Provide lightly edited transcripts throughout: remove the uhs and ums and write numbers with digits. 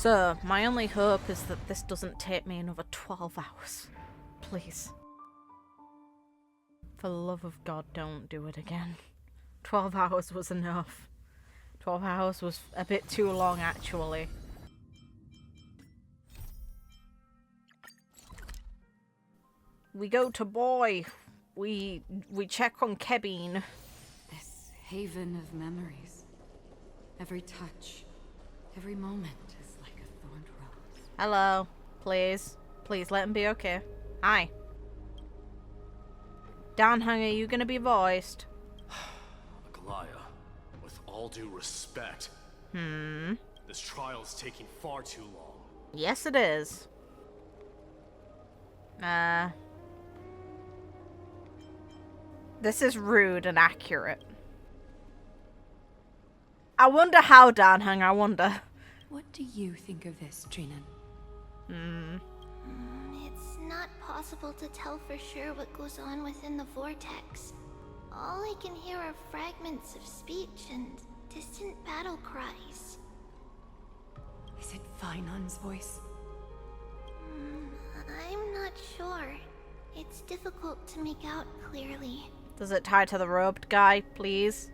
So, my only hope is that this doesn't take me another 12 hours. Please. For the love of God, don't do it again. 12 hours was enough. 12 hours was a bit too long, actually. We go to Boy. We check on Kevin. This haven of memories. Every touch, every moment is like a thorned rose. Hello. Please. Please let him be okay. Hi. Downhang, are you gonna be voiced? Aglaya, with all due respect. This trial's taking far too long. Yes, it is. This is rude and accurate. I wonder how, Downhang, I wonder. What do you think of this, Trinan? It's not possible to tell for sure what goes on within the vortex. All I can hear are fragments of speech and distant battle cries. Is it Vinon's voice? I'm not sure. It's difficult to make out clearly. Does it tie to the robed guy, please?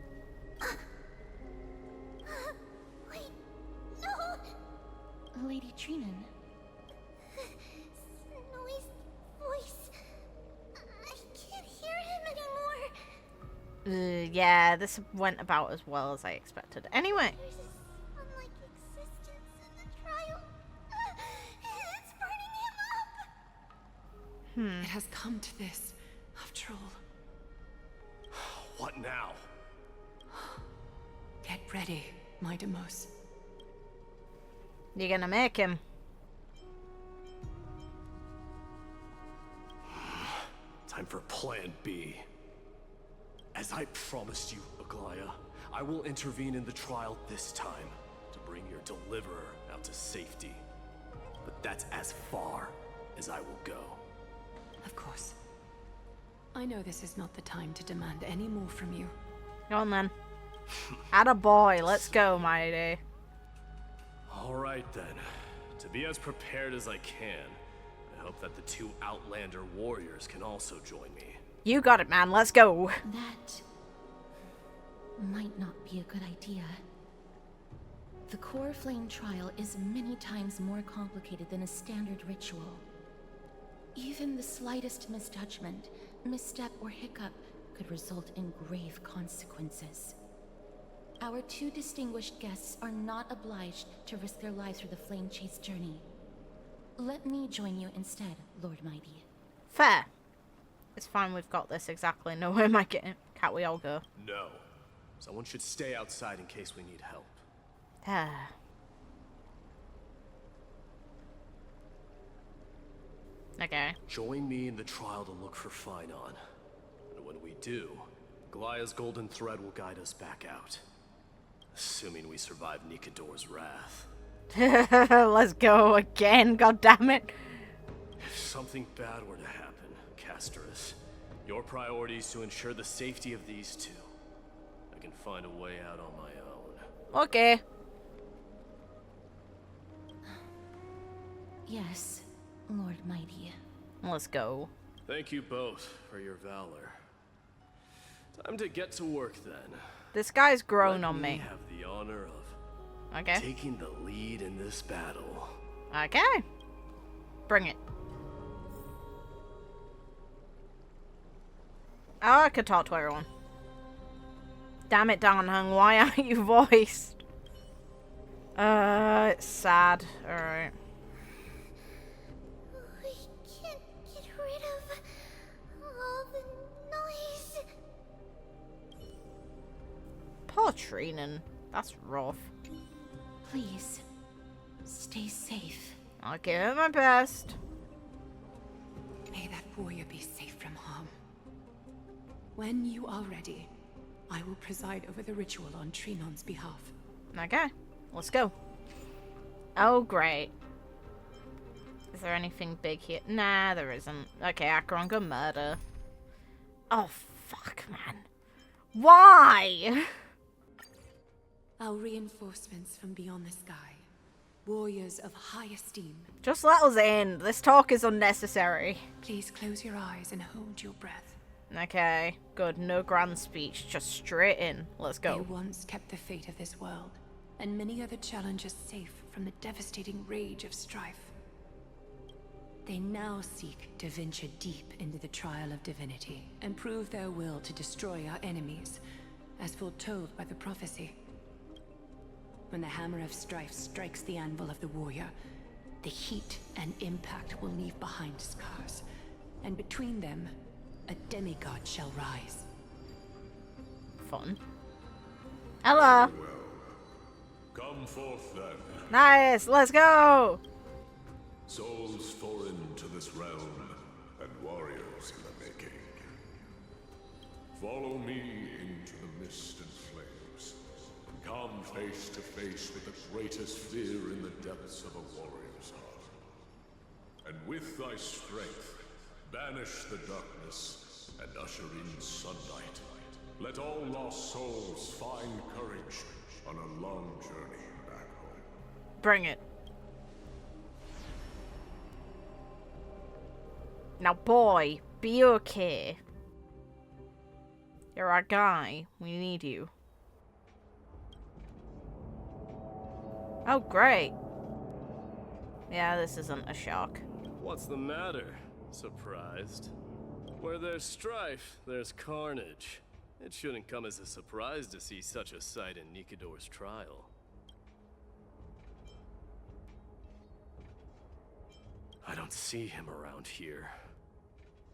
Wait, no! Lady Trinan. Snowy's voice. I can't hear him anymore. Yeah, this went about as well as I expected. Anyway. There's this unlike existence in the trial. It's burning him up. It has come to this, after all. What now? Get ready, Mydei. You're gonna make him. Time for Plan B. As I promised you, Aglaya, I will intervene in the trial this time to bring your deliverer out to safety. But that's as far as I will go. Of course. I know this is not the time to demand any more from you. Go on then. Attaboy, let's go, Mydei. Alright then. To be as prepared as I can, I hope that the two Outlander warriors can also join me. You got it, man. Let's go. That might not be a good idea. The core flame trial is many times more complicated than a standard ritual. Even the slightest misjudgment, misstep, or hiccup could result in grave consequences. Our two distinguished guests are not obliged to risk their lives for the flame chase journey. Let me join you instead, Lord Mydei. Fair. It's fine, we've got this exactly. No, where am I getting? Can't we all go? No. Someone should stay outside in case we need help. Ah. Okay. Join me in the trial to look for Finon. And when we do, Aglaya's golden thread will guide us back out. Assuming we survive Nikador's wrath. Let's go again, god damn it. If something bad were to happen, Casterus, your priority is to ensure the safety of these two. I can find a way out on my own. Okay. Yes, Lord Mydei. Let's go. Thank you both for your valor. Time to get to work then. This guy's grown Let on me. have the honor of Okay. taking the lead in this battle. Okay. Bring it. Oh, I could talk to everyone. Damn it, Downhang, why aren't you voiced? It's sad. Alright. We can't get rid of all the noise. Poor Trinan. That's rough. Please, stay safe. I'll give it my best. May that warrior be safe from harm. When you are ready, I will preside over the ritual on Trinon's behalf. Okay. Let's go. Oh, great. Is there anything big here? Nah, there isn't. Okay, Acheron, go murder. Oh, fuck, man. Why? Our reinforcements from beyond the sky. warriors of high esteem. Just let us in. This talk is unnecessary. Please close your eyes and hold your breath. Okay, good. No grand speech. Just straight in. Let's They go. once kept the fate of this world, and many other challenges safe from the devastating rage of strife. They now seek to venture deep into the trial of divinity, and prove their will to destroy our enemies, as foretold by the prophecy. When the hammer of strife strikes the anvil of the warrior, the heat and impact will leave behind scars, and between them, a demigod shall rise. Fun. Hello. Come forth then, Nice. Let's go. souls foreign to this realm, and warriors in the making. Follow me into the mist and flames. Come face to face with the greatest fear in the depths of a warrior's heart. And with thy strength, banish the darkness and usher in sunlight. Let all lost souls find courage on a long journey back home. Bring it. Now, boy, be okay. You're our guy. We need you. Oh, great. Yeah, this isn't a shock. What's the matter? Surprised? Where there's strife, there's carnage. It shouldn't come as a surprise to see such a sight in Nikidor's trial. I don't see him around here.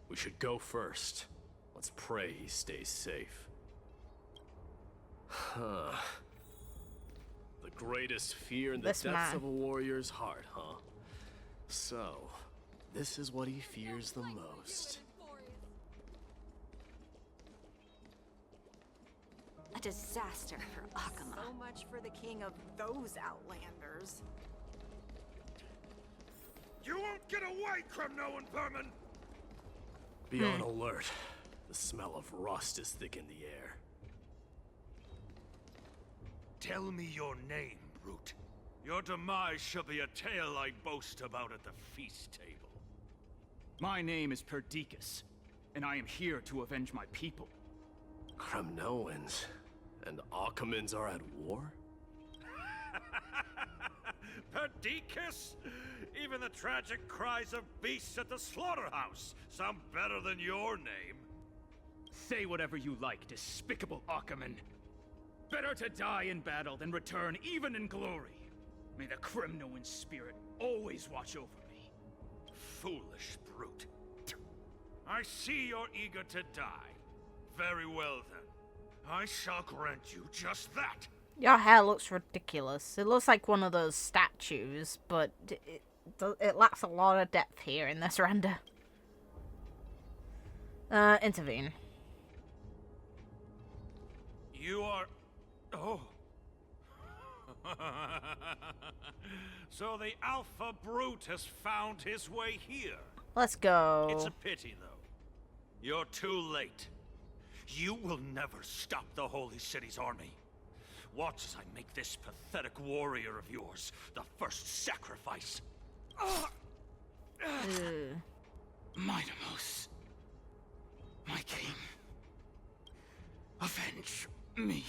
We should go first. Let's pray he stays safe. Huh. The greatest fear in the This depths man. of a warrior's heart, huh? So, this is what he fears the most. A disaster for Akama. So much for the king of those outlanders. You won't get away, Kremnoan vermin! Be on alert. The smell of rust is thick in the air. Tell me your name, brute. Your demise shall be a tale I boast about at the feast table. My name is Perdiccas, and I am here to avenge my people. Kremnoans and Akamans are at war? Perdiccas? Even the tragic cries of beasts at the slaughterhouse sound better than your name. Say whatever you like, despicable Akaman. Better to die in battle than return even in glory. May the Kremnoan spirit always watch over me. Foolish brute. I see you're eager to die. Very well then. I shall grant you just that. Your hair looks ridiculous. It looks like one of those statues, but it lacks a lot of depth here in this render. Intervene. You are... Oh. So the Alpha Brute has found his way here. Let's go. It's a pity, though. You're too late. You will never stop the Holy City's army. Watch as I make this pathetic warrior of yours the first sacrifice. Mydei, my king, avenge me.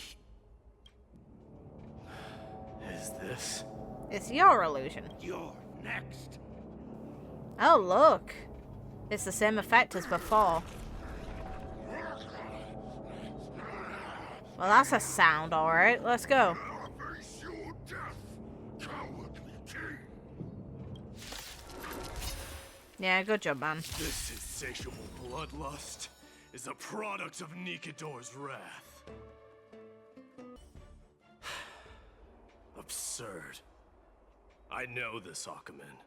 Is this? It's your illusion. You're next. Oh, look. It's the same effect as before. Well, that's a sound, alright. Let's go. Yeah, good job, man. This insatiable bloodlust is a product of Nikidor's wrath. Absurd. I know this Akaman.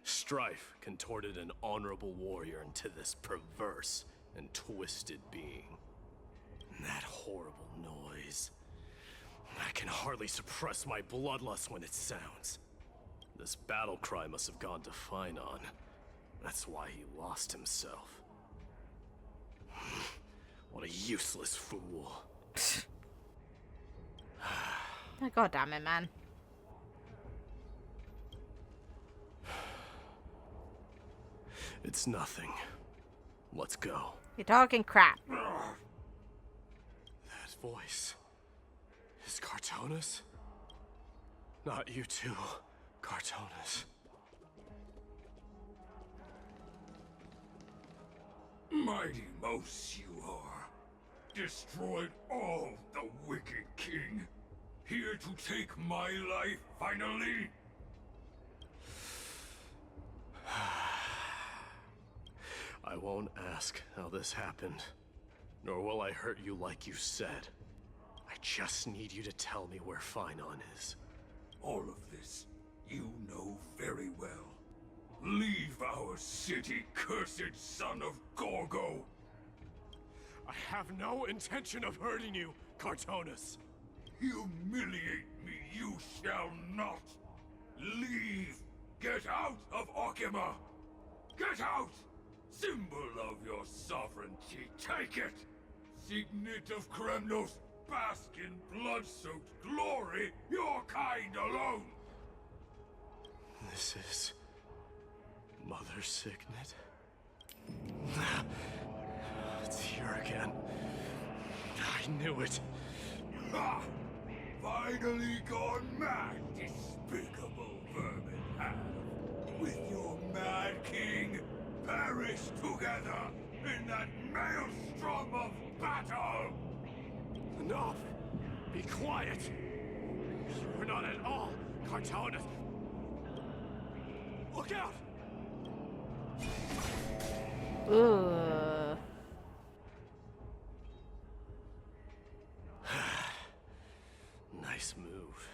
Strife contorted an honorable warrior into this perverse and twisted being. And that horrible noise. I can hardly suppress my bloodlust when it sounds. This battle cry must have gone to Finon. That's why he lost himself. What a useless fool. God damn it, man. It's nothing. Let's go. You're talking crap. That voice is Cartonis? Not you too, Cartonis. Mighty Mouse you are. Destroyed all the wicked king. Here to take my life finally. I won't ask how this happened, nor will I hurt you like you said. I just need you to tell me where Finon is. All of this you know very well. Leave our city, cursed son of Gorgo! I have no intention of hurting you, Cartonis. Humiliate me you shall not! Leave! Get out of Akima! Get out! Symbol of your sovereignty, take it! Signet of Kremnos, bask in blood-soaked glory, your kind alone! This is... Mother Signet? It's here again. I knew it. Ha! Finally gone mad, despicable vermin have. With your mad king, perish together in that maelstrom of battle! Enough! Be quiet! You're not at all, Cartonis! Look out! Ooh. Nice move.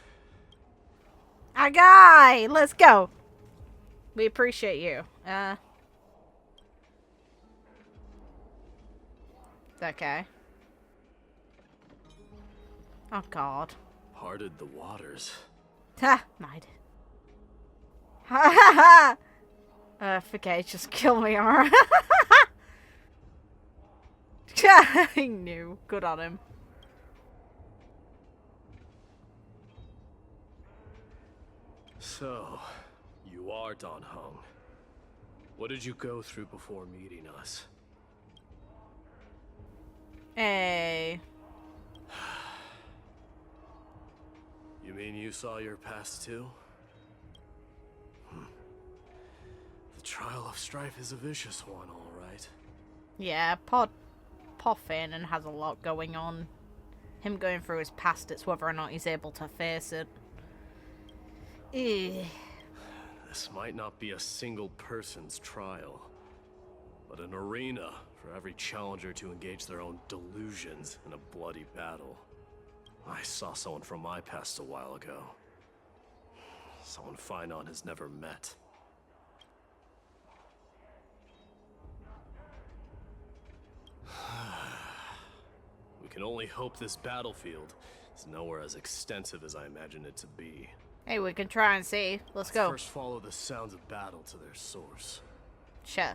Our guy! Let's go! We appreciate you. Okay. Oh god. Parted the waters. Ha! Mydei. Ha ha ha! Forget, just kill me, alright? He knew. Good on him. So, you are Don Hung. What did you go through before meeting us? Hey. You mean you saw your past too? The trial of Strife is a vicious one, all right. Yeah, Poffin and has a lot going on. Him going through his past, it's whether or not he's able to face it. This might not be a single person's trial, but an arena for every challenger to engage their own delusions in a bloody battle. I saw someone from my past a while ago. Someone Finon has never met. We can only hope this battlefield is nowhere as extensive as I imagine it to be. Hey, we can try and see. Let's go. First follow the sounds of battle to their source. Sure.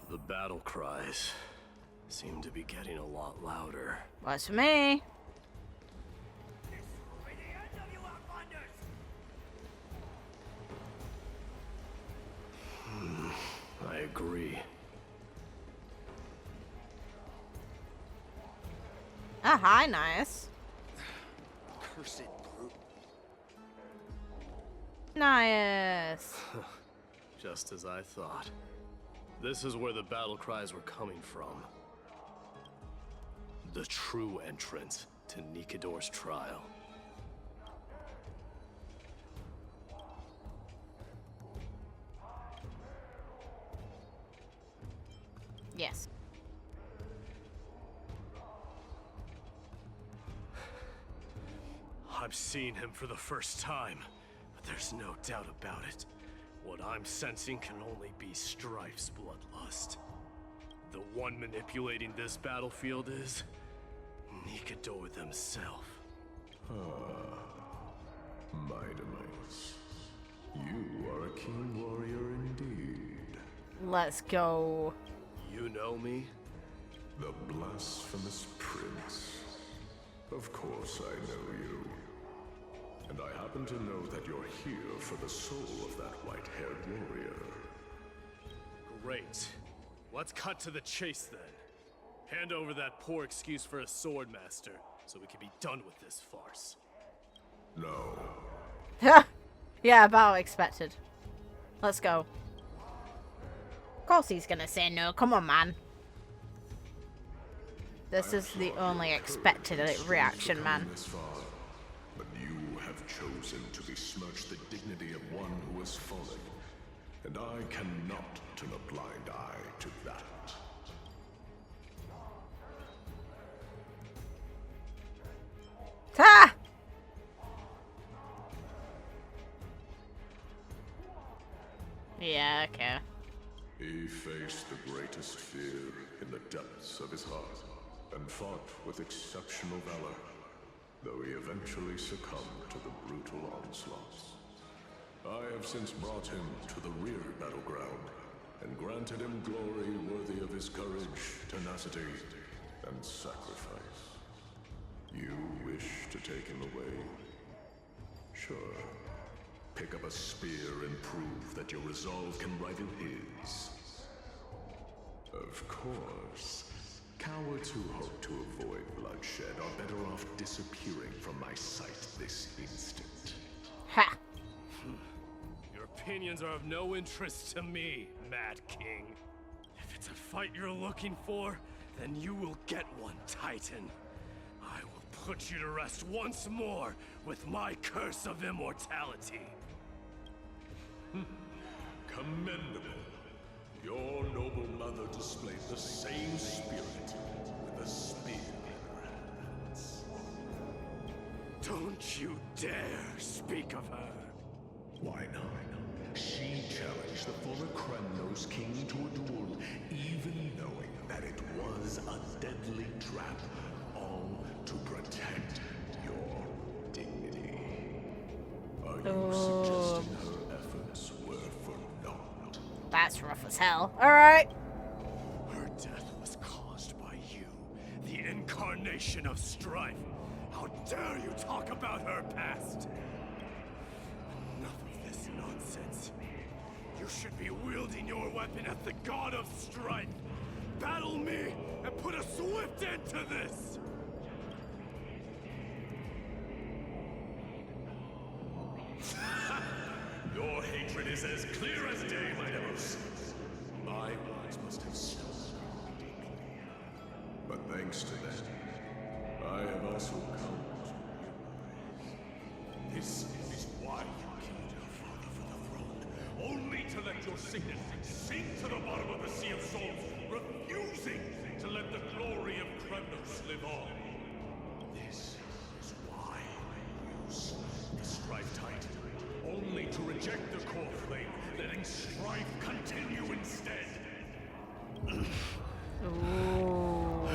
The battle cries seem to be getting a lot louder. Works for me. I agree. Ah, hi, nice. Cursed brute. Nice. Just as I thought. This is where the battle cries were coming from. The true entrance to Nikador's trial. Yes. I'm seeing him for the first time, but there's no doubt about it. What I'm sensing can only be Strife's bloodlust. The one manipulating this battlefield is Nikador themselves. Mydei, you are a keen warrior indeed. Let's go. You know me? The blasphemous prince. Of course I know you. And I happen to know that you're here for the soul of that white-haired warrior. Great. Let's cut to the chase then. Hand over that poor excuse for a sword master, so we can be done with this farce. No. Yeah, about expected. Let's go. Of course he's gonna say no. Come on, man. This is the only expected reaction, man. But you have chosen to besmirch the dignity of one who has fallen, and I cannot turn a blind eye to that. Ha! Yeah, okay. He faced the greatest fear in the depths of his heart, and fought with exceptional valor, though he eventually succumbed to the brutal onslaughts. I have since brought him to the rear battleground, and granted him glory worthy of his courage, tenacity, and sacrifice. You wish to take him away? Sure. Pick up a spear and prove that your resolve can rival his. Of course. Cowards who hope to avoid bloodshed are better off disappearing from my sight this instant. Ha! Your opinions are of no interest to me, Mad King. If it's a fight you're looking for, then you will get one, Titan. I will put you to rest once more with my curse of immortality. Commendable. Your noble mother displayed the same spirit with a spear in her hands. Don't you dare speak of her. Why not? She challenged the former Kremnos king to a duel, even knowing that it was a deadly trap, all to protect your dignity. Are you suggesting her efforts were for naught? That's rough as hell. Alright. Her death was caused by you, the incarnation of Strife. How dare you talk about her past? Enough of this nonsense. You should be wielding your weapon at the god of Strife. Battle me and put a swift end to this! Your hatred is as clear as day, my Nemesis. My words must have stung deeply. But thanks to that, I have also come to realize this is why you killed your father for the throne, only to let your signet sink to the bottom of the Sea of Souls, refusing to let the glory of Kremnos live on. This is why you slew the Strife Titan, only to reject the core flame, letting Strife continue instead. Ooh. Oh,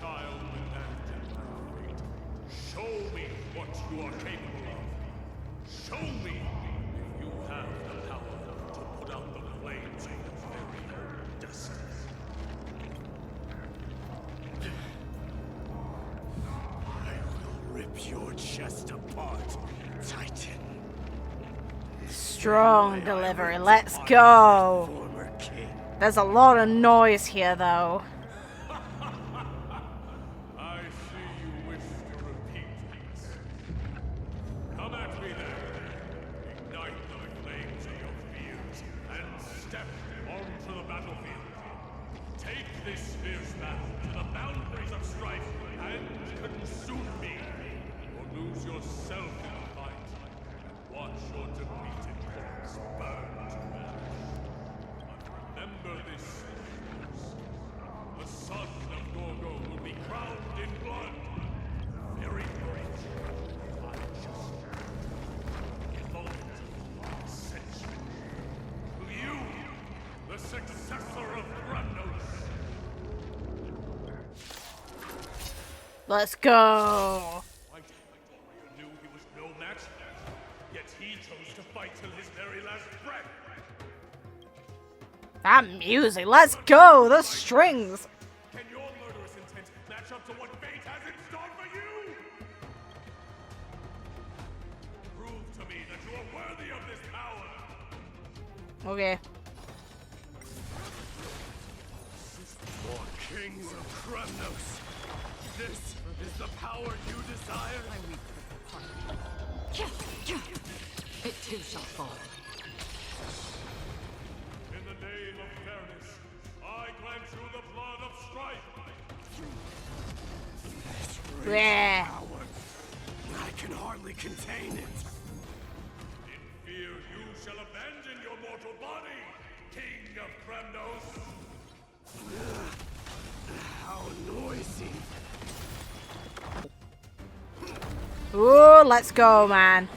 child with fate, show me what you are capable of. Show me if you have the power to put out the flames of your very own destiny. I will rip your chest apart, Titan. Strong delivery. Let's go. Former king. There's a lot of noise here, though. I see you wish to repeat this. Come at me then. Ignite the flames of your fears and step onto the battlefield. Take this fierce battle to the boundaries of Strife and consume me. Or lose yourself in the fight and watch your defeated corpse burn to ash. But remember this, the son of Gorgo will be crowned in blood. Very rich, unjust, moment of ascension. To you, the successor of Kremnos. Let's go. White warrior knew he was no match, yet he chose to fight till his very last breath. That music. Let's go. The strings. Can your murderous intent match up to what fate has in store for you? Prove to me that you are worthy of this power. Okay. More kings of Kremnos. This is the power you desire. It too shall fall. In the name of fairness, I grant you the blood of Strife. Yeah. Power. I can hardly contain it. In fear you shall abandon your mortal body, King of Kremnos. How noisy. Ooh, let's go, man.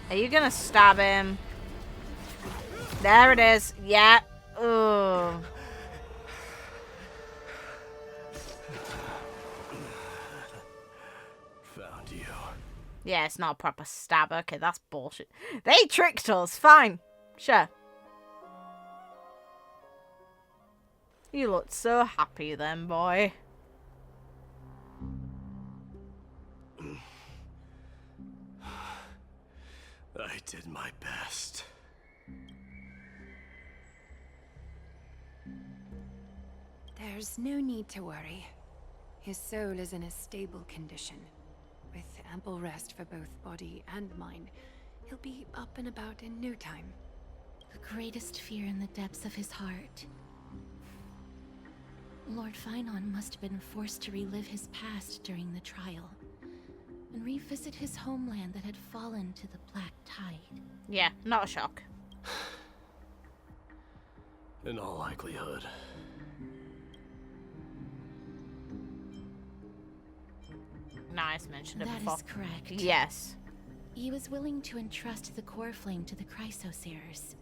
Are you gonna stab him? There it is. Yeah. Ooh. Found you. Yeah, it's not a proper stab. Okay, that's bullshit. They tricked us. Fine. Sure. You looked so happy then, boy. I did my best. There's no need to worry. His soul is in a stable condition. With ample rest for both body and mind, he'll be up and about in no time. The greatest fear in the depths of his heart. Lord Finon must have been forced to relive his past during the trial, and revisit his homeland that had fallen to the Black Tide. Yeah, not a shock. In all likelihood. Nice, mentioned it That before. is correct. Yes. He was willing to entrust the core flame to the Chrysoseirs,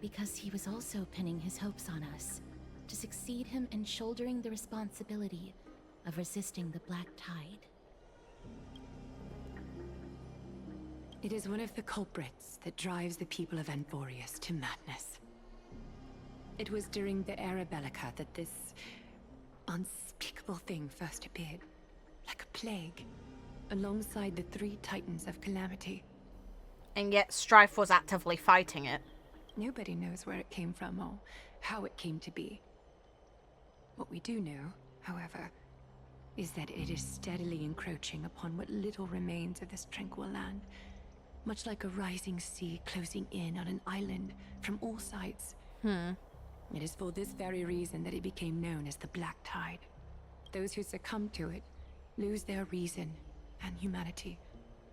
because he was also pinning his hopes on us, to succeed him in shouldering the responsibility of resisting the Black Tide. It is one of the culprits that drives the people of amphoreus to madness. It was during the Era Bellica that this unspeakable thing first appeared, like a plague, alongside the 3 titans of calamity. And yet Strife was actively fighting it. Nobody knows where it came from or how it came to be. What we do know, however, is that it is steadily encroaching upon what little remains of this tranquil land, much like a rising sea closing in on an island from all sides. It is for this very reason that it became known as the Black Tide. Those who succumb to it lose their reason and humanity,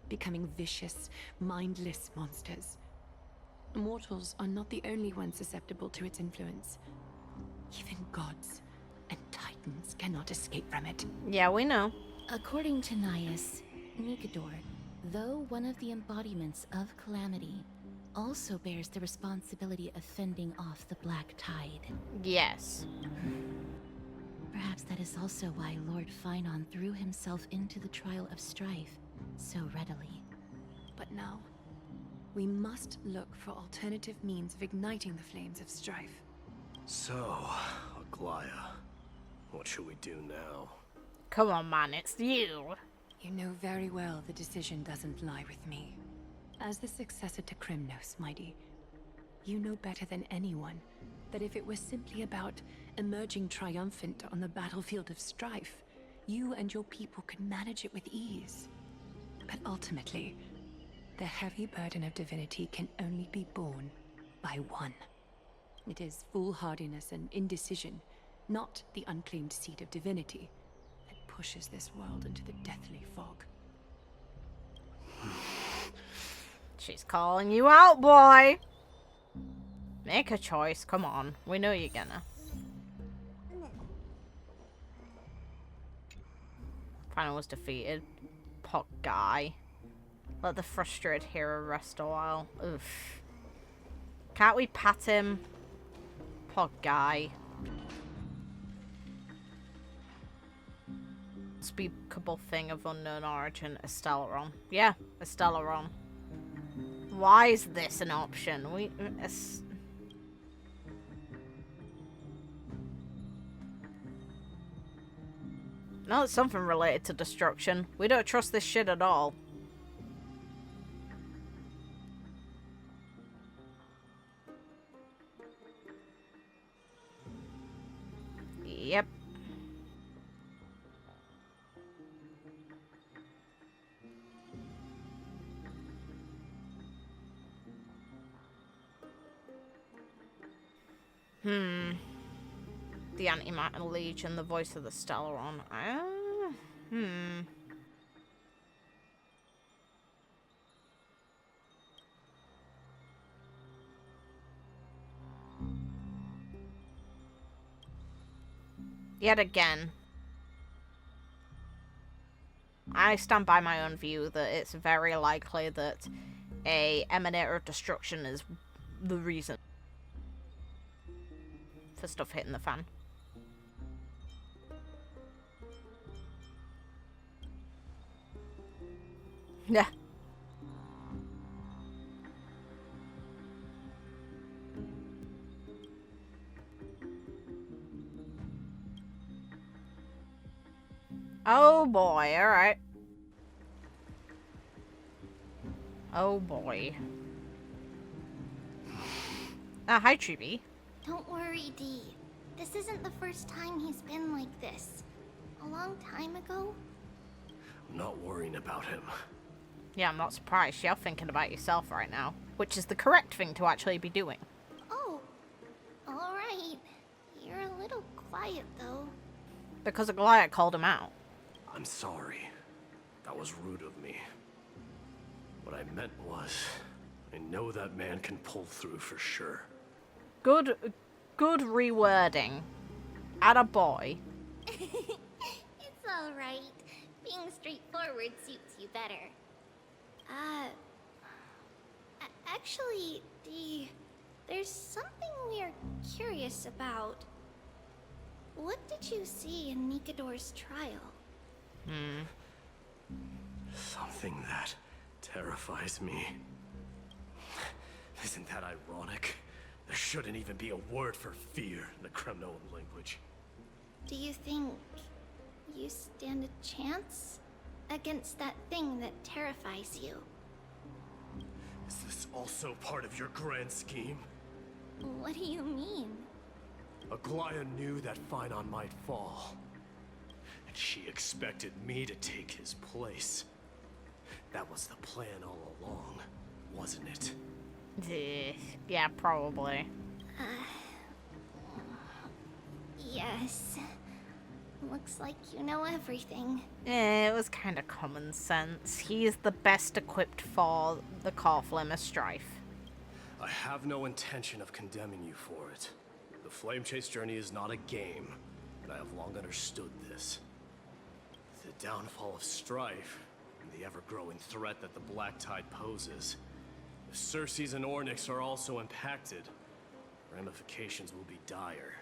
becoming vicious, mindless monsters. Mortals are not the only ones susceptible to its influence. Even gods and titans cannot escape from it. Yeah, we know. According to Nias, Nikador, though one of the embodiments of calamity, also bears the responsibility of fending off the Black Tide. Yes. Perhaps that is also why Lord Finon threw himself into the trial of Strife so readily. But now, we must look for alternative means of igniting the flames of Strife. So, Aglaya, what should we do now? Come on, man, it's you. You know very well the decision doesn't lie with me. As the successor to Kremnos, Mydei, you know better than anyone that if it was simply about emerging triumphant on the battlefield of Strife, you and your people could manage it with ease. But ultimately, the heavy burden of divinity can only be borne by one. It is foolhardiness and indecision, not the unclaimed seat of divinity, that pushes this world into the deathly fog. She's calling you out, boy. Make a choice. Come on. We know you're gonna. Final was defeated. Pot guy. Let the frustrated hero rest a while. Oof. Can't we pat him? Pot guy. Unspeakable thing of unknown origin. Estellaron. Yeah, Estellaron. Why is this an option? No, it's something related to destruction. We don't trust this shit at all. The Antimatter Legion, the voice of the Stellaron. Yet again, I stand by my own view that it's very likely that a Emanator of Destruction is the reason for stuff hitting the fan. Yeah. Oh boy, alright. Oh boy. Hi Tribbie. Don't worry, Dee. This isn't the first time he's been like this. A long time ago? I'm not worrying about him. Yeah, I'm not surprised. You're thinking about yourself right now, which is the correct thing to actually be doing. Oh, alright. You're a little quiet, though. Because Goliath called him out. I'm sorry. That was rude of me. What I meant was, I know that man can pull through for sure. Good rewording. Attaboy. It's alright. Being straightforward suits you better. Actually, Dee, there's something we're curious about. What did you see in Nikador's trial? Something that terrifies me. Isn't that ironic? There shouldn't even be a word for fear in the Kremnoan language. Do you think you stand a chance against that thing that terrifies you? Is this also part of your grand scheme? What do you mean? Aglaya knew that Phynon might fall. And she expected me to take his place. That was the plan all along, wasn't it? Yeah, probably. Yes. Looks like you know everything. It was kind of common sense. He is the best equipped for the core flame of Strife. I have no intention of condemning you for it. The Flame Chase journey is not a game, and I have long understood this. The downfall of Strife, and the ever-growing threat that the Black Tide poses. If Circes and Ornyx are also impacted, ramifications will be dire.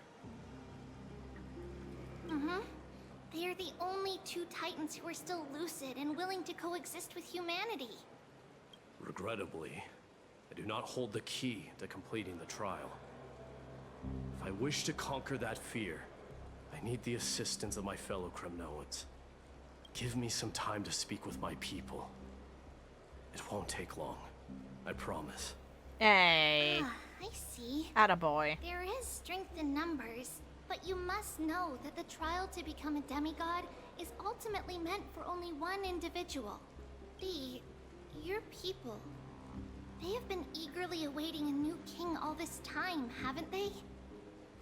They are the only two Titans who are still lucid and willing to coexist with humanity. Regrettably, I do not hold the key to completing the trial. If I wish to conquer that fear, I need the assistance of my fellow Kremnoans. Give me some time to speak with my people. It won't take long, I promise. Hey. I see. Attaboy. There is strength in numbers, but you must know that the trial to become a demigod is ultimately meant for only one individual. Your people. They have been eagerly awaiting a new king all this time, haven't they?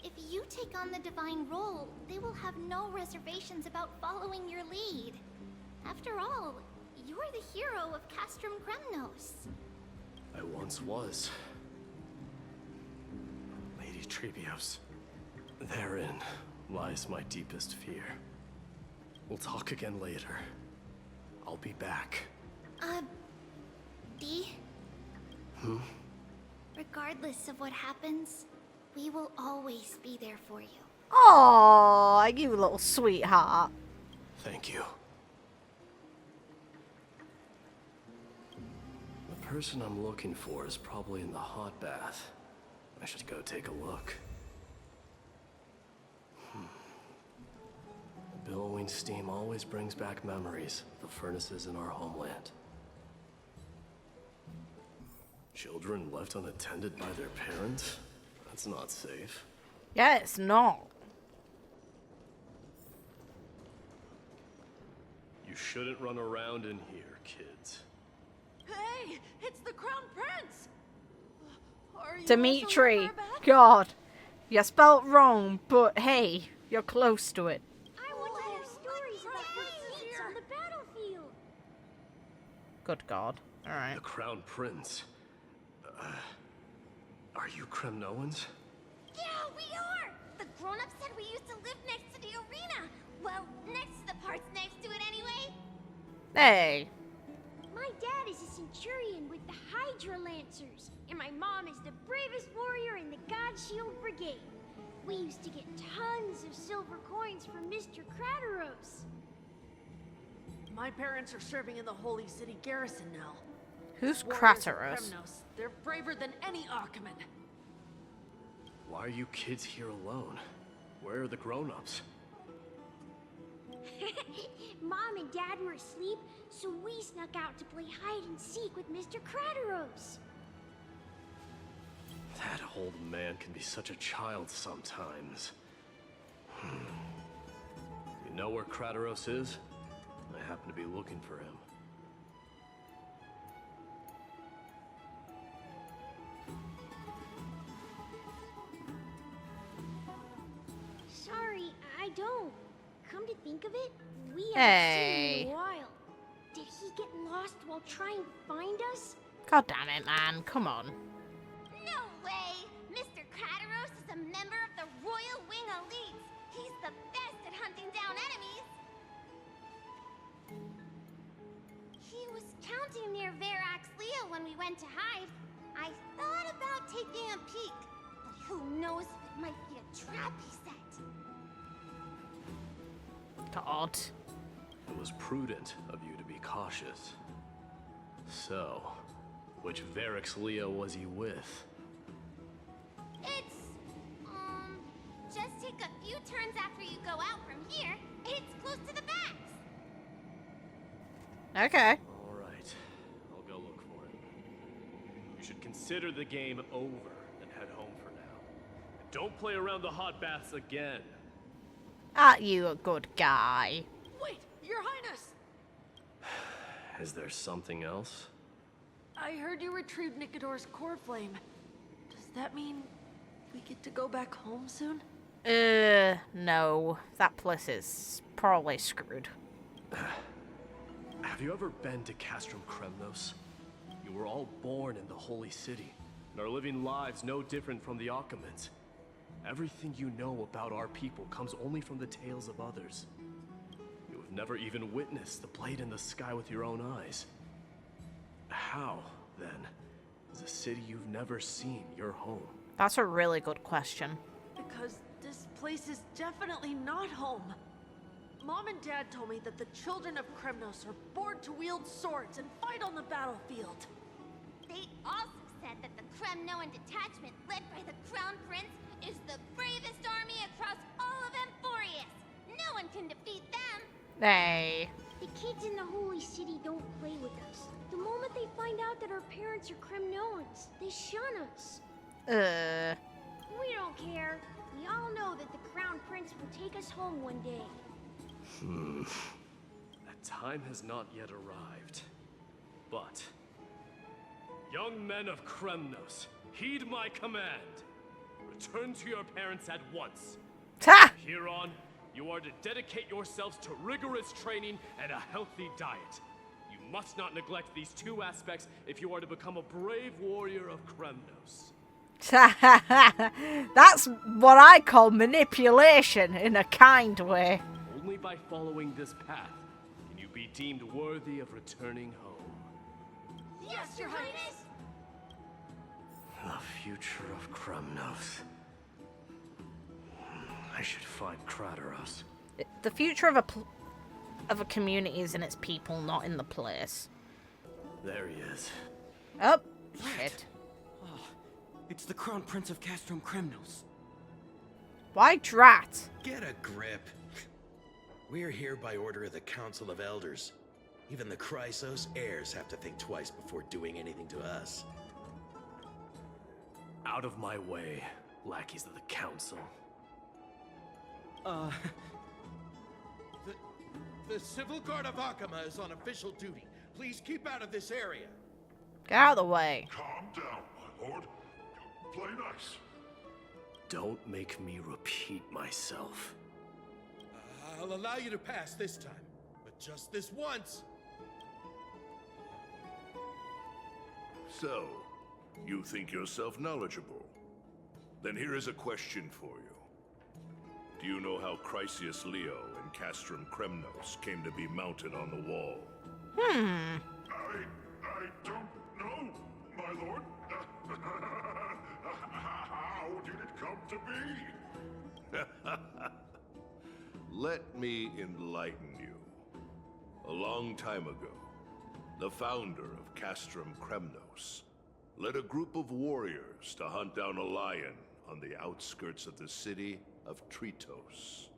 If you take on the divine role, they will have no reservations about following your lead. After all, you are the hero of Castrum Kremnos. I once was. Lady Tribios. Therein lies my deepest fear. We'll talk again later. I'll be back. Dee? Regardless of what happens, we will always be there for you. Oh, you little sweetheart. Thank you. The person I'm looking for is probably in the hot bath. I should go take a look. The billowing steam always brings back memories of the furnaces in our homeland. Children left unattended by their parents? That's not safe. Yeah, it's not. You shouldn't run around in here, kids. Hey, it's the Crown Prince! Are you Dimitri. God. You spelt wrong, but hey, you're close to it. I want to hear stories about your feats on the battlefield. Good God. Alright. The Crown Prince. Are you Kremnoans? Yeah, we are! The grown-ups said we used to live next to the arena. Well, next to the parts next to it anyway. Hey. My dad is a centurion with the Hydra Lancers, and my mom is the bravest warrior in the God Shield Brigade. We used to get tons of silver coins from Mr. Crateros. My parents are serving in the Holy City garrison now. Who's Warriors of Crateros? Kremnos. They're braver than any Archiman. Why are you kids here alone? Where are the grown-ups? Mom and Dad were asleep, so we snuck out to play hide and seek with Mr. Crateros. That old man can be such a child sometimes. You know where Crateros is? I happen to be looking for him. Sorry, I don't. Come to think of it, we haven't Hey. seen him in a while. Did he get lost while trying to find us? God damn it, man. Come on. No way! Mr. Crateros is a member of the Royal Wing Elites. He's the best at hunting down enemies. He was counting near Verax Leo when we went to hide. I thought about taking a peek, but who knows if it might be a trap he set. God. It was prudent of you to be cautious. So, which Verax Leo was he with? It's, just take a few turns after you go out from here. It's close to the backs. Okay. Alright, I'll go look for him. You should consider the game over and head home for now. And don't play around the hot baths again. Aren't you a good guy? Wait, Your Highness! Is there something else? I heard you retrieved Nicodor's core flame. Does that mean we get to go back home soon? No. That place is probably screwed. Have you ever been to Castrum Kremnos? You were all born in the Holy City, and are living lives no different from the Achaemenids. Everything you know about our people comes only from the tales of others. You have never even witnessed the blade in the sky with your own eyes. How, then, is a city you've never seen your home? That's a really good question. Because this place is definitely not home. Mom and Dad told me that the children of Kremnos are born to wield swords and fight on the battlefield. They also said that the Kremnoan detachment led by the Crown Prince is the bravest army across all of amphoreus. No one can defeat them. Hey. The kids in the Holy City don't play with us. The moment they find out that our parents are Kremnoans, they shun us. We don't care. We all know that the Crown Prince will take us home one day. That time has not yet arrived. But, young men of Kremnos, heed my command. Return to your parents at once. Ha! Here on, you are to dedicate yourselves to rigorous training and a healthy diet. You must not neglect these two aspects if you are to become a brave warrior of Kremnos. That's what I call manipulation in a kind way. Only by following this path can you be deemed worthy of returning home. Yes, Your Highness! The future of Kremnos. I should find Crateros. The future of a community is in its people, not in the place. There he is. Oh, shit. Oh, it's the Crown Prince of Castrum Kremnos. Why drat? Get a grip. We're here by order of the Council of Elders. Even the Chrysos heirs have to think twice before doing anything to us. Out of my way, lackeys of the Council. The Civil Guard of Akama is on official duty. Please keep out of this area. Get out of the way. Calm down, my lord. Play nice. Don't make me repeat myself. I'll allow you to pass this time, but just this once. So, you think yourself knowledgeable? Then here is a question for you. Do you know how Chrysius Leo and Castrum Kremnos came to be mounted on the wall? I don't know, my lord. How did it come to be? Let me enlighten you. A long time ago, the founder of Castrum Kremnos led a group of warriors to hunt down a lion on the outskirts of the city of Tritos.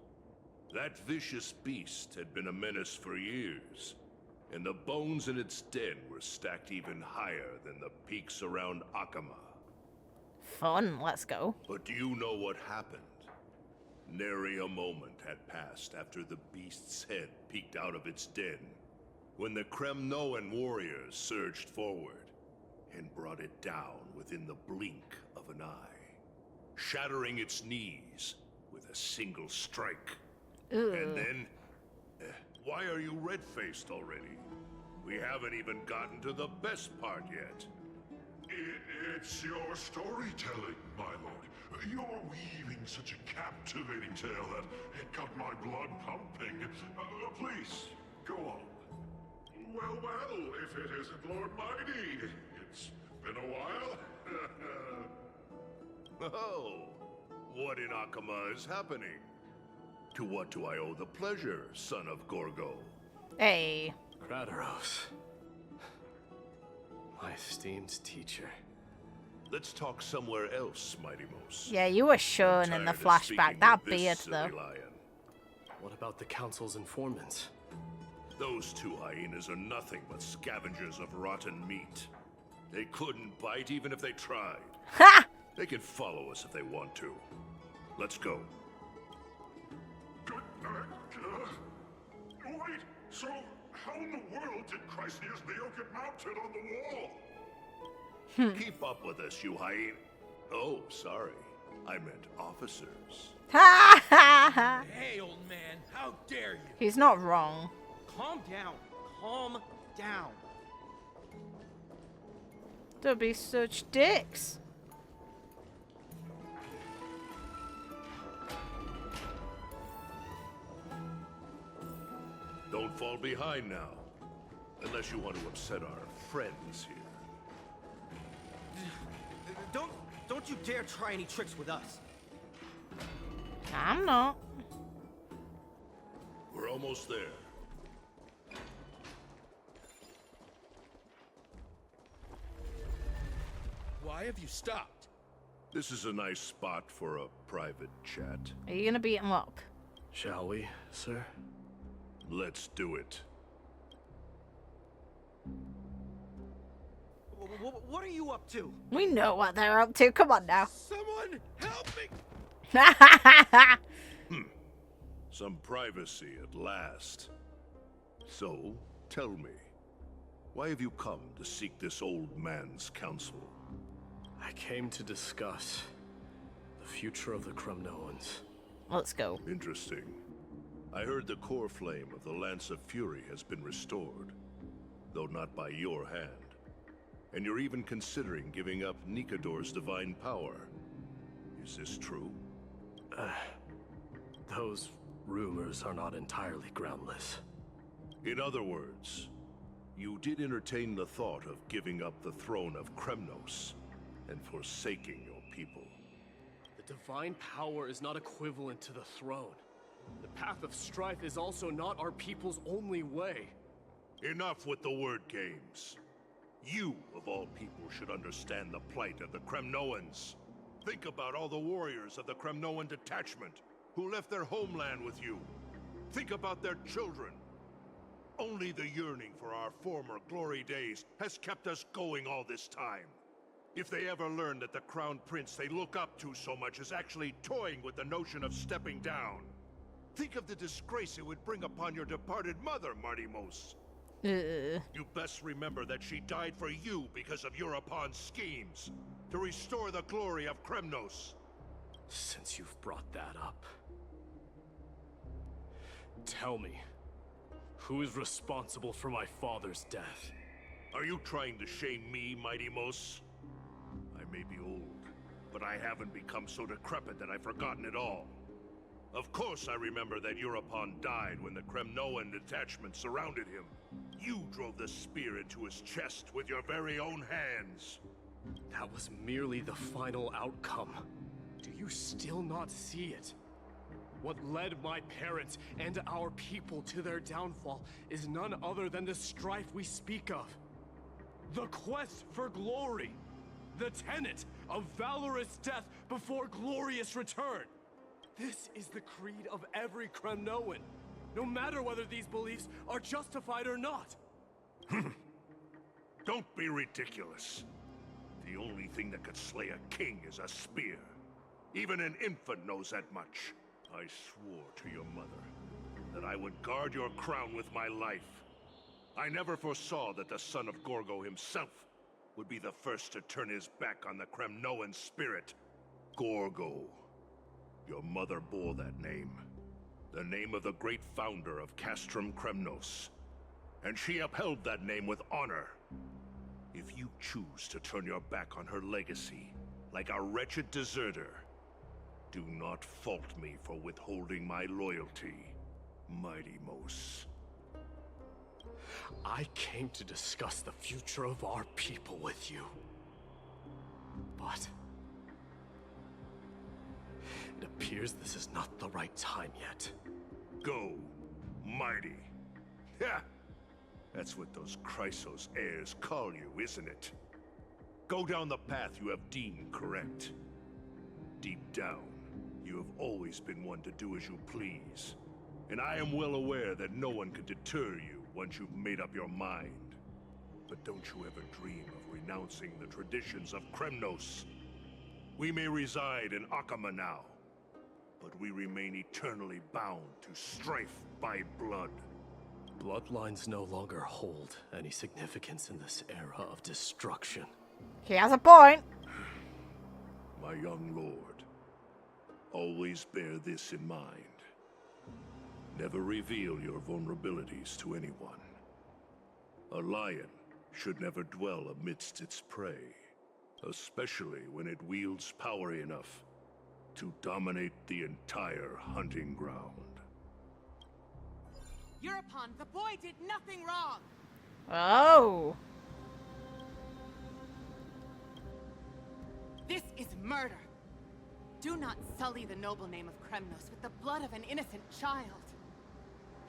That vicious beast had been a menace for years, and the bones in its den were stacked even higher than the peaks around Accompanying. Fun, let's go. But do you know what happened? Nary a moment had passed after the beast's head peeked out of its den, when the Kremnoan warriors surged forward and brought it down within the blink of an eye, shattering its knees with a single strike. And then, why are you red-faced already? We haven't even gotten to the best part yet. It's your storytelling, my lord. You're weaving such a captivating tale that it got my blood pumping. Please, go on. Well, if it isn't Lord Mydei. It's been a while. Oh, what in Akama is happening? To what do I owe the pleasure, son of Gorgo? Hey. Kratos. My esteemed teacher. Let's talk somewhere else, Mydei. Yeah, you were shown in the flashback. That beard, though. What about the Council's informants? Those two hyenas are nothing but scavengers of rotten meat. They couldn't bite even if they tried. Ha! They can follow us if they want to. Let's go. Wait, so how in the world did Chrysius Leo get mounted on the wall? Keep up with us, you hyena. Oh, sorry. I meant officers. Ha ha ha! Hey, old man, how dare you? He's not wrong. Calm down. Calm down. Don't be such dicks. Don't fall behind now. Unless you want to upset our friends here. Don't you dare try any tricks with us. I'm not. We're almost there. Why have you stopped? This is a nice spot for a private chat. Are you gonna beat him up? Shall we, sir? Let's do it. What are you up to? We know what they're up to. Come on now. Someone help me! Some privacy at last. So, tell me, why have you come to seek this old man's counsel? I came to discuss the future of the Kremnoans. Let's go. Interesting. I heard the core flame of the Lance of Fury has been restored, though not by your hand. And you're even considering giving up Nikador's divine power. Is this true? Those rumors are not entirely groundless. In other words, you did entertain the thought of giving up the throne of Kremnos and forsaking your people. The divine power is not equivalent to the throne. The path of strife is also not our people's only way. Enough with the word games. You, of all people, should understand the plight of the Kremnoans. Think about all the warriors of the Kremnoan detachment who left their homeland with you. Think about their children. Only the yearning for our former glory days has kept us going all this time. If they ever learn that the crown prince they look up to so much is actually toying with the notion of stepping down, think of the disgrace it would bring upon your departed mother, Mydei. You best remember that she died for you because of Europon's schemes, to restore the glory of Kremnos. Since you've brought that up, tell me, who is responsible for my father's death? Are you trying to shame me, Mydei? I may be old, but I haven't become so decrepit that I've forgotten it all. Of course I remember that Europon died when the Kremnoan detachment surrounded him. You drove the spear into his chest with your very own hands. That was merely the final outcome. Do you still not see it? What led my parents and our people to their downfall is none other than the strife we speak of. The quest for glory. The tenet of valorous death before glorious return. This is the creed of every Kremnoan, no matter whether these beliefs are justified or not. Don't be ridiculous. The only thing that could slay a king is a spear. Even an infant knows that much. I swore to your mother that I would guard your crown with my life. I never foresaw that the son of Gorgo himself would be the first to turn his back on the Kremnoan spirit. Gorgo. Your mother bore that name. The name of the great founder of Castrum Kremnos. And she upheld that name with honor. If you choose to turn your back on her legacy, like a wretched deserter, do not fault me for withholding my loyalty, Mydei. I came to discuss the future of our people with you. But it appears this is not the right time yet. Go, Mydei. Ha! That's what those Chrysos heirs call you, isn't it? Go down the path you have deemed correct. Deep down, you have always been one to do as you please. And I am well aware that no one can deter you once you've made up your mind. But don't you ever dream of renouncing the traditions of Kremnos. We may reside in Akama now, but we remain eternally bound to strife by blood. Bloodlines no longer hold any significance in this era of destruction. He has a point. My young lord, always bear this in mind. Never reveal your vulnerabilities to anyone. A lion should never dwell amidst its prey, especially when it wields power enough to dominate the entire hunting ground. Europon, the boy did nothing wrong! Oh! This is murder! Do not sully the noble name of Kremnos with the blood of an innocent child.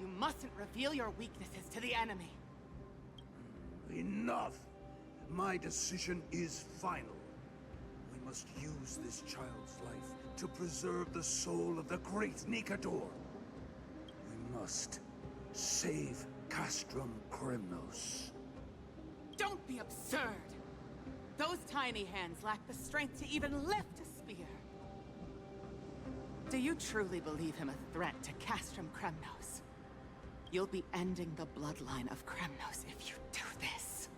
You mustn't reveal your weaknesses to the enemy. Enough! My decision is final. We must use this child's life to preserve the soul of the great Nikador. We must save Castrum Kremnos. Don't be absurd! Those tiny hands lack the strength to even lift a spear. Do you truly believe him a threat to Castrum Kremnos? You'll be ending the bloodline of Kremnos if you do this.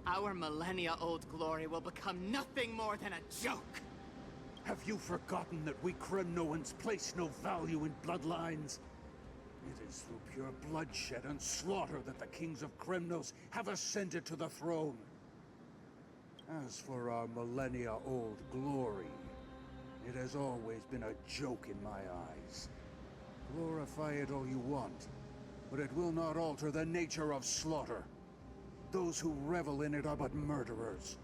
Our millennia-old glory will become nothing more than a joke. Have you forgotten that we Kremnoans place no value in bloodlines? It is through pure bloodshed and slaughter that the kings of Kremnos have ascended to the throne. As for our millennia-old glory, it has always been a joke in my eyes. Glorify it all you want, but it will not alter the nature of slaughter. Those who revel in it are but murderers.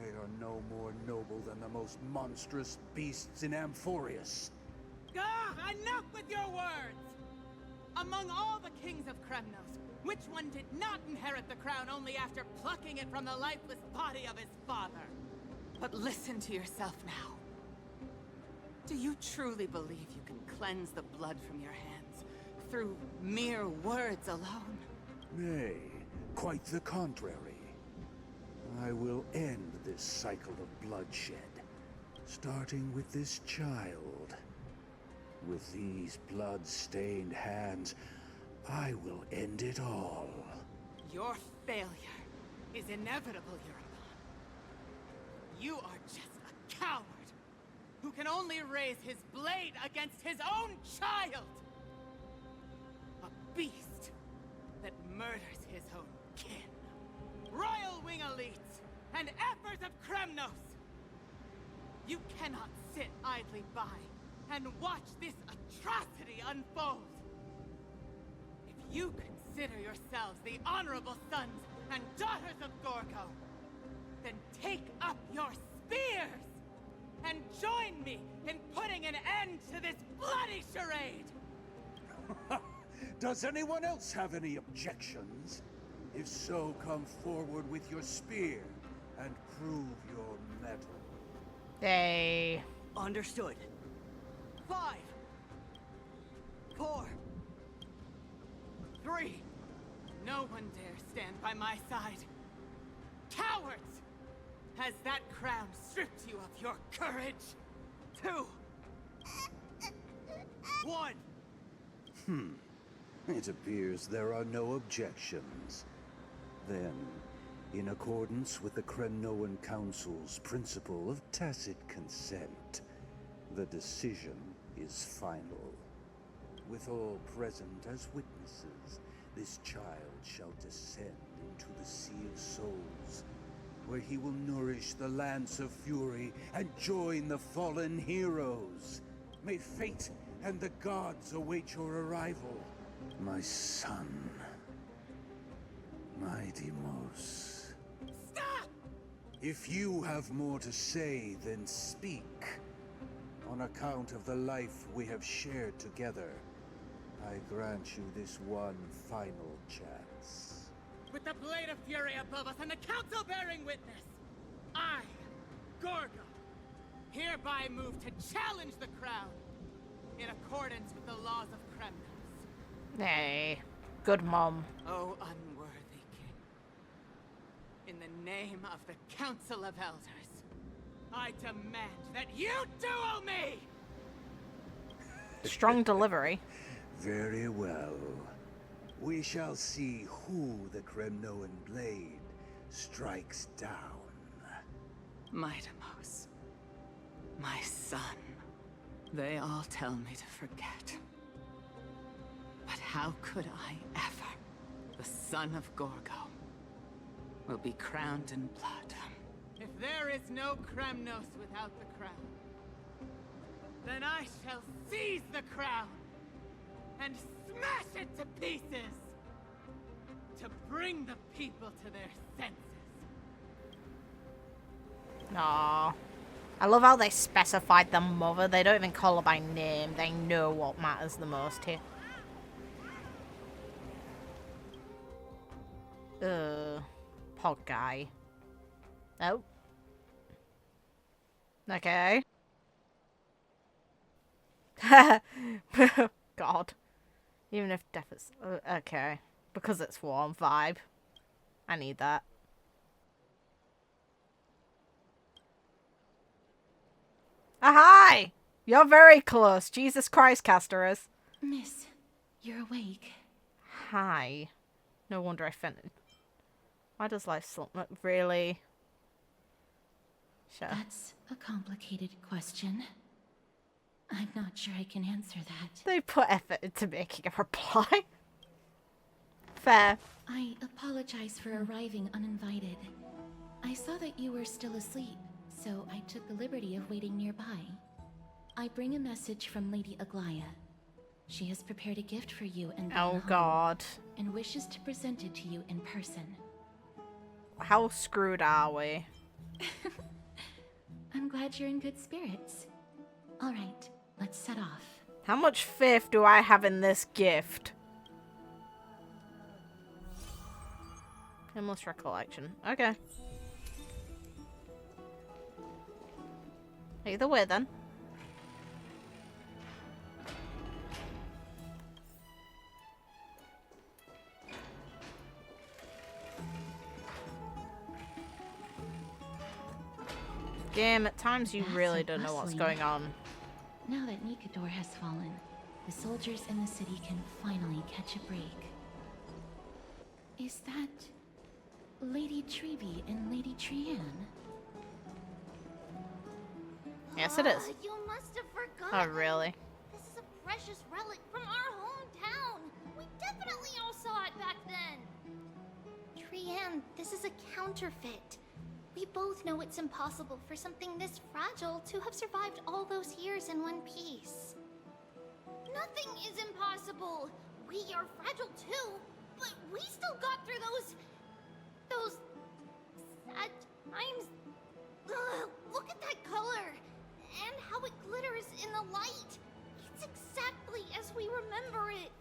They are no more noble than the most monstrous beasts in Amphoreus. Enough with your words! Among all the kings of Kremnos, which one did not inherit the crown only after plucking it from the lifeless body of his father? But listen to yourself now. Do you truly believe you can cleanse the blood from your hands through mere words alone? Nay, quite the contrary. I will end this cycle of bloodshed, starting with this child. With these blood-stained hands, I will end it all. Your failure is inevitable, Europon. You are just a coward. who can only raise his blade against his own child! A beast that murders his own kin. Royal Wing elites and efforts of Kremnos! You cannot sit idly by and watch this atrocity unfold. If you consider yourselves the honorable sons and daughters of Gorgo, then take up your spears and join me in putting an end to this bloody charade! Does anyone else have any objections? If so, come forward with your spear and prove your mettle. They... Understood. 5, 4, 3. No one dare stand by my side. Cowards! Has that crown stripped you of your courage? 2, 1. It appears there are no objections. Then, in accordance with the Kremnoan Council's principle of tacit consent, the decision is final. With all present as witnesses, this child shall descend into the Sea of Souls, where he will nourish the Lance of Fury and join the fallen heroes. May fate and the gods await your arrival, my son. Mydei. Stop! If you have more to say, then speak. On account of the life we have shared together, I grant you this one final chance. With the blade of fury above us and the council bearing witness, I, Gorgo, hereby move to challenge the crown in accordance with the laws of Kremnos. Hey, good mom. O unworthy king, in the name of the Council of Elders, I demand that you duel me! Strong delivery. Very well. We shall see who the Kremnoan blade strikes down. Mydei, my son. They all tell me to forget. But how could I ever? The son of Gorgo will be crowned in blood. If there is no Kremnos without the crown, then I shall seize the crown and smash it to pieces to bring the people to their senses. Aww. I love how they specified the mother. They don't even call her by name. They know what matters the most here. Pod guy. Oh. Okay. God. Even if death is... okay. Because it's warm vibe. I need that. Hi! You're very close. Jesus Christ, Casterers. Miss, you're awake. Hi. No wonder I fainted. Why does life slump? Really? Sure. That's a complicated question. I'm not sure I can answer that. They put effort into making a reply. Fair. I apologize for arriving uninvited. I saw that you were still asleep, so I took the liberty of waiting nearby. I bring a message from Lady Aglaia. She has prepared a gift for you and oh God, and wishes to present it to you in person. How screwed are we? I'm glad you're in good spirits. All right, let's set off. How much faith do I have in this gift? Endless recollection. Okay. Either way, then. Game, at times you really don't know what's going on. Now that Nikador has fallen, the soldiers in the city can finally catch a break. Is that Lady Tribbie and Lady Trian? Yes, it is. You must have forgotten. Oh, really? This is a precious relic from our hometown. We definitely all saw it back then. Trianne, this is a counterfeit. We both know it's impossible for something this fragile to have survived all those years in one piece. Nothing is impossible. We are fragile too, but we still got through those sad times. Ugh, look at that color and how it glitters in the light. It's exactly as we remember it.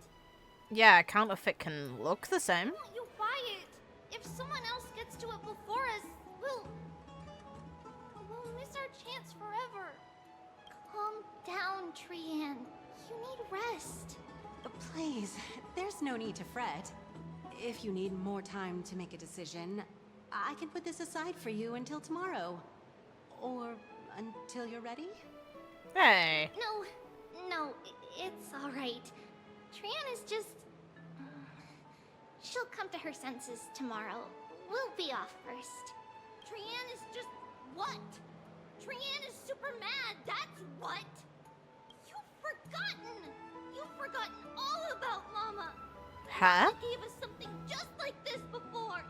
Yeah, a counterfeit can look the same. Won't you buy it? If someone else gets to it before us, we'll miss our chance forever. Calm down, Trianne. You need rest. Please, there's no need to fret. If you need more time to make a decision, I can put this aside for you until tomorrow. Or until you're ready? Hey. No, it's alright. Trianne is just... she'll come to her senses tomorrow. We'll be off first. Trianne is just... what? Trianne is super mad, that's what! You've forgotten all about Mama. Huh? Mama gave us something just like this before.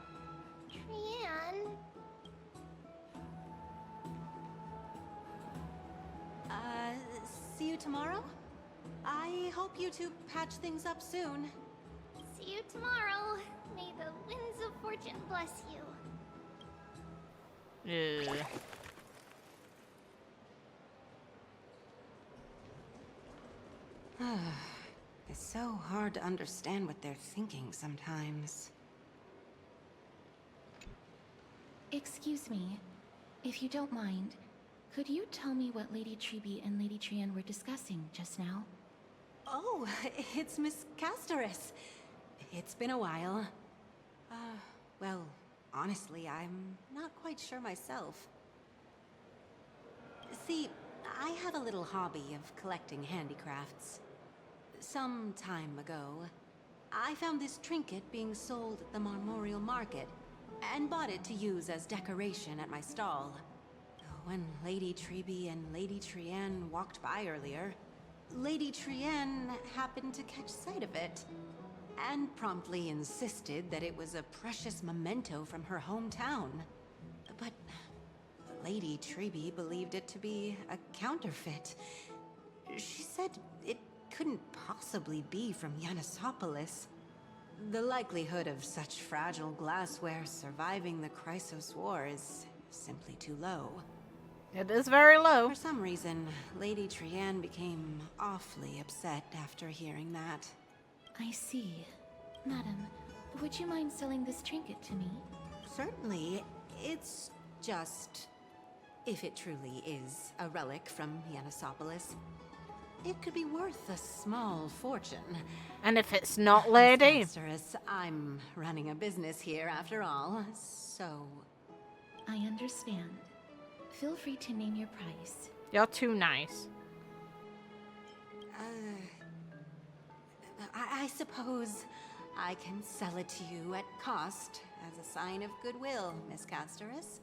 Trianne. See you tomorrow? I hope you two patch things up soon. See you tomorrow. May the winds of fortune bless you. Yeah. It's so hard to understand what they're thinking sometimes. Excuse me, if you don't mind, could you tell me what Lady Tribbie and Lady Trianne were discussing just now? Oh, it's Miss Casterus. It's been a while. Well, honestly, I'm not quite sure myself. See, I have a little hobby of collecting handicrafts. Some time ago, I found this trinket being sold at the Marmorial Market, and bought it to use as decoration at my stall. When Lady Tribbie and Lady Trianne walked by earlier, Lady Trianne happened to catch sight of it, and promptly insisted that it was a precious memento from her hometown. But Lady Tribbie believed it to be a counterfeit. She said it couldn't possibly be from Yanisopolis. The likelihood of such fragile glassware surviving the Chrysos War is simply too low. It is very low. For some reason, Lady Trianne became awfully upset after hearing that. I see. Madam, would you mind selling this trinket to me? Certainly. It's just... if it truly is a relic from Yanisopolis, it could be worth a small fortune. And if it's not, lady? Mistress, I'm running a business here after all, so... I understand. Feel free to name your price. You're too nice. I suppose I can sell it to you at cost as a sign of goodwill, Miss Casterus.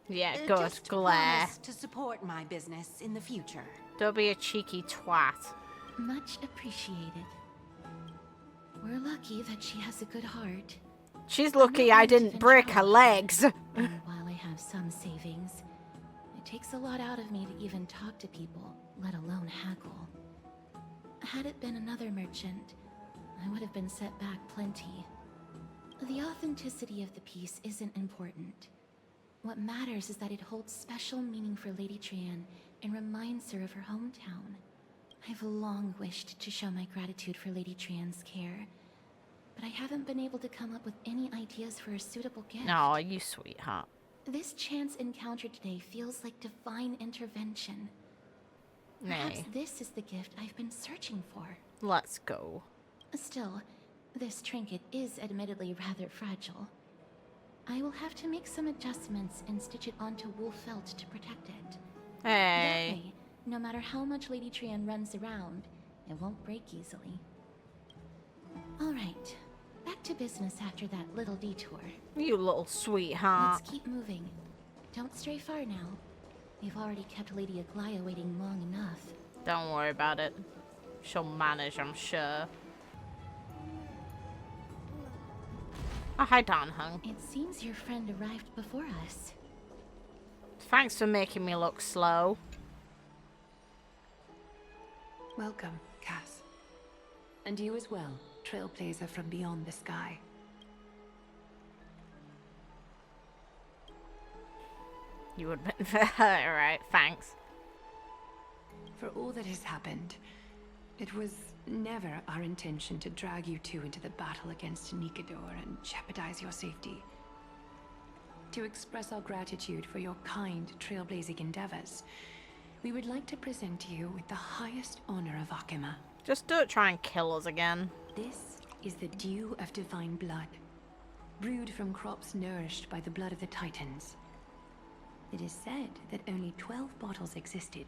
Yeah, good. Just Glare. to support my business in the future. Don't be a cheeky twat. Much appreciated. We're lucky that she has a good heart. She's lucky I didn't break her legs. And while I have some savings, it takes a lot out of me to even talk to people, let alone haggle. Had it been another merchant, I would have been set back plenty. The authenticity of the piece isn't important. What matters is that it holds special meaning for Lady Trianne and reminds her of her hometown. I've long wished to show my gratitude for Lady Trianne's care, but I haven't been able to come up with any ideas for a suitable gift. No, you sweetheart. This chance encounter today feels like divine intervention. Nay. Perhaps this is the gift I've been searching for. Let's go. Still, this trinket is admittedly rather fragile. I will have to make some adjustments and stitch it onto wool felt to protect it. Hey. That way, no matter how much Lady Trianne runs around, it won't break easily. Alright, back to business after that little detour. You little sweetheart. Let's keep moving. Don't stray far now. We've already kept Lady Aglaia waiting long enough. Don't worry about it. She'll manage, I'm sure. Oh, hi, Danhung. It seems your friend arrived before us. Thanks for making me look slow. Welcome, Cass. And you as well, Trailblazer from beyond the sky. You would have been alright, thanks. For all that has happened, it was never our intention to drag you two into the battle against Nikador and jeopardize your safety. To express our gratitude for your kind trailblazing endeavors, we would like to present you with the highest honor of Akima. Just don't try and kill us again. This is the dew of divine blood, brewed from crops nourished by the blood of the Titans. It is said that only 12 bottles existed.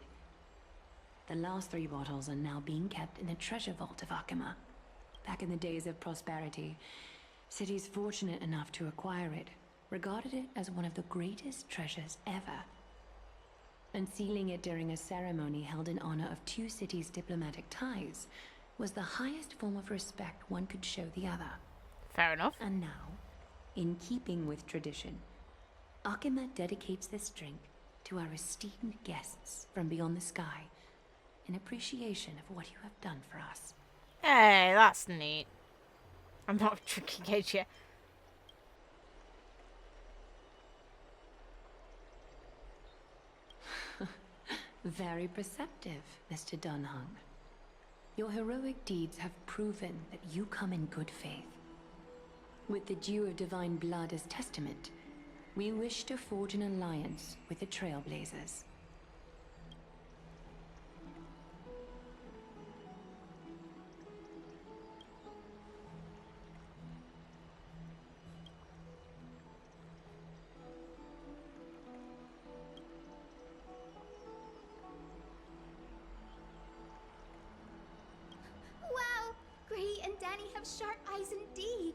The last 3 bottles are now being kept in the treasure vault of Akima. Back in the days of prosperity, cities fortunate enough to acquire it regarded it as one of the greatest treasures ever. Unsealing it during a ceremony held in honor of 2 cities' diplomatic ties was the highest form of respect one could show the other. Fair enough. And now, in keeping with tradition, Akima dedicates this drink to our esteemed guests from beyond the sky in appreciation of what you have done for us. Hey, that's neat. I'm not drinking it yet. Very perceptive, Mr. Dunhung. Your heroic deeds have proven that you come in good faith. With the dew of divine blood as testament, we wish to forge an alliance with the Trailblazers. Wow! Gray and Danny have sharp eyes indeed.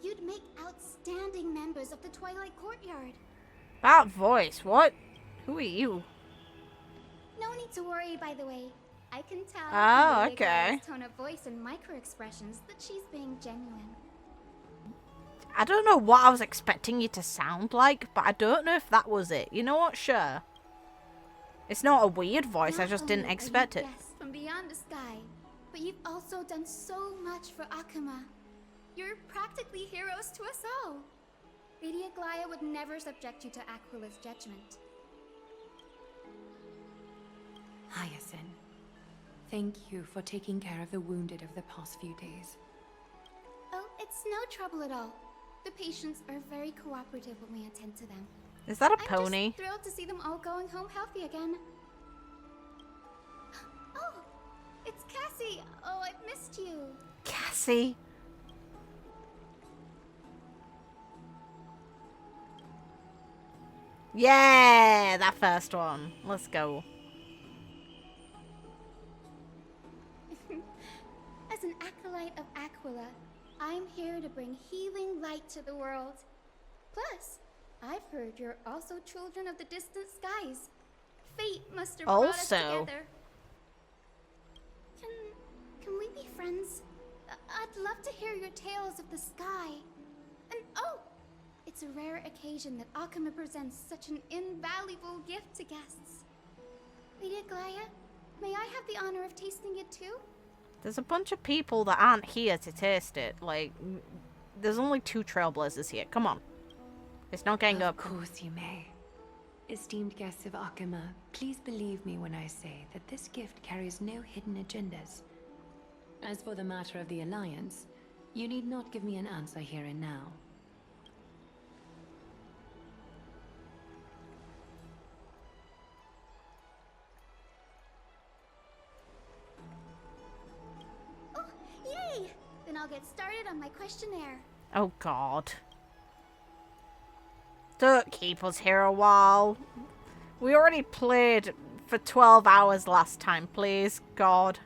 You'd make outstanding members of the Twilight Courtyard. That voice, what? Who are you? No need to worry, by the way. I can tell Oh, from the okay. tone of voice and micro-expressions that she's being genuine. I don't know what I was expecting you to sound like, but I don't know if that was it. You know what? Sure. It's not a weird voice, I just didn't expect it. Yes, from beyond the sky. But you've also done so much for Akima. You're practically heroes to us all. Lady Aglaia would never subject you to Aquila's judgment. Hyacinth, thank you for taking care of the wounded of the past few days. Oh, it's no trouble at all. The patients are very cooperative when we attend to them. Is that a I'm pony? just thrilled to see them all going home healthy again. Oh, it's Cassie. Oh, I've missed you. Cassie? Yeah, that first one. Let's go. As an acolyte of Aquila, I'm here to bring healing light to the world. Plus, I've heard you're also children of the distant skies. Fate must have brought us together. Can we be friends? I'd love to hear your tales of the sky. And oh, it's a rare occasion that Akima presents such an invaluable gift to guests. Lady Aglaia, may I have the honor of tasting it too? There's a bunch of people that aren't here to taste it. Like, there's only 2 Trailblazers here. Come on. It's not getting up. Of course you may. Esteemed guests of Akima, please believe me when I say that this gift carries no hidden agendas. As for the matter of the Alliance, you need not give me an answer here and now. Oh, yay! Then I'll get started on my questionnaire. Oh, God. Don't keep us here a while. We already played for 12 hours last time, please. God.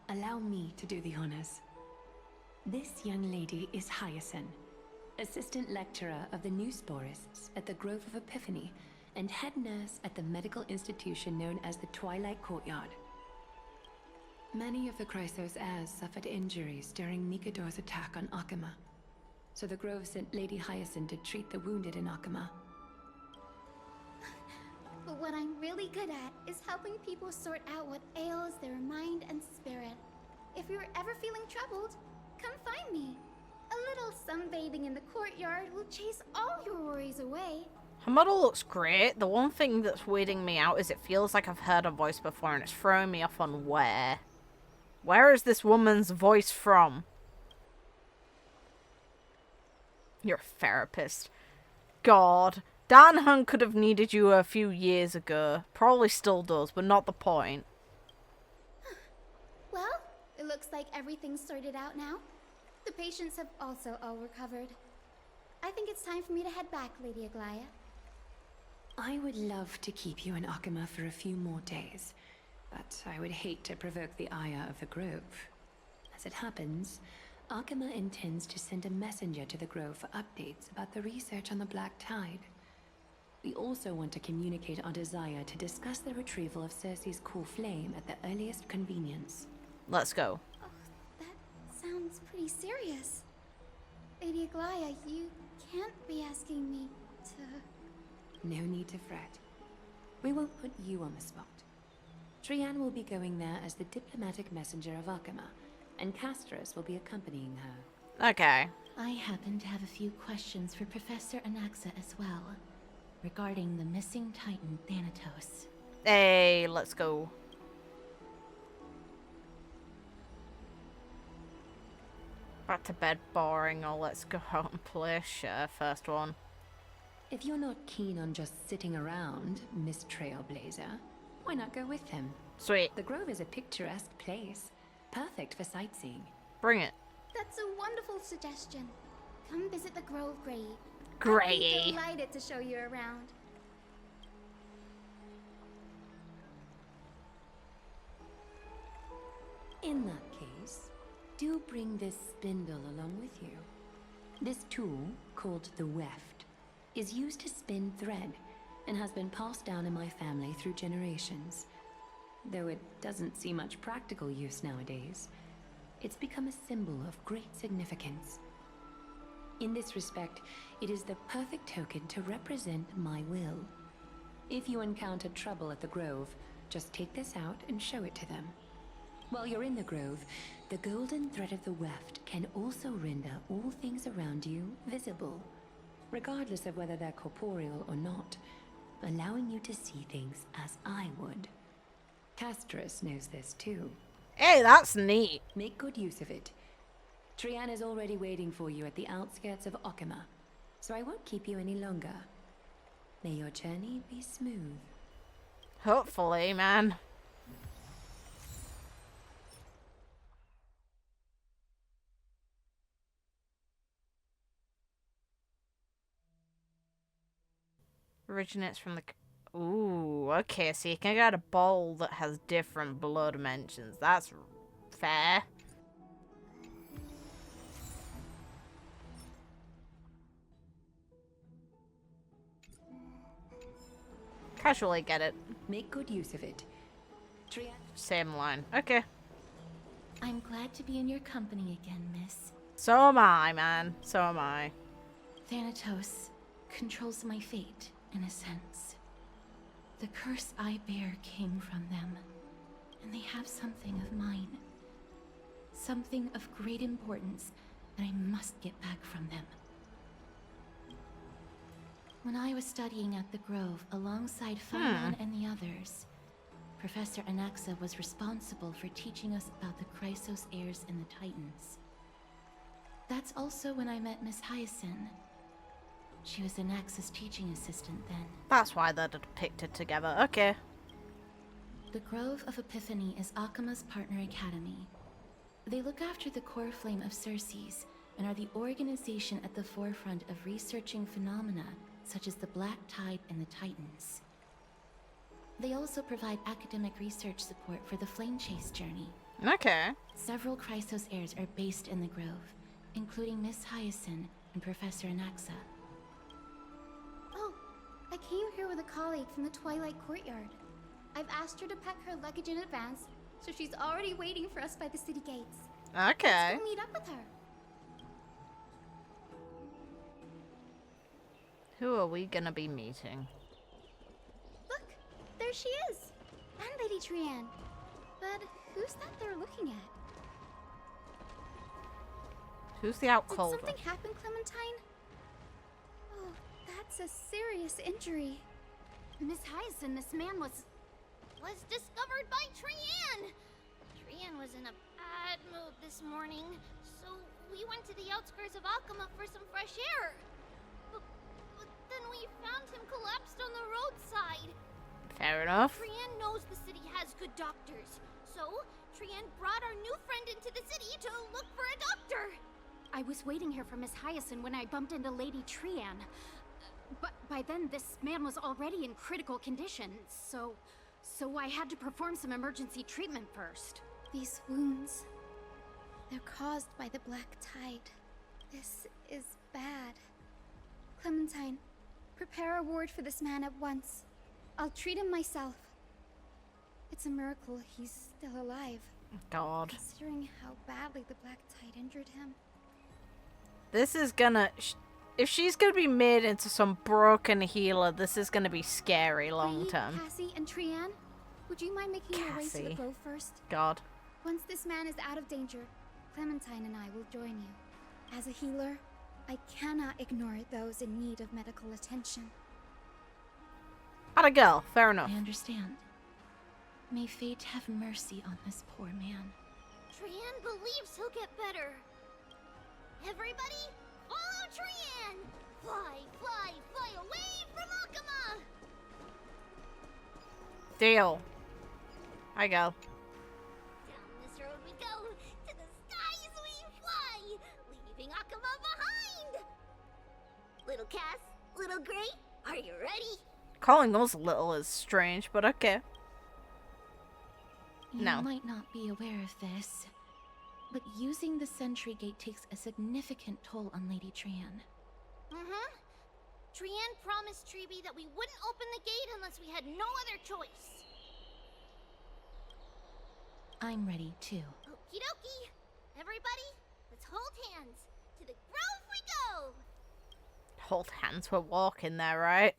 Allow me to do the honors. This young lady is Hyacinth, assistant lecturer of the Newsporists at the Grove of Epiphany, and head nurse at the medical institution known as the Twilight Courtyard. Many of the Chrysos heirs suffered injuries during Mikador's attack on Akama, so the Grove sent Lady Hyacinth to treat the wounded in Akama. But what I'm really good at is helping people sort out what ails their mind and spirit. If you're ever feeling troubled, come find me. A little sunbathing in the courtyard will chase all your worries away. Her model looks great. The one thing that's weirding me out is it feels like I've heard her voice before and it's throwing me off on where. Where is this woman's voice from? You're a therapist. God. Dan Hun could have needed you a few years ago. Probably still does, but not the point. Well, it looks like everything's sorted out now. The patients have also all recovered. I think it's time for me to head back, Lady Aglaya. I would love to keep you in Akama for a few more days, but I would hate to provoke the ire of the Grove. As it happens, Akama intends to send a messenger to the Grove for updates about the research on the Black Tide. We also want to communicate our desire to discuss the retrieval of Circe's core flame at the earliest convenience. Let's go. Oh, that sounds pretty serious. Lady Aglaya, you can't be asking me to... No need to fret. We won't put you on the spot. Trianne will be going there as the diplomatic messenger of Akama, and Castris will be accompanying her. Okay. I happen to have a few questions for Professor Anaxa as well, regarding the missing Titan Thanatos. Hey, let's go. Back to bed boring, or let's go out and play. Sure, first one. If you're not keen on just sitting around, Miss Trailblazer, why not go with him? Sweet. The Grove is a picturesque place, perfect for sightseeing. Bring it. That's a wonderful suggestion. Come visit the Grove, Grey. Grey. I'd be delighted to show you around. In that case, do bring this spindle along with you. This tool, called the Weft, is used to spin thread and has been passed down in my family through generations. Though it doesn't see much practical use nowadays, it's become a symbol of great significance. In this respect, it is the perfect token to represent my will. If you encounter trouble at the Grove, just take this out and show it to them. While you're in the Grove, the golden thread of the Weft can also render all things around you visible, regardless of whether they're corporeal or not, allowing you to see things as I would. Castris knows this too. Hey, that's neat. Make good use of it. Trianne is already waiting for you at the outskirts of Akama, so I won't keep you any longer. May your journey be smooth. Hopefully, man. Originates from the... Ooh, okay, so you can get a bowl that has different blood dimensions. That's fair. Casually get it. Make good use of it. Same line. Okay. I'm glad to be in your company again, miss. So am I, man. So am I. Thanatos controls my fate, in a sense. The curse I bear came from them, and they have something of mine. Something of great importance that I must get back from them. When I was studying at the Grove alongside Phylon and the others, Professor Anaxa was responsible for teaching us about the Chrysos heirs and the Titans. That's also when I met Miss Hyacinth. She was Anaxa's teaching assistant then. That's why they're depicted together. Okay. The Grove of Epiphany is Akama's partner academy. They look after the core flame of Circe's and are the organization at the forefront of researching phenomena such as the Black Tide and the Titans. They also provide academic research support for the Flame Chase journey. Okay. Several Chrysos heirs are based in the Grove, including Miss Hyacinth and Professor Anaxa. Oh, I came here with a colleague from the Twilight Courtyard. I've asked her to pack her luggage in advance, so she's already waiting for us by the city gates. Okay. Let's go meet up with her. Who are we gonna be meeting? Look, there she is. And Lady Trian. But who's that they're looking at? Who's the outcaller? Did something happen, Clementine? Oh, that's a serious injury. Miss Hyacinth, this man was discovered by Trian! Trian was in a bad mood this morning, so we went to the outskirts of Akama for some fresh air. But then we found him collapsed on the roadside. Fair enough. Trian knows the city has good doctors, so Trian brought our new friend into the city to look for a doctor. I was waiting here for Miss Hyacinth when I bumped into Lady Trian. But by then, this man was already in critical condition, so I had to perform some emergency treatment first. These wounds, they're caused by the Black Tide. This is bad. Clementine, prepare a ward for this man at once. I'll treat him myself. It's a miracle he's still alive. God. Considering how badly the Black Tide injured him. This is gonna... If she's gonna be made into some broken healer, this is gonna be scary long term. Cassie and Trian, would you mind making your way to the grove first? God. Once this man is out of danger, Clementine and I will join you. As a healer, I cannot ignore those in need of medical attention. Atta girl, fair enough. I understand. May fate have mercy on this poor man. Trian believes he'll get better. Everybody, follow Trian! Fly, fly, fly away from Akama! Deal. I go. Down this road we go, to the skies we fly, leaving Akama behind! Little Cass, little Gray, are you ready? Calling those little is strange, but okay. You No. might not be aware of this, but using the sentry gate takes a significant toll on Lady Trian. Mm-hmm. Trian promised Tribbie that we wouldn't open the gate unless we had no other choice. I'm ready too. Okie dokie. Everybody, let's hold hands. To the grove we go! Hold hands, we're walking there, right?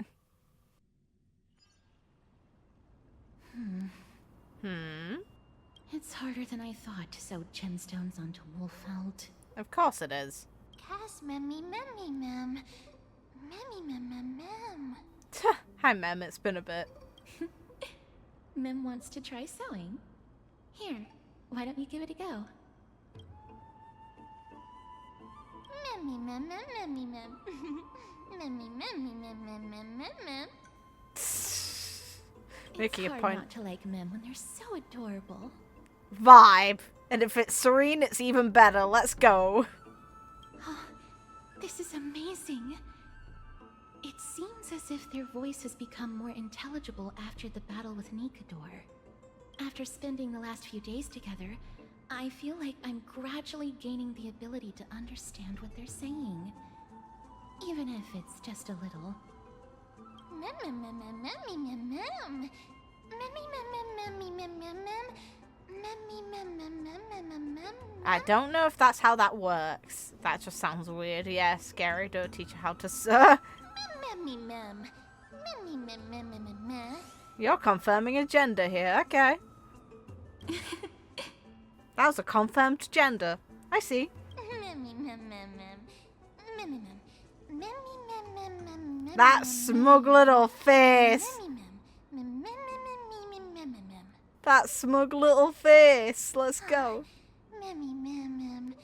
It's harder than I thought to sew gemstones onto Wolfeld. Of course it is. Cass memmy memmy mem. Memmy mem mem mem. Hi, Mem, it's been a bit. Mem wants to try sewing. Here, why don't you give it a go? Memmy mem mem memmy mem. Memmy memmy mem mem mem mem mem. Making It's a hard point. not to like Mem when they're so adorable. Vibe. And if it's Serene, it's even better. Let's go. Oh, this is amazing. It seems as if their voice has become more intelligible after the battle with Nikador. After spending the last few days together, I feel like I'm gradually gaining the ability to understand what they're saying. Even if it's just a little. Mem mem mem mem memmy mem mem. Memmy mem mem memmy mem mem mem. Memmy mem mem mem mem mem mem. I don't know if that's how that works. That just sounds weird. Yeah, scary. Don't teach her how to sew. Memmy mem. Memmy mem mem mem mem mem. You're confirming a gender here. Okay. That was a confirmed gender. I see. Memmy mem mem mem. Memmy mem. Memmy mem mem mem mem. That smug little face. Memmy mem. Mem mem mem mem mem mem mem. That smug little face. Let's go. Memmy mem mem.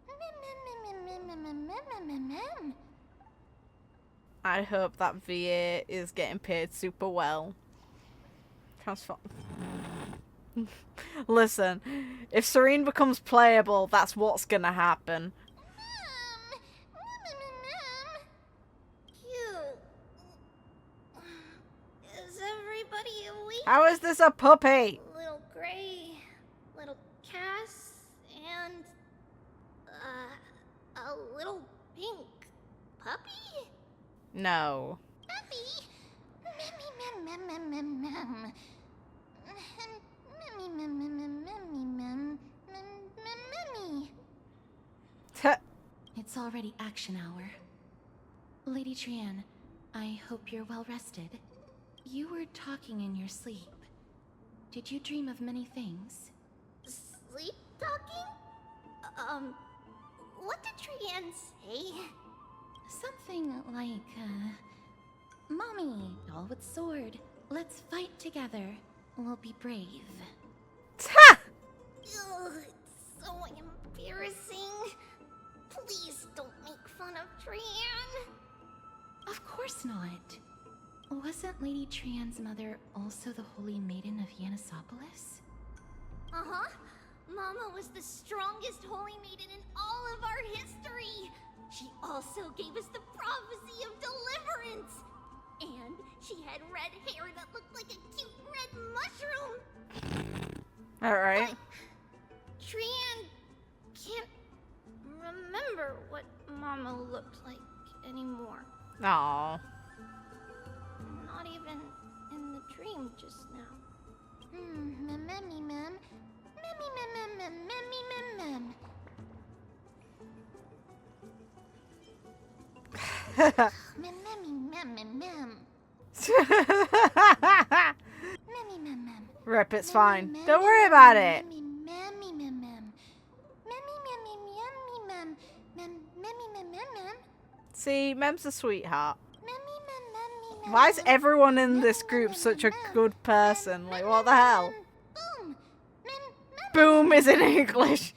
Mem mem mem mem mem mem mem mem. I hope that VA is getting paid super well. Transform. Listen, if Serene becomes playable, that's what's gonna happen. Is everybody awake? How is this a puppy? Little Gray, little Cass, and puppy? No. Puppy? Memmy, mem, mem, mem, mem. Memmy, mem, mem, mem, mem, memmy. It's already action hour. Lady Trian, I hope you're well rested. You were talking in your sleep. Did you dream of many things? Sleep talking? What did Trian say? Something like, Mommy, doll with sword. Let's fight together. We'll be brave. Ha! Ugh, it's so embarrassing. Please don't make fun of Trian. Of course not. Wasn't Lady Trian's mother also the Holy Maiden of Yanisopolis? Uh-huh. Mama was the strongest Holy Maiden in all of our history. She also gave us the prophecy of deliverance. And she had red hair that looked like a cute red mushroom. Alright. Trian can't remember what Mama looked like anymore. Aww. Not even in the dream just now. Memmy mem. Memmy mem mem mem memmy mem mem. Memmy mem mem mem. Memmy mem mem. Rip, it's fine. Don't worry about it. Memmy mem mem. Memmy memmy mem mem memmy mem mem mem. See, Mem's a sweetheart. Why is everyone in this group such a good person? Like, what the hell? Boom is in English.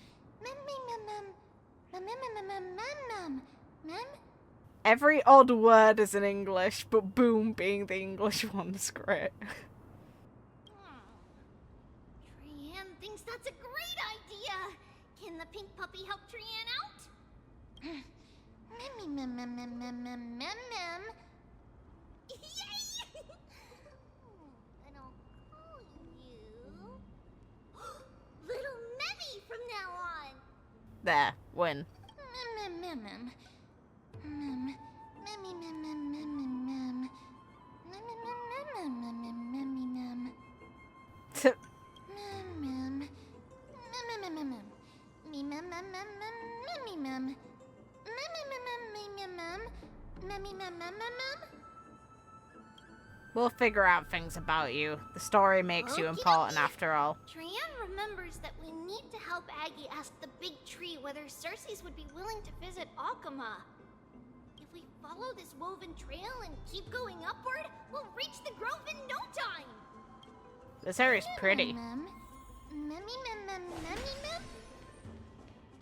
Every odd word is in English, but boom being the English one is great. Trian thinks that's a great idea. Can the pink puppy help Trian out? Memmy mem mem mem mem mem mem mem. Yay! And I'll call you Little Memmy from now on. There, win. Mem mem mem mem. Memmy mem mem mem mem mem. Memmy mem mem mem mem memmy mem. Mem mem. Mem mem mem mem. Me mem mem mem mem memmy mem. Memmy mem mem mem mem. Memmy mem mem mem mem. We'll figure out things about you. The story makes you important after all. Trian remembers that we need to help Aggie ask the big tree whether StarChases would be willing to visit Akama. If we follow this woven trail and keep going upward, we'll reach the grove in no time. This area's pretty.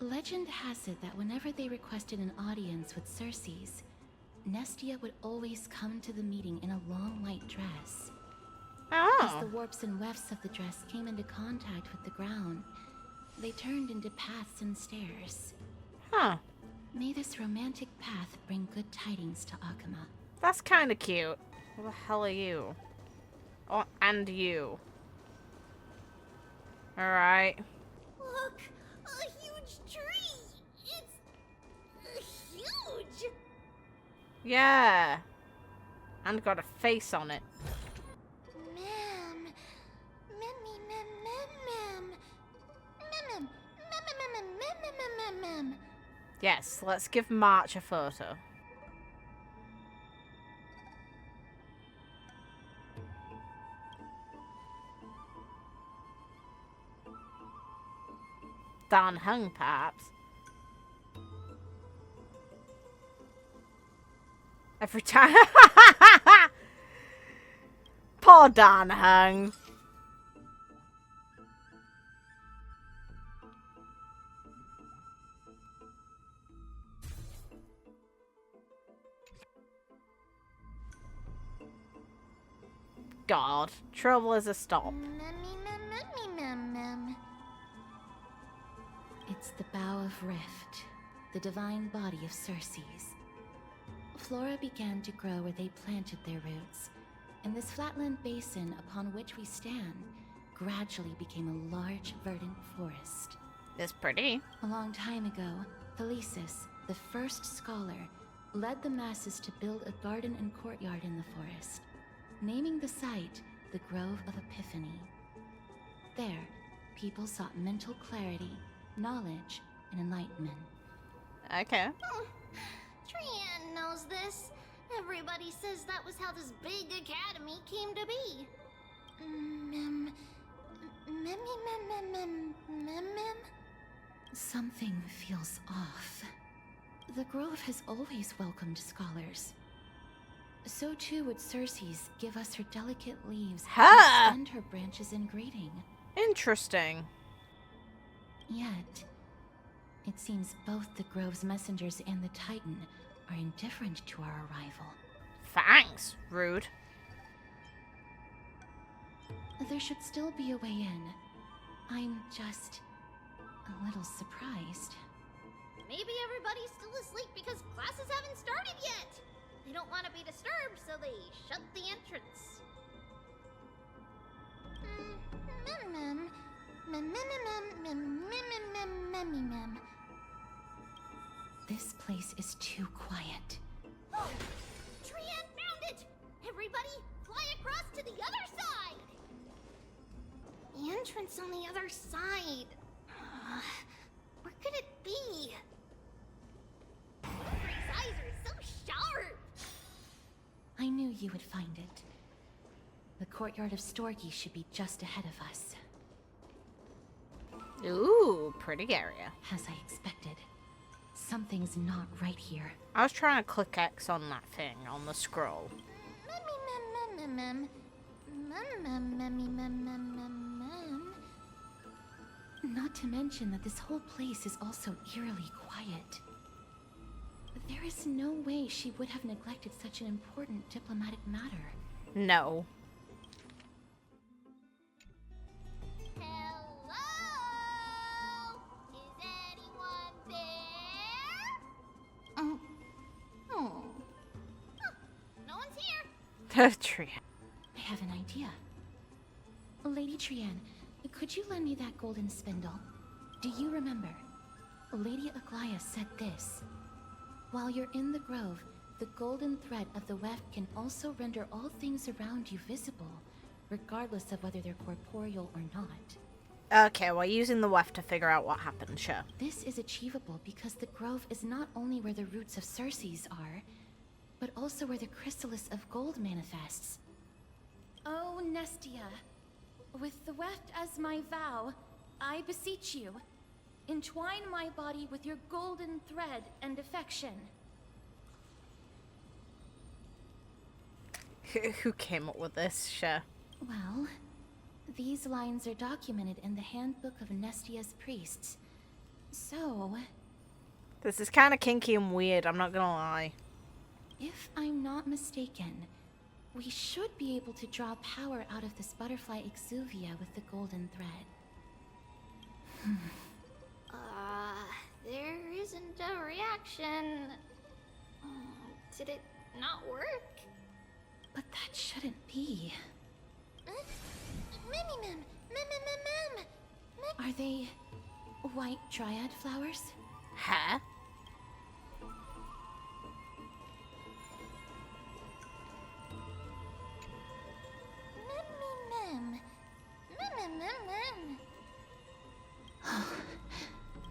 Legend has it that whenever they requested an audience with StarChases, Nestia would always come to the meeting in a long white dress. As the warps and wefts of the dress came into contact with the ground, they turned into paths and stairs. Huh. May this romantic path bring good tidings to Akama. That's kind of cute. Who the hell are you? Oh, and you. Alright. Look, a huge tree. It's huge. Yeah. And got a face on it. Mem. Memmy mem mem mem. Mem mem mem mem. Yes, let's give March a photo. Dan Hung, perhaps. Every time. Poor Dan Hung. God, trouble is a stop. It's the Bough of Rift, the divine body of StarChases. Flora began to grow where they planted their roots, and this flatland basin upon which we stand gradually became a large, verdant forest. It's pretty. A long time ago, Thelesis, the first scholar, led the masses to build a garden and courtyard in the forest, naming the site the Grove of Epiphany. There, people sought mental clarity, knowledge, and enlightenment. Okay. Trian knows this. Everybody says that was how this big academy came to be. Something feels off. The Grove has always welcomed scholars. So too would Circe's give us her delicate leaves and extend her branches in greeting. Interesting. Yet, it seems both the Grove's messengers and the Titan are indifferent to our arrival. Thanks, rude. There should still be a way in. I'm just a little surprised. Maybe everybody's still asleep because classes haven't started yet. They don't want to be disturbed, so they shut the entrance. This place is too quiet. Trian found it! Everybody, fly across to the other side! The entrance on the other side. Where could it be? Everybody's eyes are so sharp! I knew you would find it. The courtyard of Storky should be just ahead of us. Ooh, pretty area. As I expected. Something's not right here. I was trying to click X on that thing, on the scroll. Not to mention that this whole place is also eerily quiet. There is no way she would have neglected such an important diplomatic matter. No. Trian. I have an idea. Lady Trian, could you lend me that golden spindle? Do you remember? Lady Aglaya said this. While you're in the grove, the golden thread of the weft can also render all things around you visible, regardless of whether they're corporeal or not. Okay, well, using the weft to figure out what happened, sure. This is achievable because the grove is not only where the roots of Circe's are, but also where the chrysalis of gold manifests. Oh, Nestia, with the weft as my vow, I beseech you, entwine my body with your golden thread and affection. Who came up with this? Sure. Well, these lines are documented in the Handbook of Nestia's Priests. So... This is kind of kinky and weird, I'm not gonna lie. If I'm not mistaken, we should be able to draw power out of this butterfly exuvia with the golden thread. There isn't a reaction. Did it not work? But that shouldn't be. Are they white dryad flowers? Huh?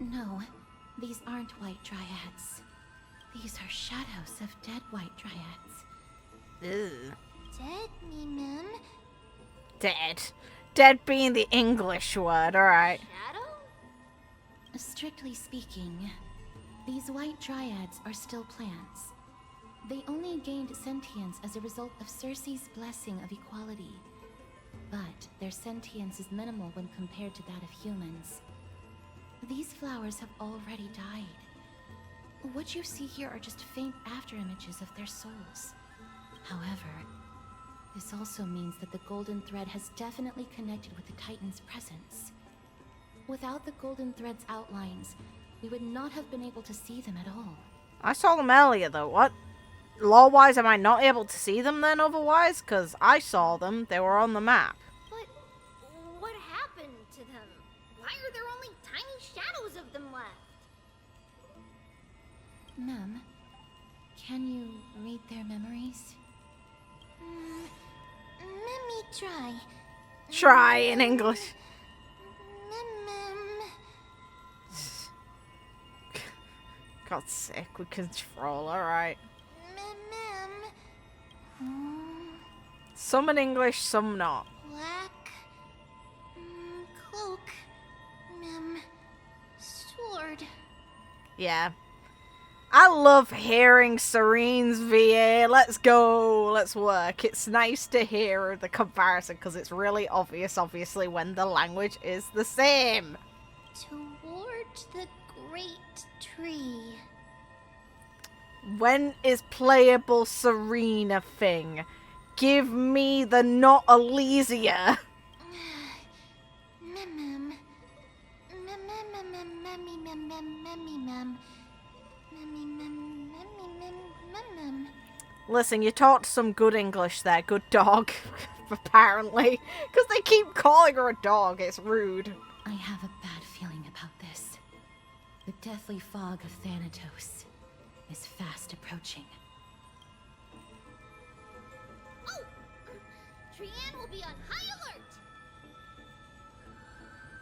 No, these aren't white dryads. These are shadows of dead white dryads. Ew. Dead, ma'am. Dead. Dead being the English word, alright. Shadow? Strictly speaking, these white dryads are still plants. They only gained sentience as a result of Circe's blessing of equality. But their sentience is minimal when compared to that of humans. These flowers have already died. What you see here are just faint afterimages of their souls. However, this also means that the golden thread has definitely connected with the Titan's presence. Without the golden thread's outlines, we would not have been able to see them at all. I saw them earlier though, what? Lore-wise, am I not able to see them then otherwise? Because I saw them, they were on the map. But what happened to them? Why are there only tiny shadows of them left? Ma'am, Can you read their memories? Let me try. Try in English. God's sake, we control, alright. Some in English, some not. Black cloak, sword. Yeah. I love hearing Serene's VA. Let's go. Let's work. It's nice to hear the comparison because it's really obvious, obviously, when the language is the same. Toward the great tree. When is playable Serene a thing? Give me the not Elysia. Listen, you taught some good English there, good dog, apparently. Because they keep calling her a dog, it's rude. I have a bad feeling about this. The deathly fog of Thanatos is fast approaching. Oh! Trianne will be on high alert!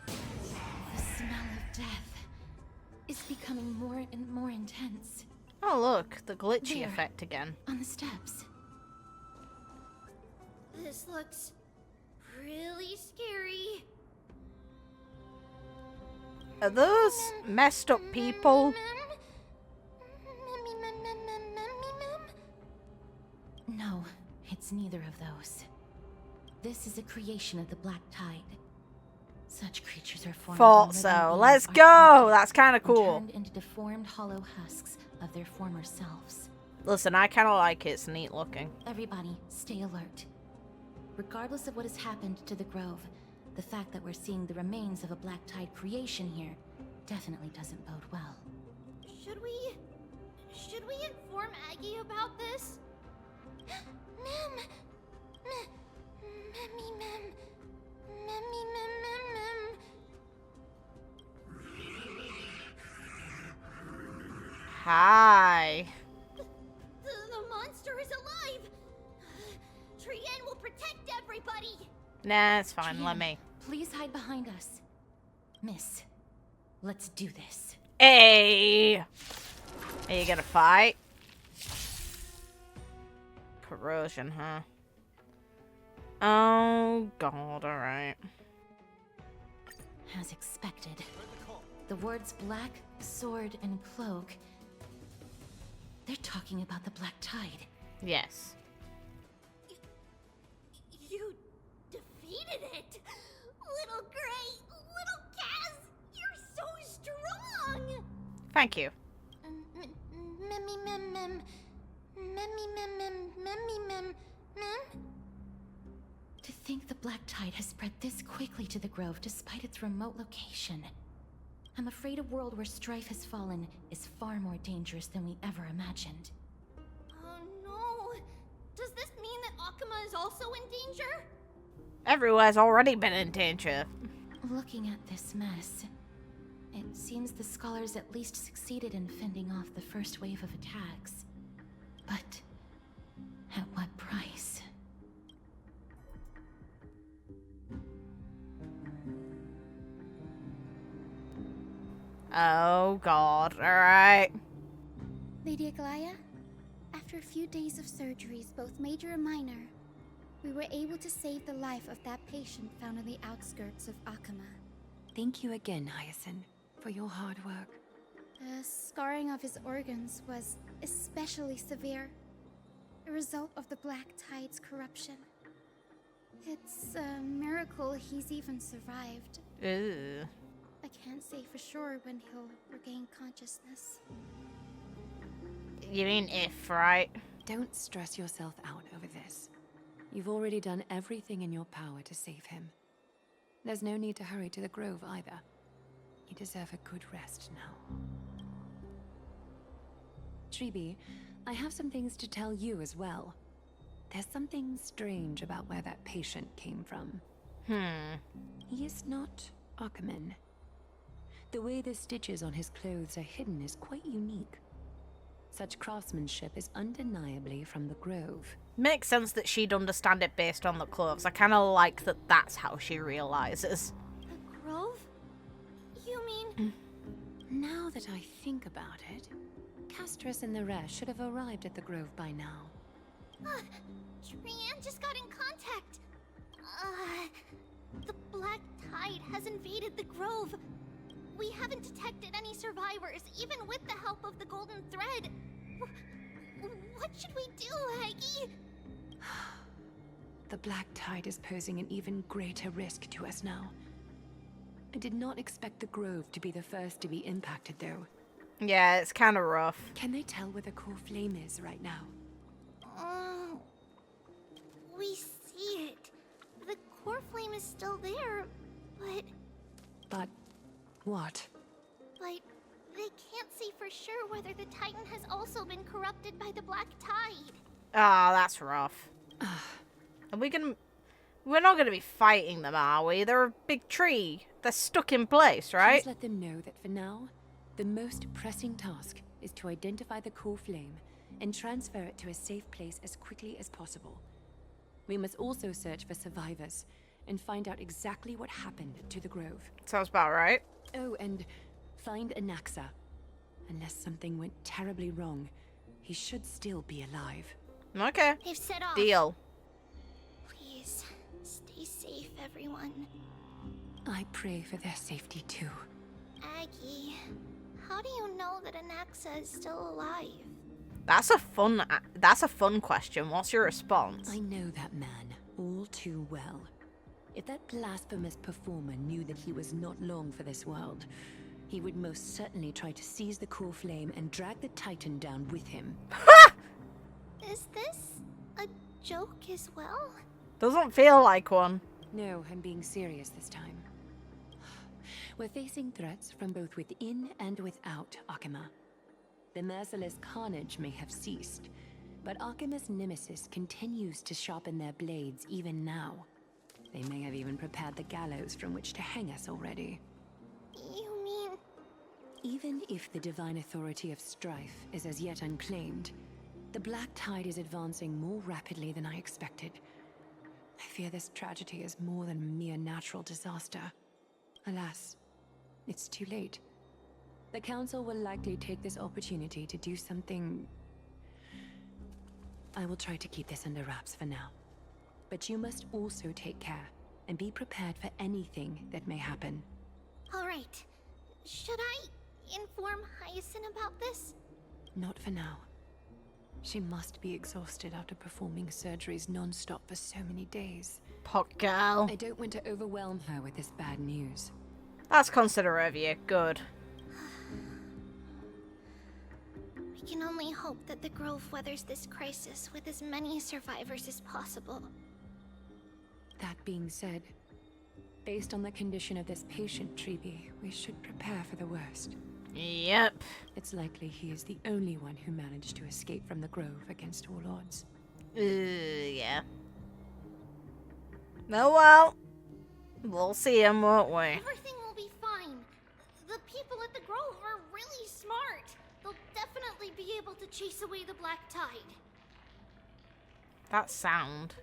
The smell of death is becoming more and more intense. Oh look, the glitchy There, effect again. on the steps. This looks really scary. Are those messed up people? No, it's neither of those. This is a creation of the Black Tide. Such creatures are formed Thought from living so. beings Let's are go! That's kind of and cool. turned into deformed hollow husks of their former selves. Listen, I kind of like it. It's neat looking. Everybody, stay alert. Regardless of what has happened to the Grove, the fact that we're seeing the remains of a Black Tide creation here definitely doesn't bode well. Should we inform Aggie about this? Mem! Hi. The monster is alive! Trianne will protect everybody! Nah, it's fine. Trianne, Let me. Please hide behind us. Miss, let's do this. Hey! Are you gonna fight? Corrosion, huh? Oh, God, alright. As expected, the words black, sword, and cloak, they're talking about the Black Tide. Yes. You defeated it! Little Gray, little Kaz, you're so strong! Thank you. To think the Black Tide has spread this quickly to the Grove despite its remote location. I'm afraid a world where Strife has fallen is far more dangerous than we ever imagined. Oh no! Does this mean that Akama is also in danger? Everywhere's already been in danger. Looking at this mess, it seems the scholars at least succeeded in fending off the first wave of attacks. But at what price? Oh, God. Alright. Lady Aglaya, after a few days of surgeries, both major and minor, we were able to save the life of that patient found on the outskirts of Akama. Thank you again, Hyacinth, for your hard work. The scarring of his organs was especially severe, a result of the Black Tide's corruption. It's a miracle he's even survived. Ew. I can't say for sure when he'll regain consciousness. You mean if, right? Don't stress yourself out over this. You've already done everything in your power to save him. There's no need to hurry to the Grove either. You deserve a good rest now. Tribbie, I have some things to tell you as well. There's something strange about where that patient came from. He is not Accompanying. The way the stitches on his clothes are hidden is quite unique. Such craftsmanship is undeniably from the Grove. Makes sense that she'd understand it based on the clothes. I kind of like that that's how she realizes. The Grove? You mean... Now that I think about it, Castris and the rest should have arrived at the Grove by now. Trian just got in contact. The Black Tide has invaded the Grove. We haven't detected any survivors, even with the help of the Golden Thread. What should we do, Aggie? The Black Tide is posing an even greater risk to us now. I did not expect the Grove to be the first to be impacted, though. Yeah, it's kind of rough. Can they tell where the core flame is right now? We see it. The core flame is still there, but... But what? But they can't see for sure whether the Titan has also been corrupted by the Black Tide. Ah, that's rough. Are we gonna... We're not gonna be fighting them, are we? They're a big tree. They're stuck in place, right? Please let them know that for now, the most pressing task is to identify the core flame and transfer it to a safe place as quickly as possible. We must also search for survivors and find out exactly what happened to the Grove. Sounds about right. Oh, and find Anaxa. Unless something went terribly wrong, he should still be alive. Okay. They've set off. Deal. Please, stay safe, everyone. I pray for their safety too. Aggie, how do you know that Anaxa is still alive? That's a fun question. What's your response? I know that man all too well. If that blasphemous performer knew that he was not long for this world, he would most certainly try to seize the core flame and drag the Titan down with him. Is this a joke as well? Doesn't feel like one. No, I'm being serious this time. We're facing threats from both within and without Akima. The merciless carnage may have ceased, but Akima's Nemesis continues to sharpen their blades even now. They may have even prepared the gallows from which to hang us already. You mean... Even if the divine authority of Strife is as yet unclaimed, the Black Tide is advancing more rapidly than I expected. I fear this tragedy is more than a mere natural disaster. Alas, it's too late. The Council will likely take this opportunity to do something... I will try to keep this under wraps for now. But you must also take care and be prepared for anything that may happen. All right. Should I inform Hyacinth about this? Not for now. She must be exhausted after performing surgeries non-stop for so many days. Poor girl. I don't want to overwhelm her with this bad news. That's considerate of you. Good. We can only hope that the Grove weathers this crisis with as many survivors as possible. That being said, based on the condition of this patient, Tribbie, we should prepare for the worst. Yep. It's likely he is the only one who managed to escape from the Grove against all odds. Yeah. Oh well. We'll see him, won't we? Everything will be fine. The people at the Grove are really smart. They'll definitely be able to chase away the Black Tide. That sound.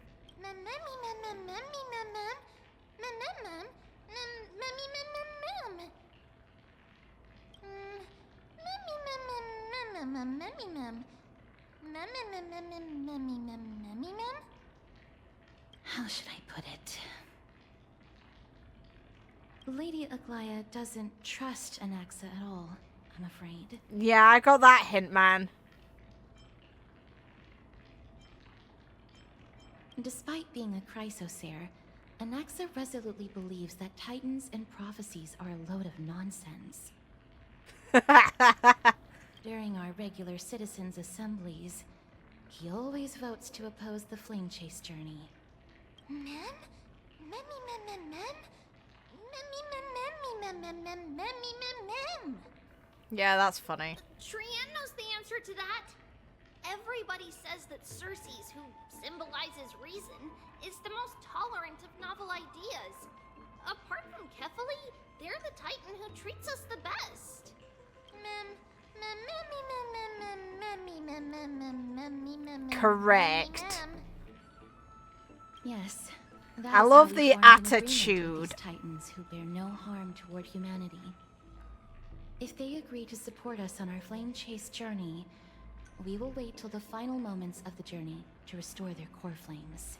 How should I put it? Lady Aglaya doesn't trust Anaxa at all, I'm afraid. Yeah, I got that hint, man. Despite being a chrysosaur, Anaxa resolutely believes that titans and prophecies are a load of nonsense. During our regular citizens' assemblies, he always votes to oppose the flame chase journey. Yeah, that's funny. Trian knows the answer to that. Everybody says that Circes, who symbolizes reason, is the most tolerant of novel ideas. Apart from Kefali, they're the Titan who treats us the best. Correct. Yes. I love the attitude. These titans who bear no harm toward humanity. If they agree to support us on our flame chase journey, we will wait till the final moments of the journey to restore their core flames.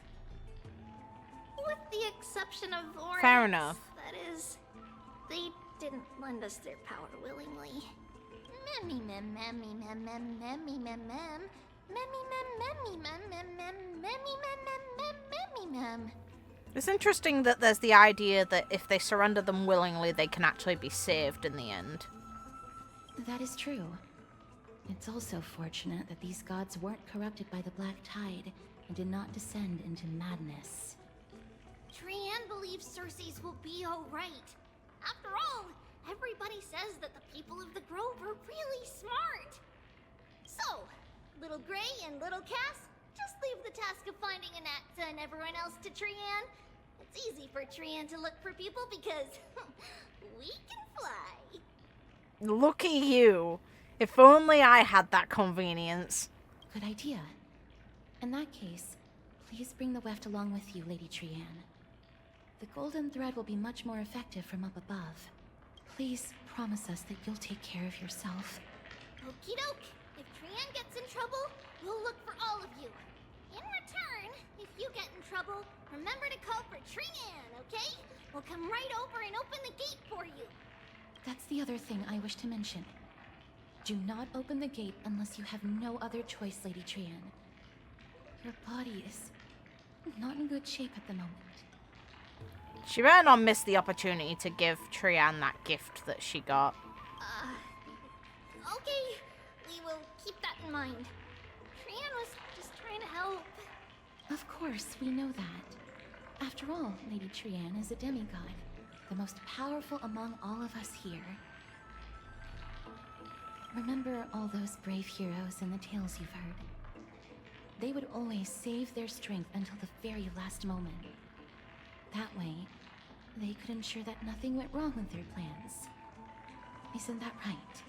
With the exception of Oryx. Fair enough. That is, they didn't lend us their power willingly. Memmy mem memmy mem mem memmy mem mem. Memmy mem memmy mem mem mem memmy mem mem mem memmy mem. It's interesting that there's the idea that if they surrender them willingly, they can actually be saved in the end. That is true. It's also fortunate that these gods weren't corrupted by the Black Tide and did not descend into madness. Trian believes Circes will be alright. After all, everybody says that the people of the Grove are really smart. So, Little Gray and Little Cass, just leave the task of finding Anaxa and everyone else to Trian. It's easy for Trian to look for people because we can fly. Look at you. If only I had that convenience. Good idea. In that case, please bring the weft along with you, Lady Trian. The golden thread will be much more effective from up above. Please promise us that you'll take care of yourself. Okie doke. If Trian gets in trouble, we'll look for all of you. In return, if you get in trouble, remember to call for Trian, okay? We'll come right over and open the gate for you. That's the other thing I wish to mention. Do not open the gate unless you have no other choice, Lady Trian. Your body is not in good shape at the moment. She better not miss the opportunity to give Trian that gift that she got. Okay. We will keep that in mind. Trian was just trying to help. Of course, we know that. After all, Lady Trian is a demigod, the most powerful among all of us here. Remember all those brave heroes and the tales you've heard? They would always save their strength until the very last moment. That way, they could ensure that nothing went wrong with their plans. Isn't that right?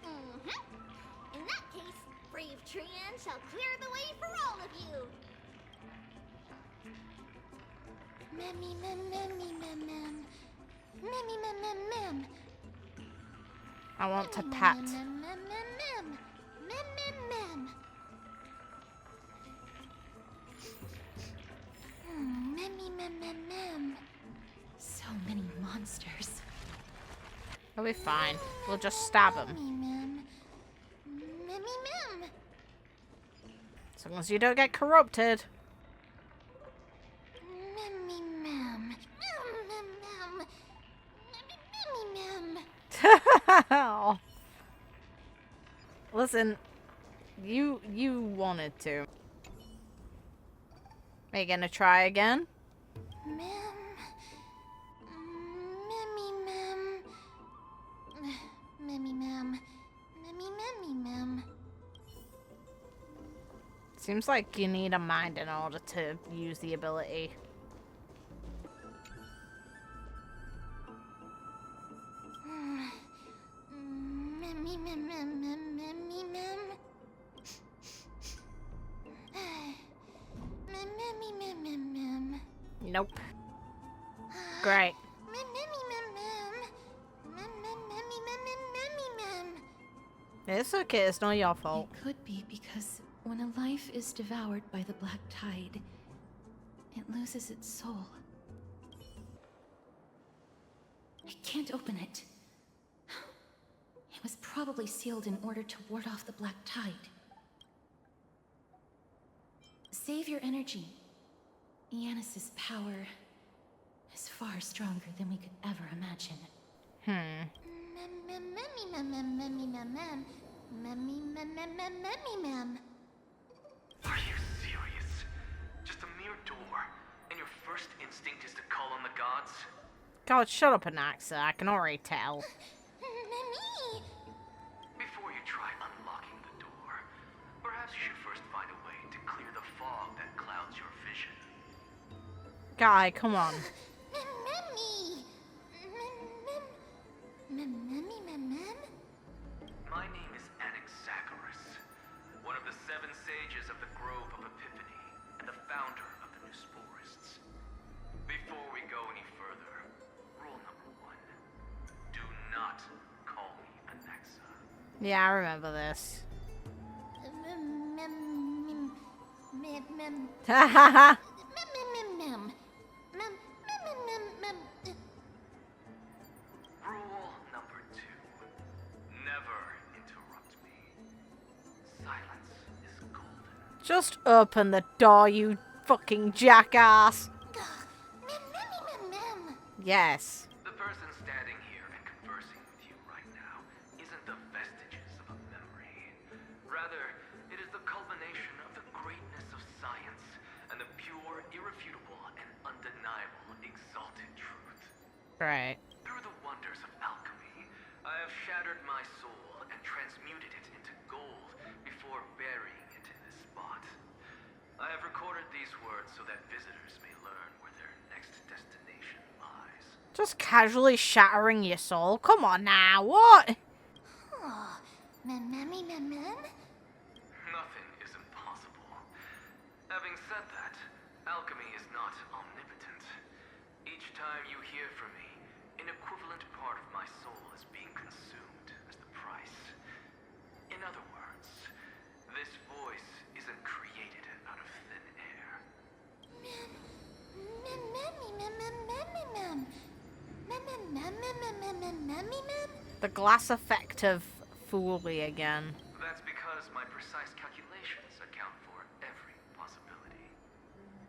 Mm-hmm. In that case, brave Trian shall clear the way for all of you. Memmy mem memmy mem mem. Memmy mem mem mem. I want to pat. Mem mem mem mem. Mem mem mem. Memmy mem mem mem. So many monsters. It'll be fine. We'll just stab him. Memmy mem. Memmy mem. As long as you don't get corrupted. Memmy mem. Mem mem. Memmy mem. Listen, you wanted to. Are you gonna try again? Mem. Memmy mem. Memmy mem. Memmy memmy mem. Seems like you need a mind in order to use the ability. Memmy mem mem mem memmy mem. Memmy mem mem mem. Nope. Great. Memmy mem mem. Memmy memmy mem. It's okay, it's not your fault. It could be because when a life is devoured by the Black Tide, it loses its soul. I can't open it. It was probably sealed in order to ward off the Black Tide. Save your energy. Yanis's power is far stronger than we could ever imagine. Memmy mem mem memmy mem mem. Memmy mem mem mem memmy mem. Are you serious? Just a mere door, and your first instinct is to call on the gods? God, shut up, Anaxa. I can already tell. Memmy. Before you try unlocking the door, perhaps you should first find a way to clear the fog that clouds your vision. Guy, come on. Memmy mem mem. Memmy mem mem. My name is Yeah, I remember this. Ha ha ha! Rule number 2. Never interrupt me. Silence is golden. Just open the door, you fucking jackass. Yes. The person standing here and conversing with you right now isn't the vestiges of a memory. Rather, it is the culmination of the greatness of science and the pure, irrefutable, and undeniable exalted truth. Right. Through the wonders of alchemy, I have shattered my soul and transmuted it into gold before burying it in this spot. I have recorded these words so that visitors may learn where their next destination lies. Just casually shattering your soul? Come on now, what? Nothing is impossible. Having said that, alchemy is not omnipotent. Each time you hear from me, an equivalent part of my soul is being consumed as the price. In other words, this voice isn't created out of thin air. The glass effect of Fooly again. That's because my precise calculations account for every possibility.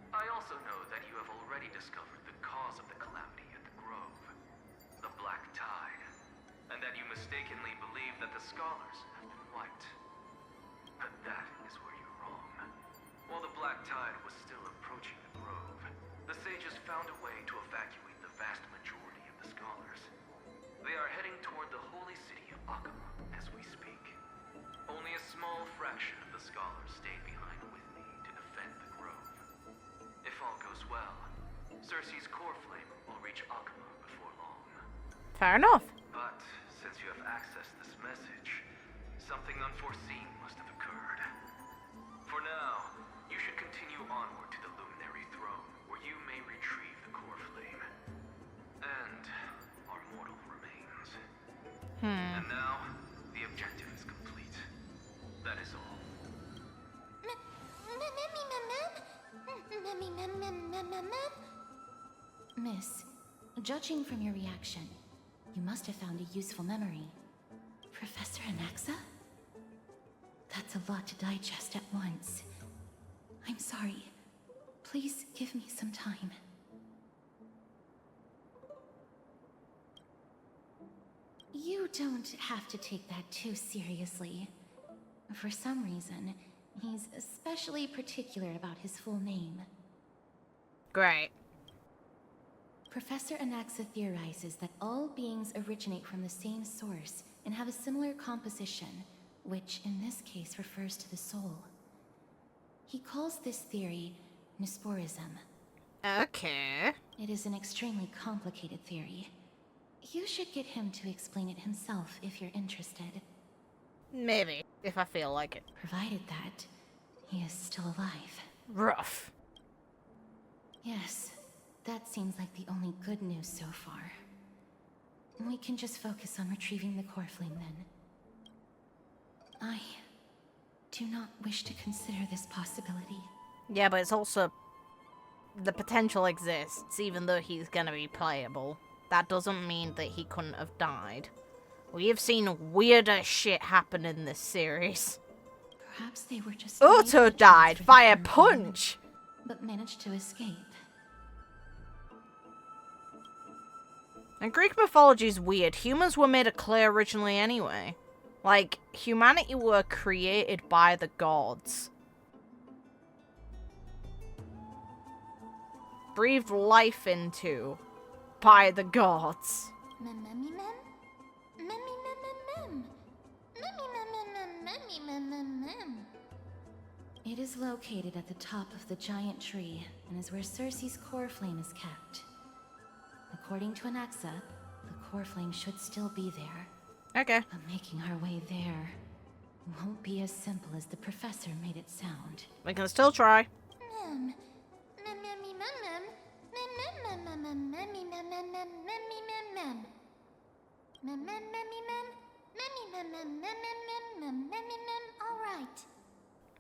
I also know that you have already discovered the cause of the calamity at the Grove, the Black Tide, and that you mistakenly believe that the Scholars have been wiped. But that is where you're wrong. While the Black Tide was still approaching the Grove, the sages found a way to evacuate the vast majority of the Scholars. They are heading toward the holy city of Akama as we speak. Only a small fraction of the Scholars stayed behind with me to defend the Grove. If all goes well, Cersei's core flame will reach Akama before long. Fair enough. But since you have accessed this message, something unforeseen must have occurred. For now, you should continue onward to the Luminary Throne, where you may retrieve the core flame. And our mortal remains. And now, the objective is complete. That is all. Miss, judging from your reaction, you must have found a useful memory. Professor Anaxa? That's a lot to digest at once. I'm sorry. Please give me some time. You don't have to take that too seriously. For some reason, he's especially particular about his full name. Great. Professor Anaxa theorizes that all beings originate from the same source and have a similar composition, which in this case refers to the soul. He calls this theory Nesporism. Okay. It is an extremely complicated theory. You should get him to explain it himself if you're interested. Maybe, if I feel like it. Provided that he is still alive. Rough. Yes, that seems like the only good news so far. We can just focus on retrieving the core flame then. I do not wish to consider this possibility. Yeah, but it's also... the potential exists, even though he's gonna be playable. That doesn't mean that he couldn't have died. We have seen weirder shit happen in this series. Perhaps they were just... Otto died via punch! But managed to escape. And Greek mythology is weird. Humans were made of clay originally anyway. Like, humanity were created by the gods. Breathed life into by the gods. It is located at the top of the giant tree and is where Cersei's core flame is kept. According to Anaxa, the core flame should still be there. Okay. But making our way there won't be as simple as the professor made it sound. We can still try.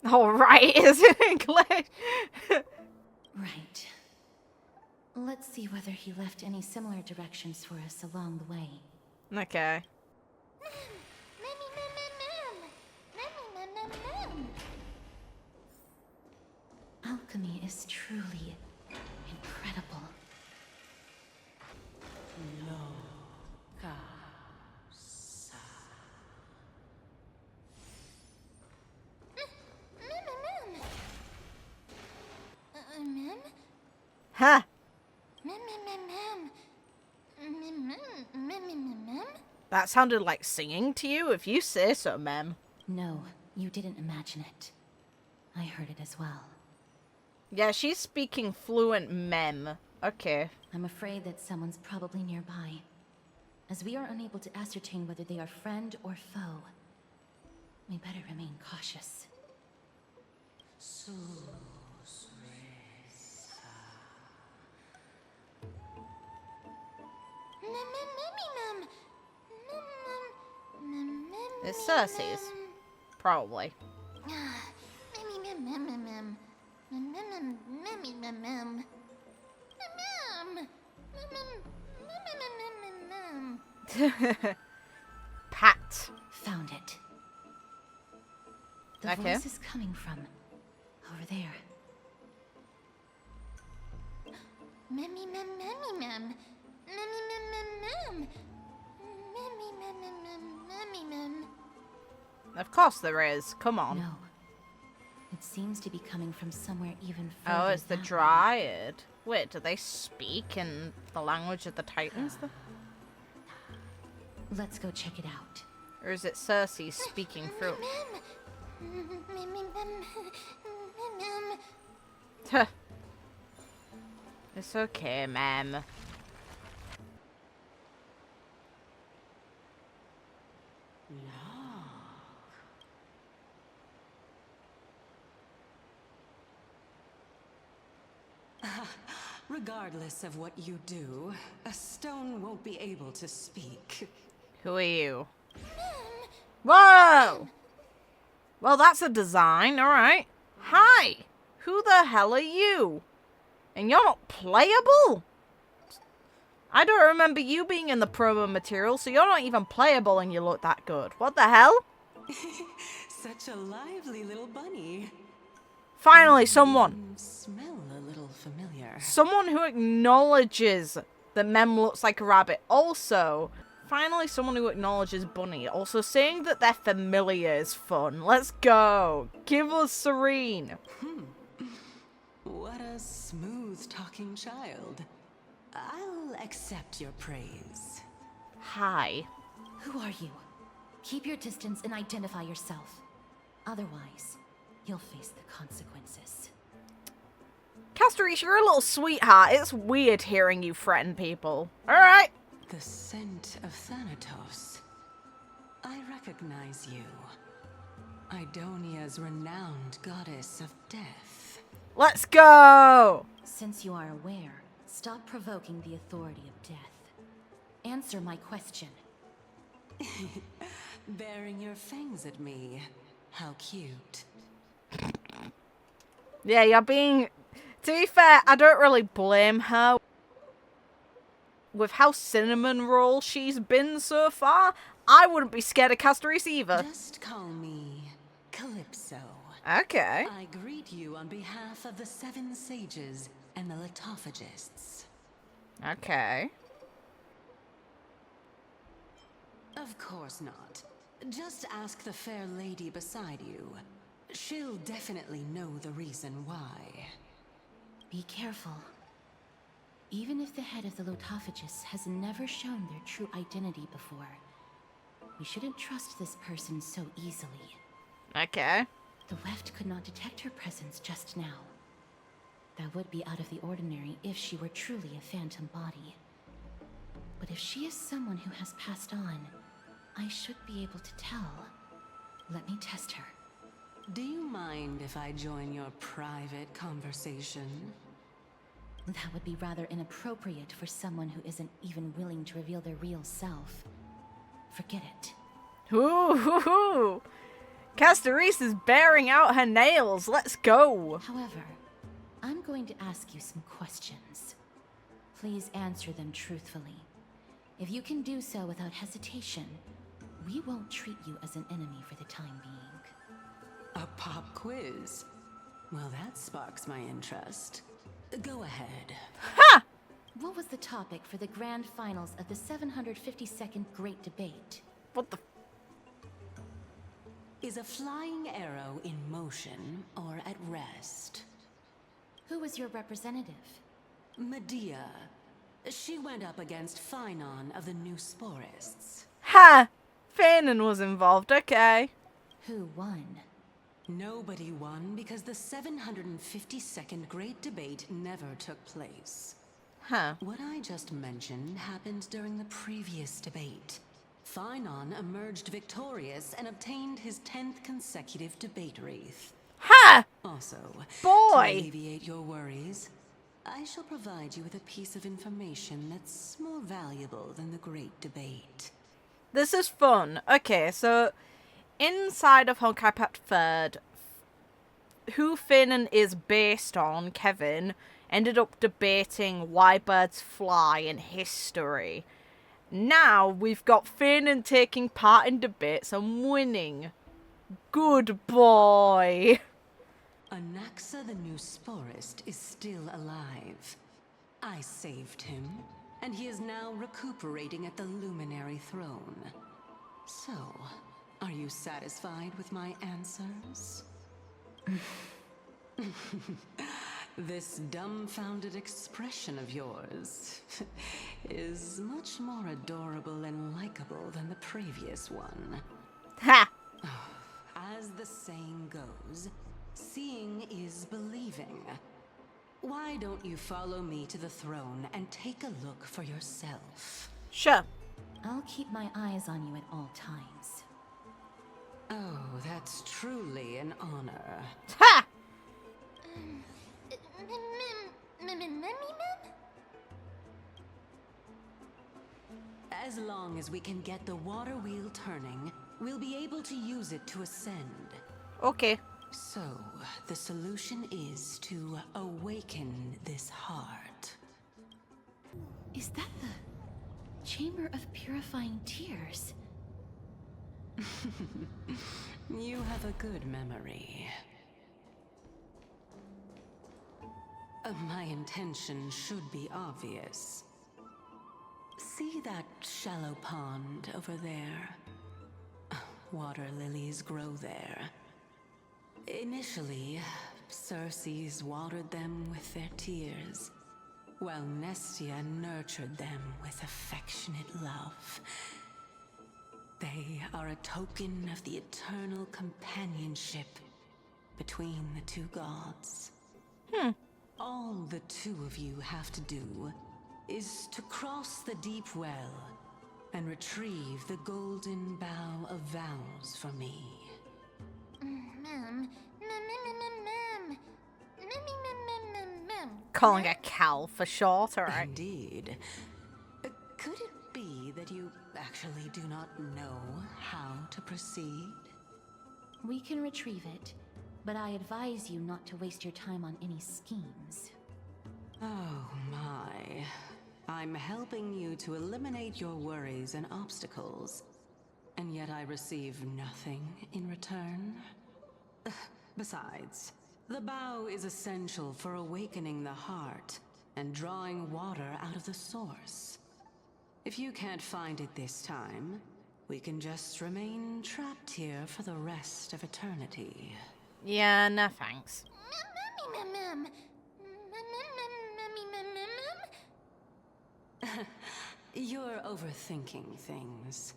Oh, right, is it English? Right. Let's see whether he left any similar directions for us along the way. Okay. Alchemy is truly incredible. Huh. That sounded like singing to you, if you say so, Mem. No, you didn't imagine it. I heard it as well. Yeah, she's speaking fluent Mem. Okay. I'm afraid that someone's probably nearby. As we are unable to ascertain whether they are friend or foe, we better remain cautious. It's Cersei's. Probably. Pat. Found it. The Okay. voice is coming from over there. Of course there is. Come on. No. It seems to be coming from somewhere even further. Oh, it's the that way. Dryad. Wait, do they speak in the language of the Titans? Let's go check it out. Or is it Cersei speaking through? Tuh. It's okay, ma'am. Regardless of what you do, a stone won't be able to speak. Who are you? Whoa! Well, that's a design, alright. Hi! Who the hell are you? And you're not playable? I don't remember you being in the promo material, so you're not even playable and you look that good. What the hell? Such a lively little bunny. Finally, someone. Smell a little familiar. Someone who acknowledges that Mem looks like a rabbit. Also, finally someone who acknowledges Bunny. Also, saying that they're familiar is fun. Let's go. Give us Serene. What a smooth-talking child. I'll accept your praise. Hi. Who are you? Keep your distance and identify yourself. Otherwise, you'll face the consequences. Castoris, you're a little sweetheart. It's weird hearing you threaten people. Alright. The scent of Thanatos. I recognize you. Idonia's renowned goddess of death. Let's go! Since you are aware, stop provoking the authority of death. Answer my question. Baring your fangs at me. How cute. Yeah, you're being... To be fair, I don't really blame her. With how cinnamon roll she's been so far, I wouldn't be scared of Castoris either. Just call me Calypso. Okay. I greet you on behalf of the 7 sages and the litophagists. Okay. Of course not. Just ask the fair lady beside you. She'll definitely know the reason why. Be careful. Even if the head of the litophagists has never shown their true identity before, we shouldn't trust this person so easily. Okay. The Weft could not detect her presence just now. That would be out of the ordinary if she were truly a phantom body. But if she is someone who has passed on, I should be able to tell. Let me test her. Do you mind if I join your private conversation? That would be rather inappropriate for someone who isn't even willing to reveal their real self. Forget it. Ooh, Castorise is bearing out her nails. Let's go. However, I'm going to ask you some questions. Please answer them truthfully. If you can do so without hesitation, we won't treat you as an enemy for the time being. A pop quiz? Well, that sparks my interest. Go ahead. Ha! What was the topic for the grand finals of the 752nd Great Debate? What the? Is a flying arrow in motion or at rest? Who was your representative? Mydei. She went up against Finon of the New Sporists. Ha! Finon was involved, okay. Who won? Nobody won because the 752nd Great Debate never took place. Huh. What I just mentioned happened during the previous debate. Finon emerged victorious and obtained his 10th consecutive debate wreath. Ha! Also, boy! To alleviate your worries, I shall provide you with a piece of information that's more valuable than the Great Debate. This is fun. Okay, so inside of Honkai Part 3rd, who Finon is based on, Kevin, ended up debating why birds fly in history. Now we've got Finon taking part in debates and winning. Good boy. Anaxa the New Sporist is still alive. I saved him, and he is now recuperating at the Luminary Throne. So, are you satisfied with my answers? This dumbfounded expression of yours is much more adorable and likable than the previous one. Ha! As the saying goes, seeing is believing. Why don't you follow me to the throne and take a look for yourself? Sure. I'll keep my eyes on you at all times. Oh, that's truly an honor. Ha! As long as we can get the water wheel turning, we'll be able to use it to ascend. Okay. So, the solution is to awaken this heart. Is that the Chamber of Purifying Tears? You have a good memory. My intention should be obvious. See that shallow pond over there? Water lilies grow there. Initially, Circes watered them with their tears, while Nestia nurtured them with affectionate love. They are a token of the eternal companionship between the two gods. All the two of you have to do is to cross the deep well and retrieve the golden bough of vows for me. Calling a Cal for short, alright. Indeed. Could it be that you actually do not know how to proceed? We can retrieve it, but I advise you not to waste your time on any schemes. Oh my. I'm helping you to eliminate your worries and obstacles, and yet I receive nothing in return? Besides, the bow is essential for awakening the heart and drawing water out of the source. If you can't find it this time, we can just remain trapped here for the rest of eternity. Yeah, no thanks. You're overthinking things.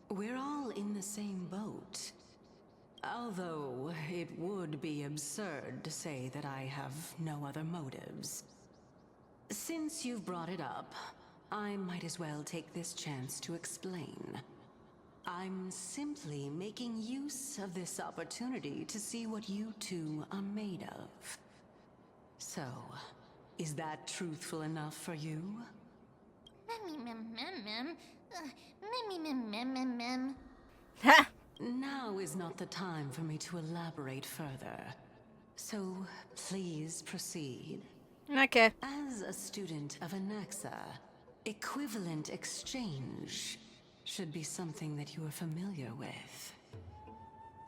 We're all in the same boat. Although, it would be absurd to say that I have no other motives. Since you've brought it up, I might as well take this chance to explain. I'm simply making use of this opportunity to see what you two are made of. So, is that truthful enough for you? Ha! Now is not the time for me to elaborate further. So, please proceed. Okay. As a student of Anaxa, equivalent exchange should be something that you are familiar with.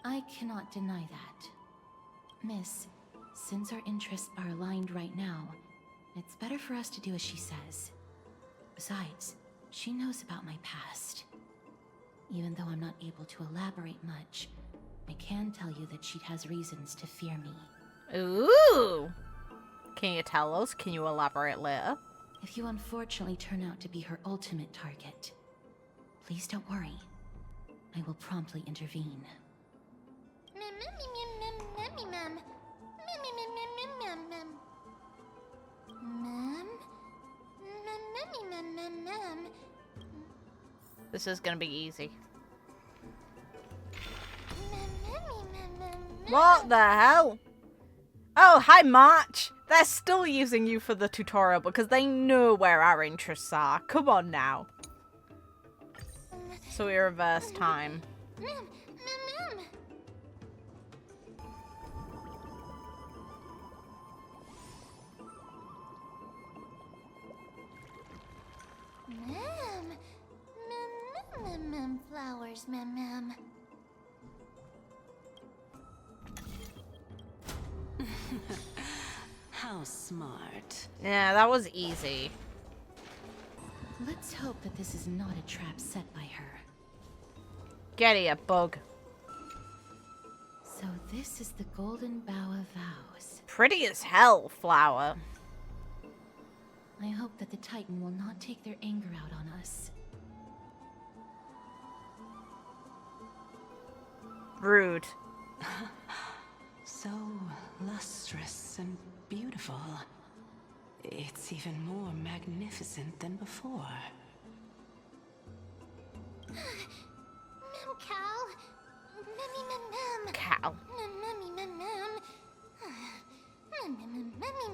I cannot deny that. Miss, since our interests are aligned right now, it's better for us to do as she says. Besides, she knows about my past. Even though I'm not able to elaborate much, I can tell you that she has reasons to fear me. Ooh! Can you tell us? Can you elaborate later? If you unfortunately turn out to be her ultimate target, please don't worry. I will promptly intervene. This is gonna be easy. What the hell? Oh, hi March! They're still using you for the tutorial because they know where our interests are. Come on now. So we reverse time. Flowers, mem. How smart. Yeah, that was easy. Let's hope that this is not a trap set by her. Get here, bug. So this is the Golden Bough of Vows. Pretty as hell, flower. I hope that the Titan will not take their anger out on us. Rude. So lustrous and beautiful. It's even more magnificent than before. Cal. Mem. Cal.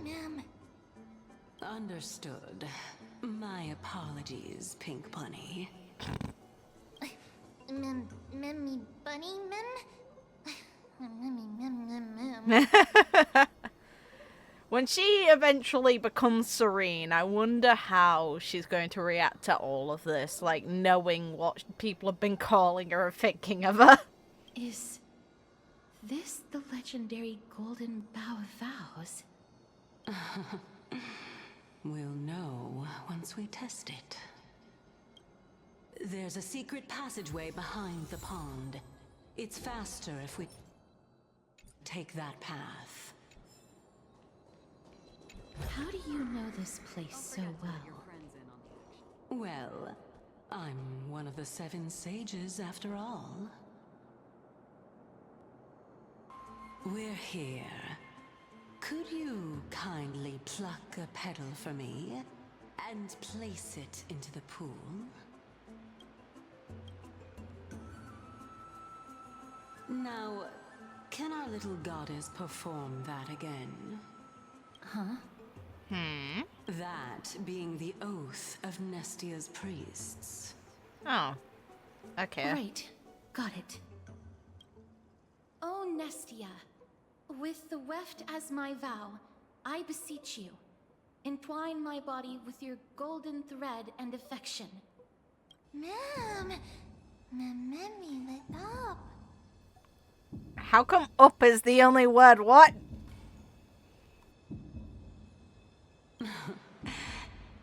Mem. Understood. My apologies, Pink Bunny. Memmy bunny, When she eventually becomes serene, I wonder how she's going to react to all of this, like knowing what people have been calling her or thinking of her. Is this the legendary Golden Bough of Vows? We'll know once we test it. There's a secret passageway behind the pond. It's faster if we take that path. How do you know this place so well? Well, I'm one of the 7 sages after all. We're here. Could you kindly pluck a petal for me and place it into the pool? Now, can our little goddess perform that again? Huh? That being the oath of Nestia's priests. Oh. Okay. Right. Got it. Oh, Nestia. With the weft as my vow, I beseech you, entwine my body with your golden thread and affection. Memmy lit up. How come up is the only word? What?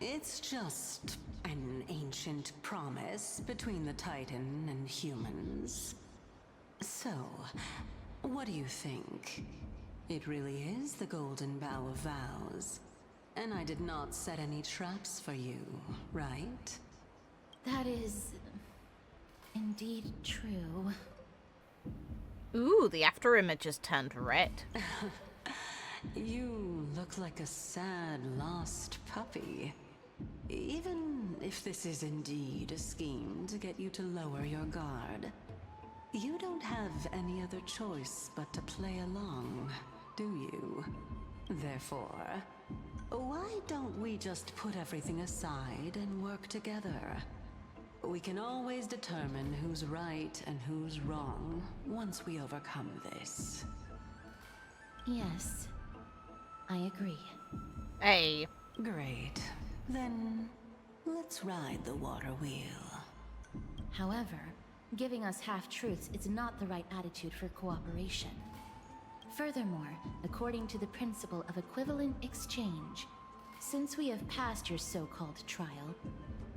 It's just an ancient promise between the Titan and humans. So, what do you think? It really is the Golden Bough of Vows. And I did not set any traps for you, right? That is indeed true. Ooh, the after image has turned red. You look like a sad, lost puppy. Even if this is indeed a scheme to get you to lower your guard, you don't have any other choice but to play along, do you? Therefore, why don't we just put everything aside and work together? We can always determine who's right and who's wrong once we overcome this. Yes, I agree. Hey. Great. Then let's ride the water wheel. However, giving us half-truths is not the right attitude for cooperation. Furthermore, according to the principle of equivalent exchange, since we have passed your so-called trial,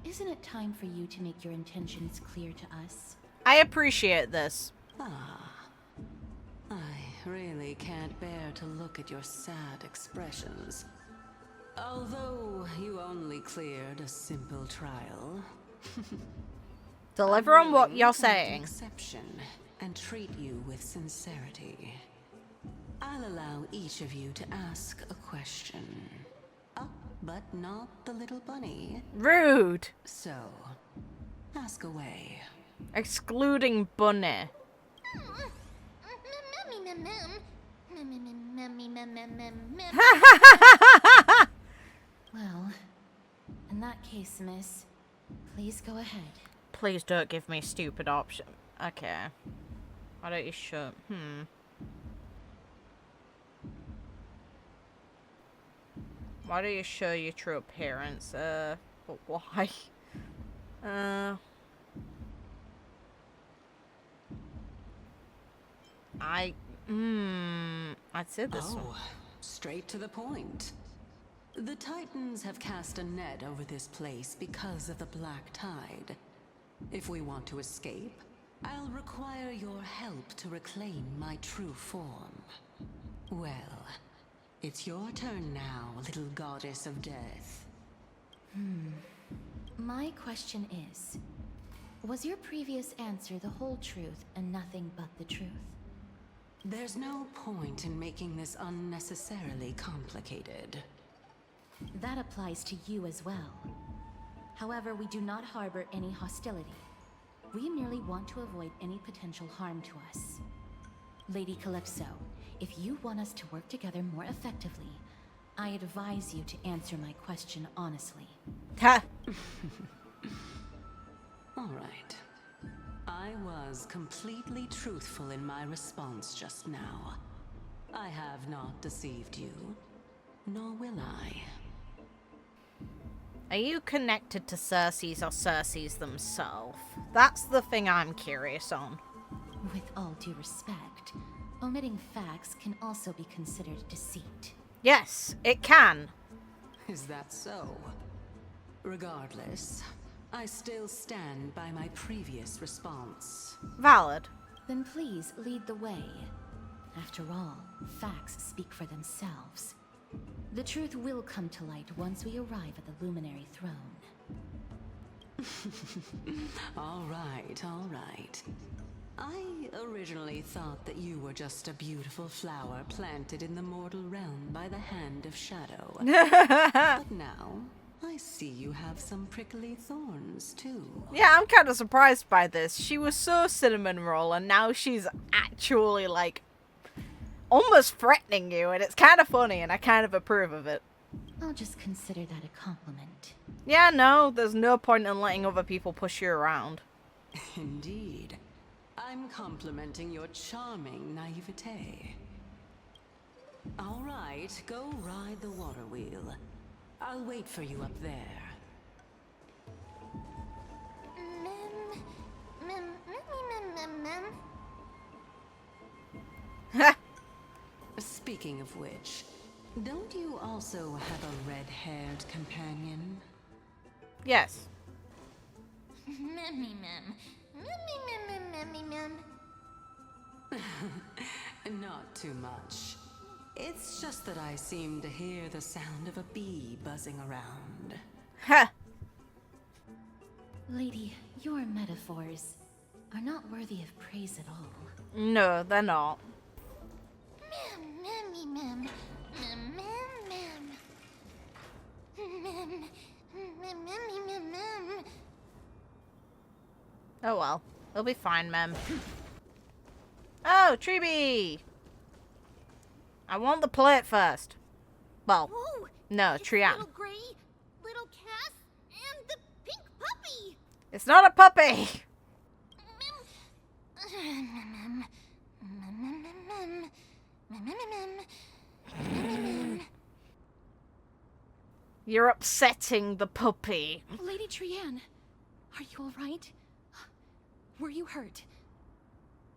isn't it time for you to make your intentions clear to us? I appreciate this. I really can't bear to look at your sad expressions. Although you only cleared a simple trial. Deliver on what you're saying. Exception and treat you with sincerity. I'll allow each of you to ask a question. But not the little bunny. Rude. So, ask away. Excluding bunny. Well, in that case, miss, please go ahead. Please don't give me a stupid option. Okay. Why don't you show... Why do you show your true appearance? But why? I'd say this one. Straight to the point. The Titans have cast a net over this place because of the Black Tide. If we want to escape, I'll require your help to reclaim my true form. Well, it's your turn now, little goddess of death. My question is, was your previous answer the whole truth and nothing but the truth? There's no point in making this unnecessarily complicated. That applies to you as well. However, we do not harbor any hostility. We merely want to avoid any potential harm to us. Lady Calypso, if you want us to work together more effectively, I advise you to answer my question honestly. Ha! All right. I was completely truthful in my response just now. I have not deceived you, nor will I. Are you connected to Circes or Circes themselves? That's the thing I'm curious on. With all due respect, omitting facts can also be considered deceit. Yes, it can. Is that so? Regardless, I still stand by my previous response. Valid. Then please lead the way. After all, facts speak for themselves. The truth will come to light once we arrive at the Luminary Throne. All right. I originally thought that you were just a beautiful flower planted in the mortal realm by the hand of Shadow. But now, I see you have some prickly thorns, too. Yeah, I'm kind of surprised by this. She was so cinnamon roll, and now she's actually, like, almost threatening you, and it's kind of funny, and I kind of approve of it. I'll just consider that a compliment. Yeah, no, there's no point in letting other people push you around. Indeed. I'm complimenting your charming naivete. All right, go ride the water wheel. I'll wait for you up there. Speaking of which, don't you also have a red-haired companion? Yes. Not too much. It's just that I seem to hear the sound of a bee buzzing around. Ha! Lady, your metaphors are not worthy of praise at all. No, they're not. Oh well, it'll be fine, ma'am. Oh, Tribbie! I want the plate first. Well, Whoa, no, Trian. Little Gray, little Cass, and the pink puppy. It's not a puppy! You're upsetting the puppy. Lady Trianne, are you alright? Were you hurt?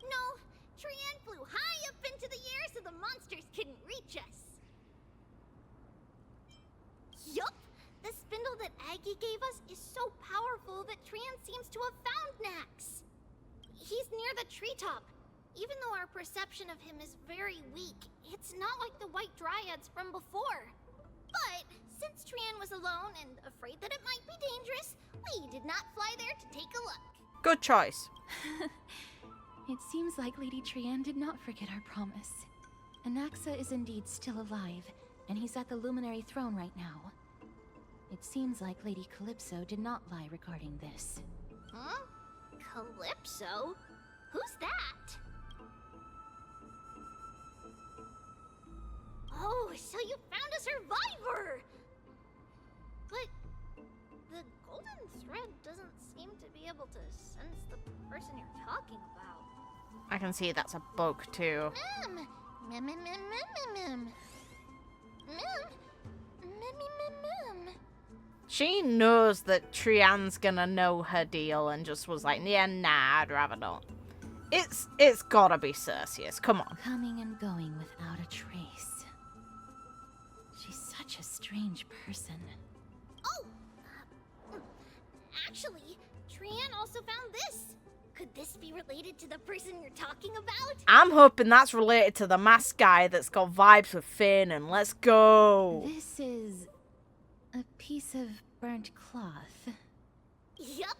No, Trianne flew high up into the air so the monsters couldn't reach us. Yup, the spindle that Aggie gave us is so powerful that Trianne seems to have found Nax. He's near the treetop. Even though our perception of him is very weak, it's not like the White Dryads from before. But since Trianne was alone and afraid that it might be dangerous, we did not fly there to take a look. Good choice. It seems like Lady Trianne did not forget our promise. Anaxa is indeed still alive, and he's at the Luminary Throne right now. It seems like Lady Calypso did not lie regarding this. Huh? Calypso? Who's that? Oh, so you found a survivor! But the golden thread doesn't seem to be able to sense the person you're talking about. I can see that's a bug too. She knows that Trianne's gonna know her deal and just was like, yeah, nah, I'd rather not. It's gotta be Cerseus, come on. Coming and going without a trace. She's such a strange person. Oh! Actually, Trianne also found this. Could this be related to the person you're talking about? I'm hoping that's related to the masked guy that's got vibes with Finn, and let's go. This is a piece of burnt cloth. Yup.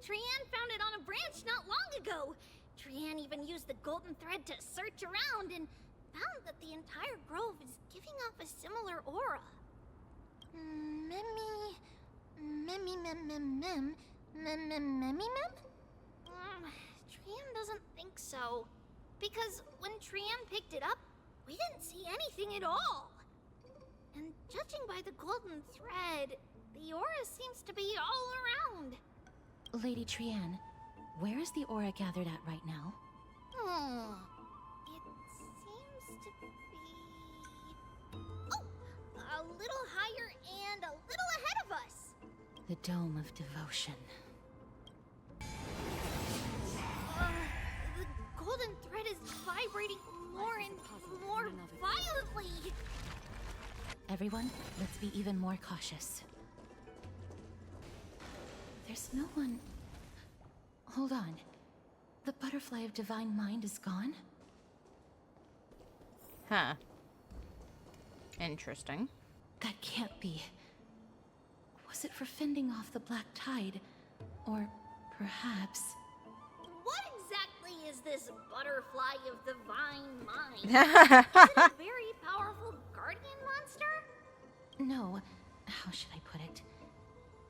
Trianne found it on a branch not long ago. Trianne even used the golden thread to search around and found that the entire grove is giving off a similar aura. Trianne doesn't think so. Because when Trianne picked it up, we didn't see anything at all. And judging by the golden thread, the aura seems to be all around. Lady Trianne, where is the aura gathered at right now? It seems to be... Oh! A little higher and a little ahead of us! The Dome of Devotion. The golden thread is vibrating more and more violently! Everyone, let's be even more cautious. There's no one... Hold on. The butterfly of divine mind is gone? Huh. Interesting. That can't be. Was it for fending off the black tide? Or perhaps... What exactly is this butterfly of divine mind? Is it a very powerful guardian monster? No. How should I put it?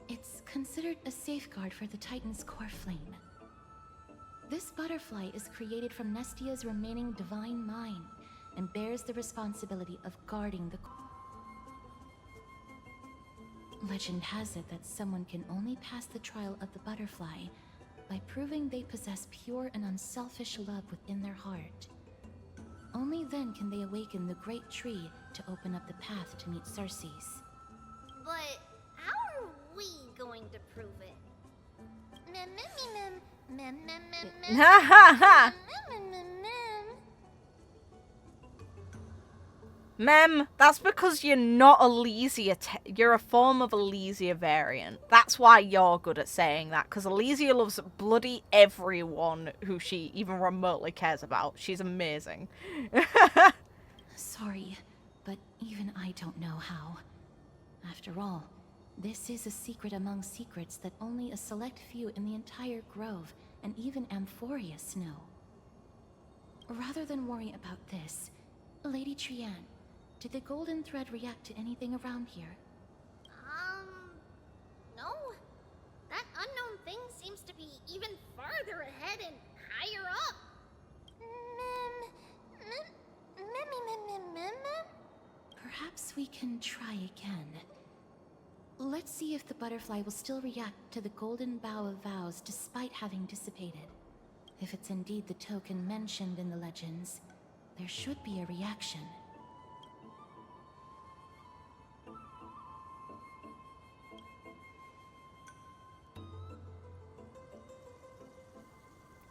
It's considered a safeguard for the Titan's core flame. This butterfly is created from Nestia's remaining divine mind and bears the responsibility of guarding the Legend has it that someone can only pass the trial of the butterfly by proving they possess pure and unselfish love within their heart. Only then can they awaken the great tree to open up the path to meet Cerses. But how are we going to prove it? Mem, that's because you're not Elysia. You're a form of Elysia variant. That's why you're good at saying that, because Elysia loves bloody everyone who she even remotely cares about. She's amazing. Sorry, but even I don't know how. After all, this is a secret among secrets that only a select few in the entire grove and even amphoreus know. Rather than worry about this, Lady Trianne, did the golden thread react to anything around here? No. That unknown thing seems to be even farther ahead and higher up. Perhaps we can try again. Let's see if the butterfly will still react to the golden bough of vows despite having dissipated. If it's indeed the token mentioned in the legends, there should be a reaction.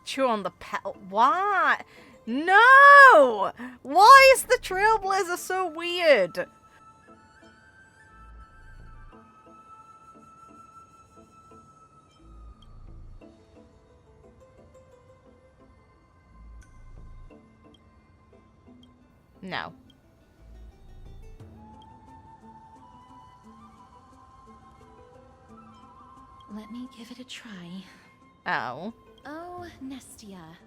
Chew on the petal. Why? No! Why is the Trailblazer so weird? No. Let me give it a try. Oh. Oh, Nestia.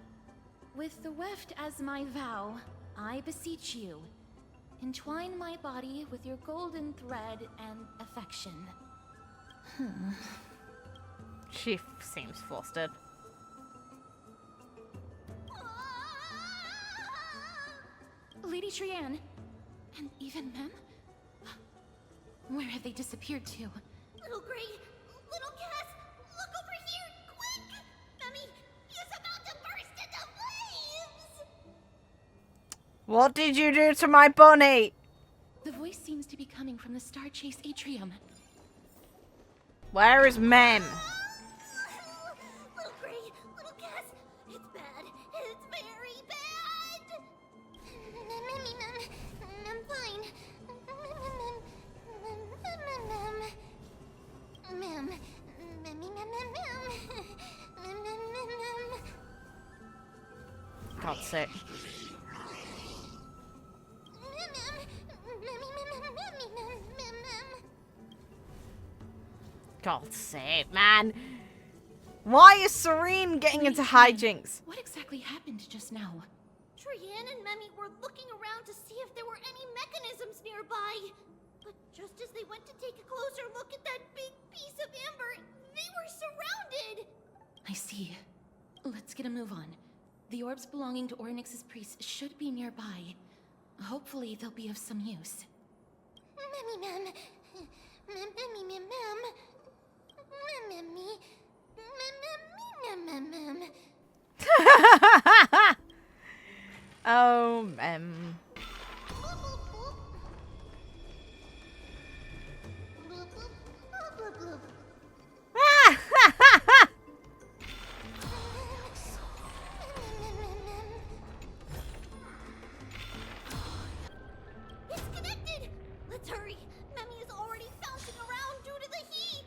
With the weft as my vow, I beseech you, entwine my body with your golden thread and affection. She seems flustered. Lady Trianne, and even Mem? Where have they disappeared to? Little Gray, little Cass, look over here, quick! Memmy is about to burst into flames! What did you do to my bunny? The voice seems to be coming from the StarChase atrium. Where is Mem? Little Gray, little Cass, it's bad. It's very bad. Memmy, I'm fine. God's sake. God's sake, man. Why is Serene getting into hijinks? What exactly happened just now? Trianne and Memmy were looking around to see if there were any mechanisms nearby. But just as they went to take a closer look at that big piece of amber, they were surrounded! I see. Let's get a move on. The orbs belonging to Ornyx's priests should be nearby. Hopefully they'll be of some use. Memmy, Mem. Memmy, Mem. Memmy. Mem. Oh, Mem. It's connected! Let's hurry! Memmy is already bouncing around due to the heat!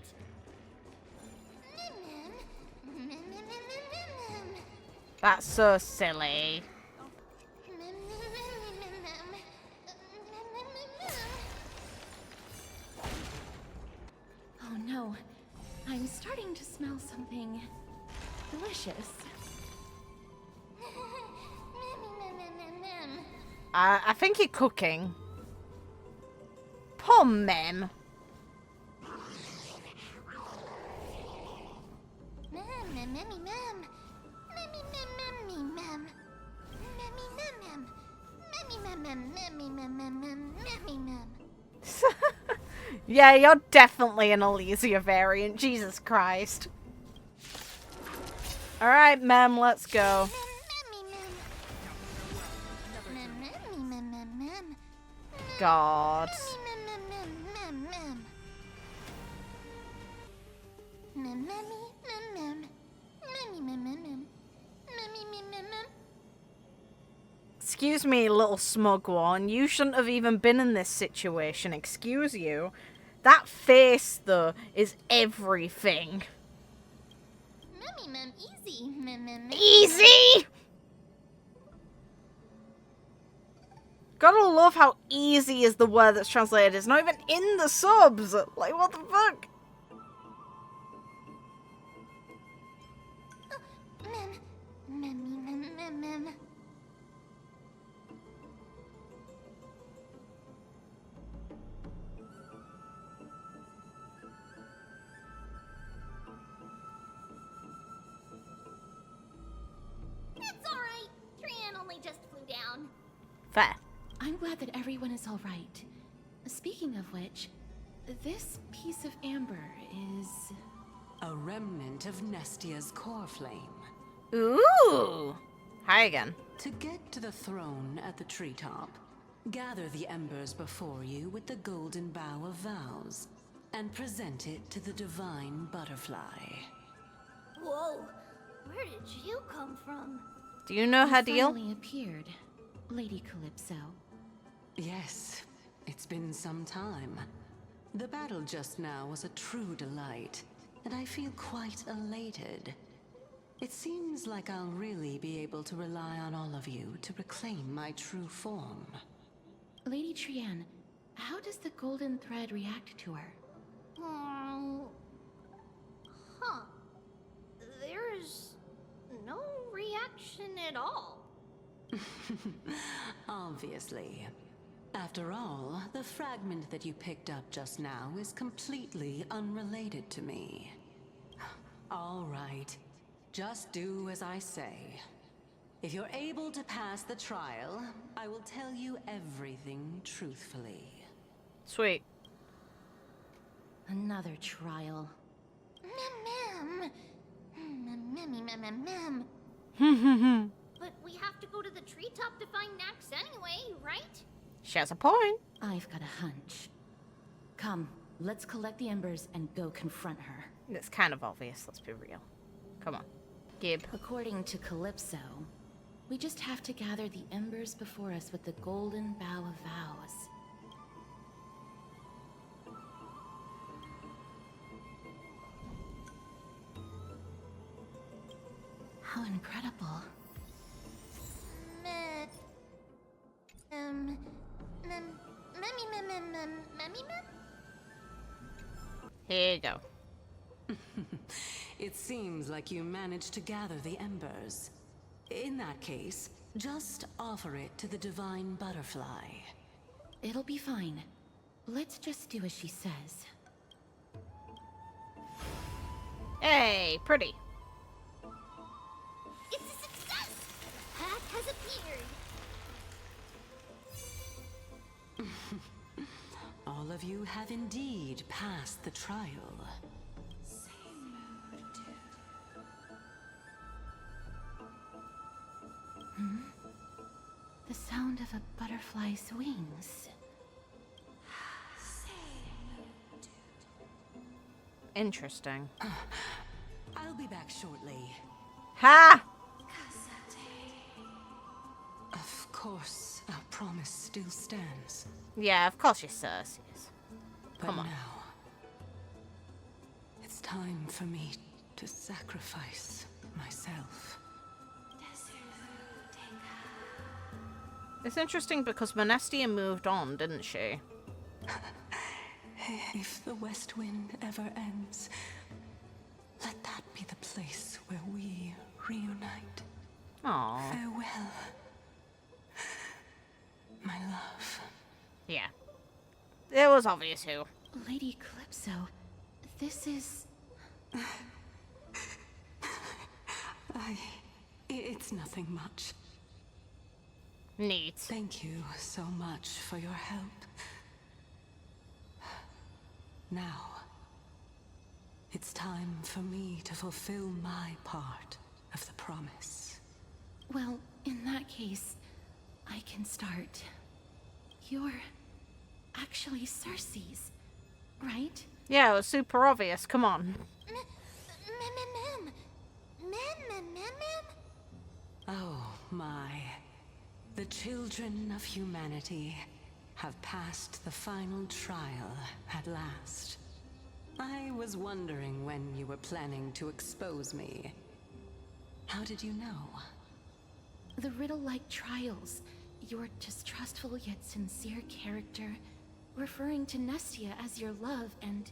That's so silly. Oh no. I'm starting to smell something delicious. I think you're cooking. Poor Mem. Yeah, you're definitely an Elysia variant. Jesus Christ. Alright, Mem, let's go. God. Excuse me, little smug one. You shouldn't have even been in this situation. Excuse you. That face, though, is everything. Easy. Easy! Gotta love how easy is the word that's translated. It's not even in the subs. Like, what the fuck? Mem. It's alright. Trianne only just flew down. Fair. I'm glad that everyone is all right. Speaking of which, This piece of amber is... a remnant of Nestia's core flame. Ooh! Hi again. To get to the throne at the treetop, gather the embers before you with the golden bough of vows, and present it to the divine butterfly. Whoa! Where did you come from? Do you know her deal? Finally appeared, Lady Calypso. Yes, it's been some time. The battle just now was a true delight, and I feel quite elated. It seems like I'll really be able to rely on all of you to reclaim my true form. Lady Trian, how does the golden thread react to her? Huh. There's no reaction at all. Obviously. After all, the fragment that you picked up just now is completely unrelated to me. All right. Just do as I say. If you're able to pass the trial, I will tell you everything truthfully. Sweet. Another trial. But we have to go to the treetop to find Nax anyway, right? She has a point. I've got a hunch. Come, let's collect the embers and go confront her. It's kind of obvious, let's be real. Come on. Gib. According to Calypso, we just have to gather the embers before us with the golden bough of vows. How incredible. Here you go. It seems like you managed to gather the embers. In that case, just offer it to the divine butterfly. It'll be fine. Let's just do as she says. Hey, pretty. It's a success! Path has appeared. All of you have indeed passed the trial. The sound of a butterfly's wings. Interesting. I'll be back shortly. Ha! Of course, our promise still stands. Yeah, of course you're Cersei's. Come on. Now, it's time for me to sacrifice myself. It's interesting because Monestia moved on, didn't she? If the West Wind ever ends, let that be the place where we reunite. Aww. Farewell, my love. Yeah. It was obvious who. Lady Calypso, this is... It's nothing much. Neat. Thank you so much for your help. Now, it's time for me to fulfill my part of the promise. Well, in that case, I can start. You're actually Cersei's, right? Yeah, it was super obvious. Come on. Oh my. The children of humanity have passed the final trial at last. I was wondering when you were planning to expose me. How did you know? The riddle-like trials, your distrustful yet sincere character, referring to Nestia as your love and...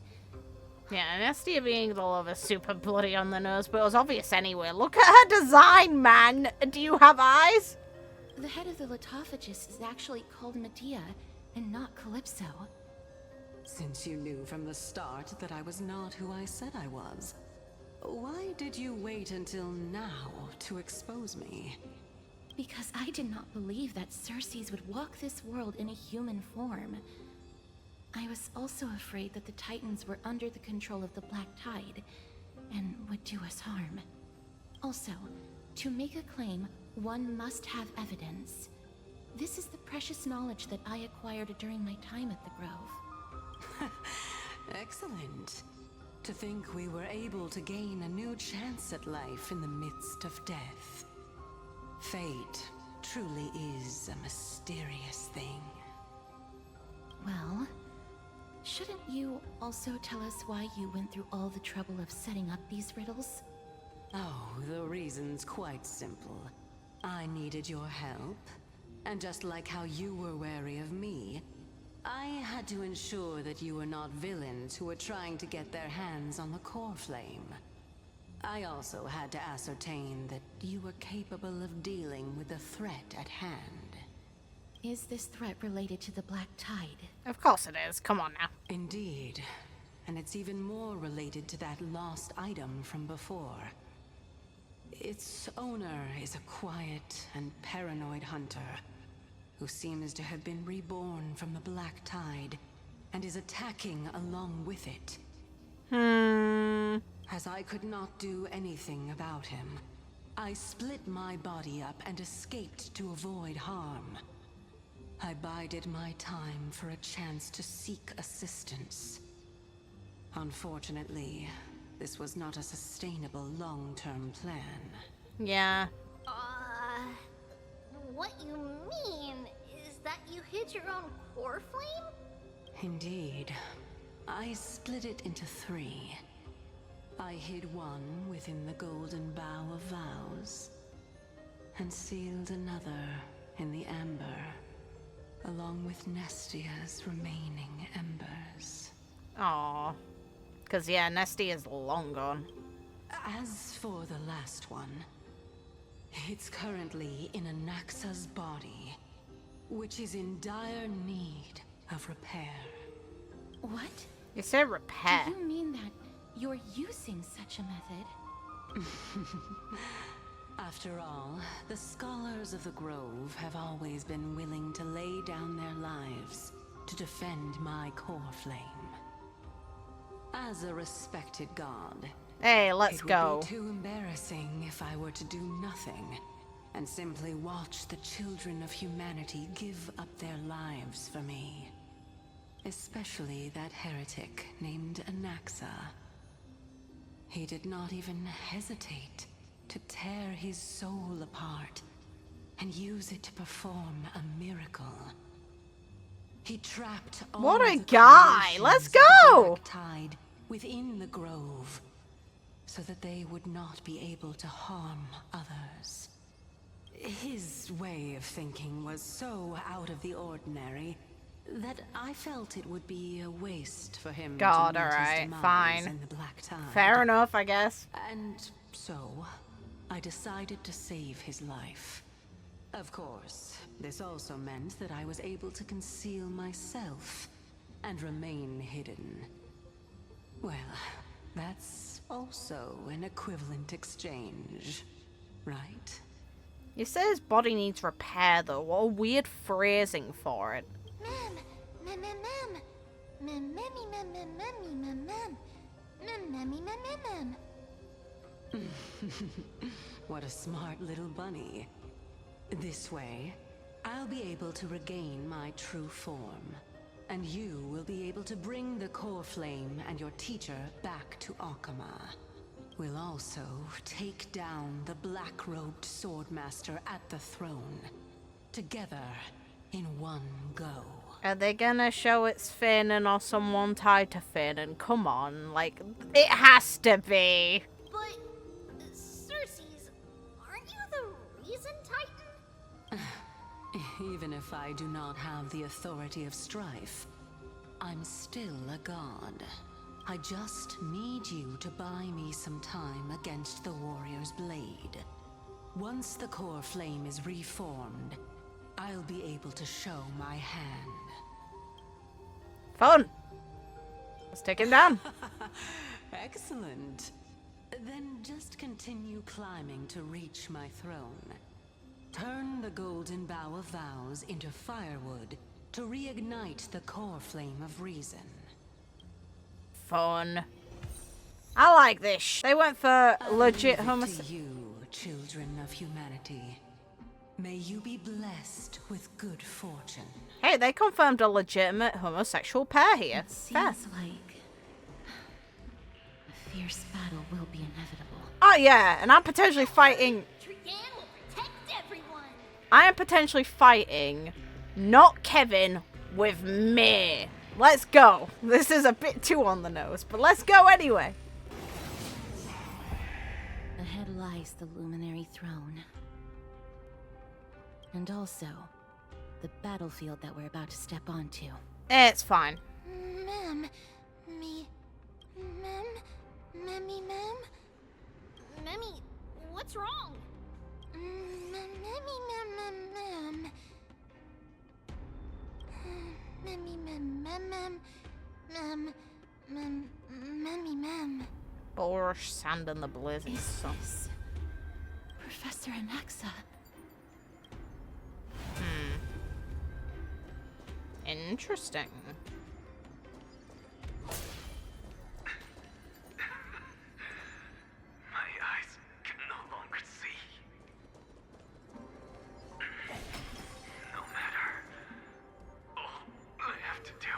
Yeah, Nestia being the love is super bloody on the nose, but it was obvious anyway. Look at her design, man! Do you have eyes? The head of the Litophagus is actually called Mydei, and not Calypso. Since you knew from the start that I was not who I said I was, why did you wait until now to expose me? Because I did not believe that Cersei's would walk this world in a human form. I was also afraid that the Titans were under the control of the Black Tide and would do us harm. Also, to make a claim, one must have evidence. This is the precious knowledge that I acquired during my time at the Grove. Excellent. To think we were able to gain a new chance at life in the midst of death. Fate truly is a mysterious thing. Well, shouldn't you also tell us why you went through all the trouble of setting up these riddles? Oh, the reason's quite simple. I needed your help, and just like how you were wary of me, I had to ensure that you were not villains who were trying to get their hands on the core flame. I also had to ascertain that you were capable of dealing with the threat at hand. Is this threat related to the Black Tide? Of course it is. Come on now. Indeed. And it's even more related to that lost item from before. Its owner is a quiet and paranoid hunter who seems to have been reborn from the Black Tide and is attacking along with it. As I could not do anything about him, I split my body up and escaped to avoid harm. I bided my time for a chance to seek assistance. Unfortunately, this was not a sustainable long-term plan. Yeah. What you mean is that you hid your own core flame? Indeed. I split it into 3. I hid one within the golden bough of vows, and sealed another in the amber, along with Nestia's remaining embers. Aww. Because, yeah, Nesty is long gone. As for the last one, it's currently in Anaxa's body, which is in dire need of repair. What? You said repair. Do you mean that you're using such a method? After all, the scholars of the Grove have always been willing to lay down their lives to defend my core flame. As a respected god, hey, let's go. It would be too embarrassing if I were to do nothing and simply watch the children of humanity give up their lives for me. Especially that heretic named Anaxa. He did not even hesitate to tear his soul apart and use it to perform a miracle. He trapped all what a the guy! Let's go! Tide within the Grove, so that they would not be able to harm others. His way of thinking was so out of the ordinary that I felt it would be a waste for him God, to meet alright, his demise fine. in the Black Tide. Fair enough, I guess. And so, I decided to save his life. Of course, this also meant that I was able to conceal myself and remain hidden. Well, that's also an equivalent exchange, right? You say his body needs repair, though. What a weird phrasing for it. What a smart little bunny. This way, I'll be able to regain my true form, and you will be able to bring the core flame and your teacher back to Akama. We'll also take down the black-robed swordmaster at the throne, together in one go. Are they gonna show it's Finn or someone tied to Finn? And come on, like, it has to be. But, Circes, aren't you the reason Titan? Even if I do not have the authority of Strife, I'm still a god. I just need you to buy me some time against the warrior's blade. Once the core flame is reformed, I'll be able to show my hand. Fun. Let's take him down. Excellent. Then just continue climbing to reach my throne. Turn the golden bough of vows into firewood to reignite the core flame of reason. Fun. I like this. They went for legit To homosexual. you, children of humanity, may you be blessed with good fortune. Hey, they confirmed a legitimate homosexual pair here. Fair. Seems like a fierce battle will be inevitable. Oh yeah, and I'm potentially fighting. Trian will protect everyone. I am potentially fighting, not Kevin, with me. Let's go. This is a bit too on the nose, but let's go anyway. Ahead lies the luminary throne. And also, the battlefield that we're about to step onto. It's fine. Memmy, what's wrong? Borscht, sand and the blizzard. Is Professor Anaxa? Interesting. My eyes can no longer see. No matter. All I have to do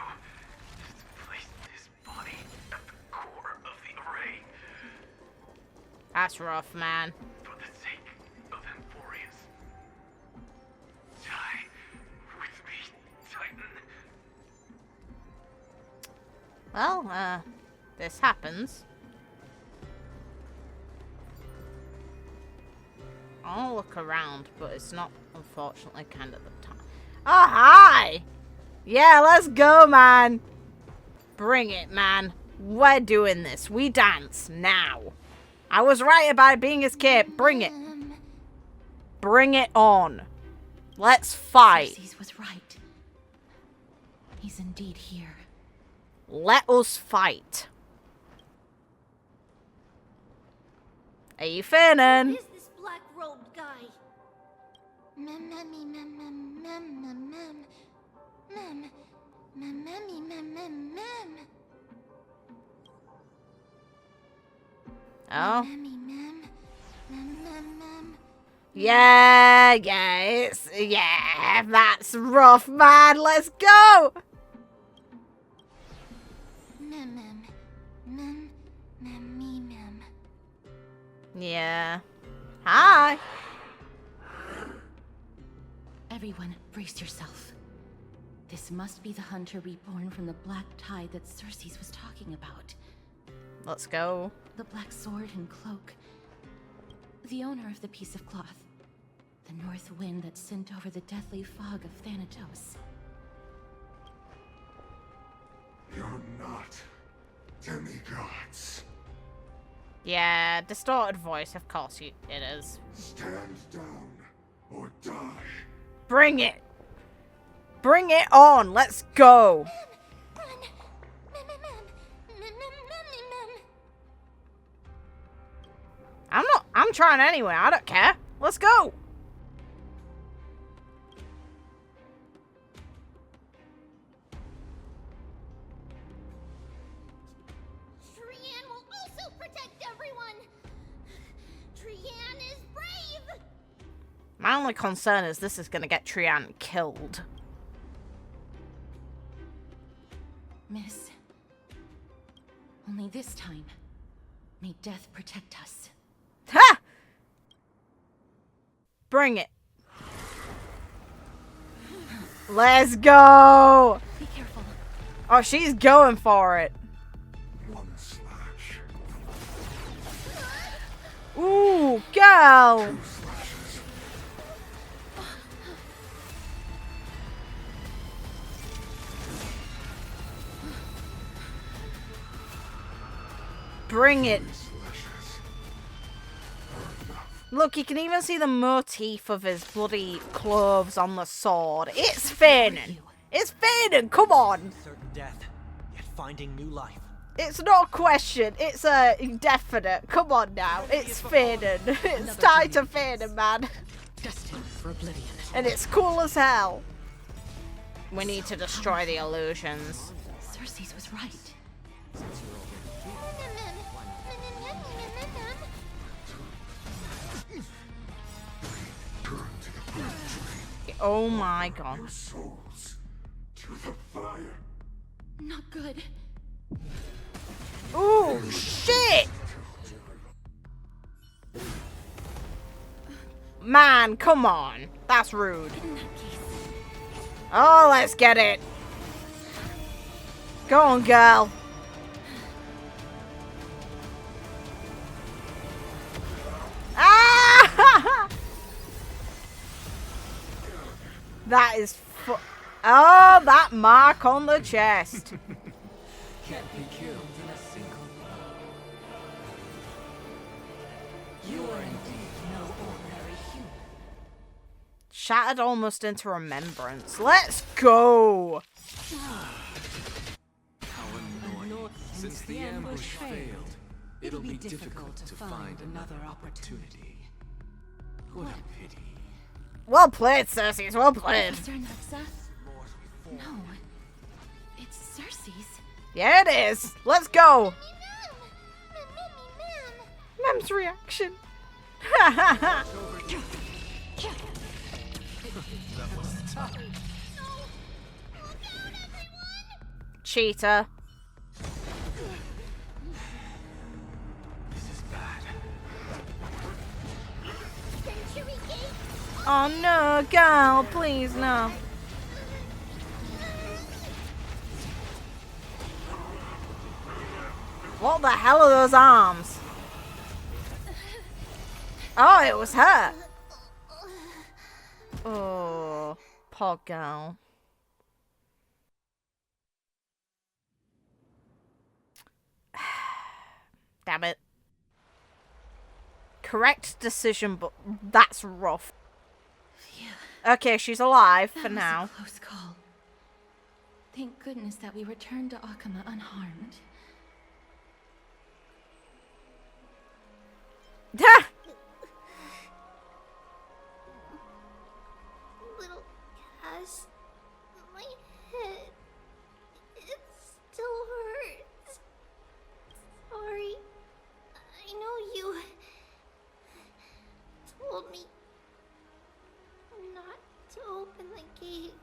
is place this body at the core of the array. That's rough, man. For the sake of amphoreus. Die with me, Titan. Well, this happens. I'll look around, but it's not, unfortunately, kind of the time. Oh, hi! Yeah, let's go, man! Bring it, man. We're doing this. We dance now. I was right about being his kid. Bring it. Bring it on. Let's fight. Cersei was right. He's indeed here. Let us fight. Are you feeling? Who is this black-robed guy? Oh. Yeah, that's rough, man. Let's go. Yeah. Hi. Everyone, brace yourself. This must be the hunter reborn from the black tide that Cersei was talking about. Let's go. The black sword and cloak. The owner of the piece of cloth. The north wind that sent over the deathly fog of Thanatos. You're not demigods. Yeah, distorted voice, of course it is. Stand down or die. Bring it. Bring it on. Let's go. I'm trying anyway. I don't care. Let's go. Trian will also protect everyone. Trian is brave. My only concern is this is going to get Trian killed. Miss, only this time, may death protect us. Ha! Bring it. Let's go. Be careful. Oh, she's going for it. One slash. Ooh, girl. 2 slashes. Bring it. 3 slashes. Look, you can even see the motif of his bloody clothes on the sword. It's fading. It's fading. Come on. Certain death, yet finding new life. It's not a question. It's a definite. Come on now. It's fading. It's time to fade, man. Destined for oblivion. And it's cool as hell. We need to destroy the illusions. Cersei's was right. Oh my god. Your souls to the fire. Not good. Ooh, shit! Man, come on. That's rude. Oh, let's get it. Go on, girl. Ah! That is oh, that mark on the chest. Can't be killed in a single blow. You are indeed no ordinary human. Shattered almost into remembrance. Let's go. How annoying. Since the ambush failed, it'll be difficult to find another opportunity. What a pity. Well played, Cersei. Well played. Professor Nexa? No. It's Cersei's. Yeah, it is. Let's go. Mem's reaction. Cheater. This is bad. Oh no, girl, please no. What the hell are those arms? Oh, it was her. Oh, poor girl. Damn it. Correct decision, but that's rough. Okay, she's alive for now. A close call. Thank goodness that we returned to Akama unharmed. Little Cass, my head, it still hurts. Sorry, I know you told me not to open the gate.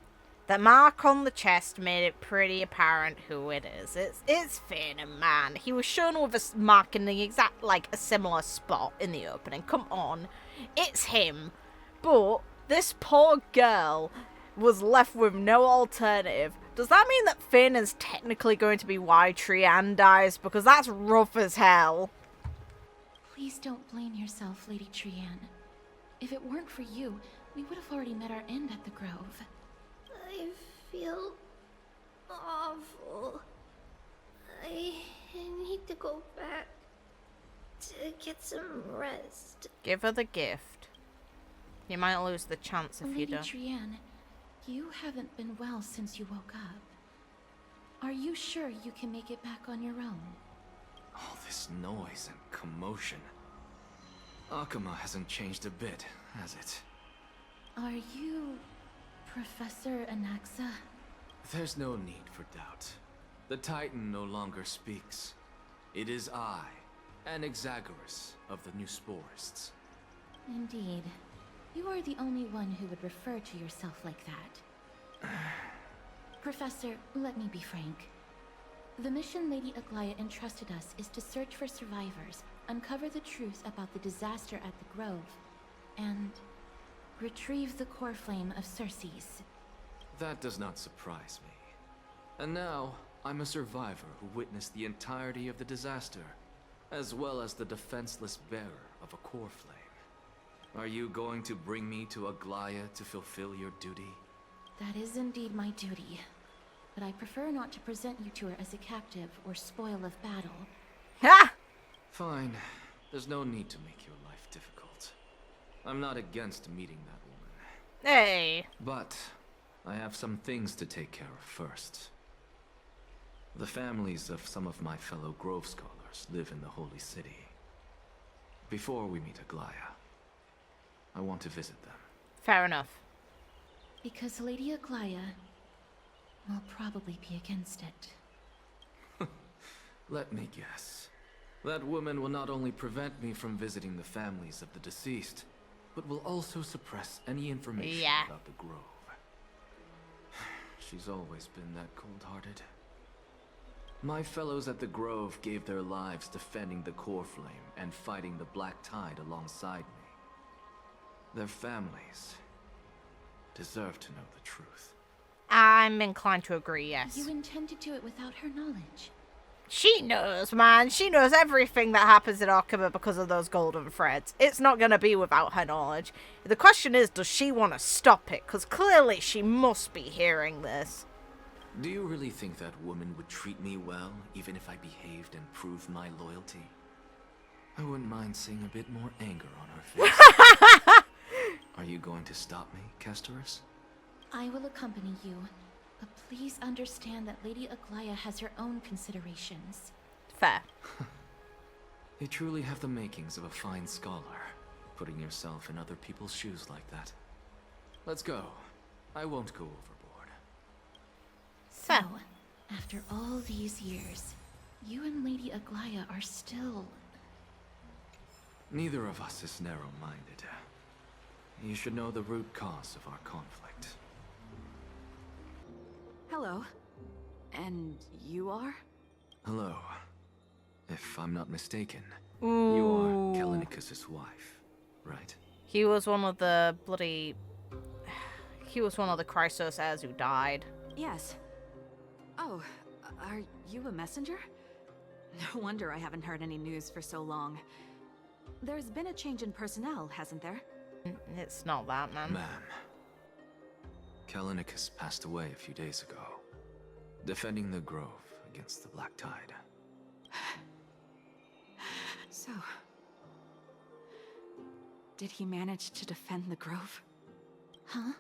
The mark on the chest made it pretty apparent who it is. It's Finn, man. He was shown with a mark in the exact, like, a similar spot in the opening. Come on. It's him. But this poor girl was left with no alternative. Does that mean that Finn is technically going to be why Trian dies? Because that's rough as hell. Please don't blame yourself, Lady Trian. If it weren't for you, we would have already met our end at the Grove. I feel awful. I need to go back to get some rest. Give her the gift. You might lose the chance if you Lady don't. Trian, you haven't been well since you woke up. Are you sure you can make it back on your own? All this noise and commotion. Akama hasn't changed a bit, has it? Are you Professor Anaxa? There's no need for doubt. The Titan no longer speaks. It is I, Anaxagoras of the New Sporists. Indeed. You are the only one who would refer to yourself like that. Professor, let me be frank. The mission Lady Aglaya entrusted us is to search for survivors, uncover the truth about the disaster at the Grove, and retrieve the core flame of Cersei's. That does not surprise me. And now, I'm a survivor who witnessed the entirety of the disaster, as well as the defenseless bearer of a core flame. Are you going to bring me to Aglaya to fulfill your duty? That is indeed my duty. But I prefer not to present you to her as a captive or spoil of battle. Ha! Fine. There's no need to make your life difficult. I'm not against meeting that woman. Hey! But I have some things to take care of first. The families of some of my fellow Grove scholars live in the Holy City. Before we meet Aglaya, I want to visit them. Fair enough. Because Lady Aglaya, will probably be against it. Let me guess. That woman will not only prevent me from visiting the families of the deceased, but will also suppress any information about the Grove. She's always been that cold-hearted. My fellows at the Grove gave their lives defending the Core Flame and fighting the Black Tide alongside me. Their families deserve to know the truth. I'm inclined to agree, yes. You intend to do it without her knowledge? She knows, man. She knows everything that happens in Arkema because of those golden threads. It's not going to be without her knowledge. The question is, does she want to stop it? Because clearly she must be hearing this. Do you really think that woman would treat me well, even if I behaved and proved my loyalty? I wouldn't mind seeing a bit more anger on her face. Are you going to stop me, Castorus? I will accompany you. But please understand that Lady Aglaya has her own considerations. Fair. You truly have the makings of a fine scholar, putting yourself in other people's shoes like that. Let's go. I won't go overboard. So, after all these years, you and Lady Aglaya are still... Neither of us is narrow-minded. You should know the root cause of our conflict. Hello. And you are? Hello. If I'm not mistaken, Ooh. You are Kalinicus's wife, right? He was one of the bloody... He was one of the Chrysos heirs who died. Yes. Oh, are you a messenger? No wonder I haven't heard any news for so long. There's been a change in personnel, hasn't there? It's not that, man. Ma'am. Kalinicus passed away a few days ago, defending the Grove against the Black Tide. So, did he manage to defend the Grove? Huh?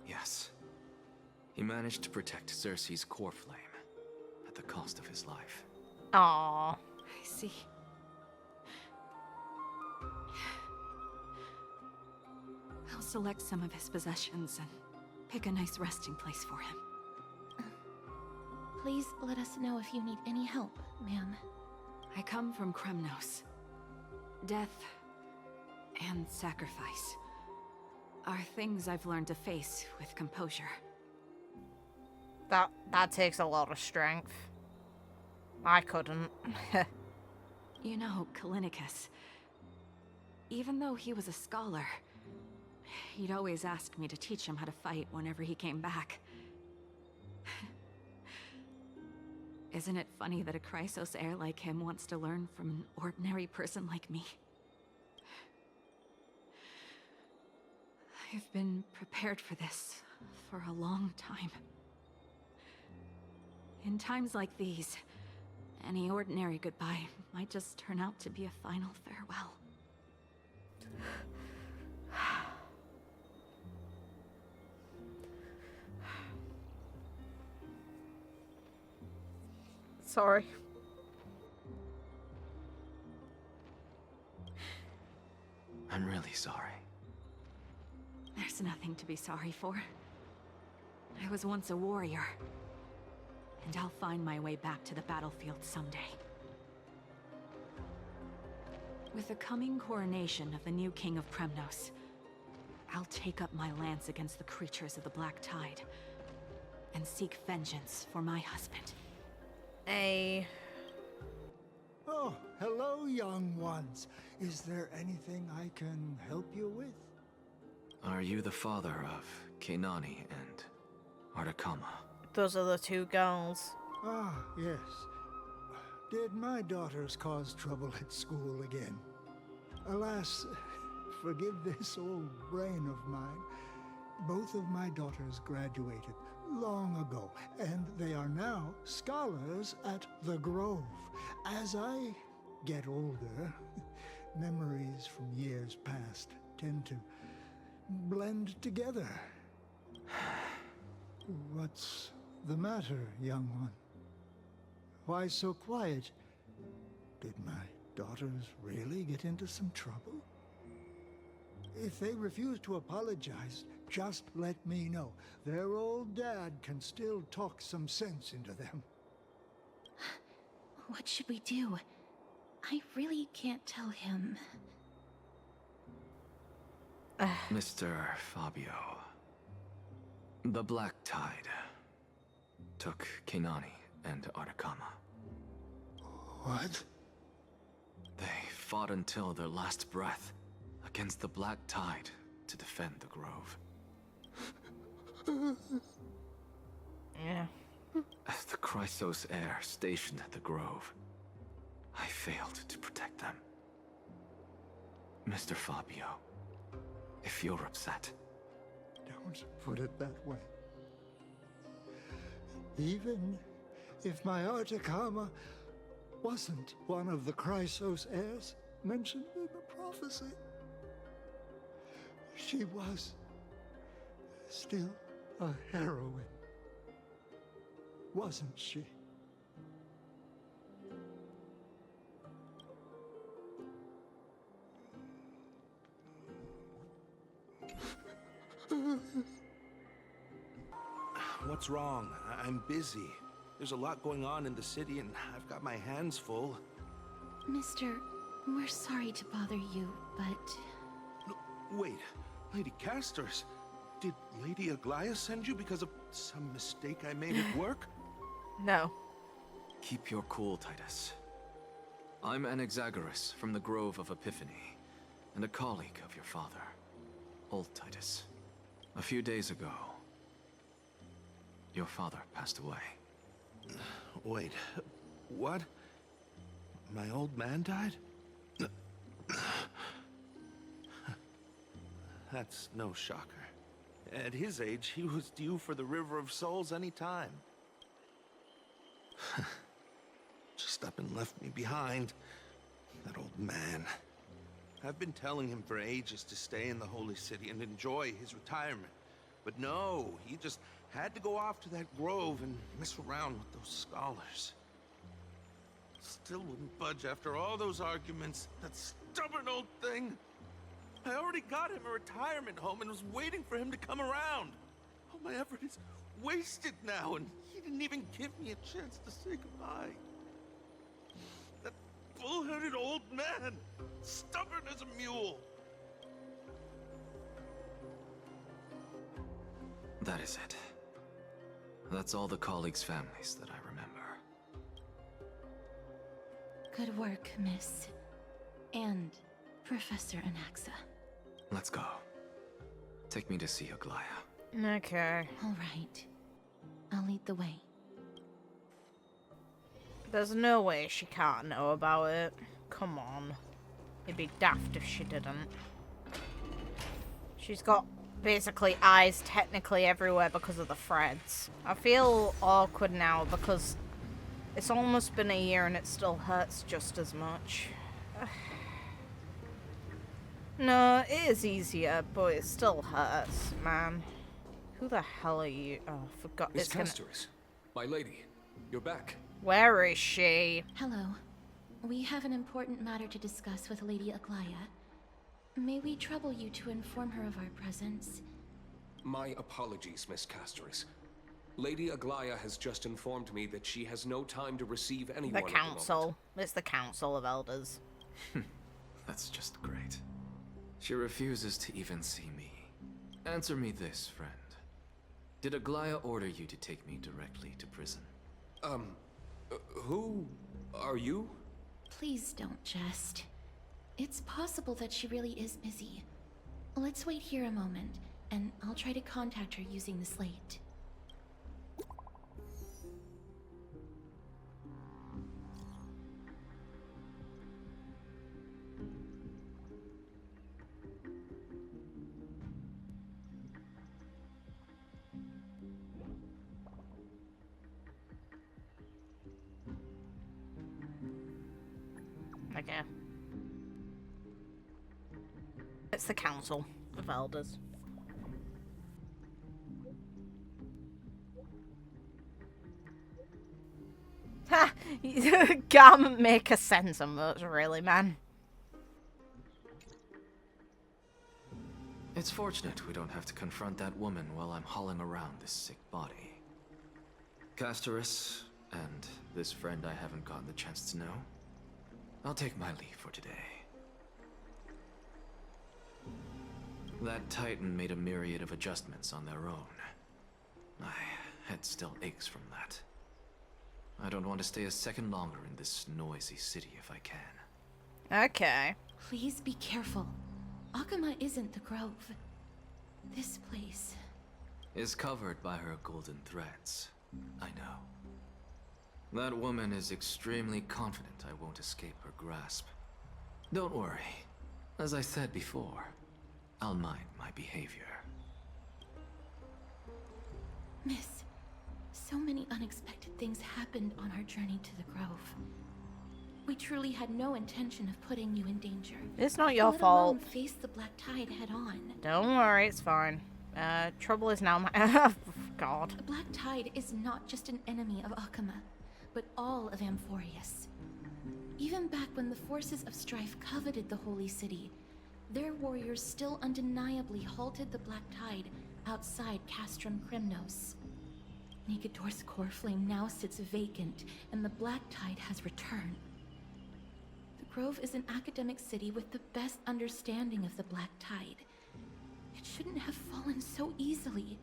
Yes. He managed to protect Cersei's Core Flame at the cost of his life. Aww. I see. I'll select some of his possessions and pick a nice resting place for him. Please let us know if you need any help, ma'am. I come from Kremnos. Death and sacrifice are things I've learned to face with composure. That takes a lot of strength. I couldn't. You know, Kalinicus, even though he was a scholar, he'd always ask me to teach him how to fight whenever he came back. Isn't it funny that a Chrysos heir like him wants to learn from an ordinary person like me? I've been prepared for this for a long time. In times like these, any ordinary goodbye might just turn out to be a final farewell. Sorry. I'm really sorry. There's nothing to be sorry for. I was once a warrior, and I'll find my way back to the battlefield someday. With the coming coronation of the new king of Kremnos, I'll take up my lance against the creatures of the Black Tide and seek vengeance for my husband. Oh, hello, young ones. Is there anything I can help you with? Are you the father of Kanani and Artakama? Those are the two girls. Ah, yes. Did my daughters cause trouble at school again? Alas, forgive this old brain of mine. Both of my daughters graduated long ago, and they are now scholars at the Grove. As I get older, memories from years past tend to blend together. What's the matter, young one? Why so quiet? Did my daughters really get into some trouble? If they refuse to apologize, Just let me know. Their old dad can still talk some sense into them. What should we do? I really can't tell him. Mr. Fabio. The Black Tide took Kenani and Atacama. What? They fought until their last breath against the Black Tide to defend the Grove. Yeah. As the Chrysos heir stationed at the Grove, I failed to protect them. Mr. Fabio, if you're upset... Don't put it that way. Even if my Atacama wasn't one of the Chrysos heirs mentioned in the prophecy, she was still a heroine, wasn't she? What's wrong? I'm busy. There's a lot going on in the city and I've got my hands full. Mister, we're sorry to bother you, but... Wait, Lady Castors, did Lady Aglaia send you because of some mistake I made at work? No. Keep your cool, Titus. I'm Anaxagoras from the Grove of Epiphany, and a colleague of your father, old Titus. A few days ago, your father passed away. Wait, what? My old man died? That's no shocker. At his age, he was due for the River of Souls any time. Just up and left me behind. That old man. I've been telling him for ages to stay in the Holy City and enjoy his retirement. But no, he just had to go off to that grove and mess around with those scholars. Still wouldn't budge after all those arguments. That stubborn old thing. I already got him a retirement home and was waiting for him to come around. All my effort is wasted now, and he didn't even give me a chance to say goodbye. That bull-headed old man, stubborn as a mule. That is it. That's all the colleagues' families that I remember. Good work, Miss. And Professor Anaxa. Let's go. Take me to see Aglaia. Okay. All right. I'll lead the way. There's no way she can't know about it. Come on. It'd be daft if she didn't. She's got basically eyes technically everywhere because of the threads. I feel awkward now because it's almost been a year and it still hurts just as much. No, it is easier, but it still hurts, man. Who the hell are you? Oh, I forgot. Miss Castors, my lady, you're back. Where is she? Hello. We have an important matter to discuss with Lady Aglaia. May we trouble you to inform her of our presence? My apologies, Miss Castors. Lady Aglaia has just informed me that she has no time to receive anyone. The council. It's the Council of Elders. That's just great. She refuses to even see me. Answer me this, friend. Did Aglaia order you to take me directly to prison? Who are you? Please don't jest. It's possible that she really is busy. Let's wait here a moment, and I'll try to contact her using the slate. Okay. It's the Council of Elders. Ha! Can't make a sense of much, really, man. It's fortunate we don't have to confront that woman while I'm hauling around this sick body. Castorus, and this friend I haven't gotten the chance to know, I'll take my leave for today. That Titan made a myriad of adjustments on their own. My head still aches from that. I don't want to stay a second longer in this noisy city if I can. Okay. Please be careful. Akama isn't the Grove. This place is covered by her golden threads. I know. That woman is extremely confident I won't escape her grasp. Don't worry. As I said before, I'll mind my behavior. Miss, so many unexpected things happened on our journey to the Grove. We truly had no intention of putting you in danger. It's not your let fault. alone face the Black Tide head on. Don't worry, it's fine. Trouble is now my... God. The Black Tide is not just an enemy of Akama, but all of Amphoreus. Even back when the forces of Strife coveted the Holy City, their warriors still undeniably halted the Black Tide outside Castrum Krymnos. Negador's core flame now sits vacant, and the Black Tide has returned. The Grove is an academic city with the best understanding of the Black Tide. It shouldn't have fallen so easily,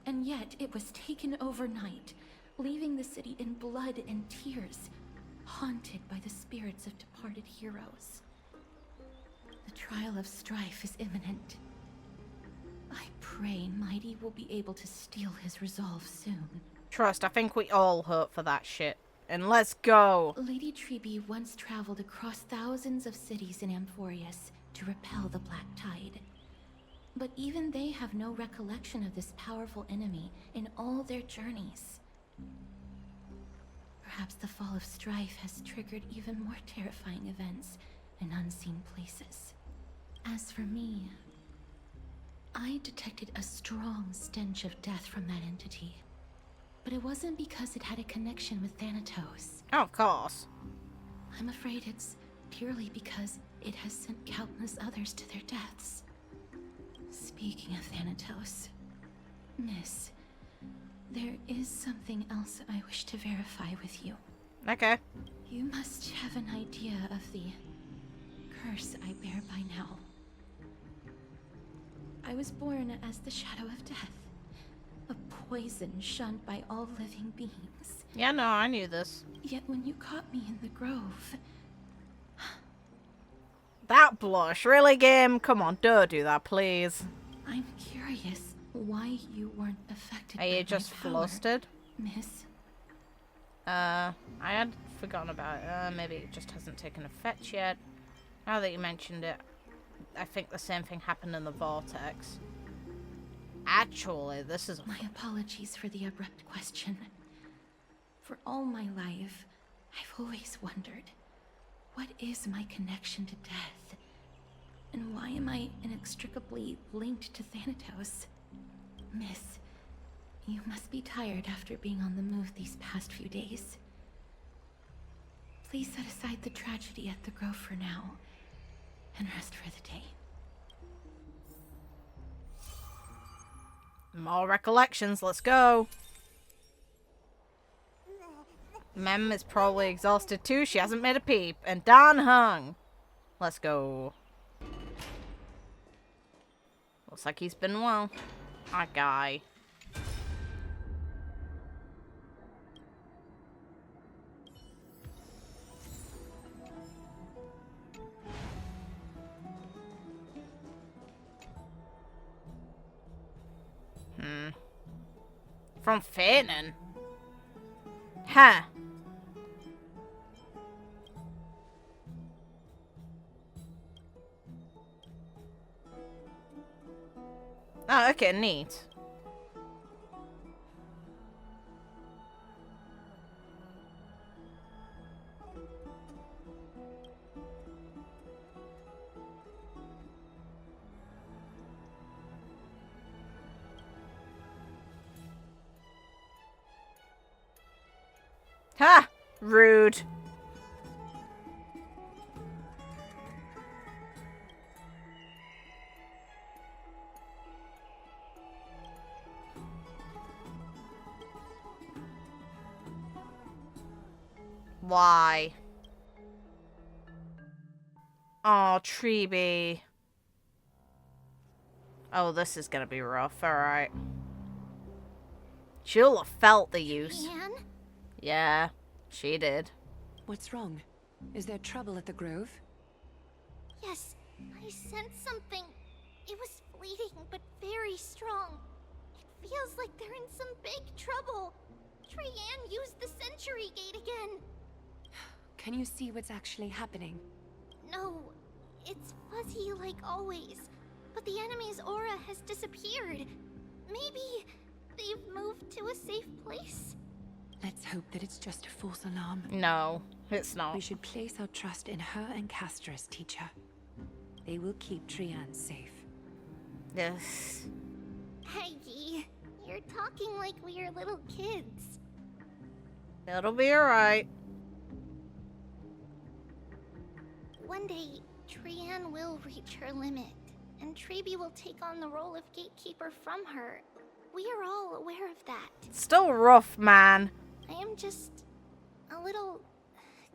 and yet it was taken overnight, leaving the city in blood and tears, haunted by the spirits of departed heroes. The trial of Strife is imminent. I pray Mydei will be able to steal his resolve soon. Trust, I think we all hope for that shit. And let's go! Lady Tribbie once traveled across thousands of cities in Amphoreus to repel the Black Tide. But even they have no recollection of this powerful enemy in all their journeys. Perhaps the fall of Strife has triggered even more terrifying events in unseen places. As for me, I detected a strong stench of death from that entity. But it wasn't because it had a connection with Thanatos. Oh, of course. I'm afraid it's purely because it has sent countless others to their deaths. Speaking of Thanatos, Miss, there is something else I wish to verify with you. Okay. You must have an idea of the curse I bear by now. I was born as the shadow of death. A poison shunned by all living beings. Yeah, no, I knew this. Yet when you caught me in the grove... That blush, really, game? Come on, don't do that, please. I'm curious why you weren't affected by you just flustered? Miss? I had forgotten about it. Maybe it just hasn't taken effect yet. Now that you mentioned it, I think the same thing happened in the Vortex. Actually, this is... My apologies for the abrupt question. For all my life, I've always wondered, what is my connection to death? And why am I inextricably linked to Thanatos? Miss, you must be tired after being on the move these past few days. Please set aside the tragedy at the Grove for now, and rest for the day. More recollections, let's go. Mem is probably exhausted too. She hasn't made a peep. And Dan hung. Let's go. Looks like he's been well. Our guy. From Fanon? Huh. Oh, okay, neat. Ha! Rude. Why? Oh, Tribbie. Oh, this is gonna be rough. Alright. She'll have felt the use. Anne? Yeah, she did. What's wrong? Is there trouble at the Grove? Yes, I sensed something. It was fleeting, but very strong. It feels like they're in some big trouble. Trianne used the Century Gate again. Can you see what's actually happening? No, it's fuzzy like always. But the enemy's aura has disappeared. Maybe they've moved to a safe place? Let's hope that it's just a false alarm. No, it's not. We should place our trust in her and Castris, teacher. They will keep Trianne safe. Yes. Peggy, you're talking like we are little kids. It'll be alright. One day, Trianne will reach her limit, and Tribbie will take on the role of gatekeeper from her. We are all aware of that. Still rough, man. I am just a little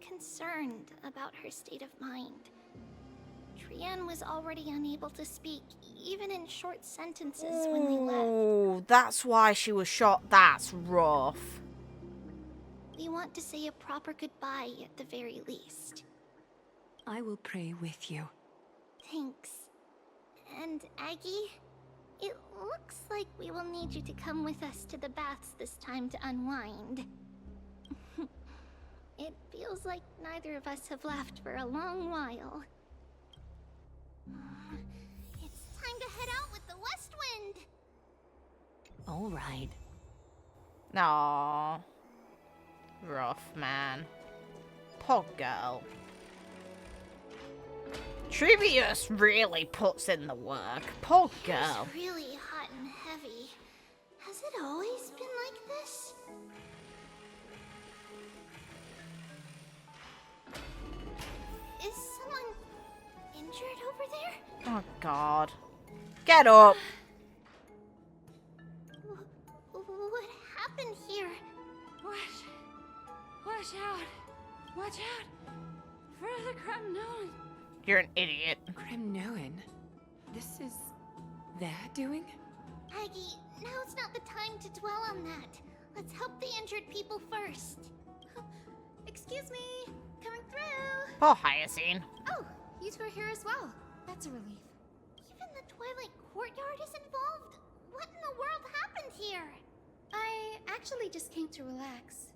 concerned about her state of mind. Trianne was already unable to speak, even in short sentences when they left. Oh, that's why she was shot. That's rough. We want to say a proper goodbye at the very least. I will pray with you. Thanks. And Aggie, it looks like we will need you to come with us to the baths this time to unwind. It feels like neither of us have laughed for a long while. It's time to head out with the west wind. All right. Aww. Rough, man. Poor girl. Tribios really puts in the work. Poor girl. It's really hot and heavy. Has it always been like this? Is someone injured over there? Oh, God. Get up. What happened here? Watch out! Watch out! For the Cremnoan! You're an idiot. Cremnoan? This is their doing? Aggie, now's not the time to dwell on that. Let's help the injured people first. Excuse me, coming through. Poor Hyacinth. Oh, you two are here as well. That's a relief. Even the Twilight Courtyard is involved? What in the world happened here? I actually just came to relax.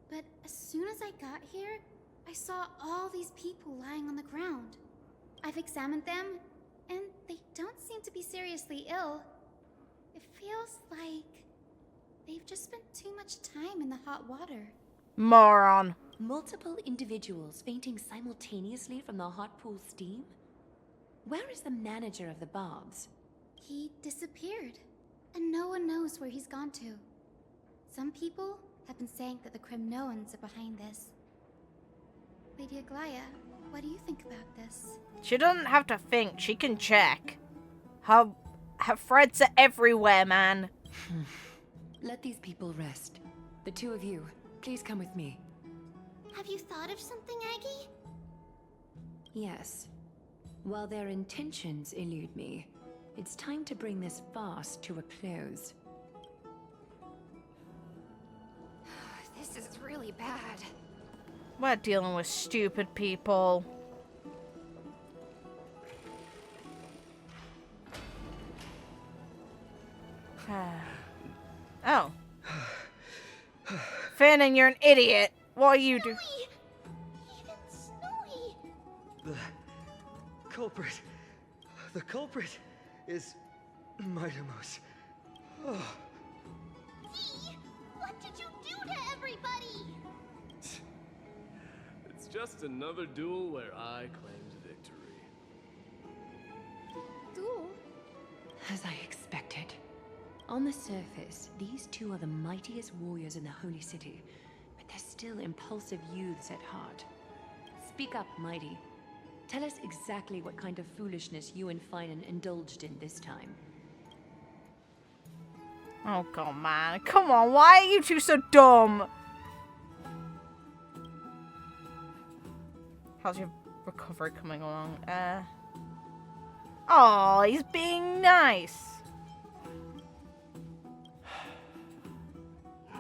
But as soon as I got here, I saw all these people lying on the ground. I've examined them, and they don't seem to be seriously ill. It feels like they've just spent too much time in the hot water. Moron. Multiple individuals fainting simultaneously from the hot pool steam? Where is the manager of the baths? He disappeared, and no one knows where he's gone to. Some people have been saying that the Cremnoans are behind this. Lady Aglaya, what do you think about this? She doesn't have to think. She can check. Her threads are everywhere, man. Let these people rest. The two of you, please come with me. Have you thought of something, Aggie? Yes. While their intentions elude me, it's time to bring this farce to a close. This is really bad. We're dealing with stupid people. Oh. Fanning, you're an idiot. What are you doing? Even Snowy. The culprit is Mydei. Oh. Dee, what did you do to everybody? It's just another duel where I claimed victory. Duel? As I expected. On the surface, these two are the mightiest warriors in the Holy City, but they're still impulsive youths at heart. Speak up, Mydei. Tell us exactly what kind of foolishness you and Finan indulged in this time. Oh, God, man. Come on, why are you two so dumb? How's your recovery coming along? Oh, he's being nice.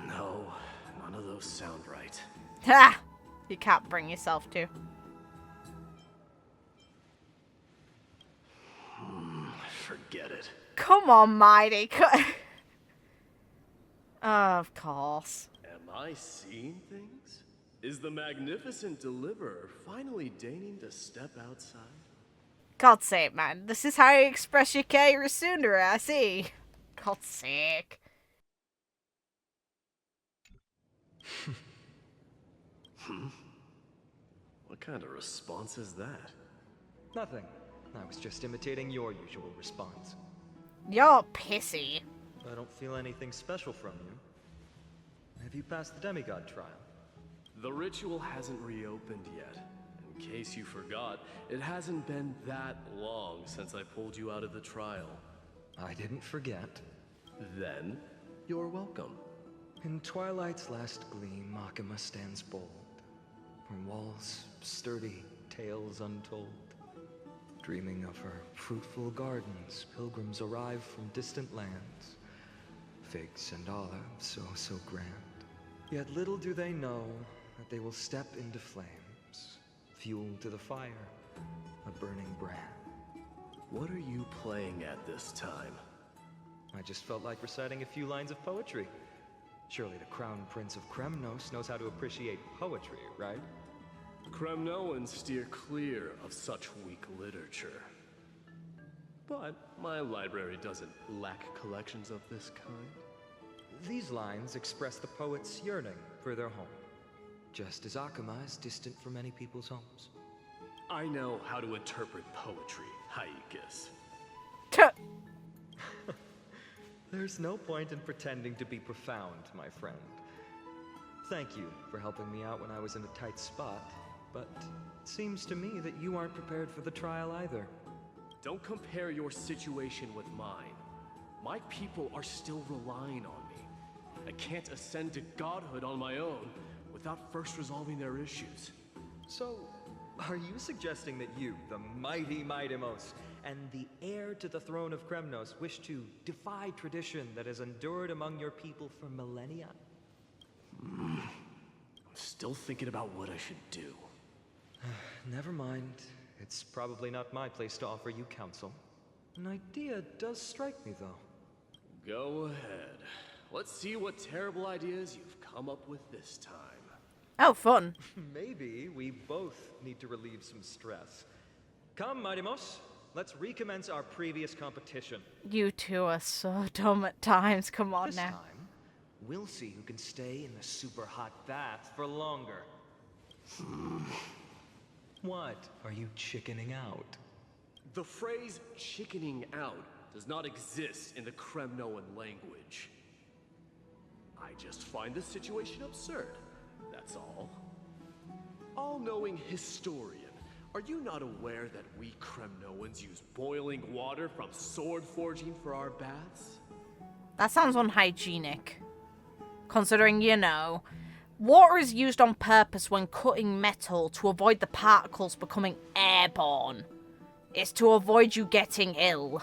No, none of those sound right. Ha! You can't bring yourself to. Forget it. Come on, Mydei. Of course. Am I seeing things? Is the magnificent deliverer finally deigning to step outside? God's sake, man. This is how you express your care, Sundara, I see. God's sake. What kind of response is that? Nothing. I was just imitating your usual response. You're pissy. I don't feel anything special from you. Have you passed the demigod trial? The ritual hasn't reopened yet. In case you forgot, it hasn't been that long since I pulled you out of the trial. I didn't forget. Then, you're welcome. In twilight's last gleam, Makima stands bold. Her walls sturdy, tales untold. Dreaming of her fruitful gardens, pilgrims arrive from distant lands. Figs and olives, so grand. Yet little do they know that they will step into flames, fuel to the fire, a burning brand. What are you playing at this time? I just felt like reciting a few lines of poetry. Surely the Crown Prince of Kremnos knows how to appreciate poetry, right? Kremnoans steer clear of such weak literature. But my library doesn't lack collections of this kind. These lines express the poet's yearning for their home, just as Akama is distant from many people's homes. I know how to interpret poetry, Haikis. There's no point in pretending to be profound, my friend. Thank you for helping me out when I was in a tight spot, but it seems to me that you aren't prepared for the trial either. Don't compare your situation with mine. My people are still relying on me. I can't ascend to godhood on my own without first resolving their issues. So, are you suggesting that you, the mighty Mydei, and the heir to the throne of Kremnos, wish to defy tradition that has endured among your people for millennia? I'm still thinking about what I should do. Never mind. It's probably not my place to offer you counsel. An idea does strike me, though. Go ahead. Let's see what terrible ideas you've come up with this time. Oh, fun. Maybe we both need to relieve some stress. Come, Mydei, let's recommence our previous competition. You two are so dumb at times. Come on This now. time, we'll see who can stay in the super hot bath for longer. What? Are you chickening out? The phrase chickening out does not exist in the Kremnoan language. I just find the situation absurd, that's all. All-knowing historian, are you not aware that we Kremnoans use boiling water from sword forging for our baths? That sounds unhygienic. Considering, you know, water is used on purpose when cutting metal to avoid the particles becoming airborne. It's to avoid you getting ill.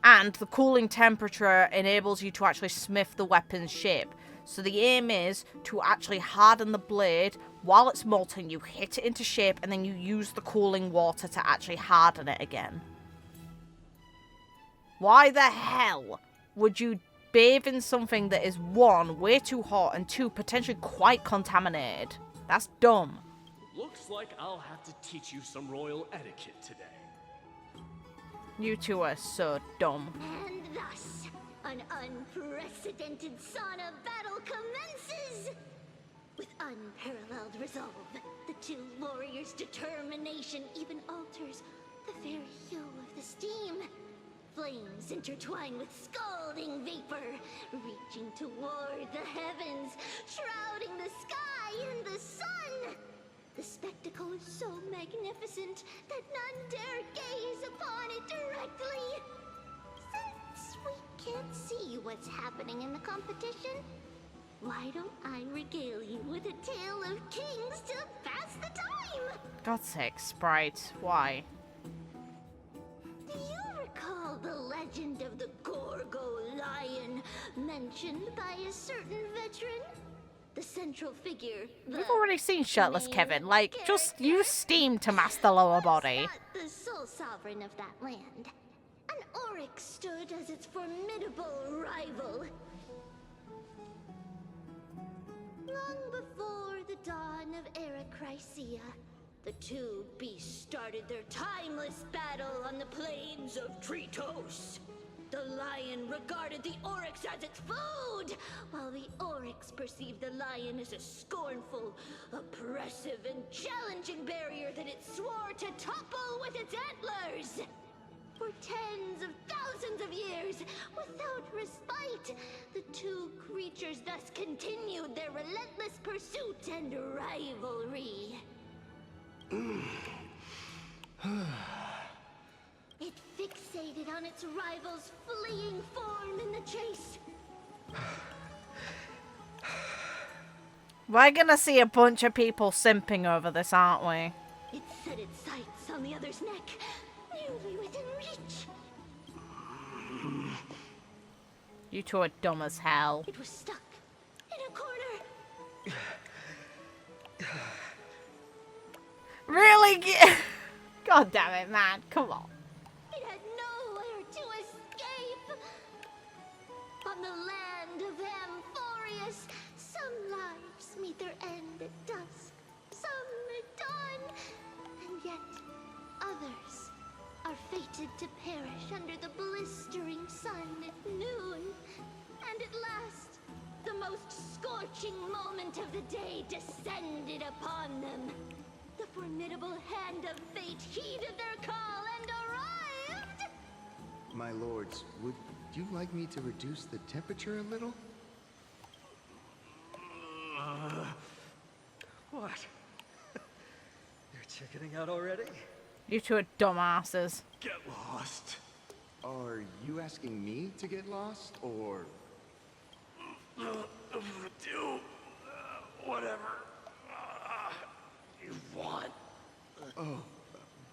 And the cooling temperature enables you to actually smith the weapon's shape. So the aim is to actually harden the blade while it's molten. You hit it into shape and then you use the cooling water to actually harden it again. Why the hell would you bathe in something that is 1, way too hot, and 2, potentially quite contaminated? That's dumb. Looks like I'll have to teach you some royal etiquette today. You two are so dumb. And thus, an unprecedented sauna battle commences! With unparalleled resolve, the two warriors' determination even alters the very hue of the steam. Flames intertwine with scalding vapor, reaching toward the heavens, shrouding the sky in the sun. The spectacle is so magnificent that none dare gaze upon it directly. Since we can't see what's happening in the competition, why don't I regale you with a tale of kings to pass the time? God's sake, Sprite, why? Do you recall the legend of the Gorgo lion mentioned by a certain veteran? The central figure. We've already seen shirtless Kevin. Like, just use Steam to mask the lower body. The sole sovereign of that land. An Oryx stood as its formidable rival. Long before the dawn of Era Chrysia, the two beasts started their timeless battle on the plains of Tritos. The lion regarded the Oryx as its food, while the Oryx perceived the lion as a scornful, oppressive, and challenging barrier that it swore to topple with its antlers. For tens of thousands of years, without respite, the two creatures thus continued their relentless pursuit and rivalry. It fixated on its rival's fleeing form in the chase. We're gonna see a bunch of people simping over this, aren't we? It set its sights on the other's neck, nearly within reach. You two are dumb as hell. It was stuck in a corner. Really? God damn it, man. Come on. It had nowhere to escape. On the land of amphoreus, some lives meet their end at dusk, some at dawn, and yet others are fated to perish under the blistering sun at noon. And at last, the most scorching moment of the day descended upon them. The formidable hand of fate heeded their call and arrived! My lords, would you like me to reduce the temperature a little? What? You're chickening out already? You two are dumbasses. Get lost. Are you asking me to get lost, or... Do whatever you want. Oh,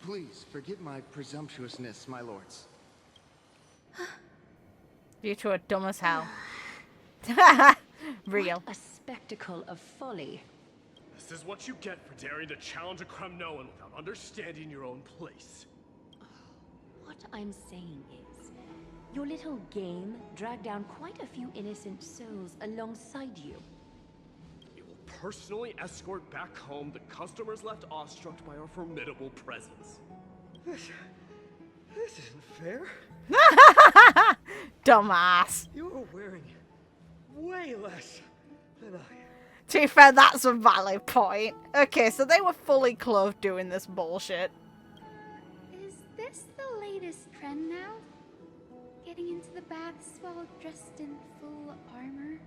please forgive my presumptuousness, my lords. You two are dumb as hell. Real. What a spectacle of folly. This is what you get for daring to challenge a Kremnoan without understanding your own place. What I'm saying is, your little game dragged down quite a few innocent souls alongside you. We will personally escort back home the customers left awestruck by our formidable presence. This isn't fair. Dumbass. You're wearing way less than I am. To be fair, that's a valid point. Okay, so they were fully clothed doing this bullshit. Is this the latest trend now? Getting into the baths while dressed in full armor?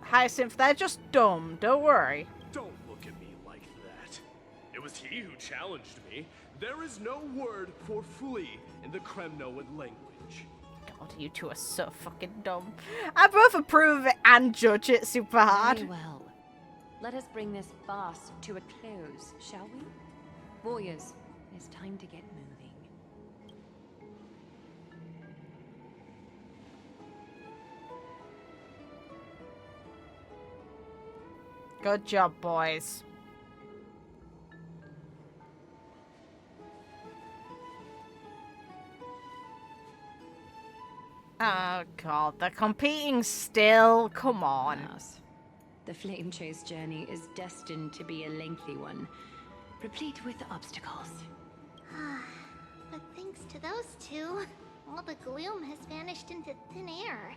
Hyacinth, they're just dumb. Don't worry. Don't look at me like that. It was he who challenged me. There is no word for flee in the Kremnoan language. God, you two are so fucking dumb. I both approve of it and judge it super hard. Very well. Let us bring this farce to a close, shall we? Warriors, it's time to get moving. Good job, boys. Oh god, they're competing still. Come on. Yes. The flame chase journey is destined to be a lengthy one, replete with obstacles. But thanks to those two, all the gloom has vanished into thin air.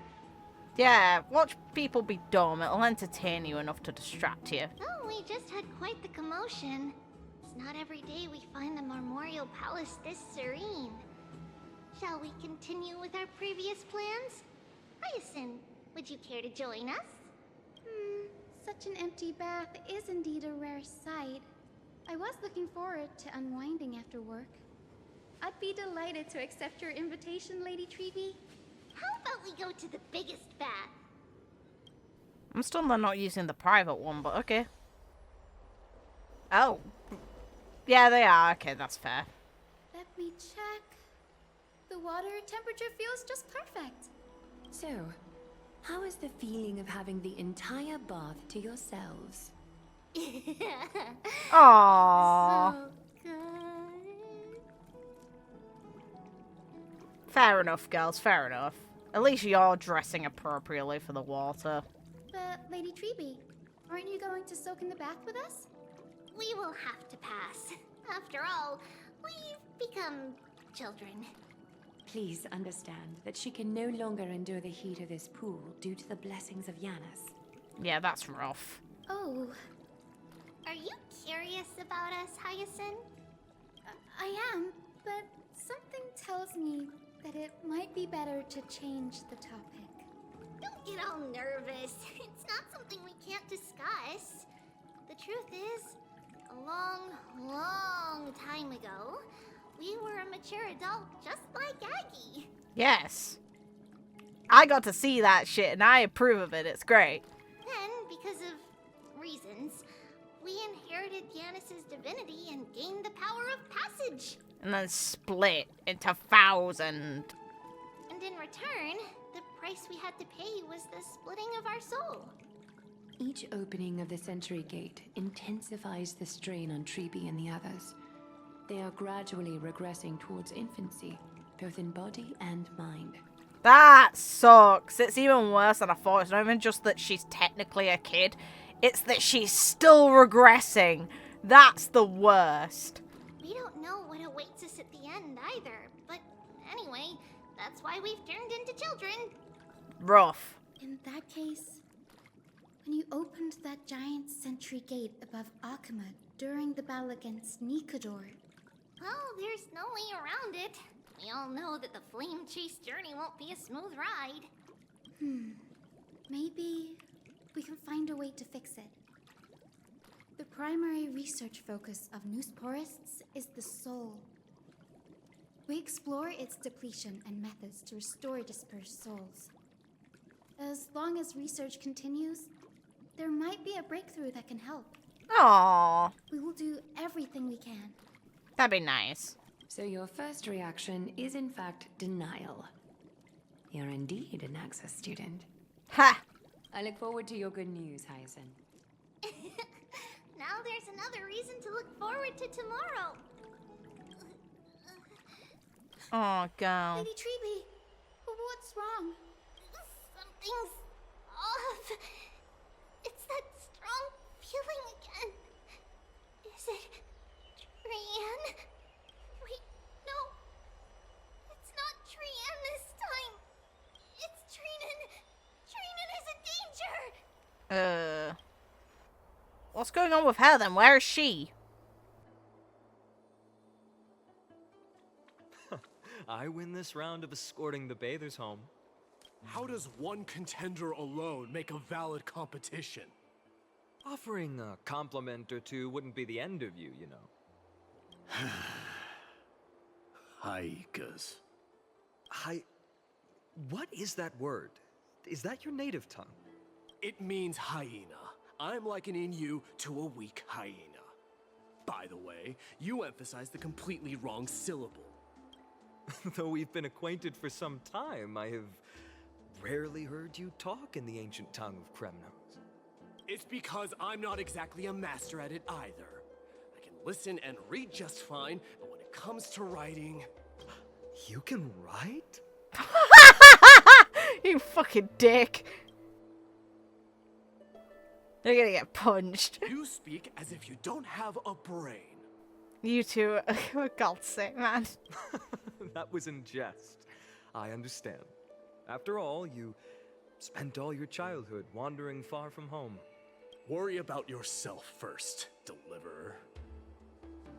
Yeah, watch people be dumb. It'll entertain you enough to distract you. Oh, we just had quite the commotion. It's not every day we find the Marmorial Palace this serene. Shall we continue with our previous plans? Hyacinth, would you care to join us? Such an empty bath is indeed a rare sight. I was looking forward to unwinding after work. I'd be delighted to accept your invitation, Lady Tribbie. How about we go to the biggest bath? I'm still not using the private one, but okay. Oh. Yeah, they are. Okay, that's fair. Let me check. The water temperature feels just perfect. So, how is the feeling of having the entire bath to yourselves? Aww. So good. Fair enough, girls. Fair enough. At least you're dressing appropriately for the water. But, Lady Tribbie, aren't you going to soak in the bath with us? We will have to pass. After all, we've become children. Please understand that she can no longer endure the heat of this pool due to the blessings of Yanis. Yeah, that's rough. Oh. Are you curious about us, Hyacinth? I am, but something tells me that it might be better to change the topic. Don't get all nervous. It's not something we can't discuss. The truth is, a long time ago, we were a mature adult just like Aggie. Yes. I got to see that shit and I approve of it. It's great. Then, because of reasons, we inherited Yanis' divinity and gained the power of passage. And then split into 1,000. And in return, the price we had to pay was the splitting of our soul. Each opening of the Century Gate intensifies the strain on Tribbie and the others. They are gradually regressing towards infancy, both in body and mind. That sucks. It's even worse than I thought. It's not even just that she's technically a kid. It's that she's still regressing. That's the worst. We don't know what awaits us at the end either. But anyway, that's why we've turned into children. Rough. In that case, when you opened that giant Sentry Gate above Akama during the battle against Nikador... Well, there's no way around it. We all know that the Flame Chase journey won't be a smooth ride. Maybe we can find a way to fix it. The primary research focus of Noosporists is the soul. We explore its depletion and methods to restore dispersed souls. As long as research continues, there might be a breakthrough that can help. Aww. We will do everything we can. That'd be nice. So your first reaction is in fact denial. You're indeed an Access student. Ha! I look forward to your good news, Hyacinth. Now there's another reason to look forward to tomorrow. Oh, girl. Lady Tribbie, what's wrong? Something's off. It's that strong feeling again. Is it Trian? Wait, no. It's not Trian this time. It's Trinan. Trinan is a danger. What's going on with her then? Where is she? I win this round of escorting the bathers home. How does one contender alone make a valid competition? Offering a compliment or two wouldn't be the end of you, you know. Haikas. What is that word? Is that your native tongue? It means hyena. I'm likening you to a weak hyena. By the way, you emphasize the completely wrong syllable. Though we've been acquainted for some time, I have rarely heard you talk in the ancient tongue of Kremnos. It's because I'm not exactly a master at it either. I can listen and read just fine, but when it comes to writing... You can write? You fucking dick. You're gonna get punched. You speak as if you don't have a brain. You two, for God's sake, man. That was in jest. I understand. After all, you spent all your childhood wandering far from home. Worry about yourself first, Deliverer.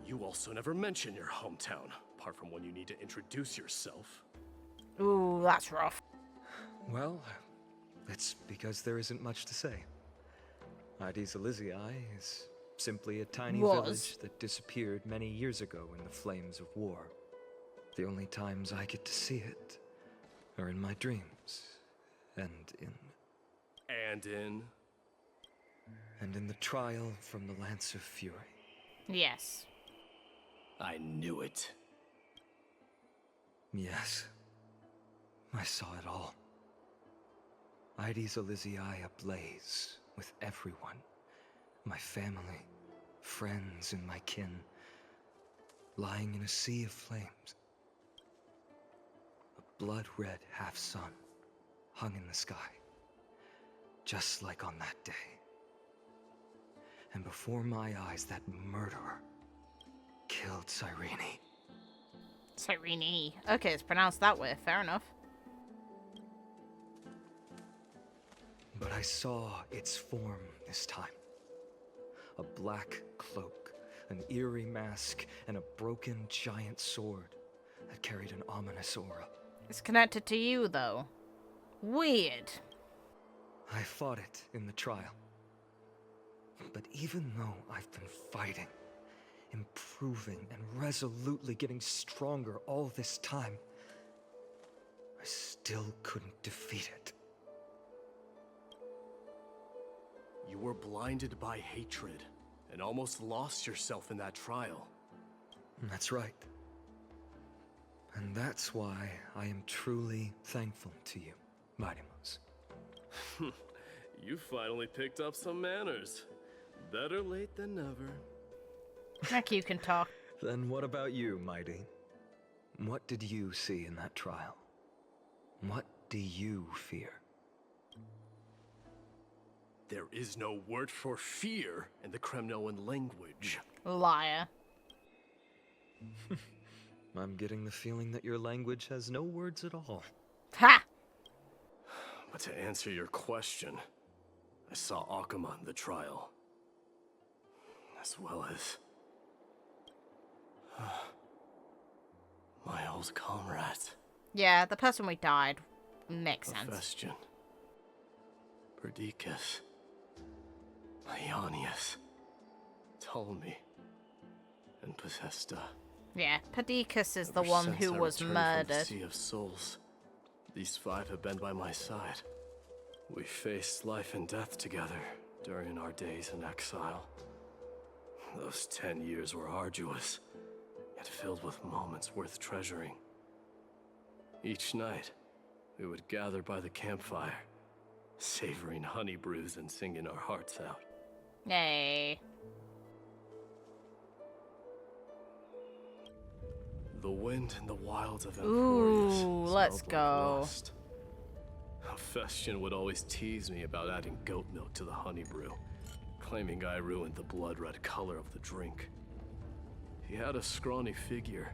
You also never mention your hometown, apart from when you need to introduce yourself. Ooh, that's rough. Well, it's because there isn't much to say. Ides Elysiae is simply a tiny village that disappeared many years ago in the flames of war. The only times I get to see it are in my dreams, and in the trial from the Lance of Fury. Yes. I knew it. Yes. I saw it all. Mydei's Elysiae ablaze with everyone. My family, friends, and my kin. Lying in a sea of flames. A blood-red half-sun hung in the sky. Just like on that day. And before my eyes, that murderer killed Cyrene. Cyrene. Okay, it's pronounced that way. Fair enough. But I saw its form this time. A black cloak, an eerie mask, and a broken giant sword that carried an ominous aura. It's connected to you, though. Weird. I fought it in the trial. But even though I've been fighting, improving, and resolutely getting stronger all this time, I still couldn't defeat it. You were blinded by hatred and almost lost yourself in that trial. That's right. And that's why I am truly thankful to you, Mydei. You finally picked up some manners. Better late than never. Heck, you can talk. Then what about you, Mydei? What did you see in that trial? What do you fear? There is no word for fear in the Kremnoan language. Liar. I'm getting the feeling that your language has no words at all. Ha! But to answer your question, I saw Akuma in the trial. As well as... my old comrades. Yeah, the person we died makes sense. Bastion. Perdiccas. Ionius. Ptolemy. And Possesta. Yeah, Perdiccas is the Ever one since who I was returned from the murdered. Sea of Souls, these 5 have been by my side. We faced life and death together during our days in exile. Those 10 years were arduous, yet filled with moments worth treasuring. Each night, we would gather by the campfire, savoring honey brews and singing our hearts out. Hey. The wind in the wilds of Ooh, amphoreus let's smelled go. like rust. Festion would always tease me about adding goat milk to the honey brew, claiming I ruined the blood-red color of the drink. He had a scrawny figure,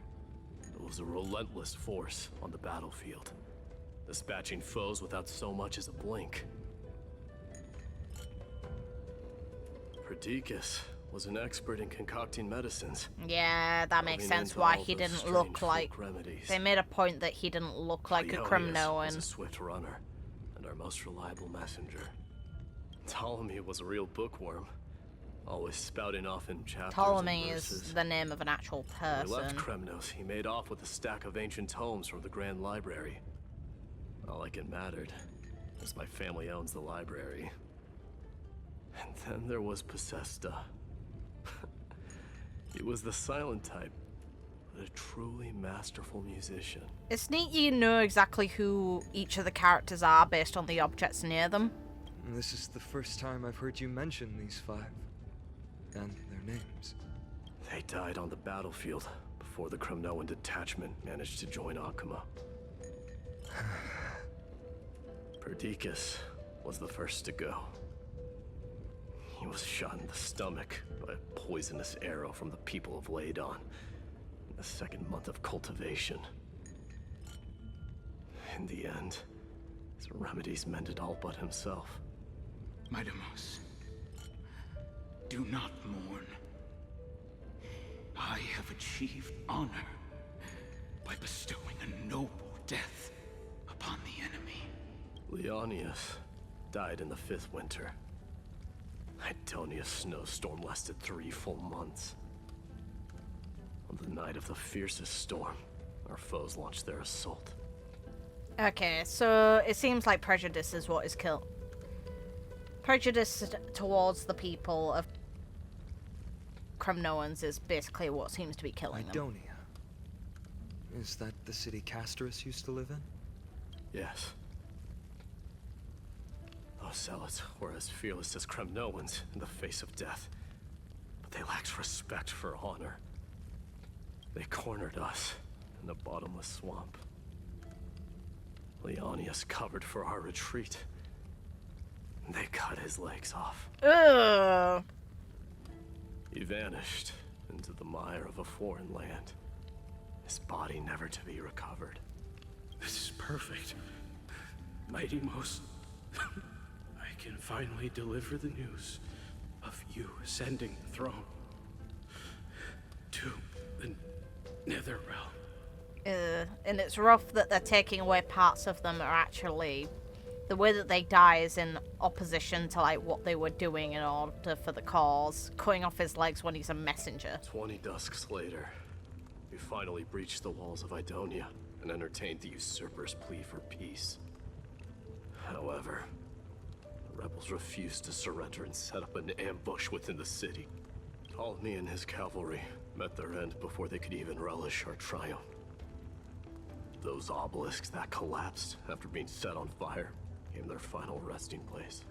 but was a relentless force on the battlefield, dispatching foes without so much as a blink. Perdiccas was an expert in concocting medicines. Yeah, that makes delving sense into why all he those didn't strange look like... folk remedies. They made a point that he didn't look like a Ionius Kremnoan. was a swift runner and our most reliable messenger. Ptolemy was a real bookworm, always spouting off in chapters Ptolemy and is verses. the name of an actual When we left person. Kremnos, he made off with a stack of ancient tomes from the Grand Library. Not like it mattered, as my family owns the library. And then there was Possesta. He was the silent type, but a truly masterful musician. It's neat you know exactly who each of the characters are based on the objects near them. This is the first time I've heard you mention these 5. And their names. They died on the battlefield before the Kremnoan detachment managed to join Akuma. Perdiccas was the first to go. He was shot in the stomach by a poisonous arrow from the people of Ladon in the 2nd month of cultivation. In the end, his remedies mended all but himself. Mydei, do not mourn. I have achieved honor by bestowing a noble death upon the enemy. Leonius died in the 5th winter. Idonia's snowstorm lasted 3 full months. On the night of the fiercest storm, our foes launched their assault. Okay, so it seems like prejudice is what is killed. Prejudice towards the people of Kremnoans is basically what seems to be killing them. Idonia. Is that the city Casterus used to live in? Yes. Those zealots were as fearless as Kremnoans in the face of death. But they lacked respect for honor. They cornered us in the bottomless swamp. Leonius covered for our retreat. They cut his legs off. Ugh. He vanished into the mire of a foreign land. His body never to be recovered. This is perfect. Mighty Most, I can finally deliver the news of you ascending the throne to the Netherrealm. And it's rough that they're taking away parts of them that are actually... The way that they die is in opposition to like what they were doing in order for the cause. Cutting off his legs when he's a messenger. 20 dusks later, we finally breached the walls of Idonia and entertained the usurper's plea for peace. However, the rebels refused to surrender and set up an ambush within the city. Ptolemy and his cavalry met their end before they could even relish our triumph. Those obelisks that collapsed after being set on fire became their final resting place.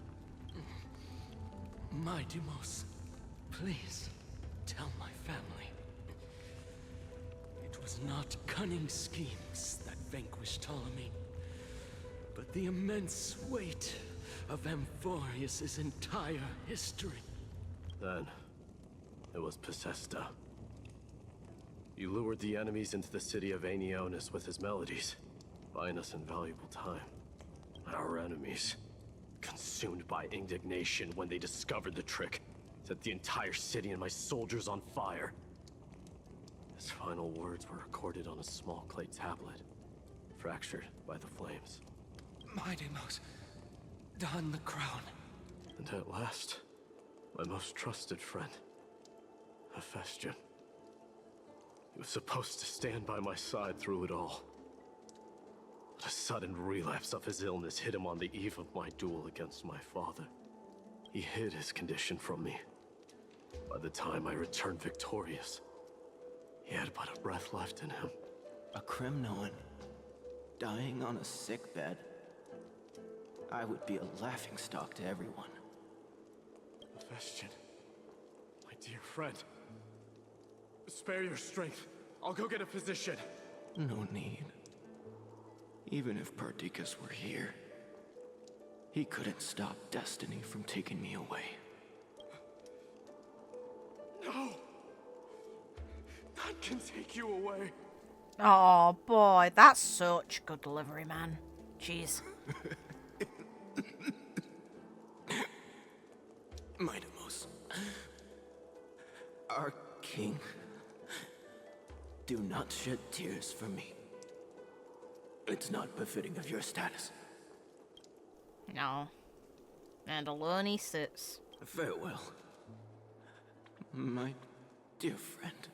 My Demos, please tell my family. It was not cunning schemes that vanquished Ptolemy, but the immense weight of Amphoreus' entire history. Then, it was Pacesta. You lured the enemies into the city of Aenionis with his melodies, buying us invaluable time. Our enemies, consumed by indignation when they discovered the trick, set the entire city and my soldiers on fire. His final words were recorded on a small clay tablet, fractured by the flames. My Demos, don the crown. And at last, my most trusted friend, Hephaestion. He was supposed to stand by my side through it all. But a sudden relapse of his illness hit him on the eve of my duel against my father. He hid his condition from me. By the time I returned victorious, he had but a breath left in him. A Kremnoan dying on a sickbed. I would be a laughingstock to everyone. Hephaestion, my dear friend. Spare your strength. I'll go get a physician. No need. Even if Perdiccas were here, he couldn't stop destiny from taking me away. No! None can take you away. Oh boy, that's such good delivery, man. Jeez. My Demos, our king, do not shed tears for me. It's not befitting of your status. No. And alone he sits. Farewell, my dear friend.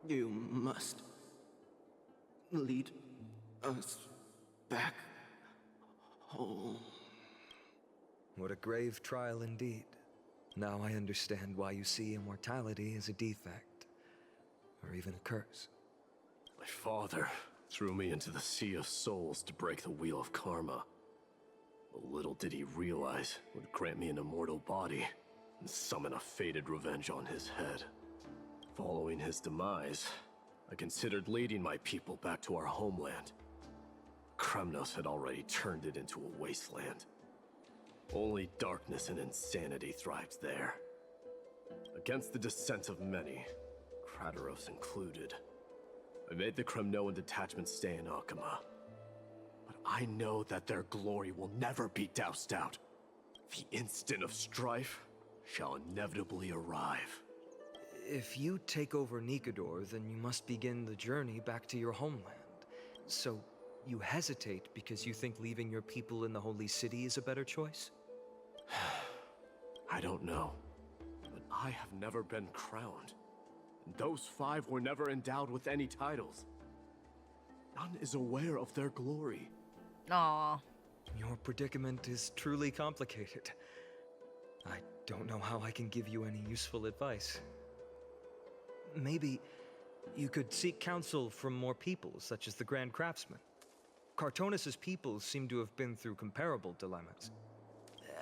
You must lead us back home. What a grave trial indeed. Now I understand why you see immortality as a defect, or even a curse. My father threw me into the sea of souls to break the wheel of karma. But little did he realize it would grant me an immortal body and summon a fated revenge on his head. Following his demise, I considered leading my people back to our homeland. Kremnos had already turned it into a wasteland. Only darkness and insanity thrived there. Against the dissent of many, Krateros included, I made the Kremnoan detachment stay in Akama. But I know that their glory will never be doused out. The instant of strife shall inevitably arrive. If you take over Nikedor, then you must begin the journey back to your homeland. So, you hesitate because you think leaving your people in the Holy City is a better choice? I don't know, but I have never been crowned. And those 5 were never endowed with any titles. None is aware of their glory. Aww. Your predicament is truly complicated. I don't know how I can give you any useful advice. Maybe you could seek counsel from more people, such as the Grand Craftsman. Cartonis' people seem to have been through comparable dilemmas.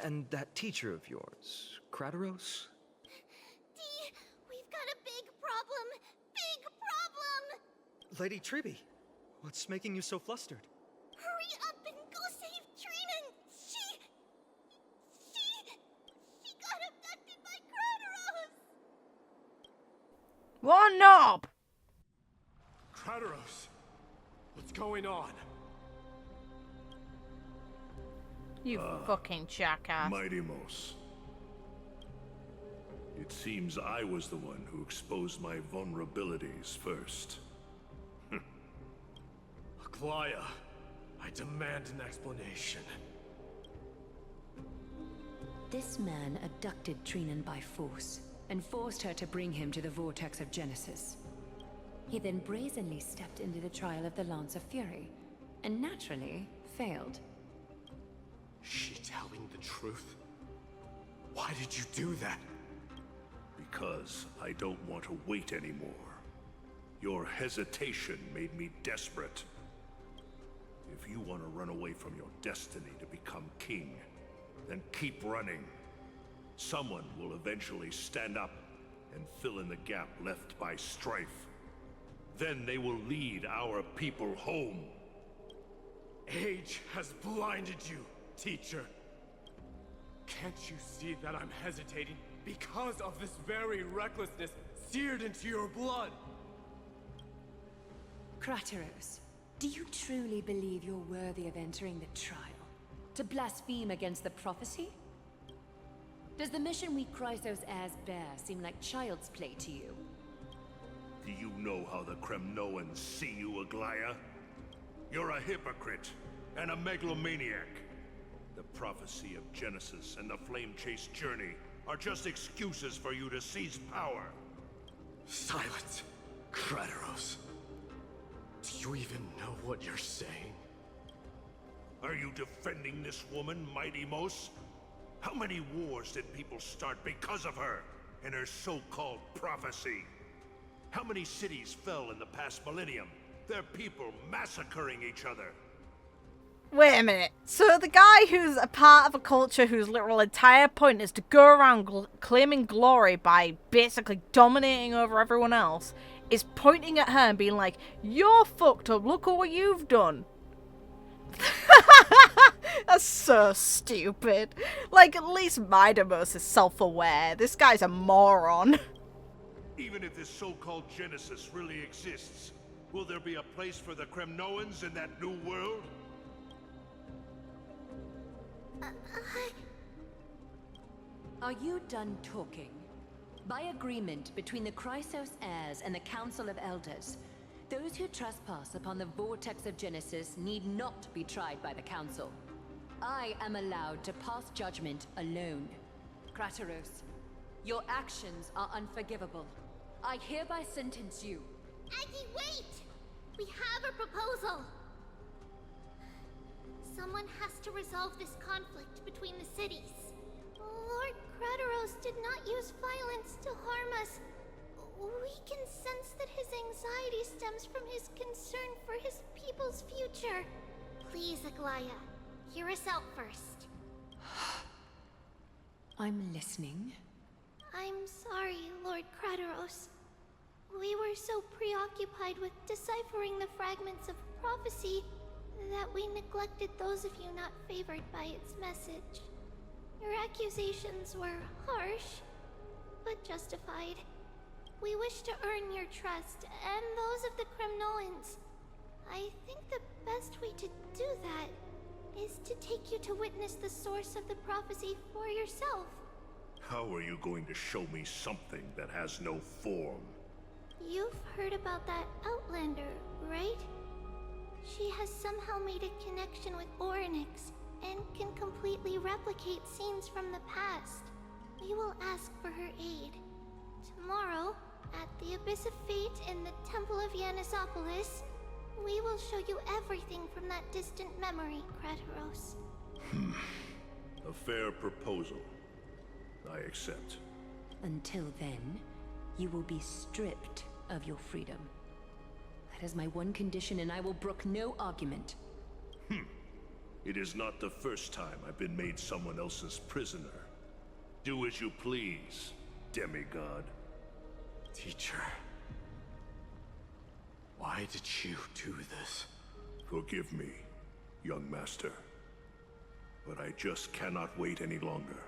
And that teacher of yours, Krateros? Dee, we've got a big problem! Big problem! Lady Tribbie, what's making you so flustered? Hurry up and go save Trina! She got abducted by Krateros! What a knob! Krateros, what's going on? You fucking jackass. Mydei. It seems I was the one who exposed my vulnerabilities first. Aglaya, I demand an explanation. This man abducted Trinan by force, and forced her to bring him to the Vortex of Genesis. He then brazenly stepped into the trial of the Lance of Fury, and naturally failed. She telling the truth? Why did you do that? Because I don't want to wait anymore. Your hesitation made me desperate. If you want to run away from your destiny to become king, then keep running. Someone will eventually stand up and fill in the gap left by Strife. Then they will lead our people home. Age has blinded you, teacher. Can't you see that I'm hesitating because of this very recklessness seared into your blood? Krateros, do you truly believe you're worthy of entering the trial? To blaspheme against the prophecy? Does the mission we Chrysos heirs bear seem like child's play to you? Do you know how the Kremnoans see you, Aglaya? You're a hypocrite and a megalomaniac. The prophecy of Genesis and the Flame Chase journey are just excuses for you to seize power. Silence, Krateros. Do you even know what you're saying? Are you defending this woman, Mydei? How many wars did people start because of her and her so-called prophecy? How many cities fell in the past millennium? Their people massacring each other. Wait a minute. So the guy who's a part of a culture whose literal entire point is to go around claiming glory by basically dominating over everyone else is pointing at her and being like, "You're fucked up, look at what you've done." That's so stupid. Like, at least Mydei is self-aware. This guy's a moron. Even if this so-called Genesis really exists, will there be a place for the Kremnoans in that new world? Are you done talking? By agreement between the Chrysos heirs and the Council of Elders, those who trespass upon the Vortex of Genesis need not be tried by the Council. I am allowed to pass judgment alone. Krateros, your actions are unforgivable. I hereby sentence you. Aggie, wait! We have a proposal! Someone has to resolve this conflict between the cities. Lord Krateros did not use violence to harm us. We can sense that his anxiety stems from his concern for his people's future. Please, Aglaya, hear us out first. I'm listening. I'm sorry, Lord Krateros. We were so preoccupied with deciphering the fragments of prophecy that we neglected those of you not favored by its message. Your accusations were harsh, but justified. We wish to earn your trust, and those of the Kremnoans. I think the best way to do that is to take you to witness the source of the prophecy for yourself. How are you going to show me something that has no form? You've heard about that Outlander, right? She has somehow made a connection with Orynyx and can completely replicate scenes from the past. We will ask for her aid. Tomorrow, at the Abyss of Fate in the Temple of Yanisopolis, we will show you everything from that distant memory, Krateros. A fair proposal. I accept. Until then, you will be stripped of your freedom. That is my one condition, and I will brook no argument. It is not the first time I've been made someone else's prisoner. Do as you please, demigod. Teacher, why did you do this? Forgive me, young master. But I just cannot wait any longer.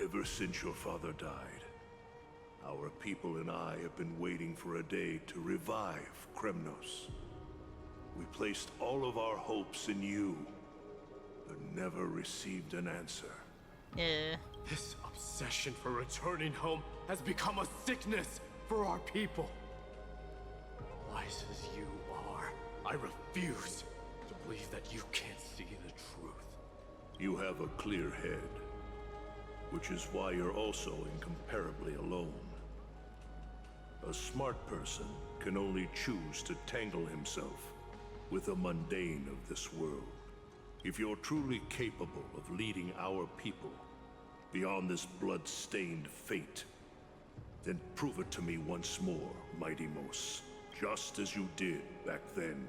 Ever since your father died, our people and I have been waiting for a day to revive Kremnos. We placed all of our hopes in you, but never received an answer. Yeah. This obsession for returning home has become a sickness for our people. Wise as you are, I refuse to believe that you can't see the truth. You have a clear head, which is why you're also incomparably alone. A smart person can only choose to tangle himself with the mundane of this world. If you're truly capable of leading our people beyond this blood-stained fate, then prove it to me once more, Mighty Mos, just as you did back then.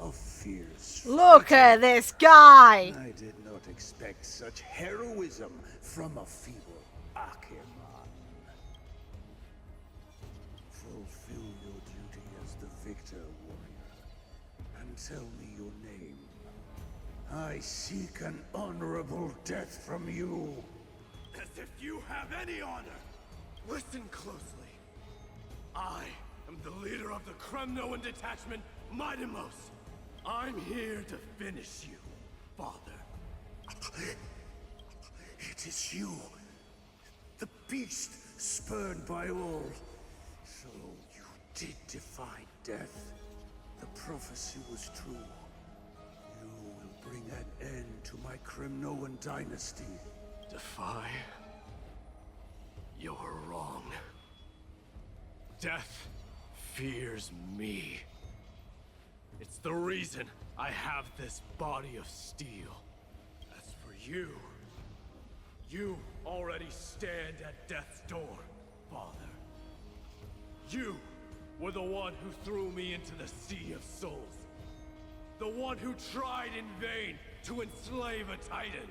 A fierce Look at this guy! I did not expect such heroism from a feeble Acheron. Fulfill your duty as the victor, warrior, and tell me your name. I seek an honorable death from you. As if you have any honor! Listen closely. I am the leader of the Kremnoan detachment, Mighty Mos. I'm here to finish you, father. It is you, the beast spurned by all. So you did defy death. The prophecy was true. You will bring an end to my Kremnoan dynasty. Defy? You're wrong. Death fears me. It's the reason I have this body of steel. As for you, you already stand at death's door, father. You were the one who threw me into the Sea of Souls. The one who tried in vain to enslave a Titan.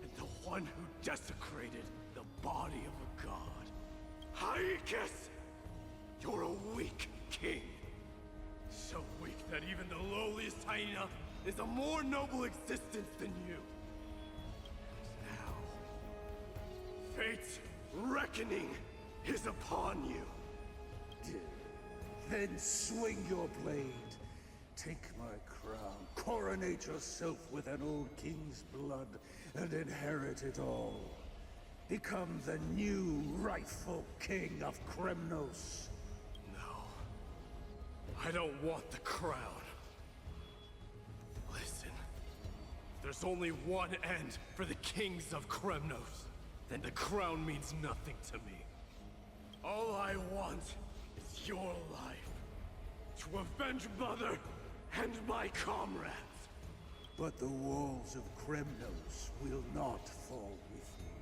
And the one who desecrated the body of a god. Haikis! You're a weak king. So weak that even the lowliest hyena is a more noble existence than you. And now, fate's reckoning is upon you. Then swing your blade. Take my crown. Coronate yourself with an old king's blood and inherit it all. Become the new rightful king of Kremnos. I don't want the crown. Listen, there's only one end for the kings of Kremnos. Then the crown means nothing to me. All I want is your life. To avenge Mother and my comrades. But the walls of Kremnos will not fall with me.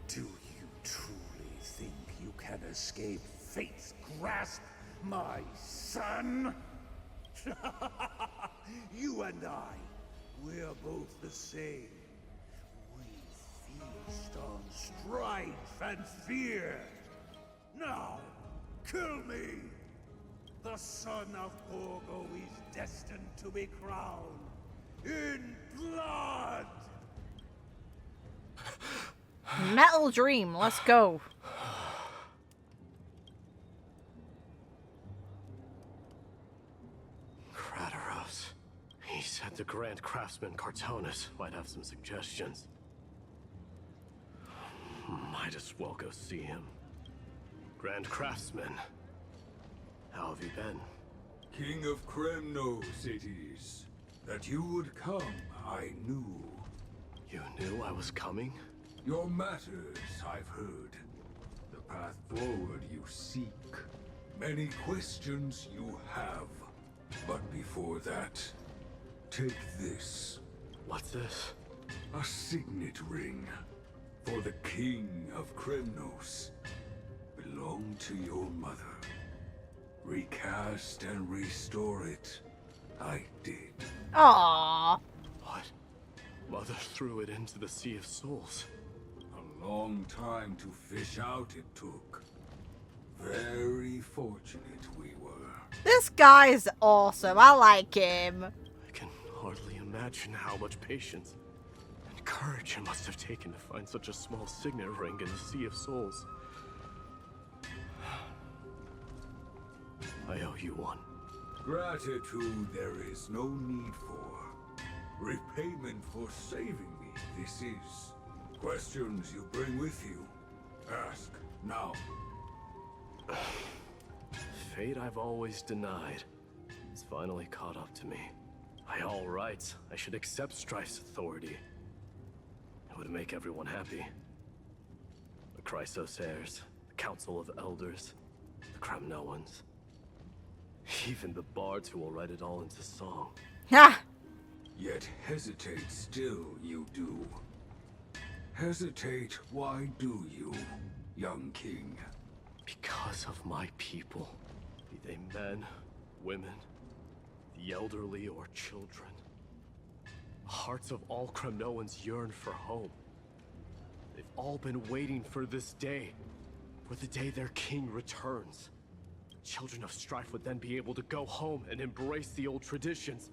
Do you truly think you can escape fate's grasp? My son? You and I, we're both the same. We feast on strife and fear. Now, kill me! The son of Borgo is destined to be crowned in blood! Metal Dream, let's go. He said the Grand Craftsman Cartonus might have some suggestions. Might as well go see him. Grand Craftsman, how have you been? King of Kremnos it is. That you would come, I knew. You knew I was coming? Your matters, I've heard. The path forward you seek. Many questions you have. But before that, take this. What's this? A signet ring for the King of Kremnos. Belonged to your mother. Recast and restore it. I did. Aww. What? Mother threw it into the Sea of Souls. A long time to fish out it took. Very fortunate we were. This guy is awesome. I like him. I can hardly imagine how much patience and courage it must have taken to find such a small signet ring in the Sea of Souls. I owe you one. Gratitude there is no need for. Repayment for saving me, this is. Questions you bring with you. Ask now. Fate I've always denied has finally caught up to me. By all rights, I should accept Strife's authority. It would make everyone happy. The Chrysos heirs, the Council of Elders, the Kremnoans. Even the bards who will write it all into song. Ha! Yet hesitate still you do. Hesitate, why do you, young king? Because of my people. Be they men, women, the elderly or children. The hearts of all Kremnoans yearn for home. They've all been waiting for this day. For the day their king returns. Children of Strife would then be able to go home and embrace the old traditions.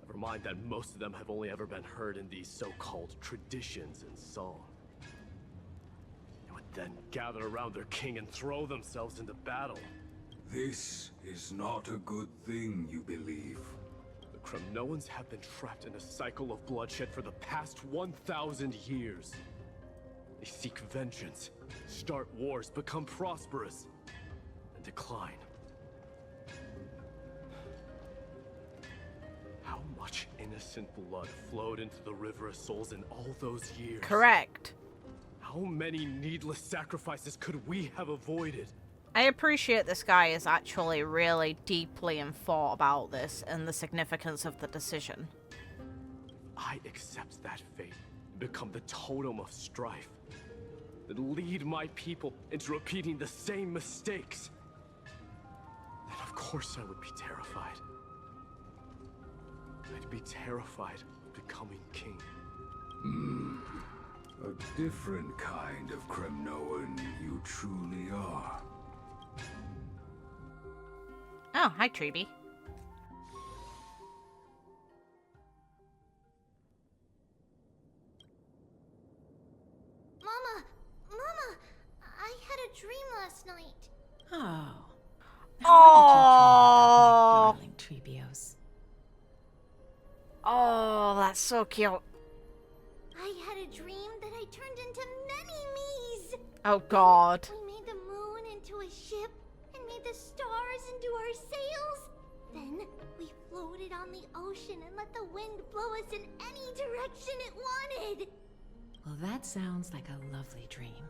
Never mind that most of them have only ever been heard in these so-called traditions in song. They would then gather around their king and throw themselves into battle. This is not a good thing, you believe. The Kremnoans have been trapped in a cycle of bloodshed for the past 1,000 years. They seek vengeance, start wars, become prosperous, and decline. How much innocent blood flowed into the River of Souls in all those years? Correct. How many needless sacrifices could we have avoided? I appreciate this guy is actually really deeply in thought about this and the significance of the decision. I accept that fate and become the totem of strife. Then lead my people into repeating the same mistakes. Then of course I would be terrified. I'd be terrified of becoming king. A different kind of Kremnoan you truly are. Oh, hi, Tribbie. Mama! Mama! I had a dream last night. Oh. Oh, Darling Tribios. Oh, that's so cute. I had a dream that I turned into many me's. Oh, God. We made the moon into a ship and made the stars into our sails. Then we floated on the ocean and let the wind blow us in any direction it wanted. Well, that sounds like a lovely dream.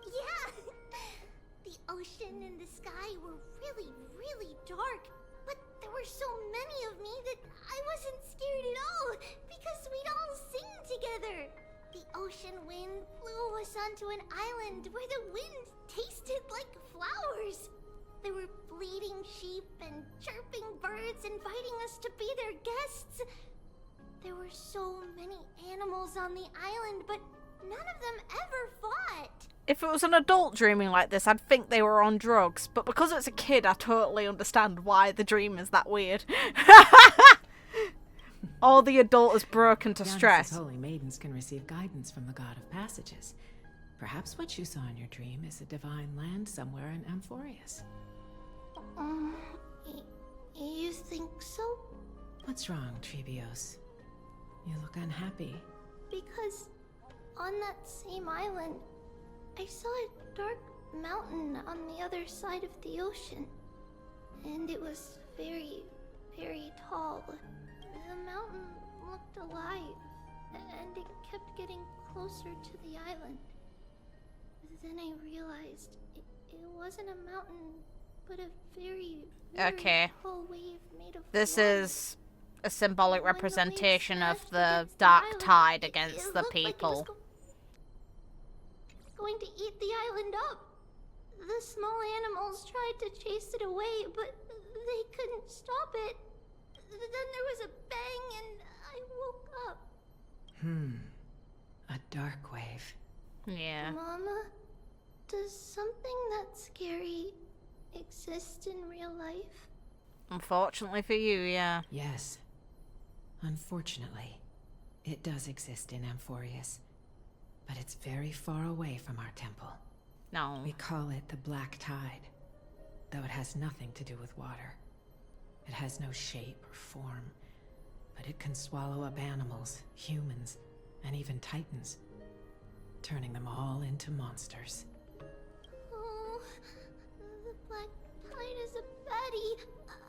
Yeah. The ocean and the sky were really, really dark. But there were so many of me that I wasn't scared at all because we'd all sing together. The ocean wind blew us onto an island where the wind tasted like flowers. There were bleating sheep and chirping birds inviting us to be their guests. There were so many animals on the island, but none of them ever fought. If it was an adult dreaming like this, I'd think they were on drugs. But because it's a kid, I totally understand why the dream is that weird. Or the adult is broken to stress. Holy maidens can receive guidance from the god of passages. Perhaps what you saw in your dream is a divine land somewhere in Amphoreus. You think so? What's wrong, Tribios? You look unhappy. Because on that same island, I saw a dark mountain on the other side of the ocean. And it was very, very tall. The mountain looked alive, and it kept getting closer to the island. Then I realized it wasn't a mountain but a very Okay. tall wave made of This water. is a symbolic When the wave representation of smashed the against dark island, tide it against the looked like it was people. going to eat the island up. The small animals tried to chase it away, but they couldn't stop it. Then there was a bang and I woke up. A dark wave. Yeah. Mama, does something that scary exist in real life? Unfortunately for you, yeah. Yes. Unfortunately, it does exist in Amphoreus, but it's very far away from our temple. No. We call it the Black Tide, though it has nothing to do with water. It has no shape or form, but it can swallow up animals, humans, and even titans, turning them all into monsters. Oh, the Black Tide is a baddie.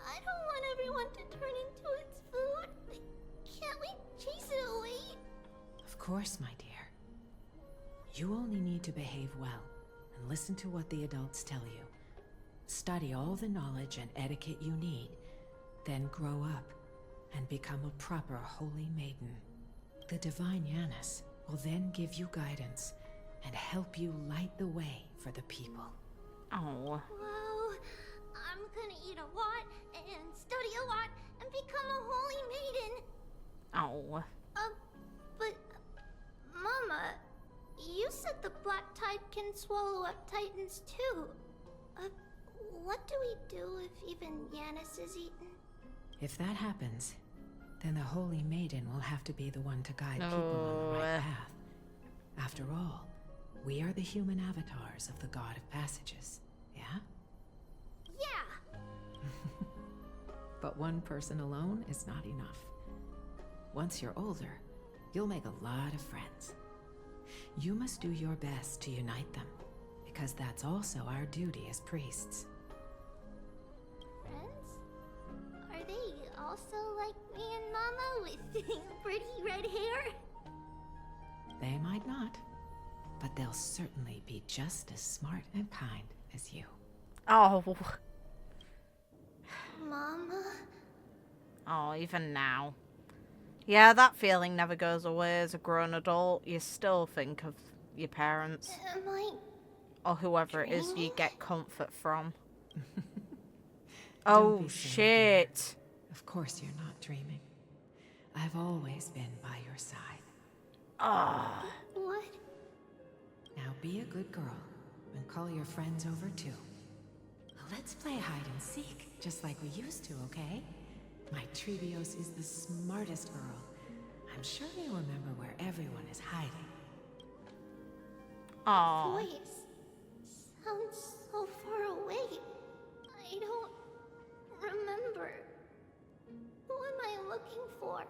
I don't want everyone to turn into its food. Can't we chase it away? Of course, my dear. You only need to behave well and listen to what the adults tell you. Study all the knowledge and etiquette you need, then grow up and become a proper holy maiden. The divine Yanis will then give you guidance and help you light the way for the people. Oh. Wow, I'm gonna eat a lot and study a lot and become a holy maiden. Oh. But Mama, you said the Black Tide can swallow up titans too. What do we do if even Yanis is eaten? If that happens, then the holy maiden will have to be the one to guide people on the right path. After all, we are the human avatars of the God of Passages, yeah? Yeah! But one person alone is not enough. Once you're older, you'll make a lot of friends. You must do your best to unite them, because that's also our duty as priests. Friends? Are they also like me and Mama with pretty red hair? They might not, but they'll certainly be just as smart and kind as you. Oh. Mama? Oh, even now. Yeah, that feeling never goes away as a grown adult. You still think of your parents. Am I or whoever it is you dreaming? get comfort from. Don't Oh, be silly, shit. dear. Of course you're not dreaming. I've always been by your side. Ah. What? Now be a good girl and call your friends over too. Let's play hide and seek, just like we used to, okay? My Tribios is the smartest girl. I'm sure you remember where everyone is hiding. Aww. Voice sounds so far away. I don't remember. Who am I looking for?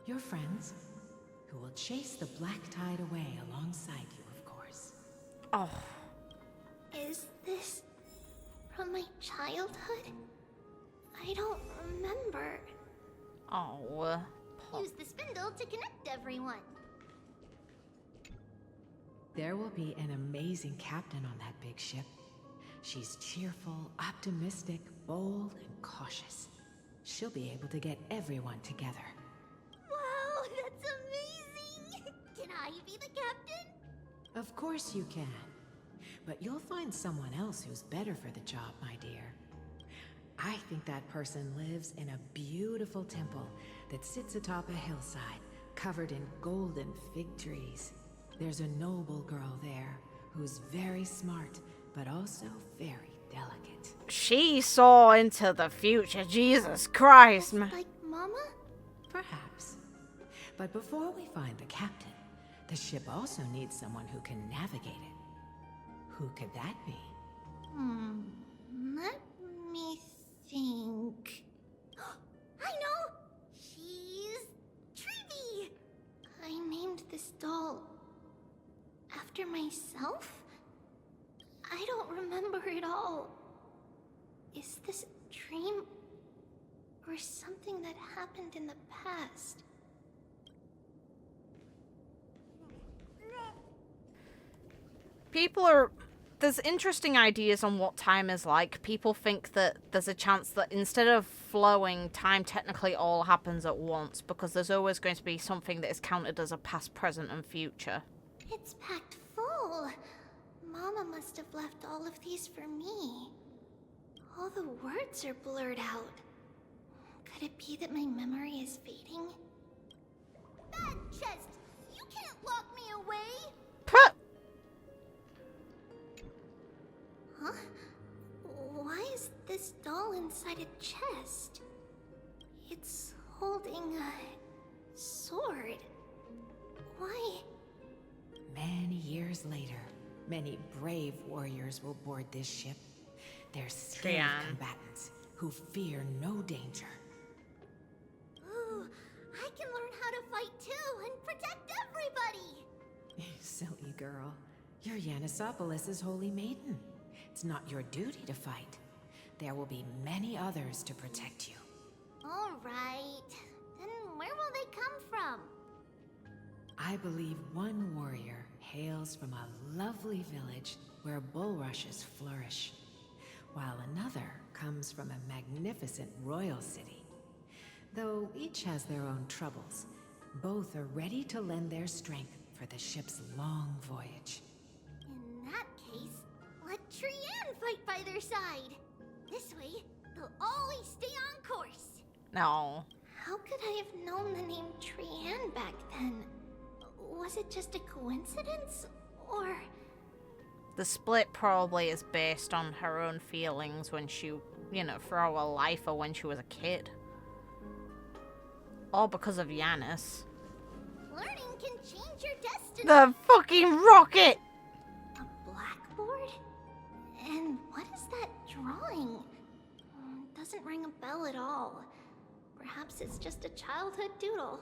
Your friends, who will chase the black tide away alongside you, of course. Oh. Is this from my childhood? I don't remember. Oh. Use the spindle to connect everyone. There will be an amazing captain on that big ship. She's cheerful, optimistic, bold, and cautious. She'll be able to get everyone together. Wow, that's amazing! Can I be the captain? Of course you can. But you'll find someone else who's better for the job, my dear. I think that person lives in a beautiful temple that sits atop a hillside, covered in golden fig trees. There's a noble girl there who's very smart, but also very delicate. She saw into the future. Jesus Christ, man. Like Mama? Perhaps. But before we find the captain, the ship also needs someone who can navigate it. Who could that be? Let me think. I know! She's Tribbie! I named this doll after myself? I don't remember it all. Is this a dream? Or something that happened in the past? People are there's interesting ideas on what time is like. People think that there's a chance that instead of flowing, time technically all happens at once, because there's always going to be something that is counted as a past, present, and future. It's packed full. Mama must have left all of these for me. All the words are blurred out. Could it be that my memory is fading? That chest! You can't lock me away! Puh! Huh? Why is this doll inside a chest? It's holding a sword. Why? Many years later, many brave warriors will board this ship. They're skilled combatants who fear no danger. Ooh, I can learn how to fight too and protect everybody! Silly girl. You're Yanisopoulos' holy maiden. It's not your duty to fight. There will be many others to protect you. Alright. Then where will they come from? I believe one warrior hails from a lovely village where bulrushes flourish, while another comes from a magnificent royal city. Though each has their own troubles, both are ready to lend their strength for the ship's long voyage. In that case, let Trian fight by their side. This way, they'll always stay on course. No. How could I have known the name Trian back then? Was it just a coincidence? Or... The split probably is based on her own feelings when she, you know, throughout her life or when she was a kid. All because of Yanis. Learning can change your destiny. The fucking rocket! A blackboard? And what is that drawing? Doesn't ring a bell at all. Perhaps it's just a childhood doodle.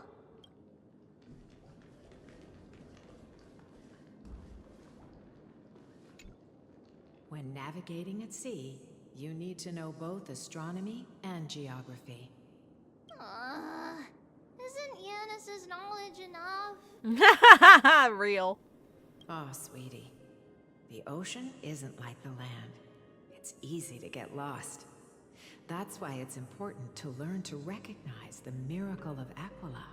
When navigating at sea, you need to know both astronomy and geography. Isn't Yanis' knowledge enough? Real. Oh, sweetie. The ocean isn't like the land. It's easy to get lost. That's why it's important to learn to recognize the miracle of Aquila.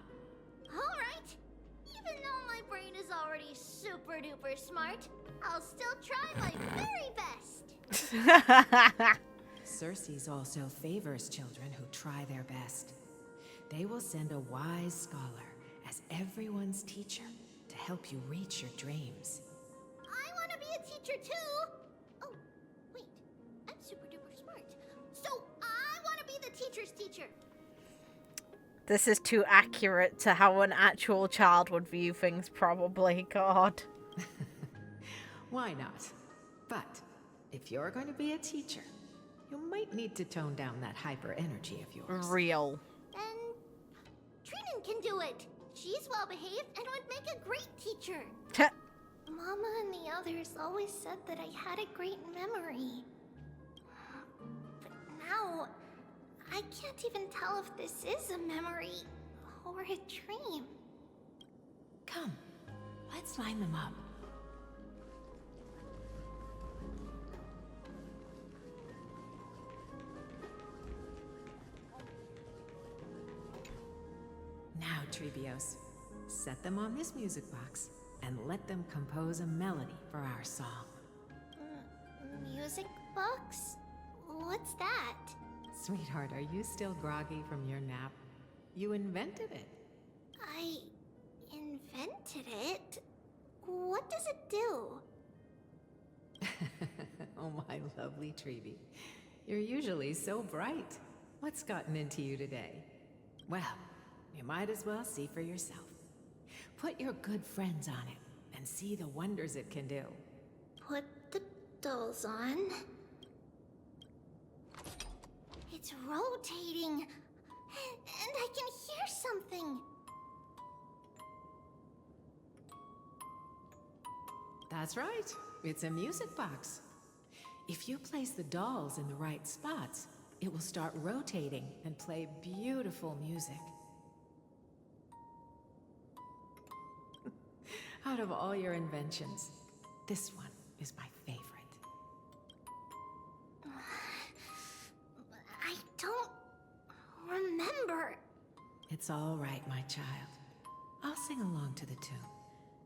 Alright. Even though my brain is already super duper smart, I'll still try my very best. Circes also favors children who try their best. They will send a wise scholar as everyone's teacher to help you reach your dreams. I want to be a teacher too! Oh, wait. I'm super duper smart. So I want to be the teacher's teacher. This is too accurate to how an actual child would view things, probably. God. Why not? But if you're going to be a teacher, you might need to tone down that hyper energy of yours. Real. Then Trinan can do it. She's well behaved and would make a great teacher. Mama and the others always said that I had a great memory. But now, I can't even tell if this is a memory or a dream. Come, let's line them up. Now, Tribios, set them on this music box and let them compose a melody for our song. Music box? What's that? Sweetheart, are you still groggy from your nap? You invented it. I invented it? What does it do? Oh, my lovely Tribbie. You're usually so bright. What's gotten into you today? Well, you might as well see for yourself. Put your good friends on it and see the wonders it can do. Put the dolls on. It's rotating. And I can hear something. That's right. It's a music box. If you place the dolls in the right spots, it will start rotating and play beautiful music. Out of all your inventions, this one is my favorite. It's all right, my child. I'll sing along to the tune,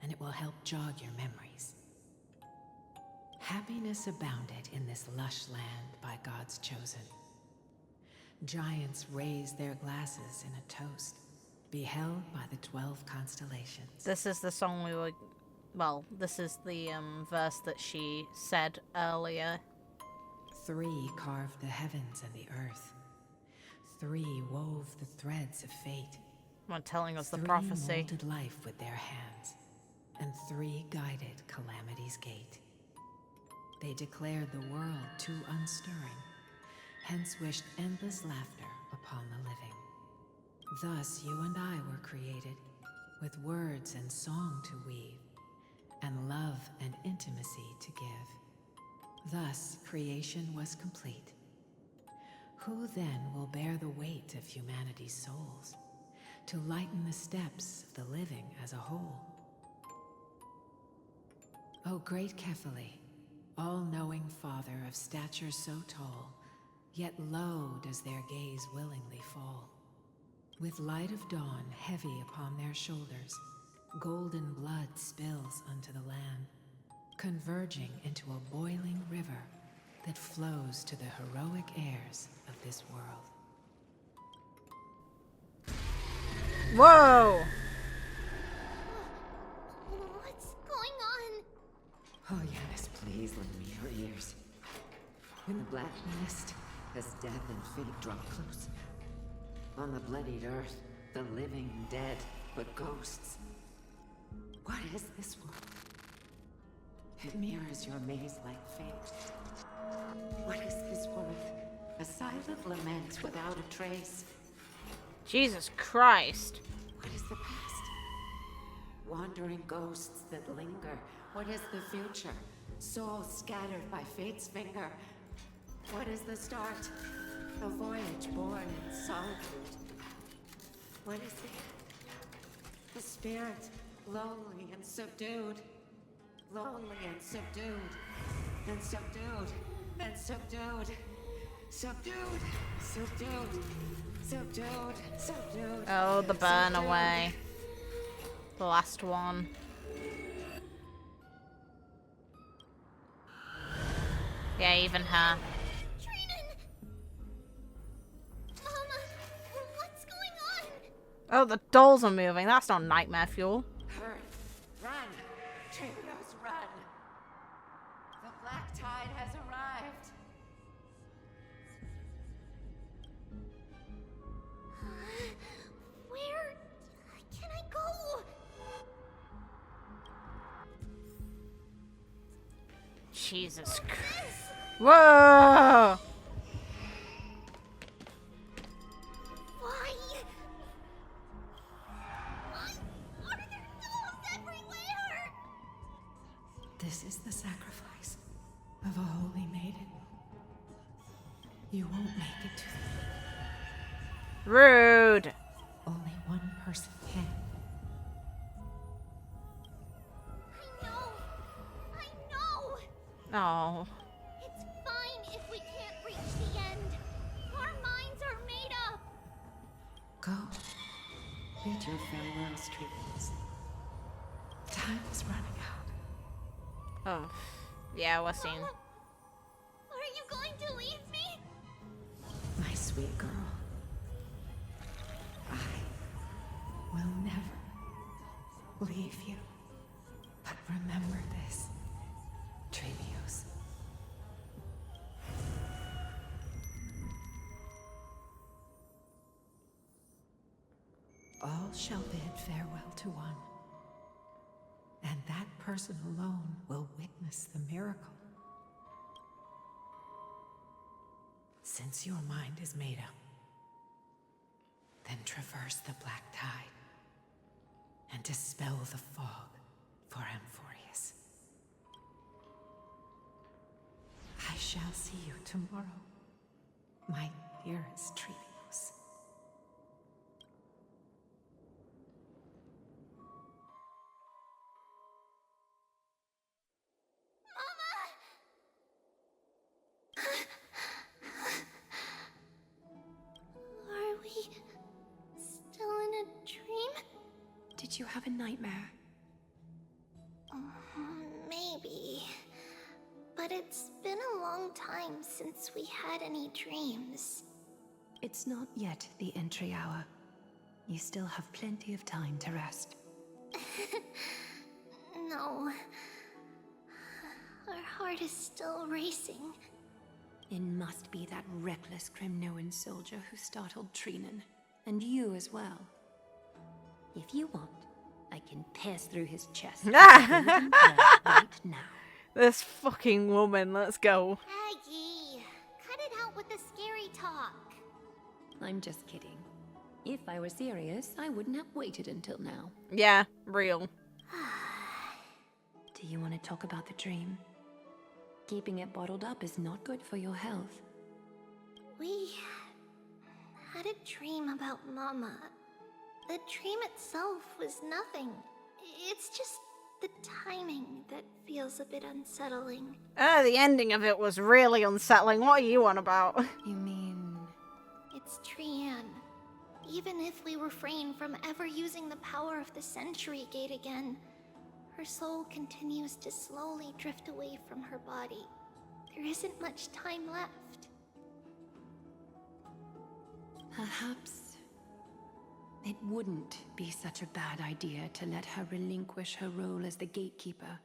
and it will help jog your memories. Happiness abounded in this lush land by God's chosen. Giants raised their glasses in a toast, beheld by the 12 constellations. This is the song we were... Well, this is the verse that she said earlier. 3 carved the heavens and the earth. 3 wove the threads of fate. One telling us the 3 prophecy. molded life with their hands, and 3 guided calamity's gate. They declared the world too unstirring, hence wished endless laughter upon the living. Thus you and I were created, with words and song to weave, and love and intimacy to give. Thus creation was complete. Who then will bear the weight of humanity's souls, to lighten the steps of the living as a whole? O great Kephale, all-knowing Father of stature so tall, yet low does their gaze willingly fall. With light of dawn heavy upon their shoulders, golden blood spills unto the land, converging into a boiling river that flows to the heroic heirs of this world. Whoa! What's going on? Oh, Yanis, please lend me your ears. In the black mist, as death and fate draw close. On the bloodied earth, the living dead, but ghosts. What is this world? It mirrors your maze-like fate. What is this world? A silent lament without a trace. Jesus Christ. What is the past? Wandering ghosts that linger. What is the future? Souls scattered by fate's finger. What is the start? A voyage born in solitude. What is the spirit? Lonely and subdued. Lonely and subdued. And subdued. And subdued. Subdued. Subdued. Subdued. Subdued. Oh, the burn away. The last one. Yeah, even her. Oh, the dolls are moving. That's not nightmare fuel. Hurry. Run. Tribios, run. The black tide has arrived. Where can I go? Jesus Christ. Whoa! Why? Are there dolls everywhere? This is the sacrifice of a holy maiden. You won't make it to the... Rude. Only one person can. I know. Oh. It's fine if we can't reach the end. Our minds are made up. Go. Bid your farewells, Tribios. Time is running out. Oh. Yeah, we're seeing. Mama, are you going to leave me? My sweet girl. I will never leave you. But remember this, Tribios. All shall bid farewell to one, and that person alone will witness the miracle. Since your mind is made up, then traverse the black tide and dispel the fog for amphoreus. I shall see you tomorrow, my dearest Tribios. Are we still in Did you have a nightmare? Maybe. But it's been a long time since we had any dreams. It's not yet the entry hour. You still have plenty of time to rest. No. Our heart is still racing. It must be that reckless Crimnoan soldier who startled Trinan. And you as well. If you want, I can pass through his chest. Right now. This fucking woman, let's go. Aggie, cut it out with the scary talk. I'm just kidding. If I were serious, I wouldn't have waited until now. Yeah, real. Do you want to talk about the dream? Keeping it bottled up is not good for your health. We had a dream about Mama. The dream itself was nothing. It's just the timing that feels a bit unsettling. The ending of it was really unsettling. What are you on about? You mean... It's Trian. Even if we refrain from ever using the power of the Century Gate again, her soul continues to slowly drift away from her body. There isn't much time left. Perhaps it wouldn't be such a bad idea to let her relinquish her role as the gatekeeper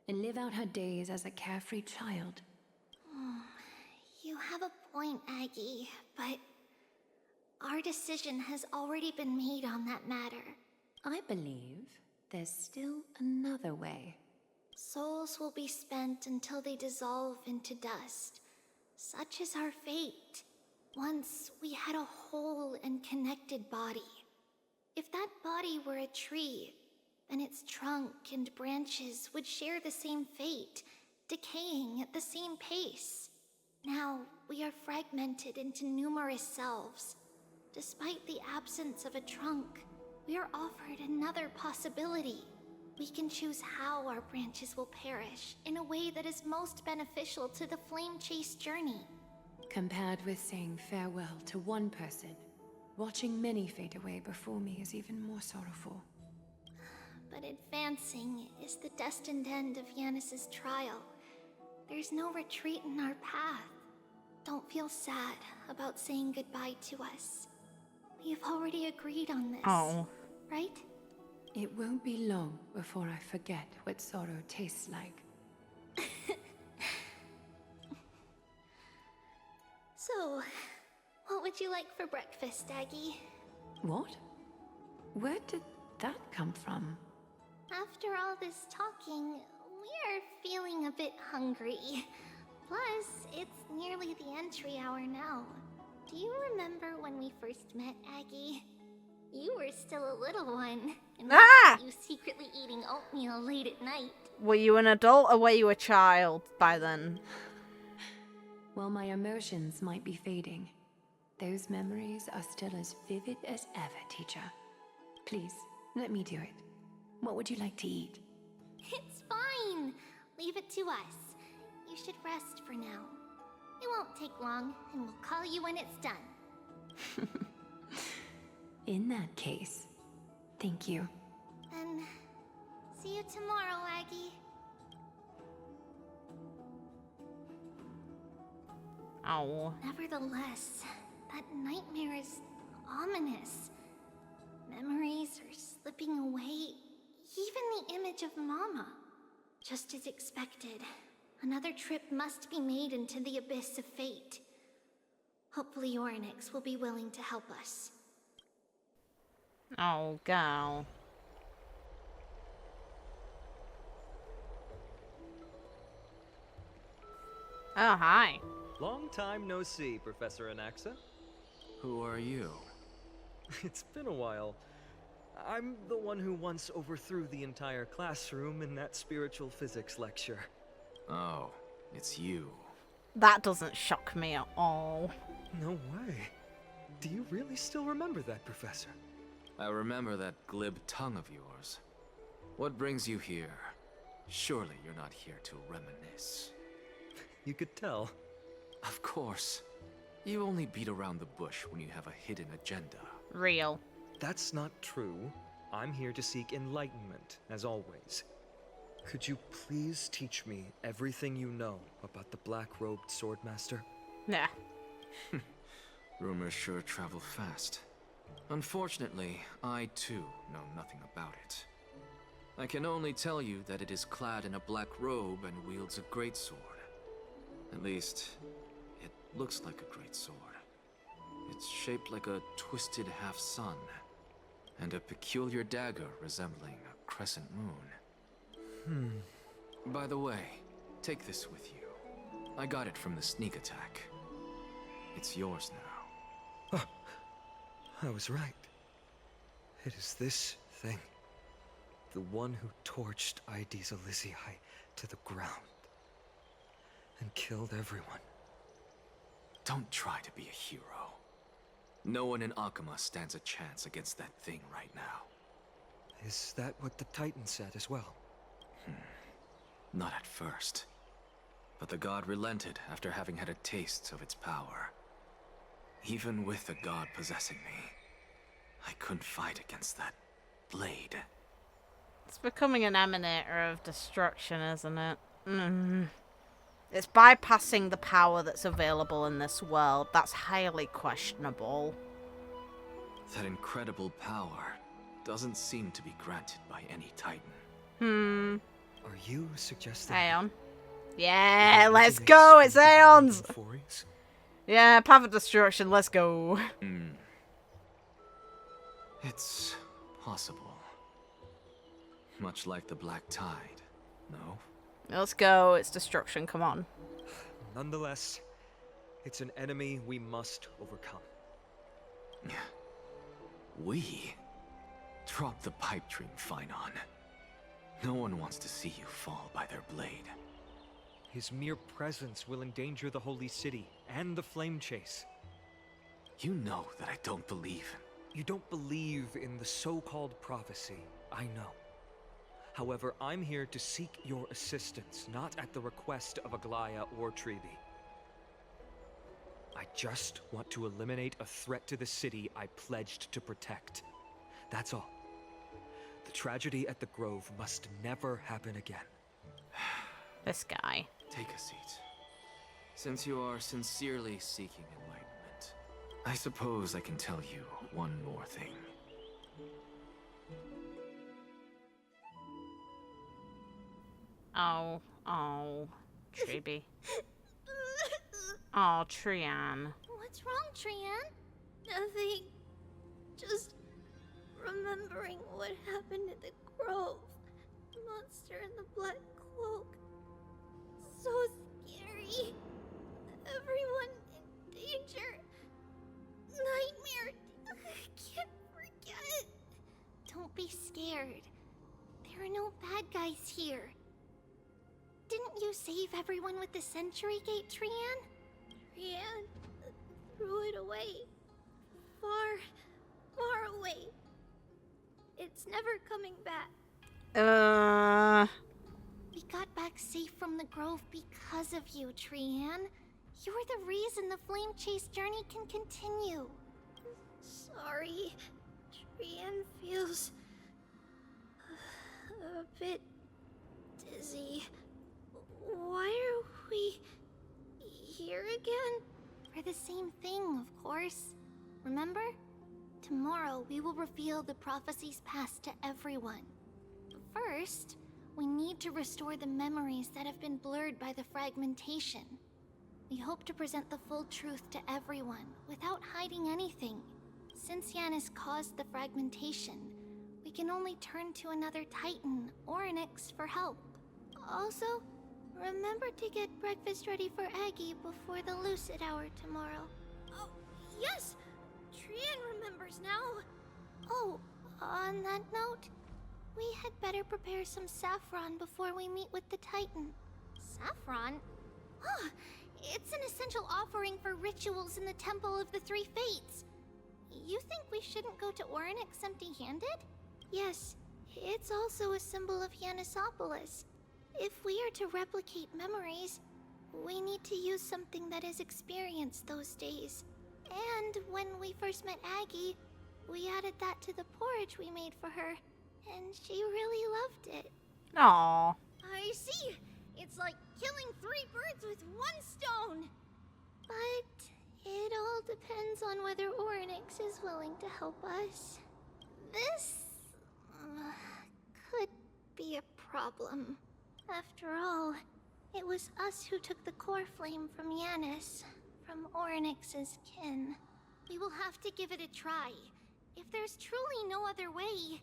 and live out her days as a carefree child. You have a point, Aggie, but our decision has already been made on that matter. I believe there's still another way. Souls will be spent until they dissolve into dust. Such is our fate. Once we had a whole and connected body. If that body were a tree, then its trunk and branches would share the same fate, decaying at the same pace. Now, we are fragmented into numerous selves. Despite the absence of a trunk, we are offered another possibility. We can choose how our branches will perish in a way that is most beneficial to the flame chase journey. Compared with saying farewell to one person, watching many fade away before me is even more sorrowful. But advancing is the destined end of Yanis's trial. There's no retreat in our path. Don't feel sad about saying goodbye to us. We've already agreed on this, right? It won't be long before I forget what sorrow tastes like. So, what would you like for breakfast, Aggie? What? Where did that come from? After all this talking, we're feeling a bit hungry. Plus, it's nearly the entry hour now. Do you remember when we first met, Aggie? You were still a little one, and we saw you secretly eating oatmeal late at night. Were you an adult or were you a child by then? While my emotions might be fading, those memories are still as vivid as ever, teacher. Please, let me do it. What would you like to eat? It's fine. Leave it to us. You should rest for now. It won't take long, and we'll call you when it's done. In that case, thank you. Then, see you tomorrow, Aggie. Oh. Nevertheless, that nightmare is ominous. Memories are slipping away, even the image of Mama. Just as expected, another trip must be made into the abyss of fate. Hopefully Orynyx will be willing to help us. Oh, gal. Oh, hi. Long time no see, Professor Anaxa. Who are you? It's been a while. I'm the one who once overthrew the entire classroom in that spiritual physics lecture. Oh, it's you. That doesn't shock me at all. No way. Do you really still remember that, Professor? I remember that glib tongue of yours. What brings you here? Surely you're not here to reminisce. You could tell. Of course. You only beat around the bush when you have a hidden agenda. Real. That's not true. I'm here to seek enlightenment, as always. Could you please teach me everything you know about the black-robed swordmaster? Nah. Rumors sure travel fast. Unfortunately, I too know nothing about it. I can only tell you that it is clad in a black robe and wields a greatsword. At least, it looks like a greatsword. It's shaped like a twisted half-sun, and a peculiar dagger resembling a crescent moon. By the way, take this with you. I got it from the sneak attack. It's yours now. I was right. It is this thing. The one who torched Aedes Elysiae to the ground. And killed everyone. Don't try to be a hero. No one in Akama stands a chance against that thing right now. Is that what the Titan said as well? Not at first. But the god relented after having had a taste of its power. Even with the god possessing me, I couldn't fight against that blade. It's becoming an emanator of destruction, isn't it? It's bypassing the power that's available in this world. That's highly questionable. That incredible power doesn't seem to be granted by any Titan. Are you suggesting... Aeon. Yeah, let's go! It's Aeons! Amphoreus? Yeah, path of destruction, let's go. It's possible. Much like the Black Tide, no? Let's go, it's destruction, come on. Nonetheless, it's an enemy we must overcome. We? Drop the pipe dream, Phynon. No one wants to see you fall by their blade. His mere presence will endanger the Holy City and the Flame Chase. You know that I don't believe. You don't believe in the so-called prophecy, I know. However, I'm here to seek your assistance, not at the request of Aglaya or Tribbie. I just want to eliminate a threat to the city I pledged to protect. That's all. The tragedy at the Grove must never happen again. This guy. Take a seat. Since you are sincerely seeking enlightenment, I suppose I can tell you one more thing. Oh, Tribbie. Oh, Trian. What's wrong, Trian? Nothing. Just remembering what happened at the Grove. The monster in the black cloak. So scary. Everyone in danger. Nightmare. I can't forget. Don't be scared. There are no bad guys here. Didn't you save everyone with the Century Gate, Trian? Trian threw it away. Far, far away. It's never coming back. We got back safe from the Grove because of you, Trian. You're the reason the Flame Chase journey can continue. Sorry. Trian feels a bit dizzy. Why are we here again? For the same thing, of course. Remember? Tomorrow we will reveal the prophecies past to everyone. First, we need to restore the memories that have been blurred by the fragmentation. We hope to present the full truth to everyone, without hiding anything. Since Yanis caused the fragmentation, we can only turn to another Titan or Nyx for help. Also, remember to get breakfast ready for Aggie before the Lucid Hour tomorrow. Oh, yes! Trian remembers now. Oh, on that note, we had better prepare some saffron before we meet with the Titan. Saffron? Oh, it's an essential offering for rituals in the Temple of the Three Fates. You think we shouldn't go to Orynyx empty-handed? Yes, it's also a symbol of Yanisopolis. If we are to replicate memories, we need to use something that has experienced those days. And when we first met Aggie, We added that to the porridge we made for her, and she really loved it. Aww. I see. It's like killing 3 birds with 1 stone. But it all depends on whether Orynyx is willing to help us. This could be a problem. After all, it was us who took the core flame from Yanis, from Orynyx's kin. We will have to give it a try. If there's truly no other way...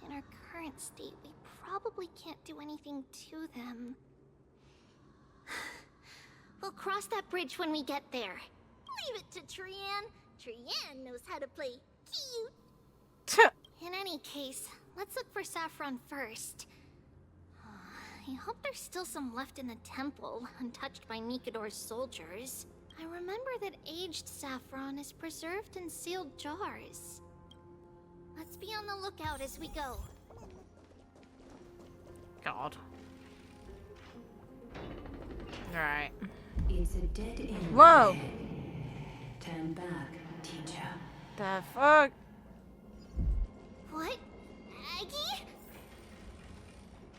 In our current state, we probably can't do anything to them. We'll cross that bridge when we get there. Leave it to Trian. Trian knows how to play cute. In any case, let's look for Saffron first. I hope there's still some left in the temple, untouched by Nikador's soldiers. I remember that aged saffron is preserved in sealed jars. Let's be on the lookout as we go. God. Alright. It's a dead end. Whoa! Turn back, teacher. The fuck? What? Aggie?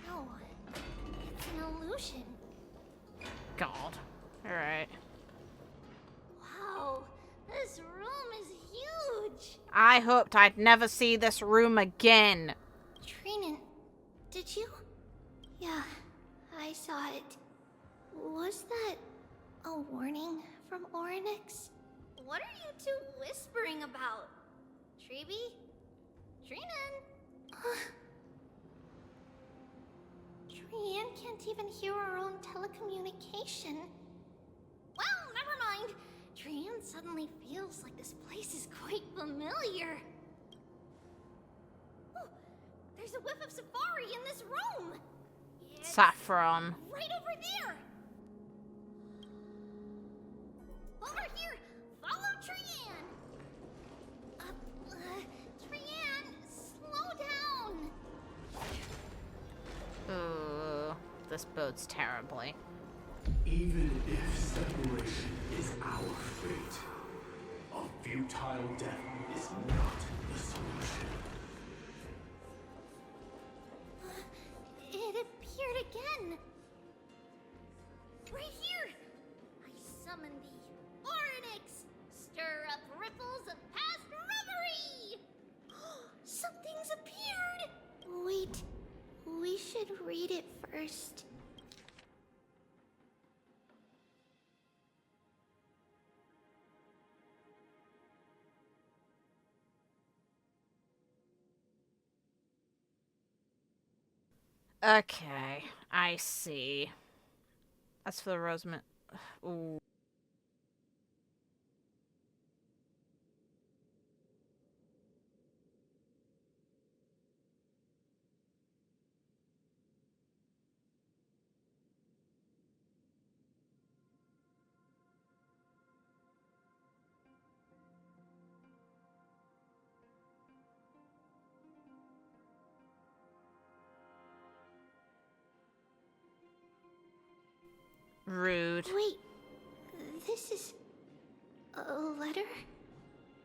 No. It's an illusion. God. Alright. Wow. This room is huge. I hoped I'd never see this room again. Trinan, did you? Yeah, I saw it. Was that a warning from Orynyx? What are you two whispering about? Tribbie? Trinan? Trian can't even hear our own telecommunication. Well, never mind. Trian suddenly feels like this place is quite familiar. Oh, there's a whiff of safari in this room. It's Saffron. right over there. Over here. Follow Trian. Trian, slow down. Ooh, this bodes terribly. Even if separation is our fate, a futile death is not the solution. It appeared again. Right here. I summon thee, Orynyx. Stir up ripples of past reverie. Something's appeared. Wait, we should read it first. Okay, I see. As for the Rosamund... Ooh. Rude. Wait, this is a letter?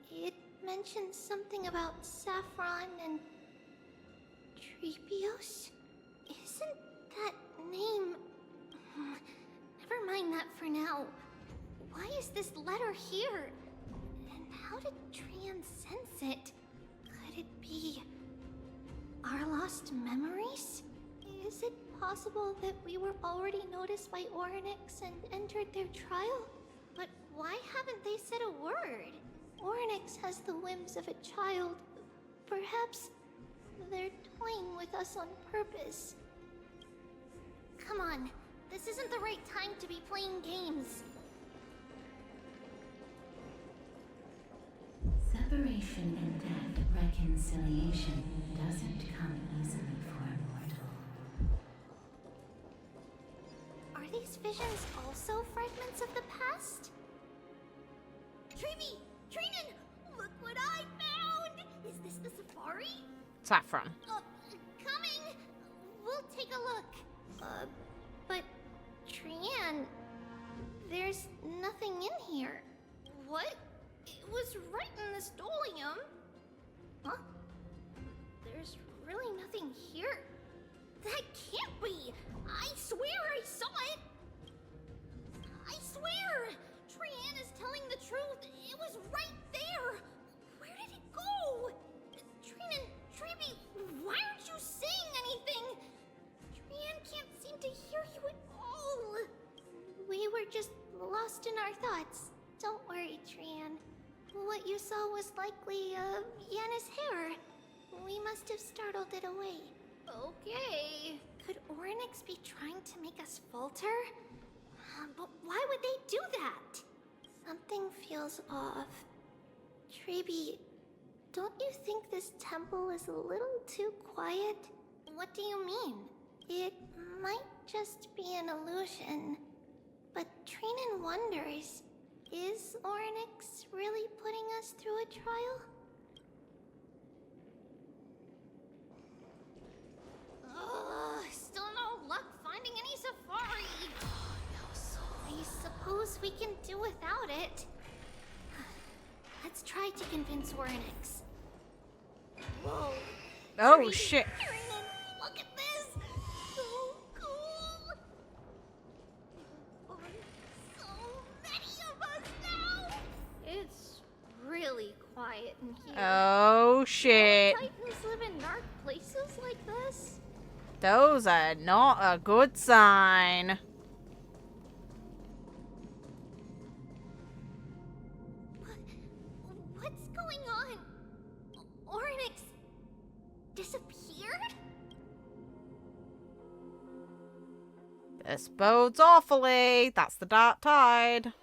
It mentions something about Saffron and Tribios? Isn't that name... Never mind that for now. Why is this letter here? And how did Trian sense it? Could it be our lost memories? Is it possible that we were already noticed by Orynyx and entered their trial? But why haven't they said a word? Orynyx has the whims of a child. Perhaps they're toying with us on purpose. Come on, this isn't the right time to be playing games. Separation and death, reconciliation doesn't come easily for a mortal. Are these visions also fragments of the past? Tribbie! Trinan! Look what I found! Is this the safari? Saffron. Coming! We'll take a look. But Trian, there's nothing in here. What? It was right in the stolium. Huh? There's really nothing here. That can't be! I swear I saw it! I swear! Trian is telling the truth. It was right there. Where did it go? Trian, Tribbie, why aren't you saying anything? Trian can't seem to hear you at all. We were just lost in our thoughts. Don't worry, Trian. What you saw was likely, Yanna's hair. We must have startled it away. Okay. Could Orynyx be trying to make us falter? But why would they do that? Something feels off. Tribbie, don't you think this temple is a little too quiet? What do you mean? It might just be an illusion. But Trinan wonders, is Orynyx really putting us through a trial? Still no luck finding any safari. I suppose we can do without it. Let's try to convince Orynyx. Whoa. Oh, shit. Look at this. So cool. So many of us now. It's really quiet in here. Oh, shit. Titans live in dark places like this? Those are not a good sign. What's going on? Orynyx disappeared? This bodes awfully. That's the dark tide.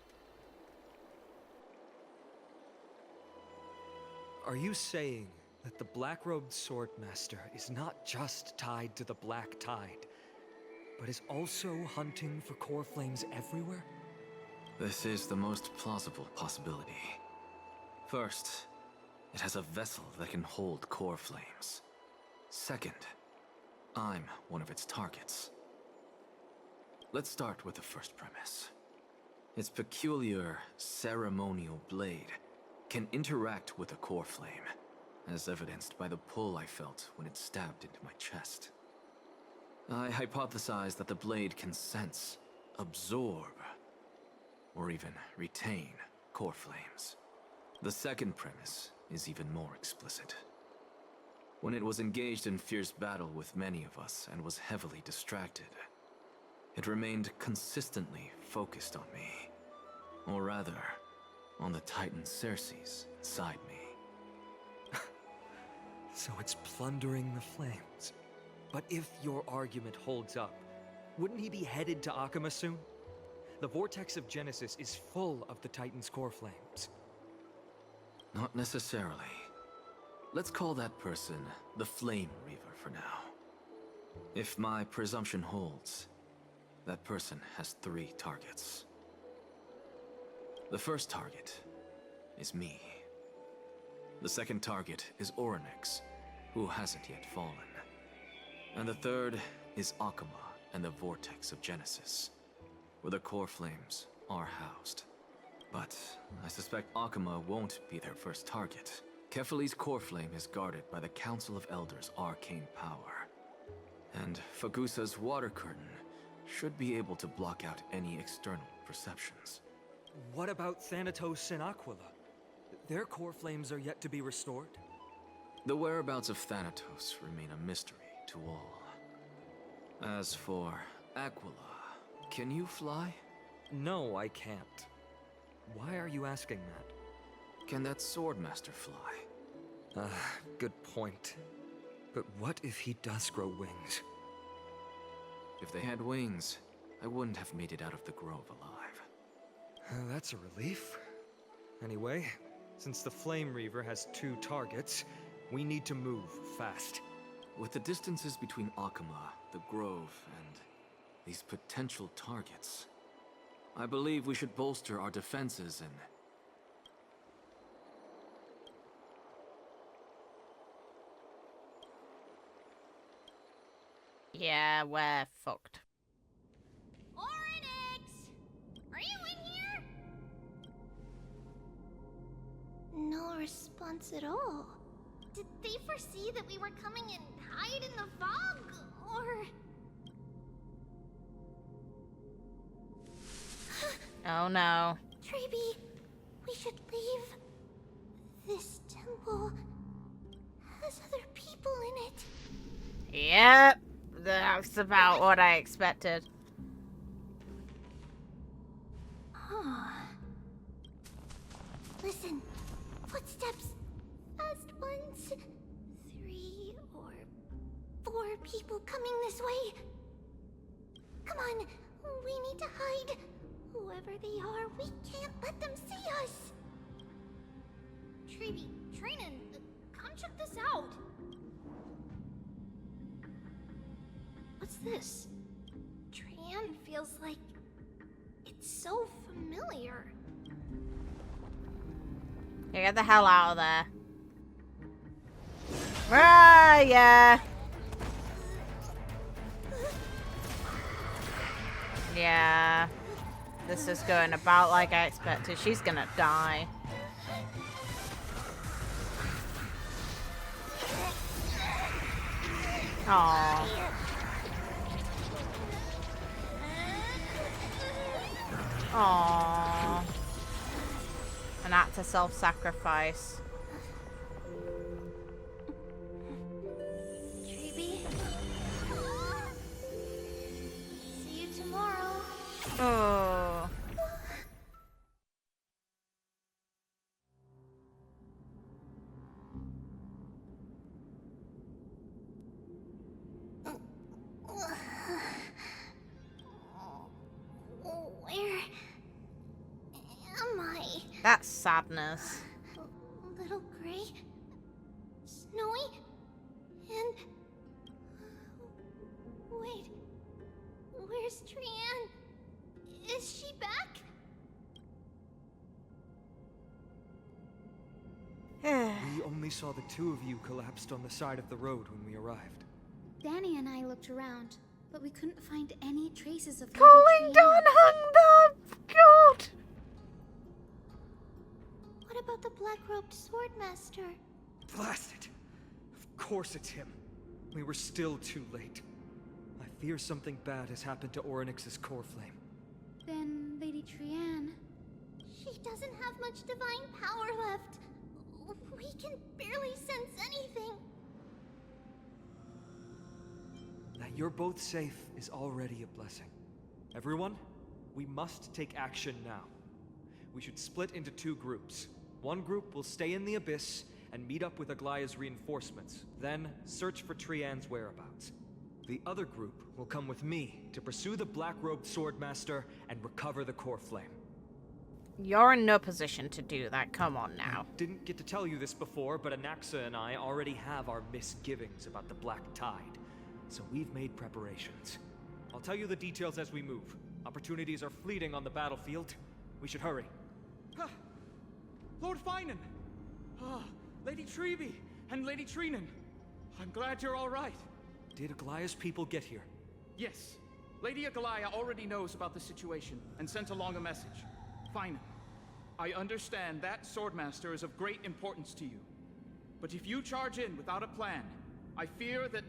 Are you saying that the black-robed swordmaster is not just tied to the black tide, but is also hunting for core flames everywhere? This is the most plausible possibility. First, it has a vessel that can hold core flames. Second, I'm one of its targets. Let's start with the first premise. Its peculiar ceremonial blade can interact with a core flame, as evidenced by the pull I felt when it stabbed into my chest. I hypothesize that the blade can sense, absorb, or even retain core flames. The second premise is even more explicit. When it was engaged in fierce battle with many of us and was heavily distracted, it remained consistently focused on me. Or rather, on the Titan Xerxes inside me. So it's plundering the flames. But if your argument holds up, wouldn't he be headed to Akama soon? The vortex of Genesis is full of the Titan's core flames. Not necessarily. Let's call that person the Flame Reaver for now. If my presumption holds, that person has 3 targets. The first target is me. The second target is Orynyx, who hasn't yet fallen. And the third is Akama and the Vortex of Genesis, where the core flames are housed. But I suspect Akama won't be their first target. Kefali's core flame is guarded by the Council of Elders' arcane power. And Fagusa's water curtain should be able to block out any external perceptions. What about Thanatos and Aquila? Their core flames are yet to be restored? The whereabouts of Thanatos remain a mystery to all. As for Aquila, can you fly? No, I can't. Why are you asking that? Can that Swordmaster fly? Good point. But what if he does grow wings? If they had wings, I wouldn't have made it out of the grove alive. That's a relief. Anyway, since the Flame Reaver has 2 targets, we need to move fast. With the distances between Akama, the grove, and these potential targets, I believe we should bolster our defenses and... Yeah, we're fucked. Orynyx! Are you in here? no response at all. Did they foresee that we were coming and hide in the fog? Or... Oh no. Tribbie, we should leave. This temple has other people in it. Yep, that's about what I expected. Oh. Listen, footsteps. Fast ones. 3 or 4 people coming this way. Come on, we need to hide. Whoever they are, we can't let them see us. Tribbie, Trinan, come check this out. What's this? Trian feels like it's so familiar. Yeah, get the hell out of there. Ah, yeah. Yeah. This is going about like I expected. She's gonna die. Aww. Aww. An act of self-sacrifice. Tribbie. See you tomorrow. Oh. Where am I? That's sadness. Little gray, snowy, and wait, where's Trian? Is she back? We only saw the 2 of you collapsed on the side of the road when we arrived. Danny and I looked around, but we couldn't find any traces of Calling down hung them! God! What about the black-robed swordmaster? Blast it! Of course it's him. We were still too late. I fear something bad has happened to Orynyx's core flame. Then Lady Trian. She doesn't have much divine power left. We can barely sense anything. That you're both safe is already a blessing. Everyone, we must take action now. We should split into 2 groups. One group will stay in the Abyss and meet up with Aglaya's reinforcements, then search for Trian's whereabouts. The other group will come with me to pursue the black-robed swordmaster and recover the core flame. You're in no position to do that. Come on now. I didn't get to tell you this before, but Anaxa and I already have our misgivings about the Black Tide, so we've made preparations. I'll tell you the details as we move. Opportunities are fleeting on the battlefield. We should hurry. Lord Finan! Lady Tribbie and Lady Trinan. I'm glad you're all right. Did Aglaya's people get here? Yes. Lady Aglaya already knows about the situation and sent along a message. Finan, I understand that swordmaster is of great importance to you. But if you charge in without a plan, I fear that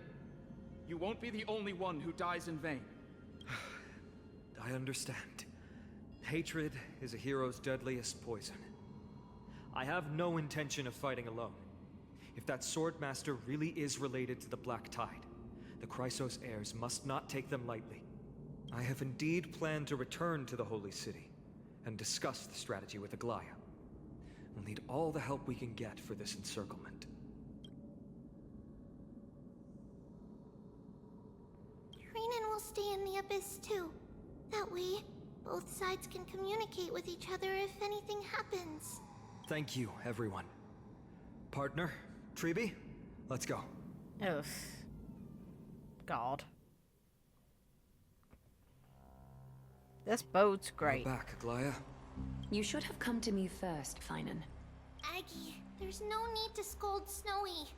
you won't be the only one who dies in vain. I understand. Hatred is a hero's deadliest poison. I have no intention of fighting alone. If that swordmaster really is related to the Black Tide, the Chrysos heirs must not take them lightly. I have indeed planned to return to the Holy City and discuss the strategy with Aglaya. We'll need all the help we can get for this encirclement. Trinan will stay in the Abyss too. That way, both sides can communicate with each other if anything happens. Thank you, everyone. Partner, Tribbie, let's go. Oof. God. This boat's great. We're back, Aglaya. You should have come to me first, Finan. Aggie, there's no need to scold Snowy.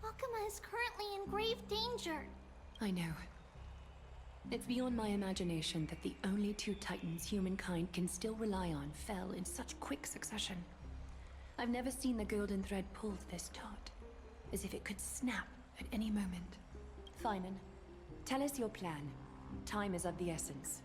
Wakama is currently in grave danger. I know. It's beyond my imagination that the only 2 titans humankind can still rely on fell in such quick succession. I've never seen the golden thread pulled this taut, as if it could snap at any moment. Finan, tell us your plan. Time is of the essence.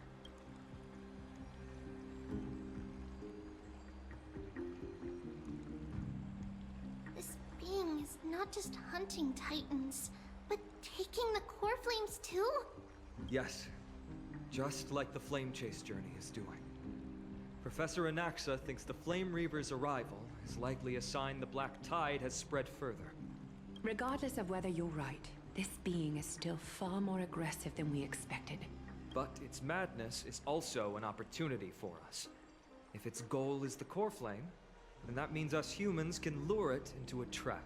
This being is not just hunting titans, but taking the core flames too? Yes, just like the Flame Chase journey is doing. Professor Anaxa thinks the Flame Reaver's arrival is likely a sign the Black Tide has spread further. Regardless of whether you're right, this being is still far more aggressive than we expected. But its madness is also an opportunity for us. If its goal is the core flame, then that means us humans can lure it into a trap.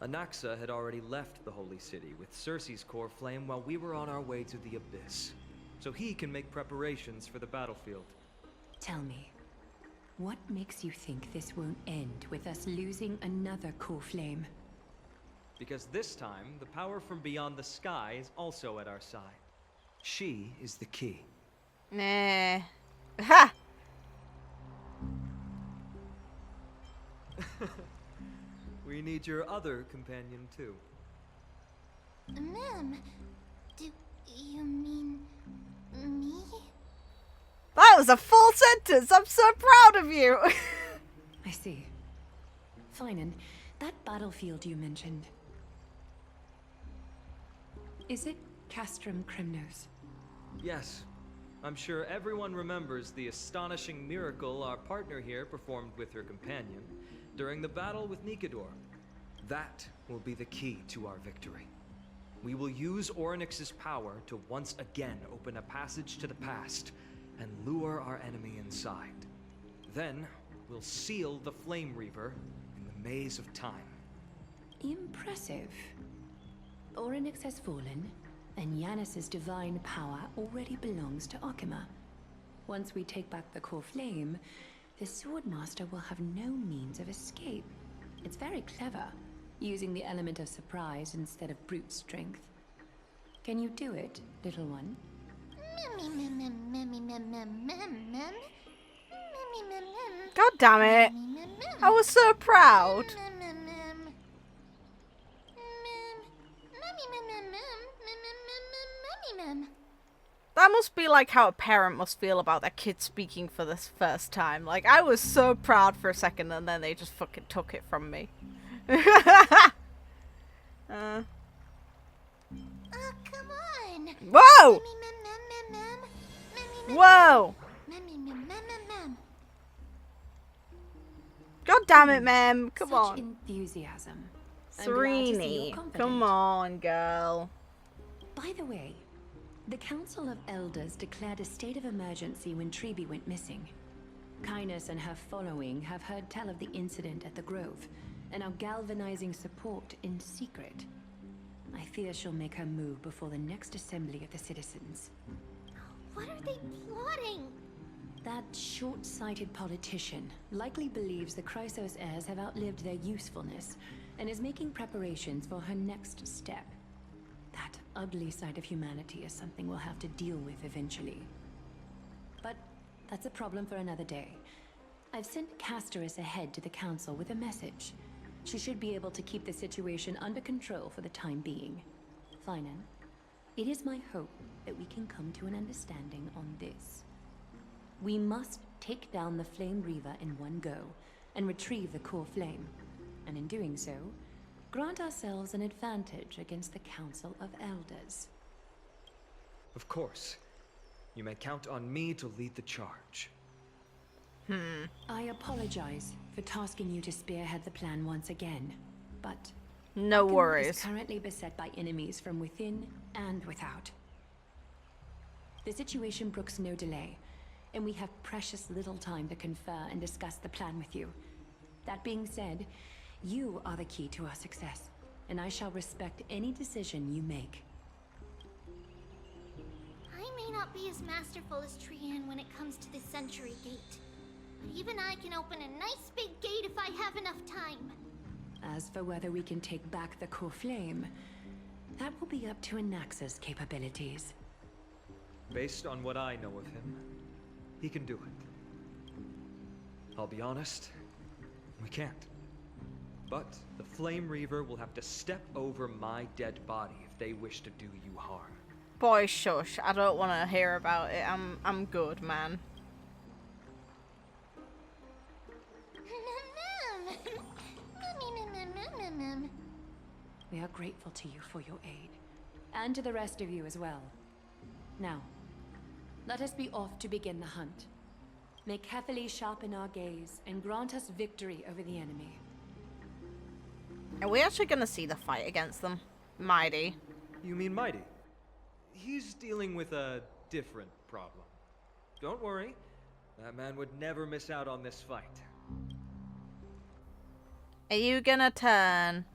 Anaxa had already left the Holy City with Cersei's core flame while we were on our way to the Abyss, so he can make preparations for the battlefield. Tell me, what makes you think this won't end with us losing another core flame? Because this time, the power from beyond the sky is also at our side. She is the key. Nah. Ha! We need your other companion, too. Ma'am, do you mean me? That was a full sentence! I'm so proud of you! I see. Finan, that battlefield you mentioned. Is it Castrum Crimnos? Yes. I'm sure everyone remembers the astonishing miracle our partner here performed with her companion during the battle with Nikador. That will be the key to our victory. We will use Orynyx's power to once again open a passage to the past and lure our enemy inside. Then, we'll seal the Flame Reaver in the maze of time. Impressive. Orynyx has fallen, and Yanis's divine power already belongs to Okima. Once we take back the core flame, the Swordmaster will have no means of escape. It's very clever, using the element of surprise instead of brute strength. Can you do it, little one? God damn it! I was so proud. That must be like how a parent must feel about their kid speaking for the first time. Like, I was so proud for a second and then they just fucking took it from me. Oh, come on! Whoa! Whoa! God damn it, ma'am. Come on. Such enthusiasm. Serene. Come on, girl. By the way, the Council of Elders declared a state of emergency when Tribbie went missing. Kynus and her following have heard tell of the incident at the Grove, and are galvanizing support in secret. I fear she'll make her move before the next assembly of the citizens. What are they plotting? That short-sighted politician likely believes the Chrysos heirs have outlived their usefulness, and is making preparations for her next step. That ugly side of humanity is something we'll have to deal with eventually. But that's a problem for another day. I've sent Casterus ahead to the council with a message. She should be able to keep the situation under control for the time being. Finan, it is my hope that we can come to an understanding on this. We must take down the Flame Reaver in one go, and retrieve the core flame. And in doing so, grant ourselves an advantage against the Council of Elders. Of course. You may count on me to lead the charge. I apologize for tasking you to spearhead the plan once again, but no Okima worries. is currently beset by enemies from within and without. The situation brooks no delay, and we have precious little time to confer and discuss the plan with you. That being said, you are the key to our success, and I shall respect any decision you make. I may not be as masterful as Trian when it comes to the Century Gate, but even I can open a nice big gate if I have enough time. As for whether we can take back the core flame, that will be up to Anaxa's capabilities. Based on what I know of him, he can do it. I'll be honest, We can't. But the Flame Reaver will have to step over my dead body if they wish to do you harm. Boy, shush. I don't want to hear about it. I'm good, man. We are grateful to you for your aid, and to the rest of you as well. Now, let us be off to begin the hunt. May carefully sharpen our gaze and grant us victory over the enemy. Are we actually going to see the fight against them? Mydei. You mean Mydei? He's dealing with a different problem. Don't worry, that man would never miss out on this fight. Are you gonna turn?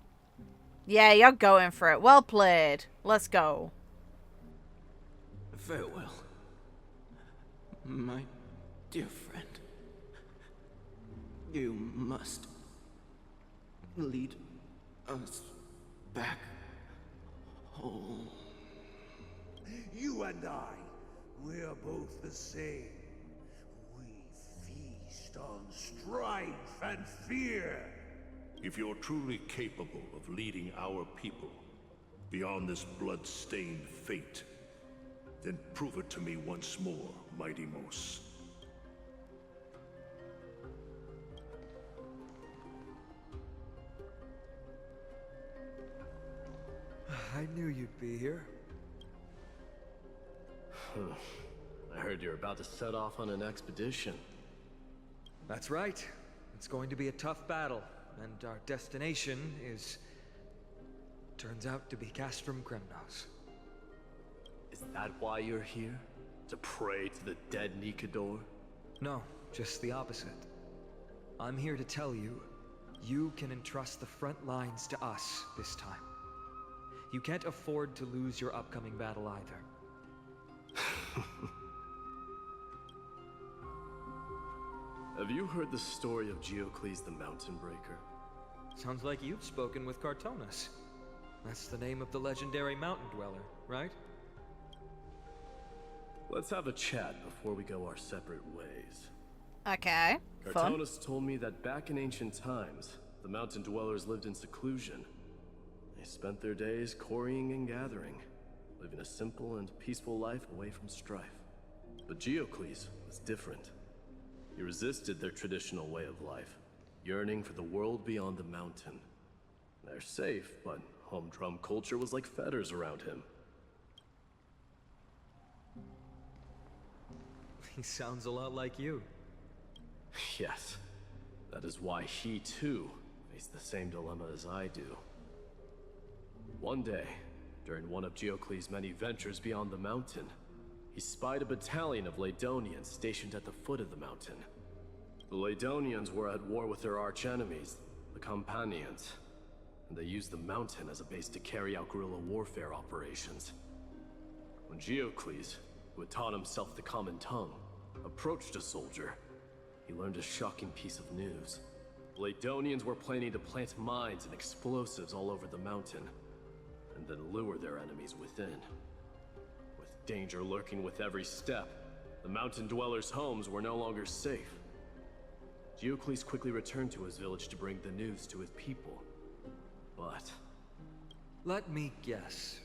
Yeah, you're going for it. Well played. Let's go. Farewell, my dear friend. You must lead us back home. You and I, we're both the same. We feast on strife and fear. If you're truly capable of leading our people beyond this blood-stained fate, then prove it to me once more, Mighty Mos. I knew you'd be here. I heard you're about to set off on an expedition. That's right. It's going to be a tough battle, and our destination is... turns out to be Castrum Kremnos. Is that why you're here? To pray to the dead Nikador? No, just the opposite. I'm here to tell you, you can entrust the front lines to us this time. You can't afford to lose your upcoming battle either. Have you heard the story of Geocles the Mountain Breaker? Sounds like you've spoken with Cartonas. That's the name of the legendary mountain dweller, right? Let's have a chat before we go our separate ways. Okay, fun. Cartonas told me that back in ancient times, the mountain dwellers lived in seclusion. They spent their days quarrying and gathering, living a simple and peaceful life away from strife. But Geocles was different. He resisted their traditional way of life, yearning for the world beyond the mountain. They're safe, but humdrum culture was like fetters around him. He sounds a lot like you. Yes. That is why he, too, faced the same dilemma as I do. One day, during one of Geocles' many ventures beyond the mountain, he spied a battalion of Laedonians stationed at the foot of the mountain. The Laedonians were at war with their arch-enemies, the Accompanyings, and they used the mountain as a base to carry out guerrilla warfare operations. When Geocles, who had taught himself the common tongue, approached a soldier, he learned a shocking piece of news. The Laedonians were planning to plant mines and explosives all over the mountain, and then lure their enemies within. With danger lurking with every step, the mountain dwellers' homes were no longer safe. Geocles quickly returned to his village to bring the news to his people. But... let me guess.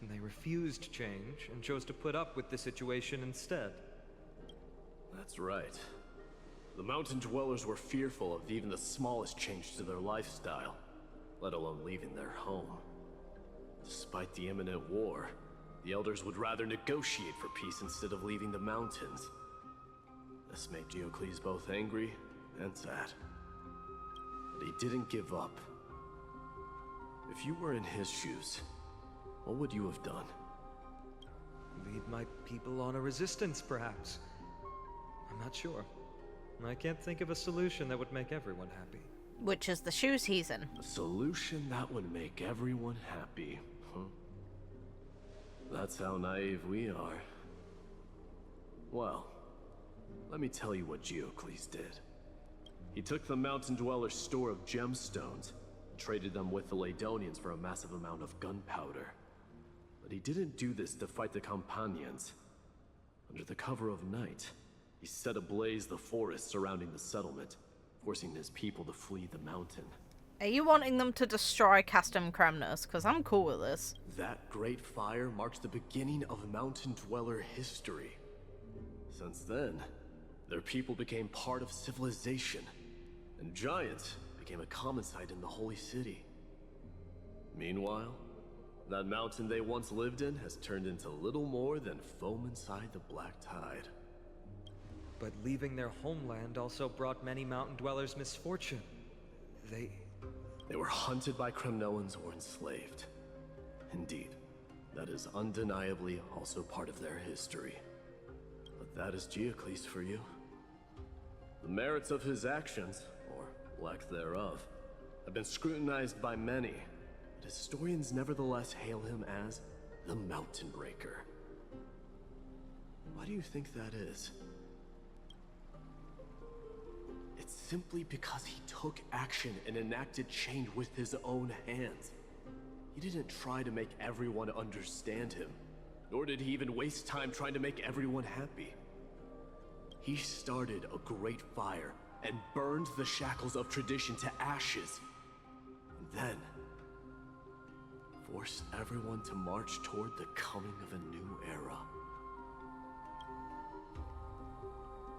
They refused change and chose to put up with the situation instead. That's right. The mountain dwellers were fearful of even the smallest change to their lifestyle, let alone leaving their home. Despite the imminent war, the elders would rather negotiate for peace instead of leaving the mountains. This made Geocles both angry and sad. But he didn't give up. If you were in his shoes, what would you have done? Lead my people on a resistance, perhaps. I'm not sure. I can't think of a solution that would make everyone happy. Which is the shoes he's in. A solution that would make everyone happy, huh? That's how naive we are. Well, let me tell you what Geocles did. He took the mountain dwellers' store of gemstones and traded them with the Laedonians for a massive amount of gunpowder. But he didn't do this to fight the Accompanyings. Under the cover of night, he set ablaze the forest surrounding the settlement, forcing his people to flee the mountain. Are you wanting them to destroy Castum Kremnos? Because I'm cool with this. That great fire marks the beginning of mountain dweller history. Since then, their people became part of civilization, and giants became a common sight in the holy city. Meanwhile, that mountain they once lived in has turned into little more than foam inside the black tide. But leaving their homeland also brought many mountain dwellers misfortune. They were hunted by Kremnoans or enslaved. Indeed, that is undeniably also part of their history. But that is Geocles for you. The merits of his actions, or lack thereof, have been scrutinized by many, but historians nevertheless hail him as the Mountain Breaker. Why do you think that is? It's simply because he took action and enacted change with his own hands. He didn't try to make everyone understand him, nor did he even waste time trying to make everyone happy. He started a great fire and burned the shackles of tradition to ashes, and then forced everyone to march toward the coming of a new era.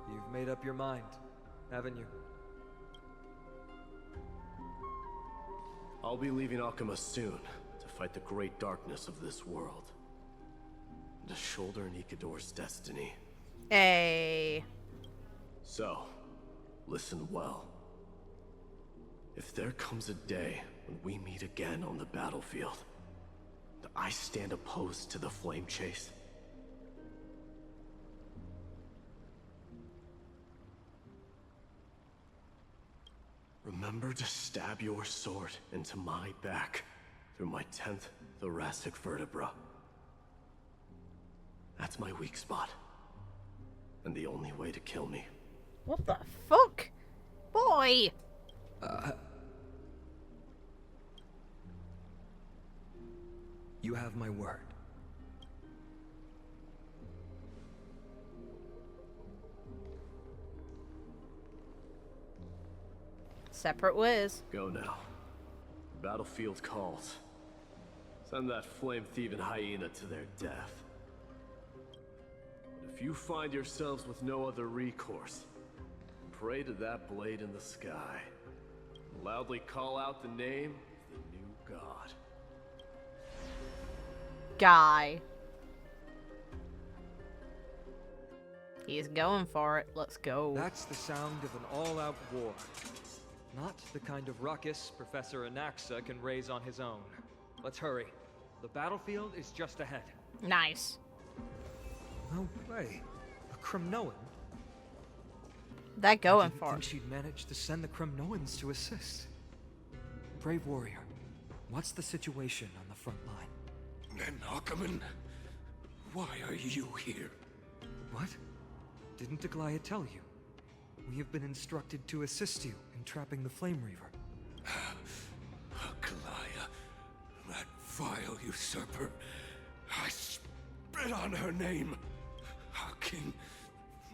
You've made up your mind, haven't you? I'll be leaving Akama soon to fight the great darkness of this world, and to shoulder Nikador's destiny. Hey. So, listen well. If there comes a day when we meet again on the battlefield, and I stand opposed to the flame chase, remember to stab your sword into my back through my 10th thoracic vertebra. That's my weak spot, and the only way to kill me. What the fuck? Boy! You have my word. Separate ways. Go now. The battlefield calls. Send that flame-thieving hyena to their death. But if you find yourselves with no other recourse, pray to that blade in the sky. And loudly call out the name of the new god. Guy. He's going for it. Let's go. That's the sound of an all-out war. Not the kind of ruckus Professor Anaxa can raise on his own. Let's hurry. The battlefield is just ahead. Nice. No way. A Kremnoan? They're going I didn't for think it. she'd managed to send the Kremnoans to assist. Brave warrior, what's the situation on the front line? Nakaman, why are you here? What? Didn't Aglaia tell you? We have been instructed to assist you in trapping the Flame Reaver. Aglaia, that vile usurper. I spit on her name. Our king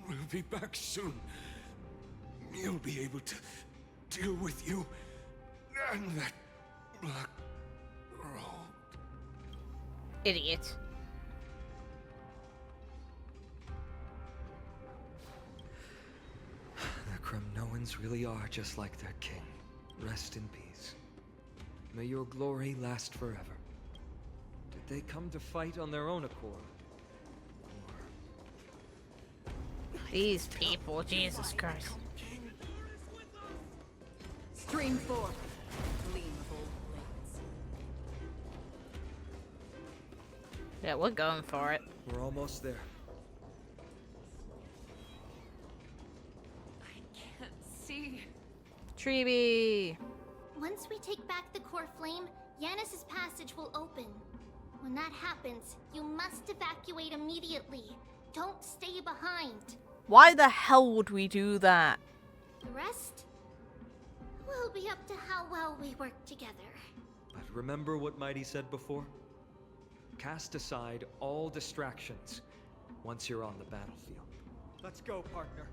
will be back soon. He'll be able to deal with you and that black roll. Idiot. The Kremnoans really are just like their king. Rest in peace. May your glory last forever. Did they come to fight on their own accord? These people, Jesus Christ. Stream forth, gleam of old blades. Yeah, we're going for it. We're almost there. Can't see. Tribbie. Once we take back the core flame, Yanis's passage will open. When that happens, you must evacuate immediately. Don't stay behind. Why the hell would we do that? The rest will be up to how well we work together. But remember what Mydei said before? Cast aside all distractions once you're on the battlefield. Let's go, partner.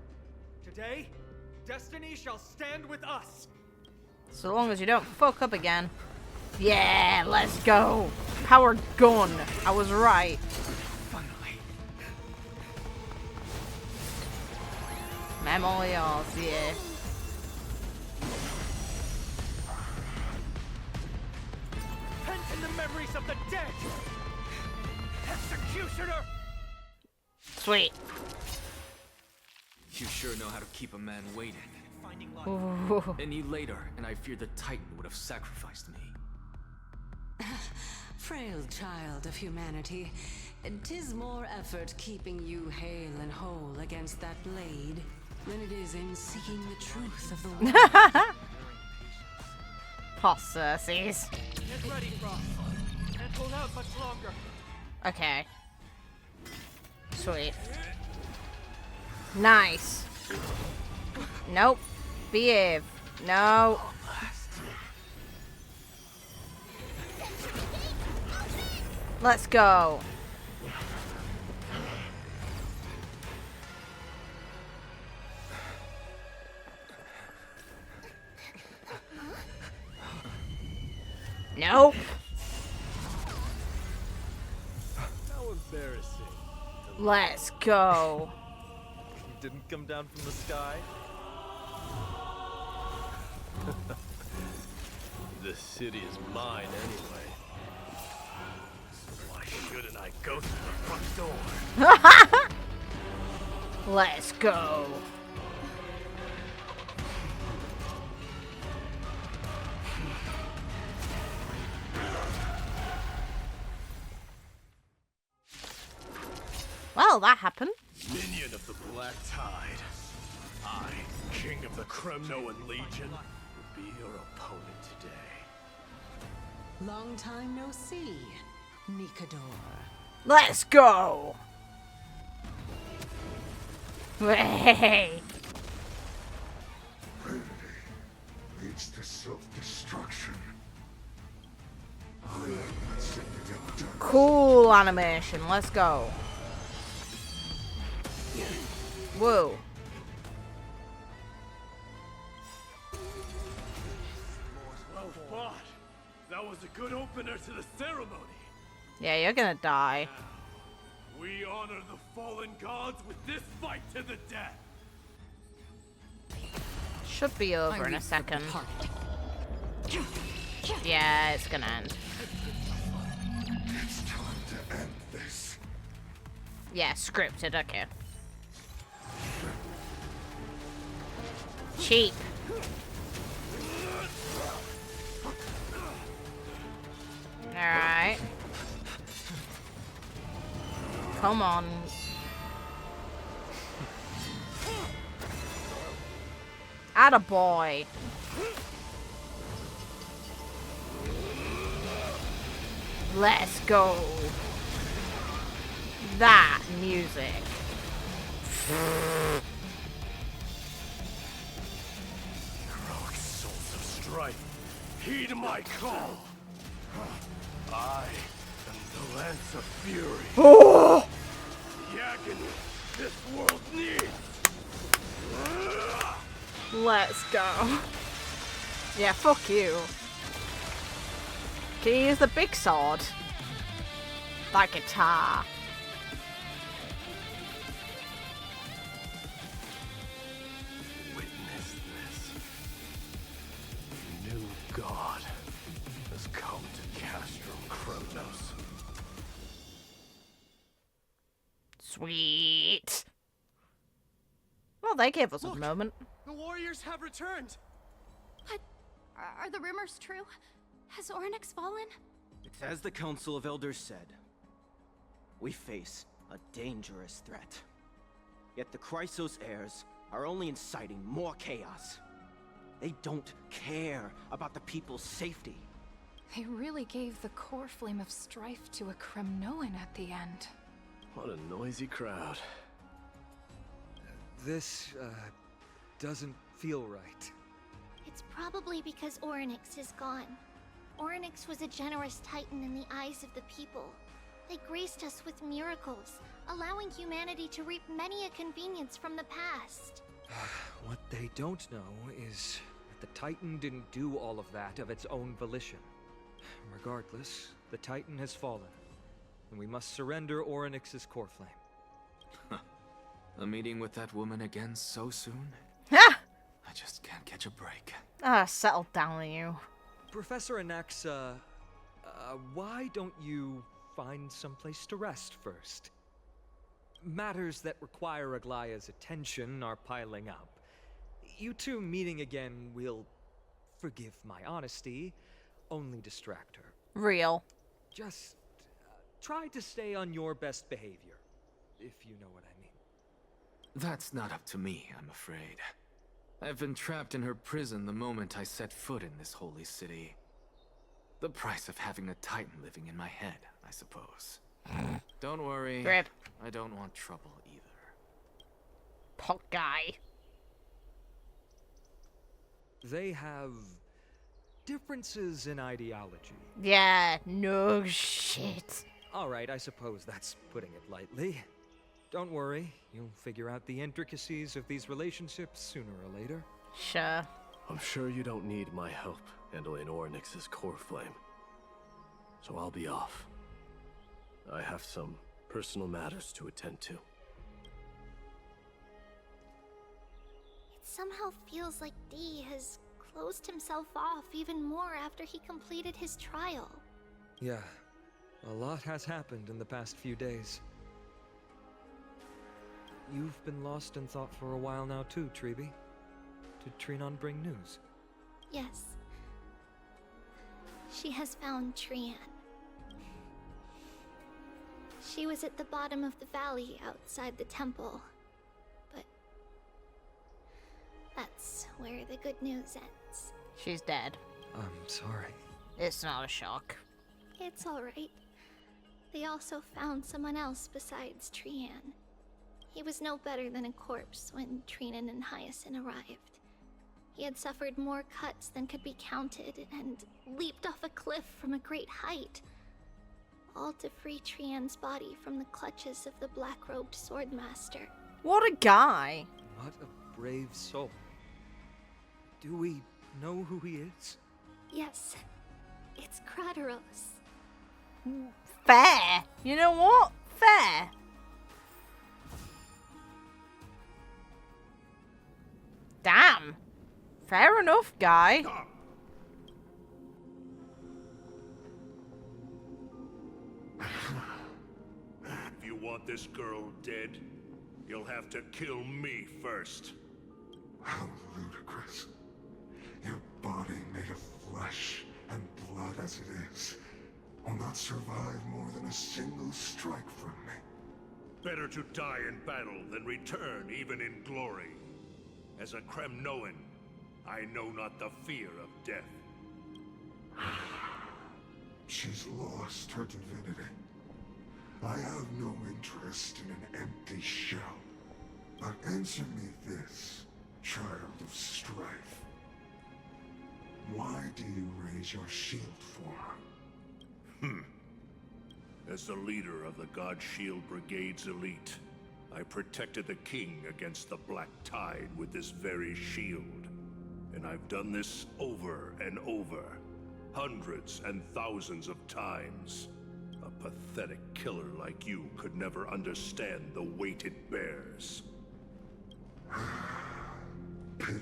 Today, destiny shall stand with us. So long as you don't fuck up again. Yeah, let's go. Power gun. I was right. Finally. Memorials, yeah. Pent in the memories of the dead. Executioner. Sweet. You sure know how to keep a man waiting. Ooh. Any later, and I fear the Titan would have sacrificed me. Frail child of humanity, 'tis more effort keeping you hale and whole against that blade than it is in seeking the truth of the world. StarChases. Get ready, Frost. Can't hold out much longer. Okay. Sweet. Nice. Nope. Behave. No. Let's go. Nope. How embarrassing. Let's go. You didn't come down from the sky? The city is mine anyway. So why shouldn't I go through the front door? Let's go. Well, that happened. Minion of the Black Tide. I, King of the Kremnoan Legion, will be your opponent today. Long time no see, Nikador. Let's go. Hey. Leads to self-destruction. Cool animation. Let's go. Whoa. Well fought. That was a good opener to the ceremony. Yeah, you're gonna die. We honor the fallen gods with this fight to the death. Should be over in a second. Yeah, it's gonna end. It's time to end this. Yeah, scripted, okay. Cheap. Alright. Come on. Attaboy. Let's go. That music. Heroic souls of strife, heed my call. I am the Lance of Fury. Oh! The agony this world needs. Let's go. Yeah, fuck you. Can you use the big sword? That guitar. Witness this. The new god has come to Castro Kronos. Sweet. Well, they gave us a moment. The warriors have returned. What? Are the rumors true? Has Ornyx fallen? It's as the Council of Elders said. We face a dangerous threat. Yet the Chrysos heirs are only inciting more chaos. They don't care about the people's safety. They really gave the core flame of strife to a Kremnoan at the end. What a noisy crowd. This, doesn't feel right. It's probably because Ornyx is gone. Ornyx was a generous titan in the eyes of the people. They graced us with miracles, allowing humanity to reap many a convenience from the past. What they don't know is that the Titan didn't do all of that of its own volition. Regardless, the Titan has fallen, and we must surrender Orynyx's core flame. A meeting with that woman again so soon? Ha! I just can't catch a break. Settle down, you. Professor Anaxa, why don't you find someplace to rest first? Matters that require Aglaya's attention are piling up. You two meeting again will, forgive my honesty, only distract her. Real. Just try to stay on your best behavior, if you know what I mean. That's not up to me, I'm afraid. I've been trapped in her prison the moment I set foot in this holy city. The price of having a Titan living in my head, I suppose. Don't worry. Grip. I don't want trouble either. Pot guy. They have differences in ideology. Yeah, no shit. Alright, I suppose that's putting it lightly. Don't worry, you'll figure out the intricacies of these relationships sooner or later. Sure. I'm sure you don't need my help handling Orynyx's core flame. So I'll be off. I have some personal matters to attend to. It somehow feels like D has closed himself off even more after he completed his trial. Yeah, a lot has happened in the past few days. You've been lost in thought for a while now too, Tribbie. Did Trinon bring news? Yes. She has found Trian. She was at the bottom of the valley outside the temple. But that's where the good news ends. She's dead. I'm sorry. It's not a shock. It's alright. They also found someone else besides Trian. He was no better than a corpse when Trinan and Hyacinth arrived. He had suffered more cuts than could be counted and leaped off a cliff from a great height. All to free Trian's body from the clutches of the black-robed swordmaster. What a guy! What a brave soul. Do we know who he is? Yes, it's Krateros. Fair! You know what? Fair! Damn! Fair enough, guy. If you want this girl dead, you'll have to kill me first. How ludicrous. Your body made of flesh and blood as it is will not survive more than a single strike from me. Better to die in battle than return even in glory. As a Kremnoan, I know not the fear of death. She's lost her divinity. I have no interest in an empty shell. But answer me this, child of strife. Why do you raise your shield for her? As the leader of the God Shield Brigade's elite, I protected the king against the Black Tide with this very shield. And I've done this over and over, hundreds and thousands of times. A pathetic killer like you could never understand the weight it bears. Pity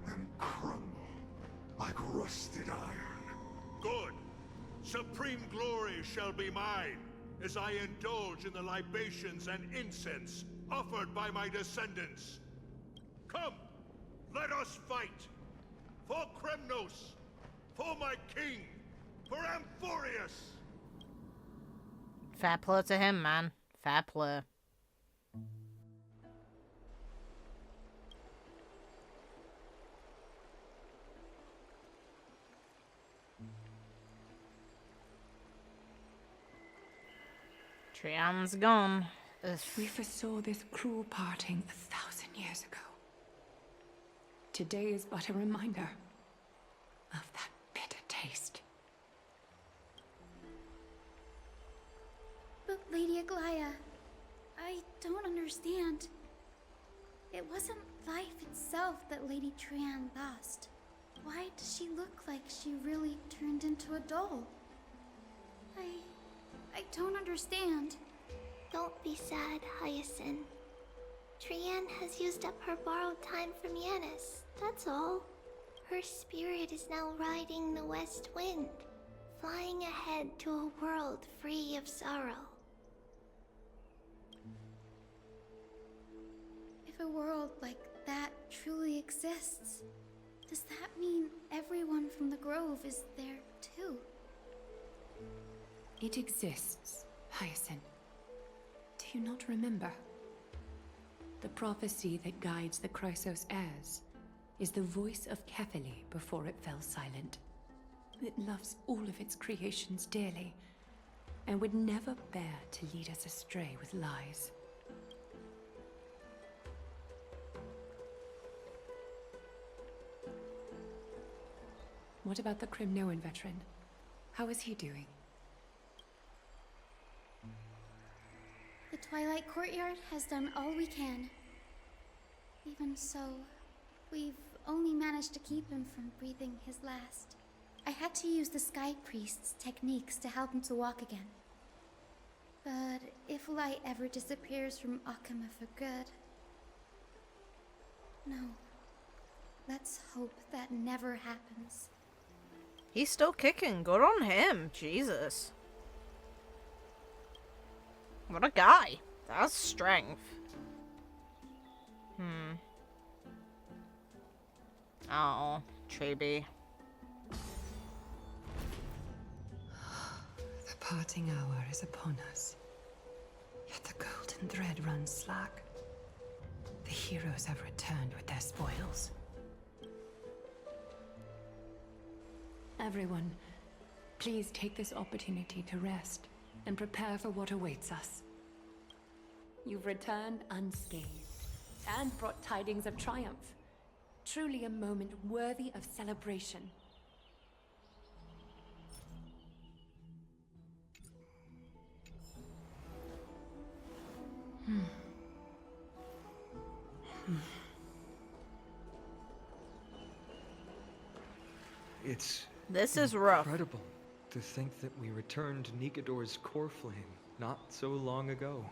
and crumble like rusted iron. Good! Supreme glory shall be mine, as I indulge in the libations and incense offered by my descendants. Come, let us fight! For Kremnos! For my king! For Amphoreus! Fair play to him, man. Fair play. Trian's gone. Ugh. We foresaw this cruel parting 1,000 years ago. Today is but a reminder of that bitter taste. But Lady Aglaya, I don't understand. It wasn't life itself that Lady Trian lost. Why does she look like she really turned into a doll? I don't understand. Don't be sad, Hyacinth. Trian has used up her borrowed time from Yanis, that's all. Her spirit is now riding the west wind, flying ahead to a world free of sorrow. If a world like that truly exists, does that mean everyone from the Grove is there too? It exists, Hyacinth. Do you not remember? The prophecy that guides the Chrysos heirs is the voice of Kefili before it fell silent. It loves all of its creations dearly, and would never bear to lead us astray with lies. What about the Crimnoan veteran? How is he doing? The Twilight Courtyard has done all we can. Even so, we've only managed to keep him from breathing his last. I had to use the Sky Priest's techniques to help him to walk again. But if light ever disappears from Akama for good... No. Let's hope that never happens. He's still kicking. Good on him. Jesus. What a guy. That's strength. Oh, Tribbie. The parting hour is upon us. Yet the golden thread runs slack. The heroes have returned with their spoils. Everyone, please take this opportunity to rest and prepare for what awaits us. You've returned unscathed and brought tidings of triumph. Truly a moment worthy of celebration. This is rough. Incredible to think that we returned Nikador's core flame not so long ago.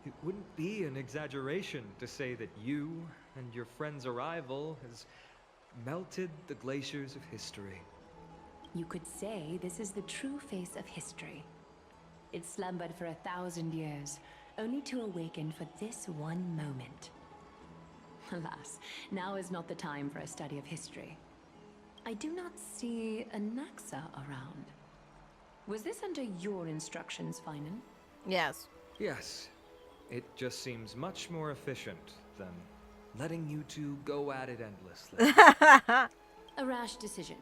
It wouldn't be an exaggeration to say that you and your friend's arrival has melted the glaciers of history. You could say this is the true face of history. It slumbered for 1,000 years, only to awaken for this one moment. Alas, now is not the time for a study of history. I do not see a Naxa around. Was this under your instructions, Finan? Yes. Yes. It just seems much more efficient than letting you two go at it endlessly. A rash decision.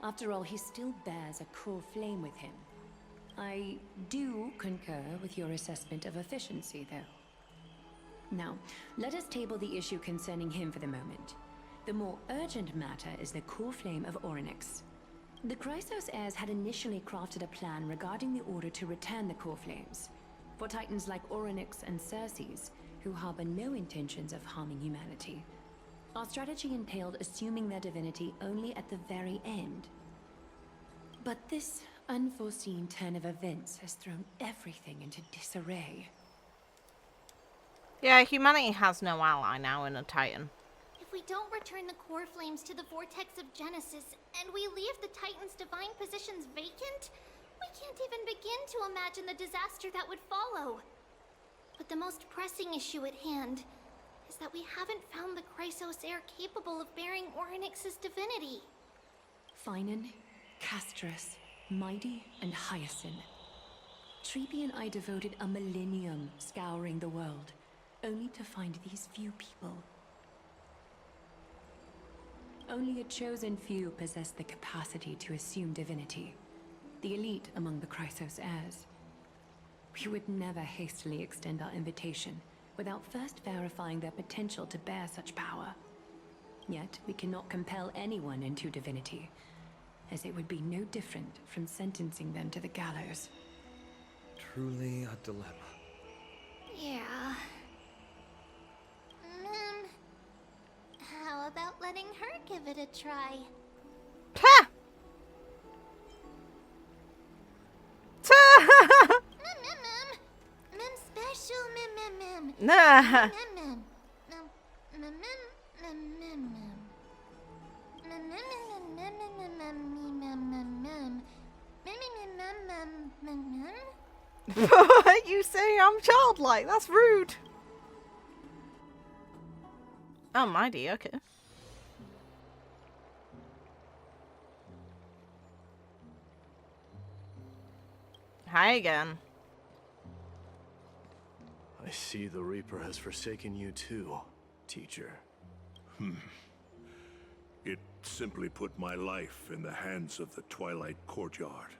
After all, he still bears a core flame with him. I do concur with your assessment of efficiency, though. Now, let us table the issue concerning him for the moment. The more urgent matter is the core flame of Orynyx. The Chrysos heirs had initially crafted a plan regarding the order to return the core flames. For titans like Orynyx and Circes, who harbor no intentions of harming humanity, our strategy entailed assuming their divinity only at the very end. But this unforeseen turn of events has thrown everything into disarray. Yeah, humanity has no ally now in a Titan. If we don't return the core flames to the vortex of Genesis, and we leave the Titan's divine positions vacant, we can't even begin to imagine the disaster that would follow. But the most pressing issue at hand is that we haven't found the Chrysos heir capable of bearing Orynyx's divinity. Finan, Castrus, Mydei, and Hyacinth. Tribbie and I devoted a millennium scouring the world, only to find these few people. Only a chosen few possess the capacity to assume divinity, the elite among the Chrysos heirs. We would never hastily extend our invitation without first verifying their potential to bear such power. Yet we cannot compel anyone into divinity, as it would be no different from sentencing them to the gallows. Truly a dilemma. Yeah. it a try. Ha! Mem special mem. Nah. You say I'm childlike? That's rude. Oh, Mydei, okay. Hi again. I see the Reaper has forsaken you too, teacher. It simply put my life in the hands of the Twilight Courtyard.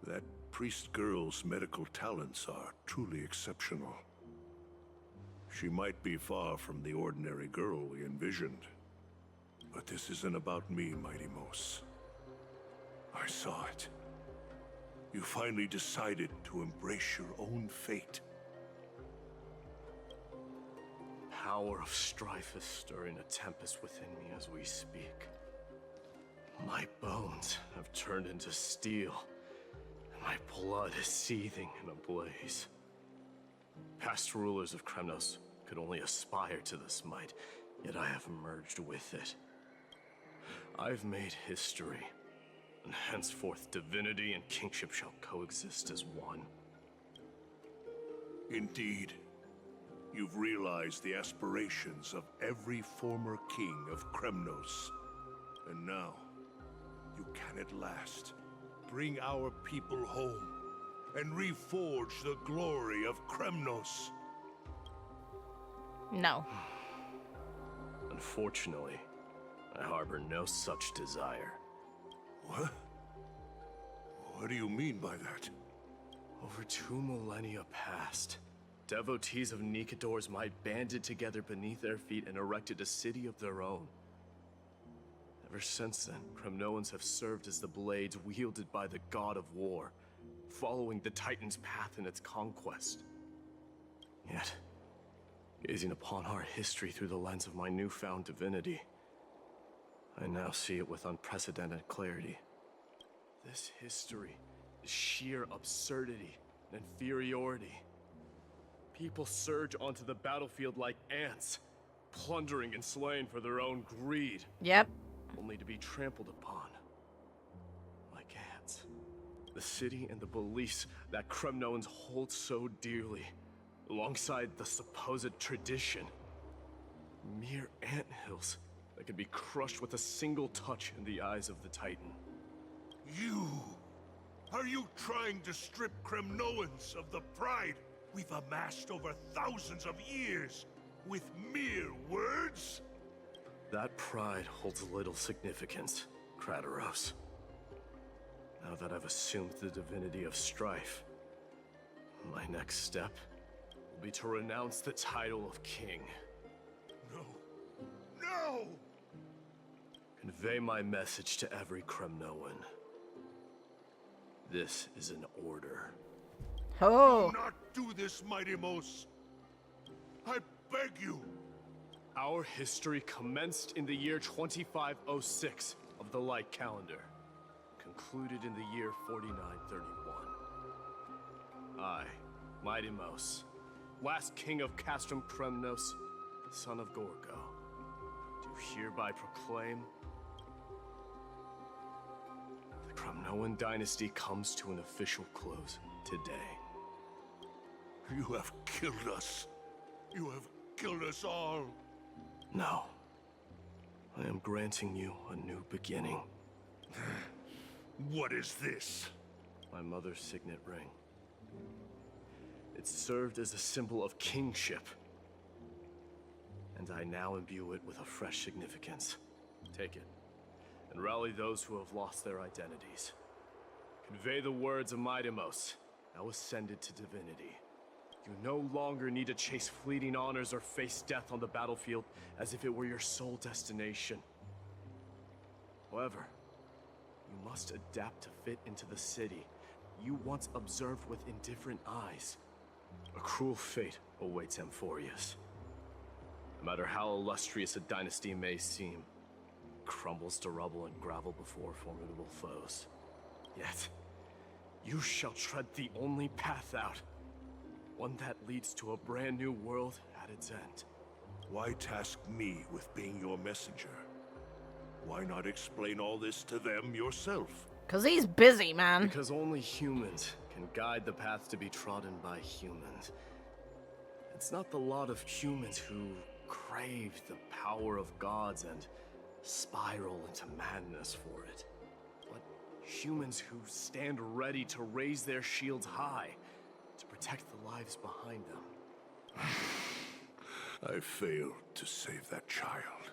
That priest girl's medical talents are truly exceptional. She might be far from the ordinary girl we envisioned. But this isn't about me, Mydei. I saw it. You finally decided to embrace your own fate. Power of Strife is stirring a tempest within me as we speak. My bones have turned into steel, and my blood is seething in a blaze. Past rulers of Kremnos could only aspire to this might, yet I have merged with it. I've made history, and henceforth divinity and kingship shall coexist as one. Indeed. You've realized the aspirations of every former king of Kremnos. And now, you can at last bring our people home and reforge the glory of Kremnos. No. Unfortunately, I harbor no such desire. What? What do you mean by that? Over 2 millennia past, devotees of Nikador's might banded together beneath their feet and erected a city of their own. Ever since then, Kremnoans have served as the blades wielded by the god of war, following the Titan's path in its conquest. Yet, gazing upon our history through the lens of my newfound divinity, I now see it with unprecedented clarity. This history is sheer absurdity and inferiority. People surge onto the battlefield like ants, plundering and slaying for their own greed. Yep. Only to be trampled upon like ants. The city and the beliefs that Kremnoans hold so dearly, alongside the supposed tradition. Mere anthills that could be crushed with a single touch in the eyes of the Titan. You! Are you trying to strip Kremnoans of the pride we've amassed over thousands of years with mere words? That pride holds little significance, Kratos. Now that I've assumed the divinity of Strife, my next step will be to renounce the title of king. No. No! Convey my message to every Kremnoan. This is an order. Oh. Do not do this, Mydei. I beg you. Our history commenced in the year 2506 of the Light Calendar, concluded in the year 4931. I, Mydei, last king of Castrum Kremnos, son of Gorgo, do hereby proclaim the Kremnoan dynasty comes to an official close today. You have killed us. You have killed us all. No. I am granting you a new beginning. What is this? My mother's signet ring. It served as a symbol of kingship, and I now imbue it with a fresh significance. Take it, and rally those who have lost their identities. Convey the words of Mydei, now ascended to divinity. You no longer need to chase fleeting honors or face death on the battlefield as if it were your sole destination. However, you must adapt to fit into the city you once observed with indifferent eyes. A cruel fate awaits amphoreus. No matter how illustrious a dynasty may seem, crumbles to rubble and gravel before formidable foes. Yet, you shall tread the only path out. One that leads to a brand new world at its end. Why task me with being your messenger? Why not explain all this to them yourself? 'Cause he's busy, man. Because only humans can guide the path to be trodden by humans. It's not the lot of humans who crave the power of gods and spiral into madness for it, but humans who stand ready to raise their shields high to protect the lives behind them. I failed to save that child.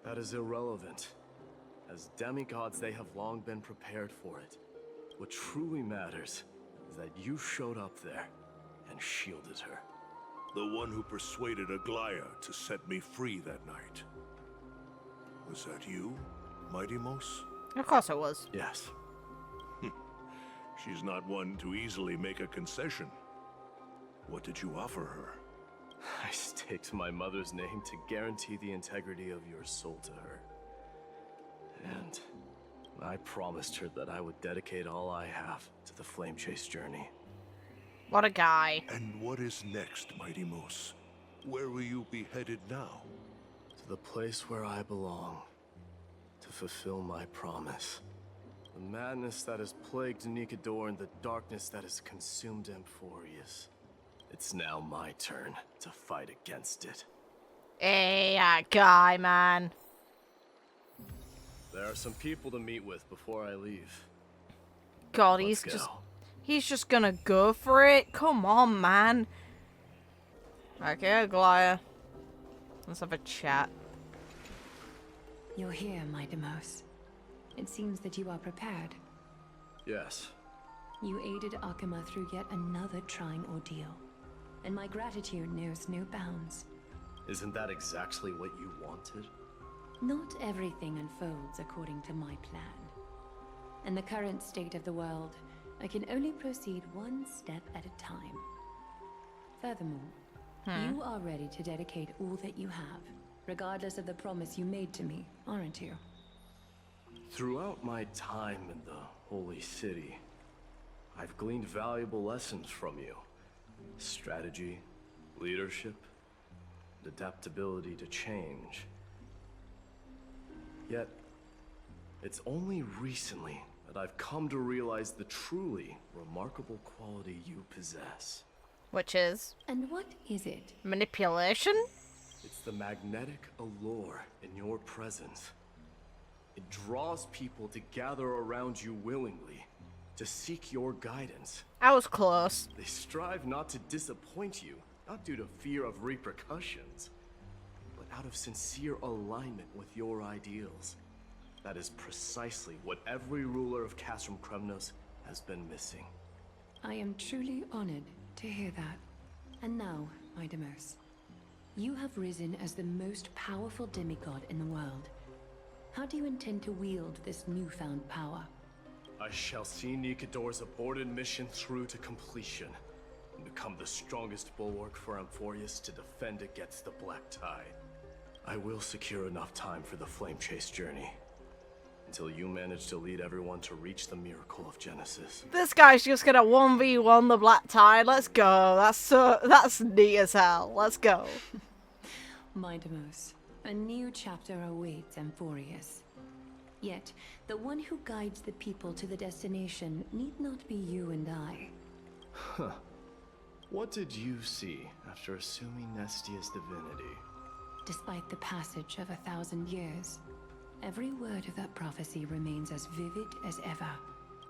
That is irrelevant. As demigods, they have long been prepared for it. What truly matters is that you showed up there and shielded her. The one who persuaded Aglaya to set me free that night. Was that you, Mydei? Of course it was. Yes. She's not one to easily make a concession. What did you offer her? I staked my mother's name to guarantee the integrity of your soul to her. And I promised her that I would dedicate all I have to the Flame Chase journey. What a guy. And what is next, Mydei? Where will you be headed now? To the place where I belong. To fulfill my promise. The madness that has plagued Nikador and the darkness that has consumed amphoreus. It's now my turn to fight against it. Hey, that guy, man. There are some people to meet with before I leave. God, Let's go. he's just gonna go for it. Come on, man. Okay, Aglaya. Let's have a chat. You're here, Mydei. It seems that you are prepared. Yes. You aided Akuma through yet another trying ordeal, and my gratitude knows no bounds. Isn't that exactly what you wanted? Not everything unfolds according to my plan. In the current state of the world, I can only proceed one step at a time. Furthermore, you are ready to dedicate all that you have, regardless of the promise you made to me, aren't you? Throughout my time in the Holy City, I've gleaned valuable lessons from you. Strategy, leadership, and adaptability to change. Yet, it's only recently that I've come to realize the truly remarkable quality you possess. Which is? And what is it? Manipulation? It's the magnetic allure in your presence. It draws people to gather around you willingly, to seek your guidance. I was close. They strive not to disappoint you, not due to fear of repercussions, but out of sincere alignment with your ideals. That is precisely what every ruler of Castrum Kremnos has been missing. I am truly honored to hear that. And now, Mydei, you have risen as the most powerful demigod in the world. How do you intend to wield this newfound power? I shall see Nikador's aborted mission through to completion, and become the strongest bulwark for amphoreus to defend against the Black Tide. I will secure enough time for the Flame Chase journey, until you manage to lead everyone to reach the miracle of Genesis. This guy's just gonna 1v1 the Black Tide. Let's go. That's neat as hell. Let's go. Mydei, a new chapter awaits amphoreus. Yet, the one who guides the people to the destination need not be you and I. Huh. What did you see after assuming Nestia's divinity? Despite the passage of 1,000 years, every word of that prophecy remains as vivid as ever.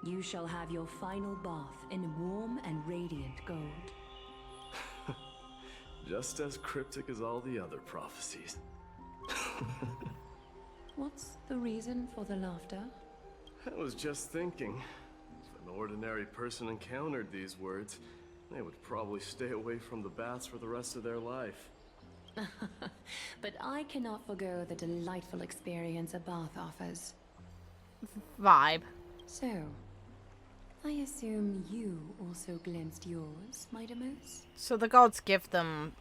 You shall have your final bath in warm and radiant gold. Just as cryptic as all the other prophecies. What's the reason for the laughter? I was just thinking, if an ordinary person encountered these words, they would probably stay away from the baths for the rest of their life. But I cannot forgo the delightful experience a bath offers. Vibe. So, I assume you also glimpsed yours, Mydei? So the gods give them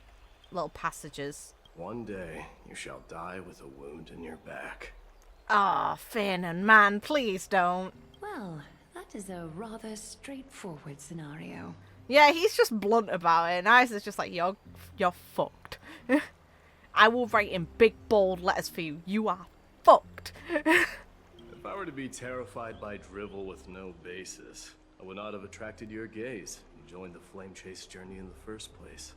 little passages. One day, you shall die with a wound in your back. Ah, Finn and man, please don't. Well, that is a rather straightforward scenario. Yeah, he's just blunt about it, and Isaac's just like, you're fucked. I will write in big bold letters for you. You are fucked. If I were to be terrified by drivel with no basis, I would not have attracted your gaze and joined the flame chase journey in the first place.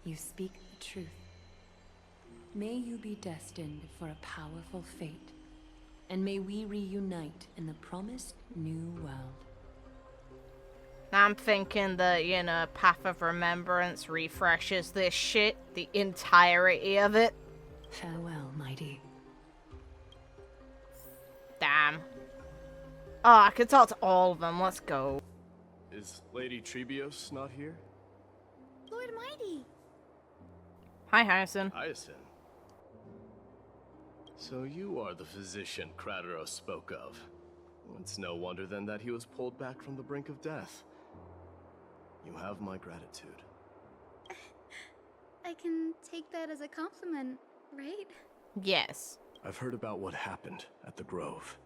You speak the truth. May you be destined for a powerful fate, and may we reunite in the promised new world. I'm thinking that, you know, Path of Remembrance refreshes this shit, the entirety of it. Farewell, Mydei. Damn. Oh, I could talk to all of them. Let's go. Is Lady Tribios not here? Lord Mydei. Hi, Hyacinth. Hyacinth. So you are the physician Krateros spoke of. It's no wonder then that he was pulled back from the brink of death. You have my gratitude. I can take that as a compliment, right? Yes. I've heard about what happened at the Grove.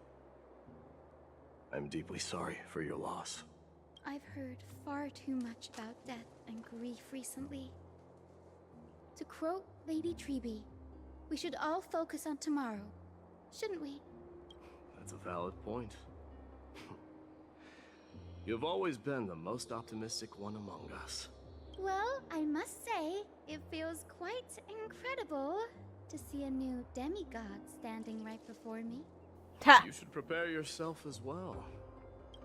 I'm deeply sorry for your loss. I've heard far too much about death and grief recently. To quote Lady Tribbie, we should all focus on tomorrow, shouldn't we? That's a valid point. You've always been the most optimistic one among us. Well, I must say, it feels quite incredible to see a new demigod standing right before me. You should prepare yourself as well.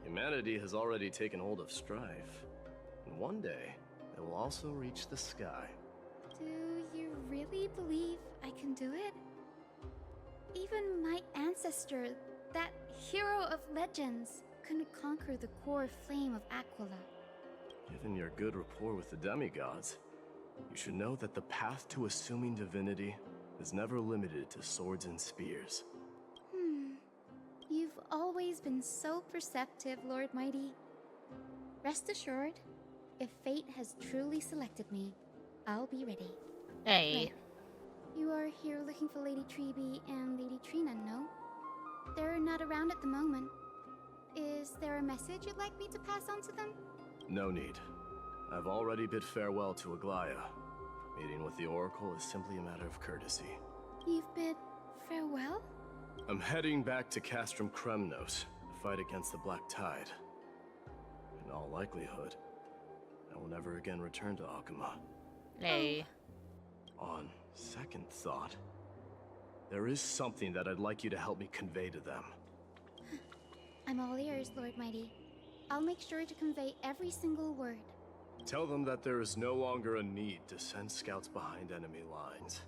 Humanity has already taken hold of Strife, and one day it will also reach the sky. Do you really believe I can do it? Even my ancestor, that hero of legends, couldn't conquer the core flame of Aquila. Given your good rapport with the demigods, you should know that the path to assuming divinity is never limited to swords and spears. You've always been so perceptive, Lord Mydei. Rest assured, if fate has truly selected me, I'll be ready. Hey. Right. You are here looking for Lady Tribbie and Lady Trina, no? They're not around at the moment. Is there a message you'd like me to pass on to them? No need. I've already bid farewell to Aglaya. Meeting with the Oracle is simply a matter of courtesy. You've bid farewell? I'm heading back to Castrum Kremnos to fight against the Black Tide. In all likelihood, I will never again return to Akuma. Hey. On second thought, there is something that I'd like you to help me convey to them. I'm all ears, Lord Mydei. I'll make sure to convey every single word. Tell them that there is no longer a need to send scouts behind enemy lines.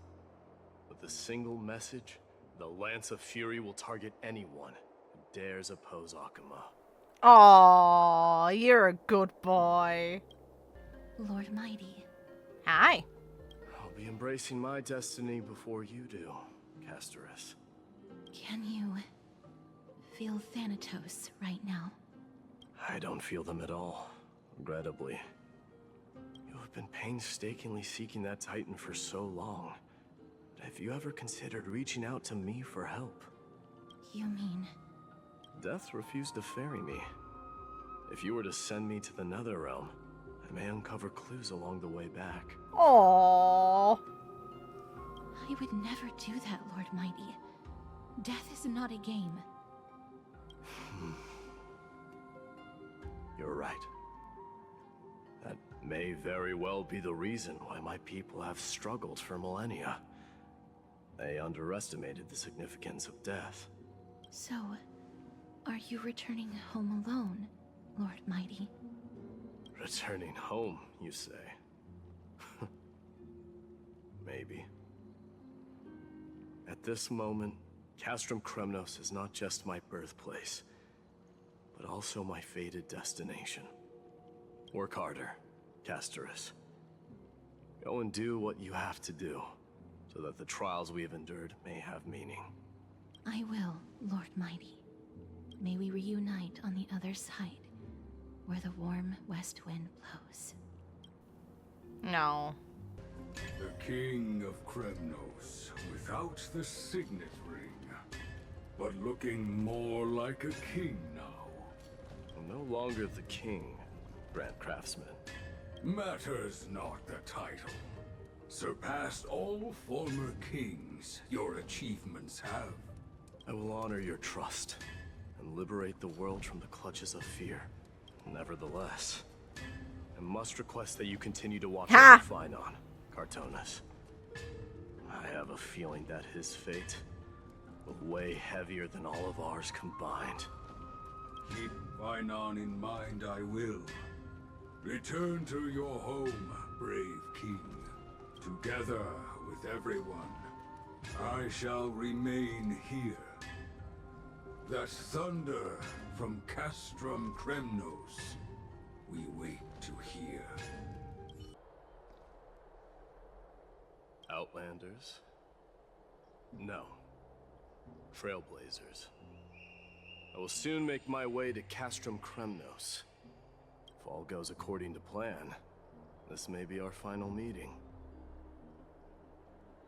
With a single message, the Lance of Fury will target anyone who dares oppose Akuma. Aww, you're a good boy. Lord Mydei. Hi. I'll be embracing my destiny before you do, Casterus. Can you feel Thanatos right now? I don't feel them at all, regrettably. You have been painstakingly seeking that Titan for so long. But have you ever considered reaching out to me for help? You mean... Death refused to ferry me. If you were to send me to the Netherrealm, I may uncover clues along the way back. Aww. I would never do that, Lord Mydei. Death is not a game. You're right. That may very well be the reason why my people have struggled for millennia. They underestimated the significance of death. So, are you returning home alone, Lord Mydei? Returning home, you say? Maybe. At this moment, Castrum Kremnos is not just my birthplace, but also my fated destination. Work harder, Casterus. Go and do what you have to do, so that the trials we have endured may have meaning. I will, Lord Mydei. May we reunite on the other side, where the warm west wind blows. No. The King of Kremnos, without the signet ring. but looking more like a king now. I'm no longer the king, Grand Craftsman. Matters not the title. Surpassed all former kings your achievements have. I will honor your trust and liberate the world from the clutches of fear. Nevertheless, I must request that you continue to watch over Finon, Cartonas. I have a feeling that his fate will weigh heavier than all of ours combined. Keep Finon in mind, I will. Return to your home, brave king. Together with everyone, I shall remain here. That thunder from Castrum Kremnos, we wait to hear. Outlanders? No. Trailblazers. I will soon make my way to Castrum Kremnos. If all goes according to plan, this may be our final meeting.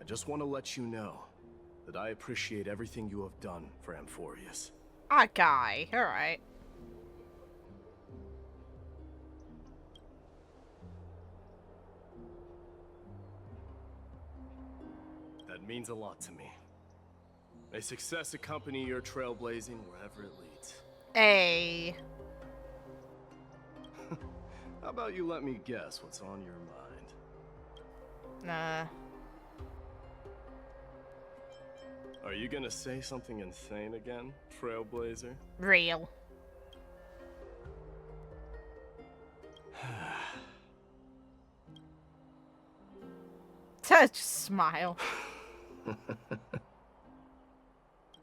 I just want to let you know that I appreciate everything you have done for amphoreus. Okay, alright. That means a lot to me. May success accompany your trailblazing wherever it leads. Hey. How about you let me guess what's on your mind? Nah. Are you gonna say something insane again, Trailblazer? Real. Just smile.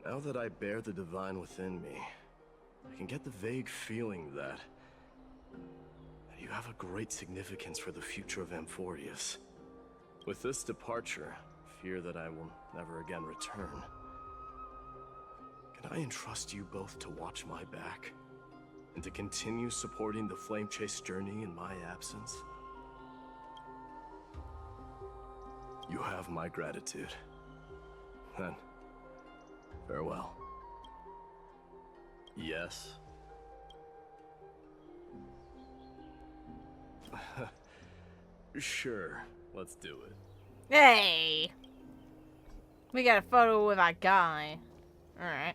Now that I bear the divine within me, I can get the vague feeling that you have a great significance for the future of amphoreus. With this departure, I fear that I will never again return. Can I entrust you both to watch my back and to continue supporting the Flame Chase journey in my absence? You have my gratitude. Then, farewell. Yes? Sure, let's do it. Hey! We got a photo with our guy. Alright.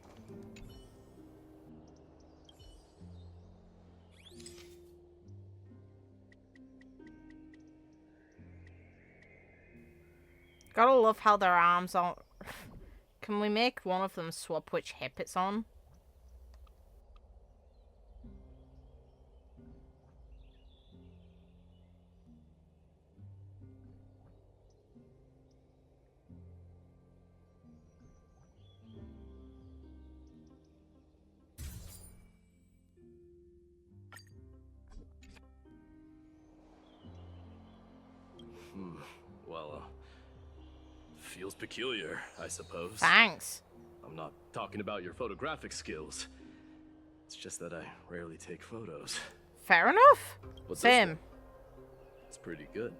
Gotta love how their arms aren't... Can we make one of them swap which hip it's on? Well, feels peculiar, I suppose. Thanks. I'm not talking about your photographic skills. It's just that I rarely take photos. Fair enough. But Same. It's pretty good.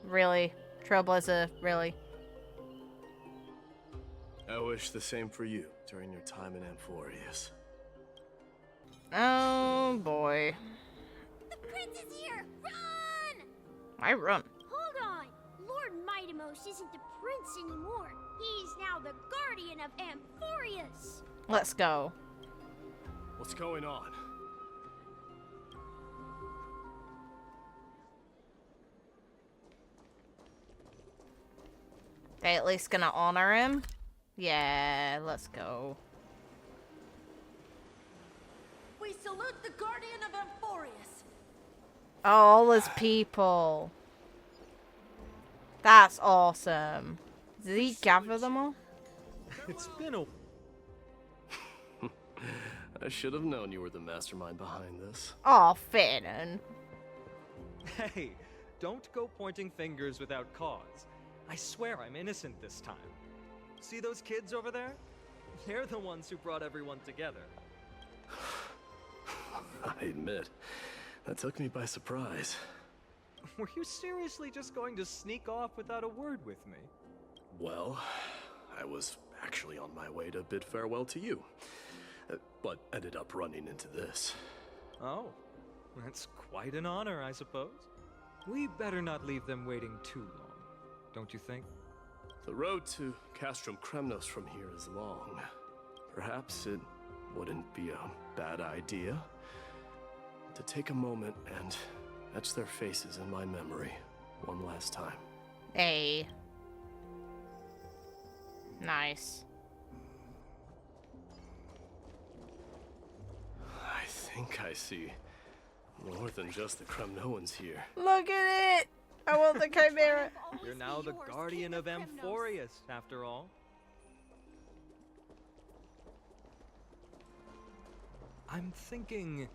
Really? Trailblazer, really? I wish the same for you during your time in amphoreus. Oh boy. The prince is here! Run! I run. Hold on! Lord Mydei isn't the prince anymore. He's now the guardian of amphoreus. Let's go. What's going on? They at least gonna honor him? Yeah, let's go. We salute the guardian of amphoreus. Oh, all his people. That's awesome. Did he gather them all? It's been a... I should have known you were the mastermind behind this. Oh, Finan. Hey, don't go pointing fingers without cause. I swear I'm innocent this time. See those kids over there? They're the ones who brought everyone together. I admit, that took me by surprise. Were you seriously just going to sneak off without a word with me? Well, I was actually on my way to bid farewell to you, but ended up running into this. Oh, that's quite an honor, I suppose. We better not leave them waiting too long, don't you think? The road to Castrum Kremnos from here is long. Perhaps it wouldn't be a bad idea to take a moment and etch their faces in my memory one last time. Hey. Nice. I think I see more than just the Kremnoans here. Look at it! I want the Chimera. You're now the guardian of Amphoreus, after all. I'm thinking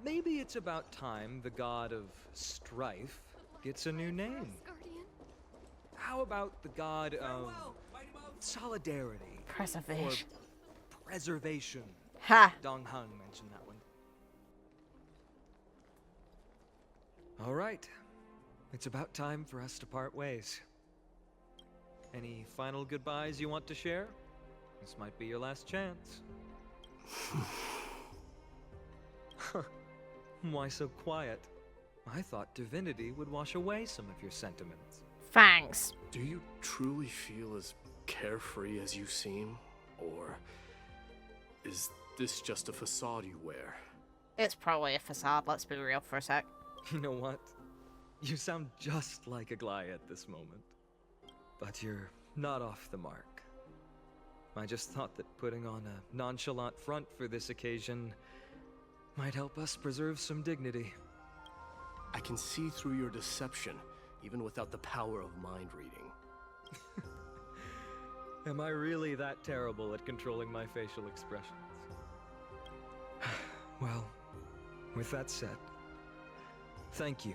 maybe it's about time the god of Strife gets a new name. How about the god of solidarity? Preservation. Or preservation. Ha! Dong Hung mentioned that one. All right. It's about time for us to part ways. Any final goodbyes you want to share? This might be your last chance. Why so quiet? I thought divinity would wash away some of your sentiments. Thanks. Do you truly feel as carefree as you seem? Or is this just a facade you wear? It's probably a facade, let's be real for a sec. You know what? You sound just like Aglaia at this moment. But you're not off the mark. I just thought that putting on a nonchalant front for this occasion might help us preserve some dignity. I can see through your deception, even without the power of mind reading. Am I really that terrible at controlling my facial expressions? Well, with that said, thank you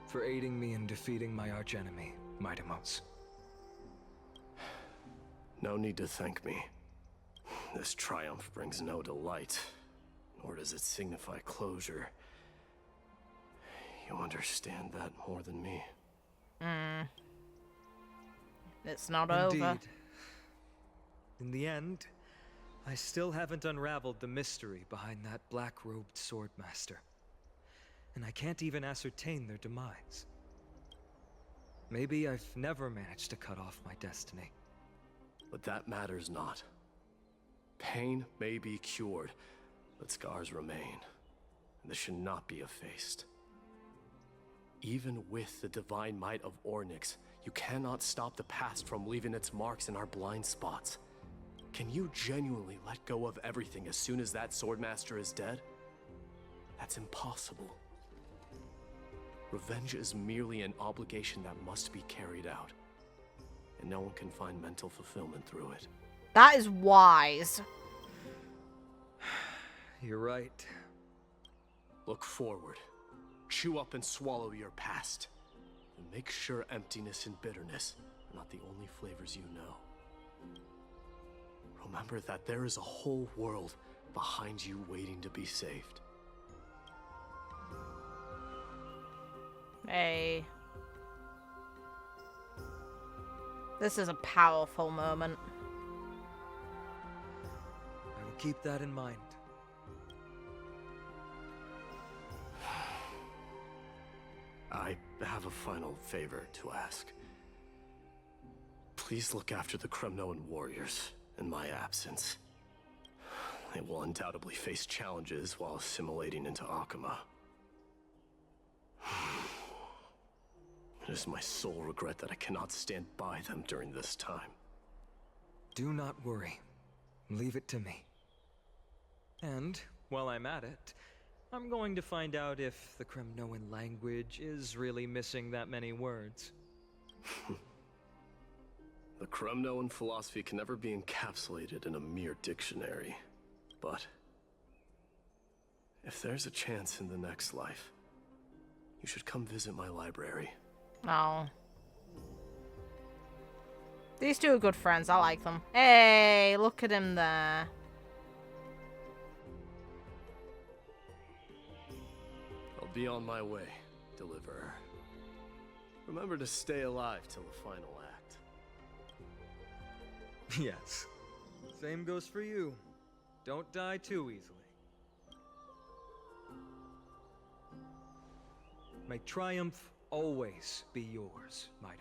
for aiding me in defeating my archenemy, Mydei. No need to thank me. This triumph brings no delight, nor does it signify closure. You understand that more than me. It's not Indeed. over. In the end, I still haven't unraveled the mystery behind that black-robed swordmaster. And I can't even ascertain their demise. Maybe I've never managed to cut off my destiny. But that matters not. Pain may be cured, but scars remain. And this should not be effaced. Even with the divine might of Ornyx, you cannot stop the past from leaving its marks in our blind spots. Can you genuinely let go of everything as soon as that swordmaster is dead? That's impossible. Revenge is merely an obligation that must be carried out. And no one can find mental fulfillment through it. That is wise. You're right. Look forward. Chew up and swallow your past. And make sure emptiness and bitterness are not the only flavors you know. Remember that there is a whole world behind you waiting to be saved. Hey. This is a powerful moment. I will keep that in mind. I have a final favor to ask. Please look after the Kremnoan warriors in my absence. They will undoubtedly face challenges while assimilating into Akama. It is my sole regret that I cannot stand by them during this time. Do not worry. Leave it to me. And, while I'm at it, I'm going to find out if the Kremnoan language is really missing that many words. The Kremnoan philosophy can never be encapsulated in a mere dictionary. But if there's a chance in the next life, you should come visit my library. Oh. These two are good friends. I like them. Hey, look at him there. I'll be on my way, Deliverer. Remember to stay alive till the final act. Yes. Same goes for you. Don't die too easily. May triumph always be yours, Mydei.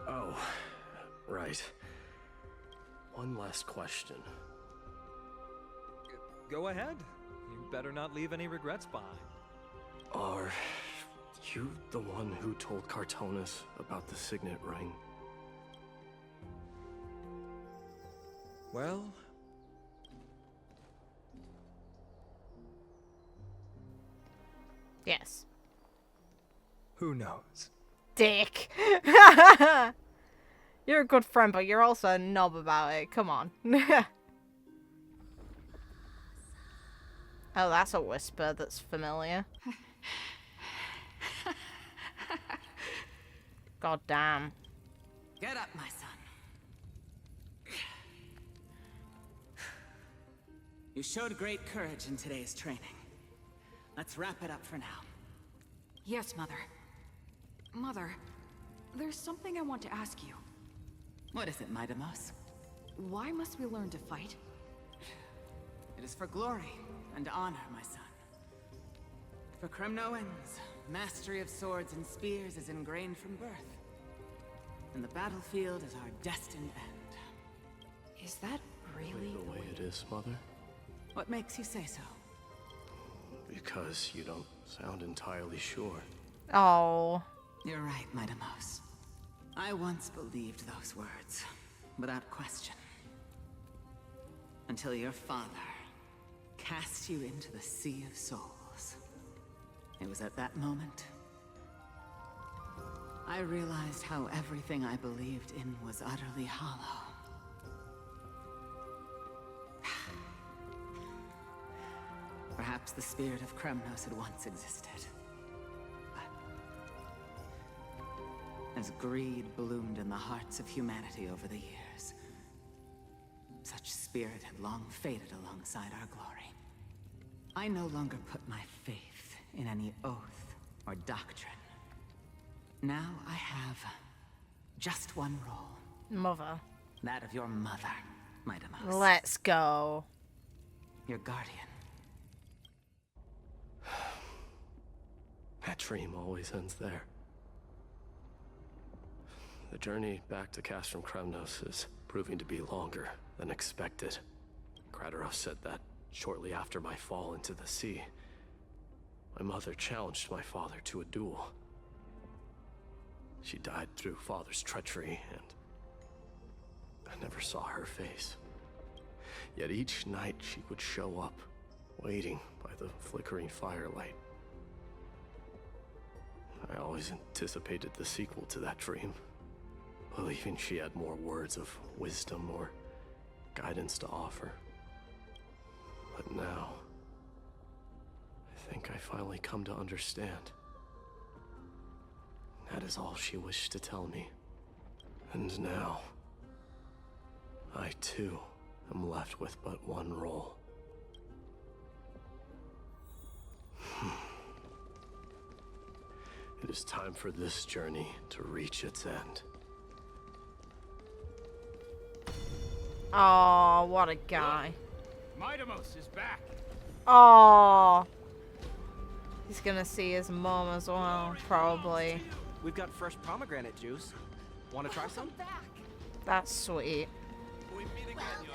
Oh, right. One last question. Go ahead. You better not leave any regrets behind. Are you the one who told Cartonis about the signet ring? Well... Yes. Who knows? Dick. You're a good friend, but you're also a knob about it. Come on. Oh, that's a whisper that's familiar. God damn. Get up, my son. You showed great courage in today's training. Let's wrap it up for now. Yes, Mother. Mother, there's something I want to ask you. What is it, Mydei? Why must we learn to fight? It is for glory and honor, my son. For Kremnoans, mastery of swords and spears is ingrained from birth. And the battlefield is our destined end. Is that really the way it is, Mother? What makes you say so? Because you don't sound entirely sure. Oh. You're right, Mydei. I once believed those words, without question. Until your father cast you into the Sea of Souls. It was at that moment I realized how everything I believed in was utterly hollow. Perhaps the spirit of Kremnos had once existed. As greed bloomed in the hearts of humanity over the years, such spirit had long faded alongside our glory. I no longer put my faith in any oath or doctrine. Now I have just one role. Mother. That of your mother, Mydei. Let's go. Your guardian. That dream always ends there. The journey back to Castrum Kremnos is proving to be longer than expected. Krateros said that shortly after my fall into the sea, my mother challenged my father to a duel. She died through father's treachery, and I never saw her face. Yet each night she would show up, waiting by the flickering firelight. I always anticipated the sequel to that dream, believing she had more words of wisdom or guidance to offer. But now, I think I finally come to understand. That is all she wished to tell me. And now, I too am left with but one role. It is time for this journey to reach its end. Oh, what a guy. Mydei is back. Oh. He's gonna see his mom as well, probably. We've got fresh pomegranate juice. Want to try some? That's sweet. We meet again, Your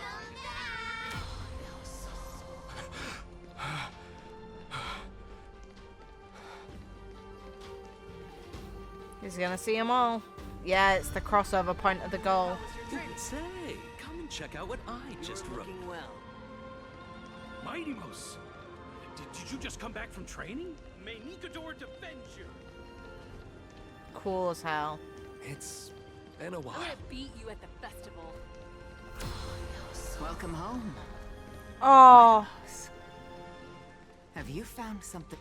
He's gonna see them all. Yeah, it's the crossover point of the goal. Say, come and check out what I just wrote. Well. Mydei, did you just come back from training? May Nikador defend you. Cool as hell. It's been a while. I'm gonna beat you at the festival. Welcome home. Oh. Have you found something?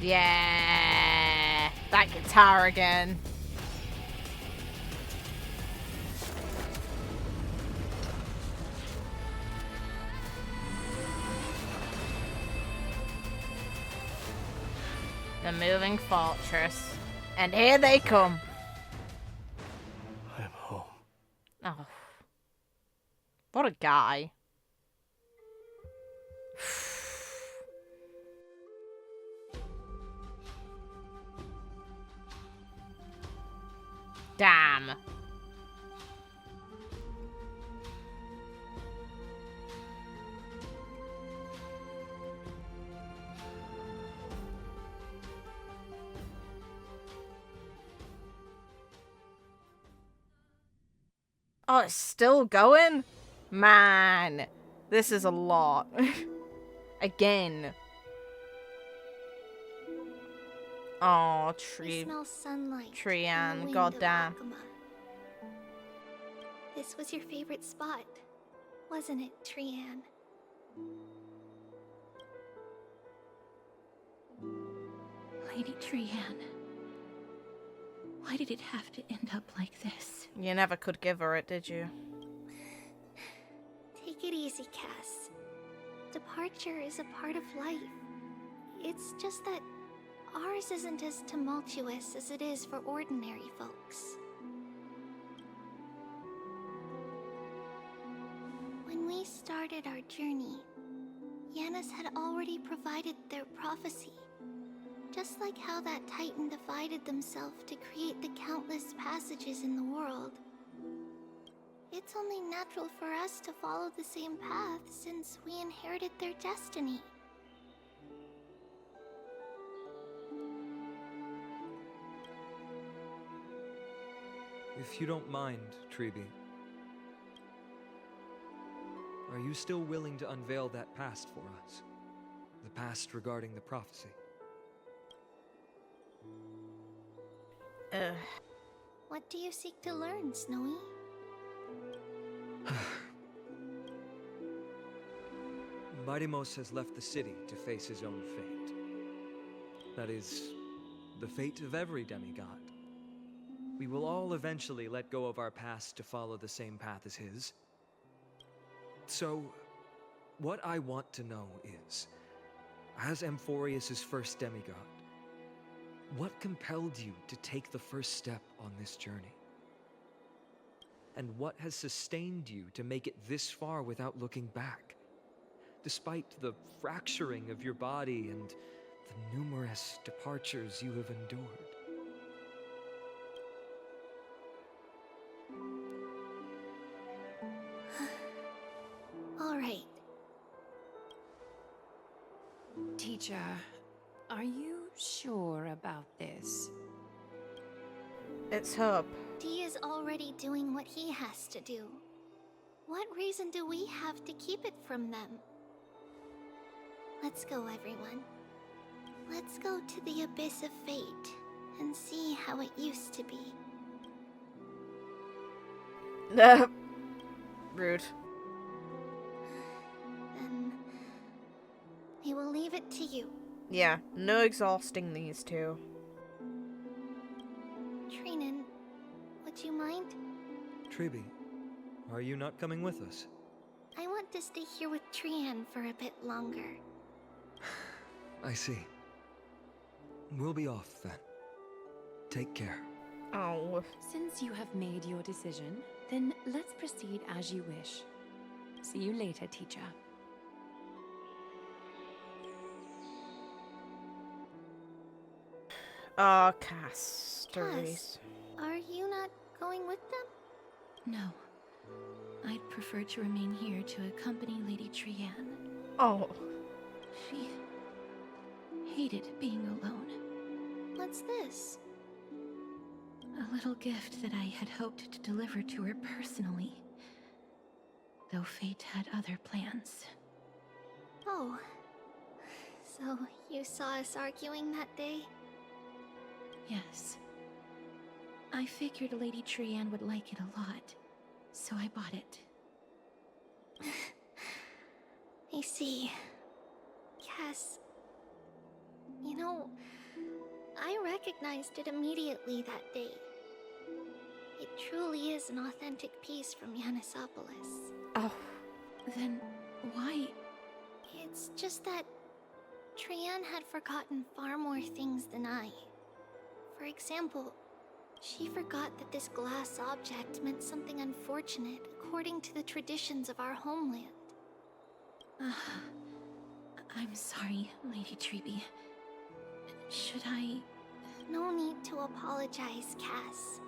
Yeah, that guitar again. The moving fortress. And here they come. I'm home. Oh. What a guy. Damn. Oh, it's still going? Man, this is a lot. Again. Oh, I smell sunlight. Trian, goddamn. This was your favorite spot, wasn't it, Trian? Lady Trian. Why did it have to end up like this? You never could give her it, did you? Take it easy, Cass. Departure is a part of life. It's just that ours isn't as tumultuous as it is for ordinary folks. When we started our journey, Yanis had already provided their prophecy. Just like how that Titan divided themselves to create the countless passages in the world. It's only natural for us to follow the same path since we inherited their destiny. If you don't mind, Tribbie, are you still willing to unveil that past for us? The past regarding the prophecy? What do you seek to learn, Snowy? Mydei has left the city to face his own fate. That is, the fate of every demigod. We will all eventually let go of our past to follow the same path as his. So, what I want to know is, as amphoreus' first demigod, what compelled you to take the first step on this journey? And what has sustained you to make it this far without looking back? Despite the fracturing of your body and the numerous departures you have endured. All right. Teacher, are you sure about this? It's Hope. D is already doing what he has to do. What reason do we have to keep it from them? Let's go, everyone. Let's go to the abyss of fate and see how it used to be. Rude. Then we will leave it to you. Yeah, no exhausting these two. Trinan, would you mind? Tribbie, are you not coming with us? I want to stay here with Trian for a bit longer. I see. We'll be off then. Take care. Oh. Since you have made your decision, then let's proceed as you wish. See you later, teacher. Oh, Cass. Stories. Are you not going with them? No. I'd prefer to remain here to accompany Lady Trian. Oh. She hated being alone. What's this? A little gift that I had hoped to deliver to her personally. Though fate had other plans. Oh. So you saw us arguing that day? Yes. I figured Lady Trian would like it a lot, so I bought it. I see. Cass, you know, I recognized it immediately that day. It truly is an authentic piece from Yanisopolis. Oh. Then why? It's just that Trian had forgotten far more things than I. For example, she forgot that this glass object meant something unfortunate according to the traditions of our homeland. I'm sorry, Lady Tribbie. Should I... No need to apologize, Cass.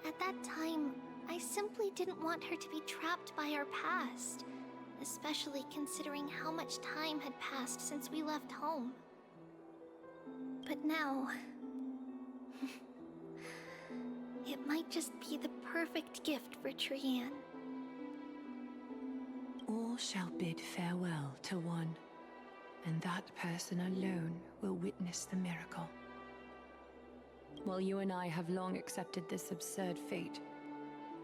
At that time, I simply didn't want her to be trapped by our past, especially considering how much time had passed since we left home. But now... it might just be the perfect gift for Trian. All shall bid farewell to one, and that person alone will witness the miracle. While you and I have long accepted this absurd fate,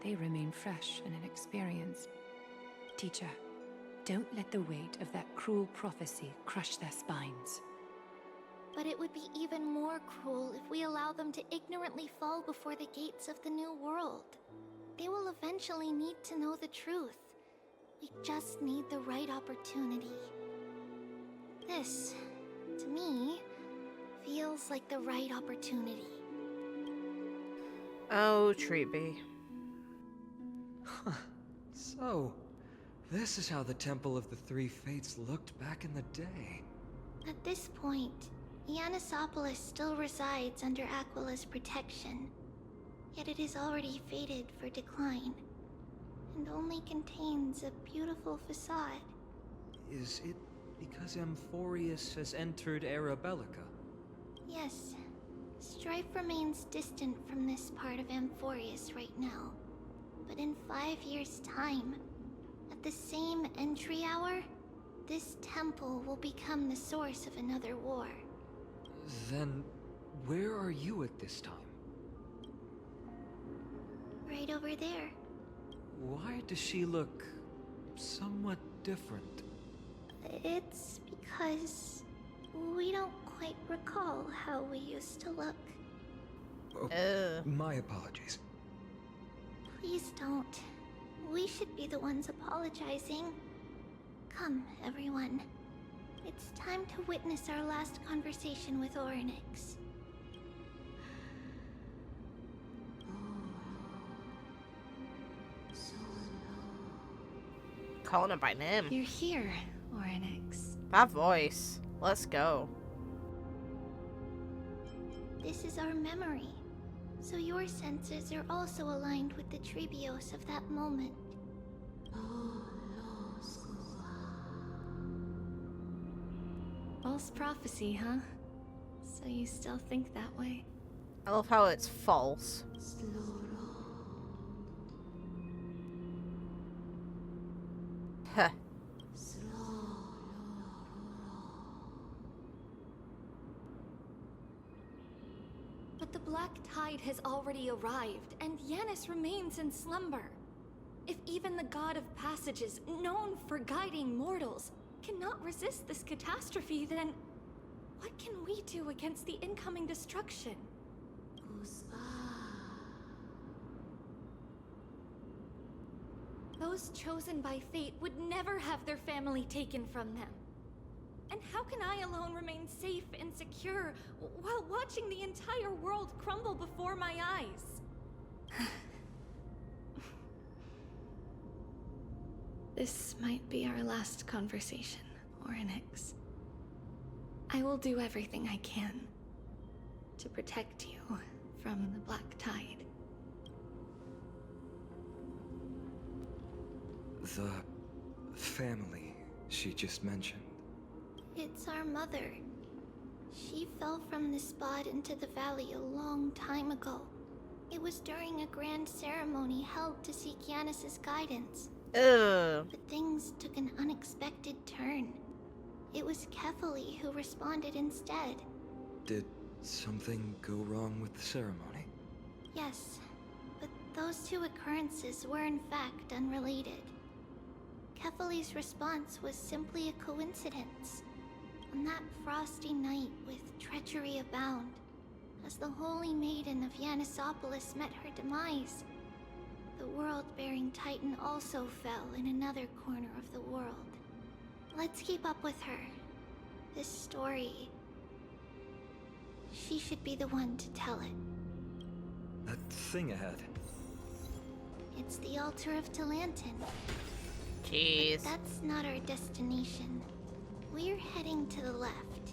they remain fresh and inexperienced. Teacher, don't let the weight of that cruel prophecy crush their spines. But it would be even more cruel if we allow them to ignorantly fall before the gates of the new world. They will eventually need to know the truth. We just need the right opportunity. This, to me, feels like the right opportunity. Oh, Tribbie. Huh. So, this is how the Temple of the Three Fates looked back in the day. At this point, Yanisopolis still resides under Aquila's protection, yet it is already fated for decline, and only contains a beautiful facade. Is it because amphoreus has entered Era Bellica? Yes. Strife remains distant from this part of amphoreus right now. But in 5 years' time, at the same entry hour, this temple will become the source of another war. Then, where are you at this time? Right over there. Why does she look somewhat different? It's because we don't quite recall how we used to look. Oh, my apologies. Please don't. We should be the ones apologizing. Come, everyone. It's time to witness our last conversation with Orynyx. Calling her by name. You're here, Orynyx. That voice. Let's go. This is our memory, so your senses are also aligned with the Tribios of that moment. False prophecy, huh? So you still think that way? I love how it's false. Huh. But the Black Tide has already arrived, and Yanis remains in slumber. If even the God of Passages, known for guiding mortals, cannot resist this catastrophe, then what can we do against the incoming destruction? Those chosen by fate would never have their family taken from them. And how can I alone remain safe and secure while watching the entire world crumble before my eyes? This might be our last conversation, Orynyx. I will do everything I can to protect you from the Black Tide. The family she just mentioned. It's our mother. She fell from this spot into the valley a long time ago. It was during a grand ceremony held to seek Yanis' guidance. But things took an unexpected turn. It was Kefali who responded instead. Did something go wrong with the ceremony? Yes, but those two occurrences were in fact unrelated. Kefali's response was simply a coincidence. On that frosty night with treachery abound, as the holy maiden of Yanisopolis met her demise, the world-bearing titan also fell in another corner of the world. Let's keep up with her. This story... she should be the one to tell it. That thing ahead. It's the altar of Talantin. Jeez. But that's not our destination. We're heading to the left.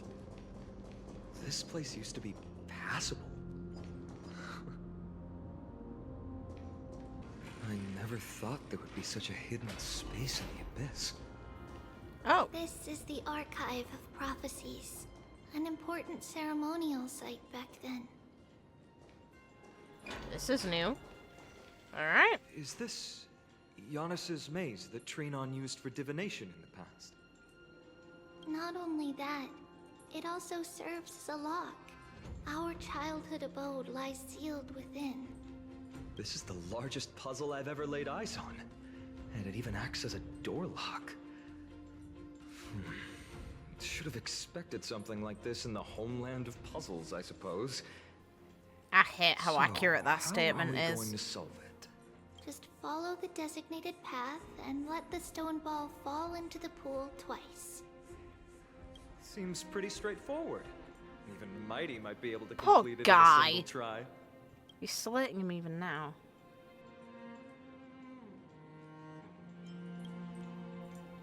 This place used to be passable. I never thought there would be such a hidden space in the abyss. Oh. This is the Archive of Prophecies, an important ceremonial site back then. This is new. Alright. Is this Giannis's maze that Trinon used for divination in the past? Not only that, it also serves as a lock. Our childhood abode lies sealed within. This is the largest puzzle I've ever laid eyes on. And it even acts as a door lock. Should have expected something like this in the homeland of puzzles, I suppose. I hate how accurate that statement how are we is. going to solve it? Just follow the designated path and let the stone ball fall into the pool twice. Seems pretty straightforward. Even Mydei might be able to Poor complete it guy. in a single try. You're slating him even now.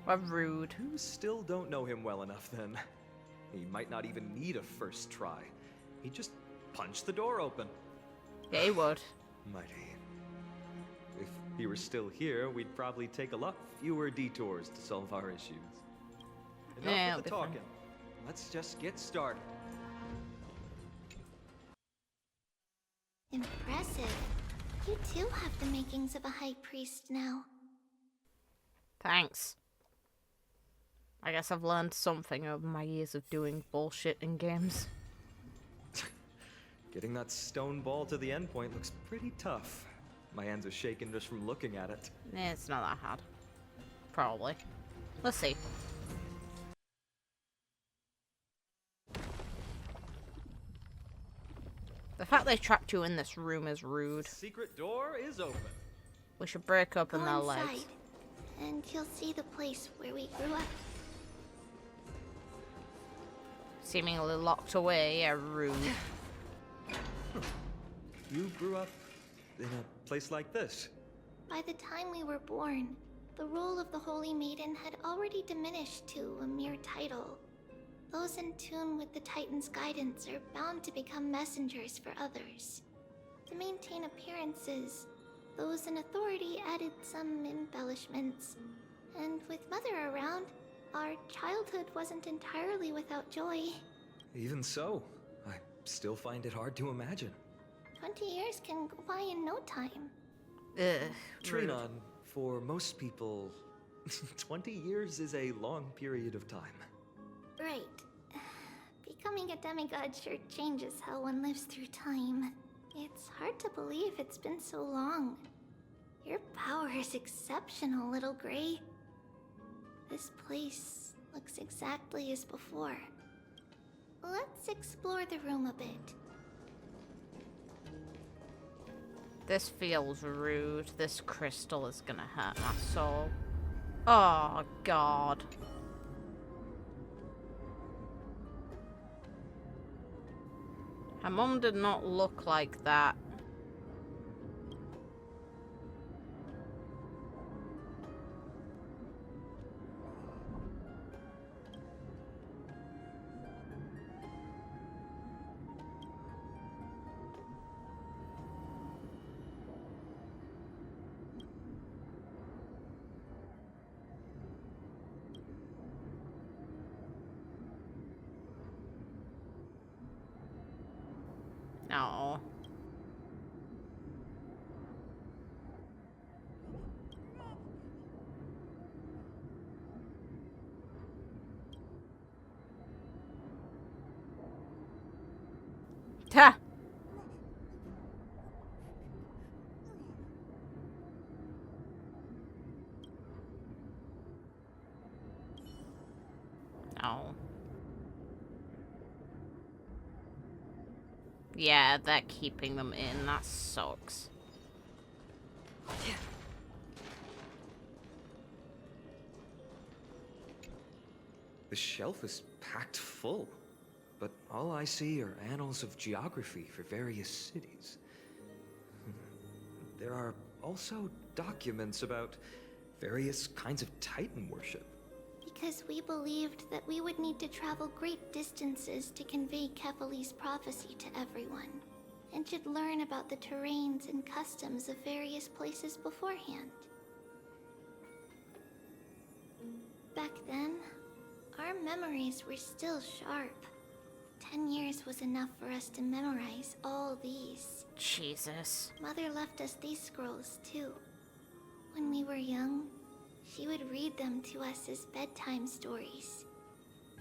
What rude. You still don't know him well enough then. He might not even need a first try. He'd just punch the door open. Yeah, he would. Mydei. If he were still here, we'd probably take a lot fewer detours to solve our issues. Enough with the talking. Let's just get started. Impressive. You too have the makings of a high priest now. Thanks. I guess I've learned something over my years of doing bullshit in games. Getting that stone ball to the endpoint looks pretty tough. My hands are shaking just from looking at it. It's not that hard. Probably. Let's see. The fact they trapped you in this room is rude. Secret door is open. We should break open their Go inside, legs. and you'll see the place where we grew up. Seemingly locked away, yeah, rude. You grew up in a place like this? By the time we were born, the role of the Holy Maiden had already diminished to a mere title. Those in tune with the Titan's guidance are bound to become messengers for others. To maintain appearances, those in authority added some embellishments. And with Mother around, our childhood wasn't entirely without joy. Even so, I still find it hard to imagine. 20 years can go by in no time. Trinon, for most people, 20 years is a long period of time. Right. Becoming a demigod sure changes how one lives through time. It's hard to believe it's been so long. Your power is exceptional, Little Gray. This place looks exactly as before. Let's explore the room a bit. This feels rude. This crystal is gonna hurt my soul. Oh, God. Her mum did not look like that. No. Ta. No. Yeah, they're keeping them in. That sucks. The shelf is packed full, but all I see are annals of geography for various cities. There are also documents about various kinds of Titan worship. Because we believed that we would need to travel great distances to convey Kefali's prophecy to everyone, and should learn about the terrains and customs of various places beforehand. Back then, our memories were still sharp. 10 years was enough for us to memorize all these. Jesus. Mother left us these scrolls, too. When we were young, she would read them to us as bedtime stories.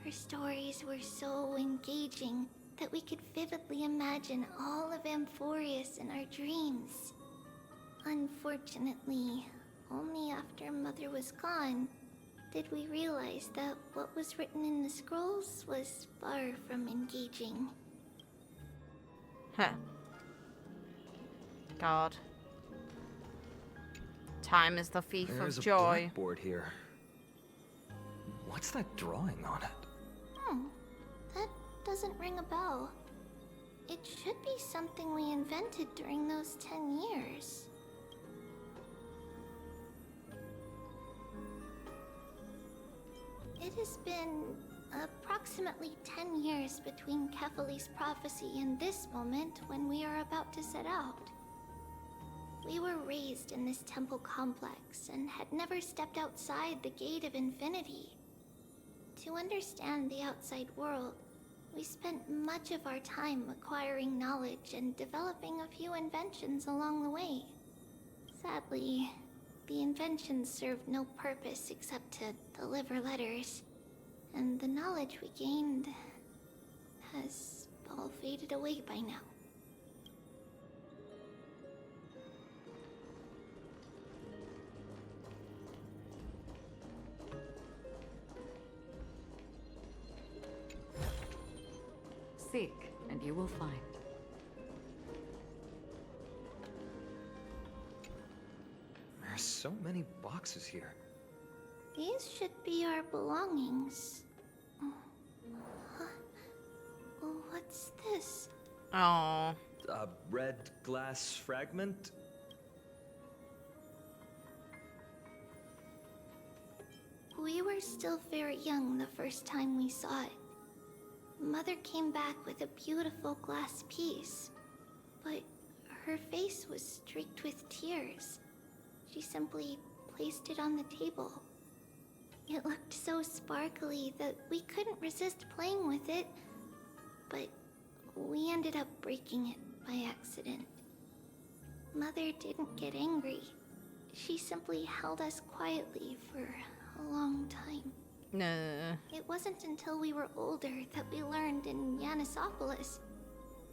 Her stories were so engaging that we could vividly imagine all of Amphoreus in our dreams. Unfortunately, only after Mother was gone did we realize that what was written in the scrolls was far from engaging. Huh. God. Time is the thief There's of a joy. blackboard here. What's that drawing on it? That doesn't ring a bell. It should be something we invented during those 10 years. It has been approximately 10 years between Kefali's prophecy and this moment when we are about to set out. We were raised in this temple complex and had never stepped outside the Gate of Infinity. To understand the outside world, we spent much of our time acquiring knowledge and developing a few inventions along the way. Sadly, the inventions served no purpose except to deliver letters, and the knowledge we gained has all faded away by now. Seek, and you will find. There's so many boxes here. These should be our belongings. What's this? Oh. A red glass fragment? We were still very young the first time we saw it. Mother came back with a beautiful glass piece, but her face was streaked with tears. She simply placed it on the table. It looked so sparkly that we couldn't resist playing with it, but we ended up breaking it by accident. Mother didn't get angry. She simply held us quietly for a long time. No. It wasn't until we were older that we learned in Yanissopolis,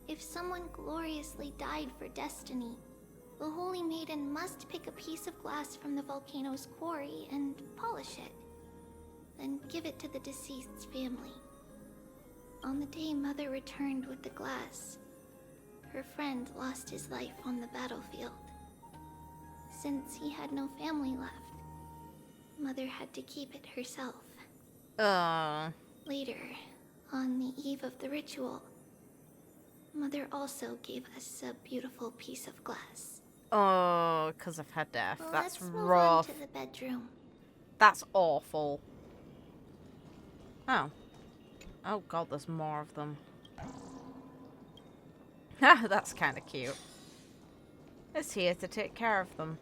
if someone gloriously died for destiny, the Holy Maiden must pick a piece of glass from the volcano's quarry and polish it, then give it to the deceased's family. On the day Mother returned with the glass, her friend lost his life on the battlefield. Since he had no family left, Mother had to keep it herself. Later, on the eve of the ritual, Mother also gave us a beautiful piece of glass. Oh, because of her death. That's Let's move rough. on to the bedroom. That's awful. Oh. Oh god, there's more of them. Ha, that's kind of cute. It's here to take care of them.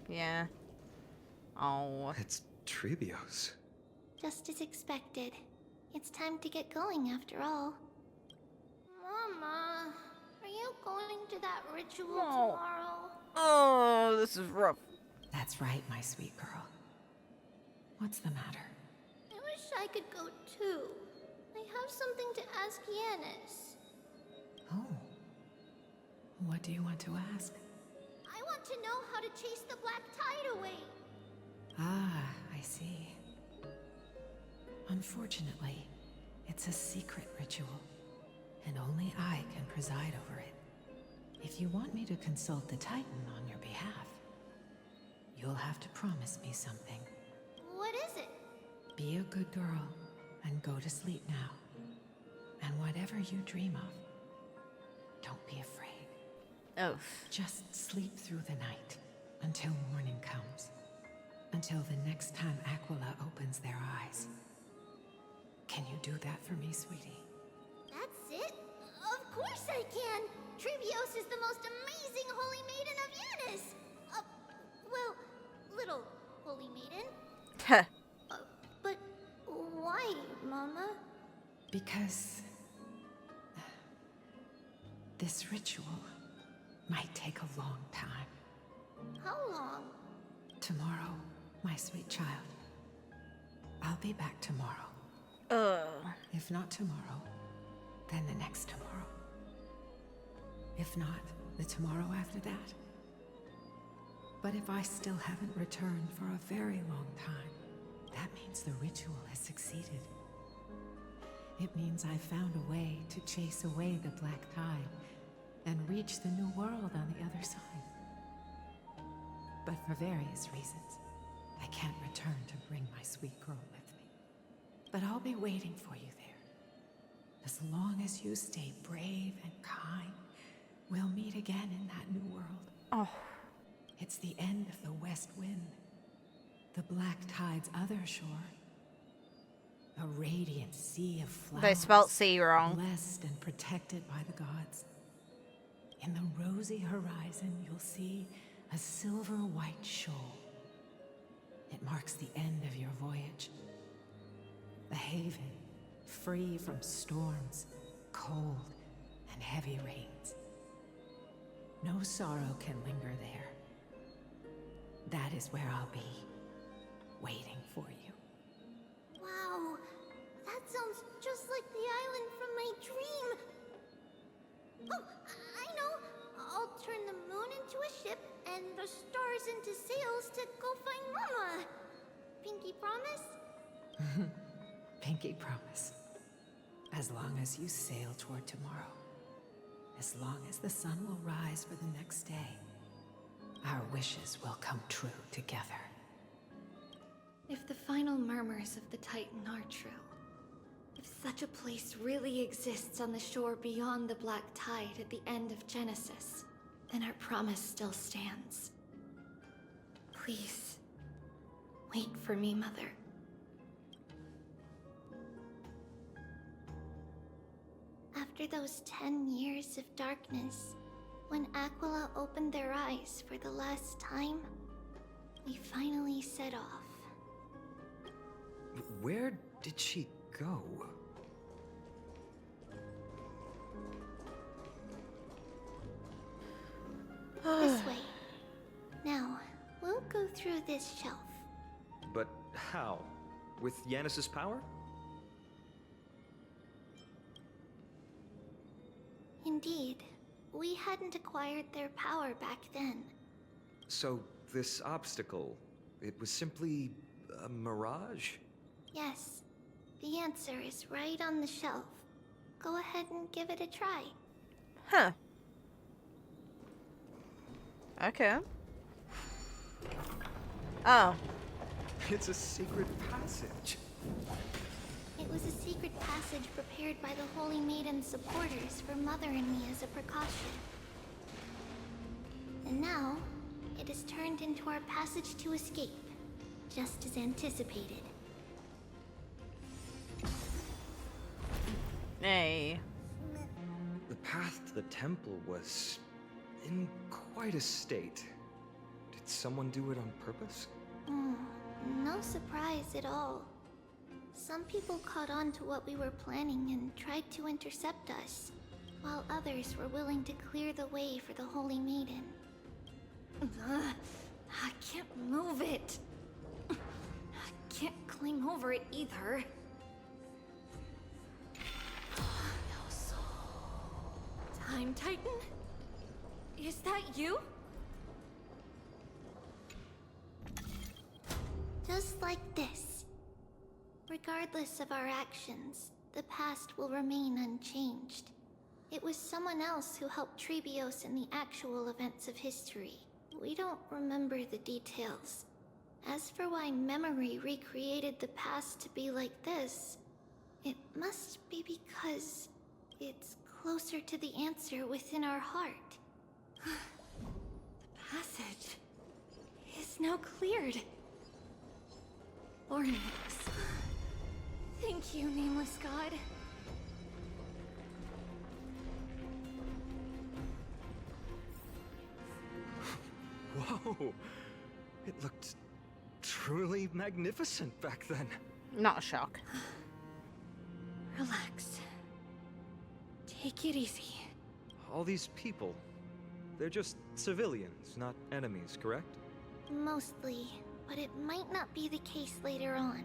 Yeah. Oh. It's Tribios. Just as expected. It's time to get going after all. Mama, are you going to that ritual tomorrow? Oh, this is rough. That's right, my sweet girl. What's the matter? I wish I could go too. I have something to ask Yanis. Oh. What do you want to ask? I want to know how to chase the black tide away. Ah, I see. Unfortunately, it's a secret ritual. and only I can preside over it. If you want me to consult the Titan on your behalf, you'll have to promise me something. What is it? Be a good girl and go to sleep now. And whatever you dream of, don't be afraid. Oh. Just sleep through the night until morning comes. Until the next time Aquila opens their eyes. Can you do that for me, sweetie? That's it? Of course I can! Tribios is the most amazing holy maiden of Yanis! Well, little holy maiden. But why, Mama? Because this ritual might take a long time. How long? Tomorrow, my sweet child. I'll be back tomorrow. If not tomorrow, then the next tomorrow. If not, the tomorrow after that. But if I still haven't returned for a very long time, that means the ritual has succeeded. It means I found a way to chase away the black tide and reach the new world on the other side. But for various reasons, I can't return to bring my sweet girl with me. But I'll be waiting for you there. As long as you stay brave and kind, we'll meet again in that new world. Oh. It's the end of the West Wind, the black tide's other shore. A radiant sea of flowers. They spelt sea wrong. Blessed and protected by the gods. In the rosy horizon, you'll see a silver-white shoal. It marks the end of your voyage. A haven, free from storms, cold, and heavy rains. No sorrow can linger there. That is where I'll be, waiting for you. Wow, that sounds just like the island from my dream. Oh, I know. I'll turn the moon into a ship and the stars into sails to go find Mama. Pinky promise? Pinky promise. As long as you sail toward tomorrow. As long as the sun will rise for the next day. Our wishes will come true together. If the final murmurs of the Titan are true, if such a place really exists on the shore beyond the black tide at the end of Genesis, then our promise still stands. Please, wait for me, Mother. After those 10 years of darkness, when Aquila opened their eyes for the last time, we finally set off. Where did she go? This way. Now, we'll go through this shelf. But how? With Yanis's power? Indeed. We hadn't acquired their power back then. So this obstacle, it was simply a mirage? Yes. The answer is right on the shelf. Go ahead and give it a try. Huh. Okay. Oh. It's a secret passage. It was a secret passage prepared by the Holy Maiden's supporters for Mother and me as a precaution. And now, it has turned into our passage to escape, just as anticipated. Hey. The path to the temple was in quite a state. Did someone do it on purpose? No surprise at all. Some people caught on to what we were planning and tried to intercept us, while others were willing to clear the way for the Holy Maiden. I can't move it. I can't climb over it either. Time Titan? Is that you? Just like this. Regardless of our actions, the past will remain unchanged. It was someone else who helped Tribios in the actual events of history. We don't remember the details. As for why memory recreated the past to be like this, it must be because it's closer to the answer within our heart. The passage is now cleared. Ornaments. Thank you, nameless god. Whoa! It looked truly magnificent back then. Not a shock. Relax. Take it easy. All these people, they're just civilians, not enemies, correct? Mostly, but it might not be the case later on.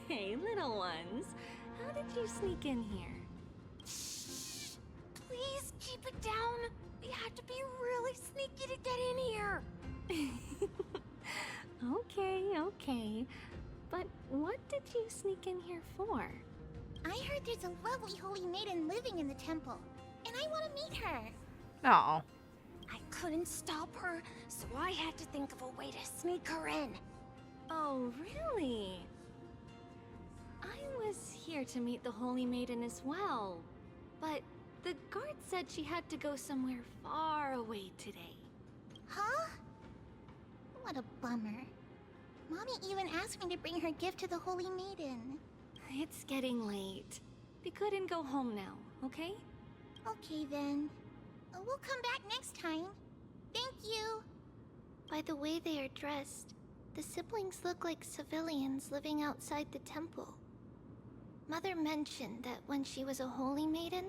Hey, little ones. How did you sneak in here? Shh! Please keep it down. We have to be really sneaky to get in here. Okay. But what did you sneak in here for? I heard there's a lovely holy maiden living in the temple, and I want to meet her. Oh. I couldn't stop her, so I had to think of a way to sneak her in. Oh, really? I was here to meet the Holy Maiden as well, but the guard said she had to go somewhere far away today. Huh? What a bummer. Mommy even asked me to bring her gift to the Holy Maiden. It's getting late. We couldn't go home now, okay? Okay then. We'll come back next time. Thank you. By the way they are dressed, the siblings look like civilians living outside the temple. Mother mentioned that when she was a holy maiden,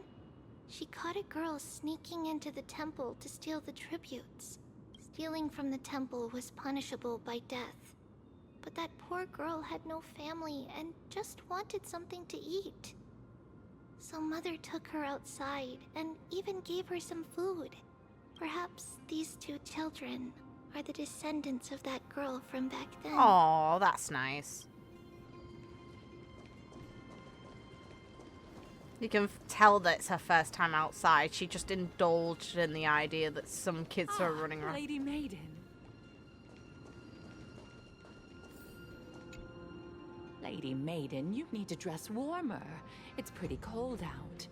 she caught a girl sneaking into the temple to steal the tributes. Stealing from the temple was punishable by death. But that poor girl had no family and just wanted something to eat. So Mother took her outside and even gave her some food. Perhaps these two children are the descendants of that girl from back then. Oh, that's nice. You can tell that it's her first time outside. She just indulged in the idea that some kids are running around. Lady Maiden. Lady Maiden, you need to dress warmer. It's pretty cold out.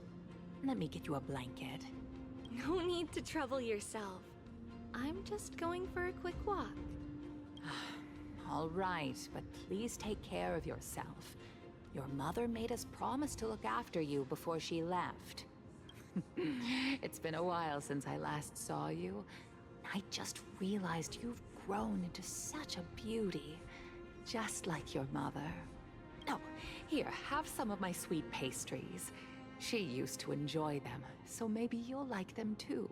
Let me get you a blanket. No need to trouble yourself. I'm just going for a quick walk. All right, but please take care of yourself. Your mother made us promise to look after you before she left. It's been a while since I last saw you. I just realized you've grown into such a beauty, just like your mother. Oh, here, have some of my sweet pastries. She used to enjoy them, so maybe you'll like them too.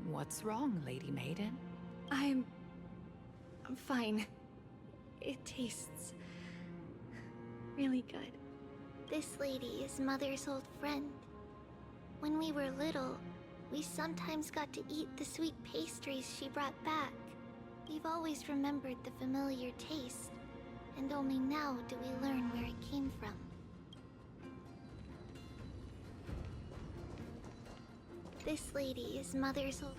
What's wrong, Lady Maiden? I'm fine. It tastes really good. This lady is Mother's old friend. When we were little, we sometimes got to eat the sweet pastries she brought back. We've always remembered the familiar taste, and only now do we learn where it came from. This lady is Mother's old...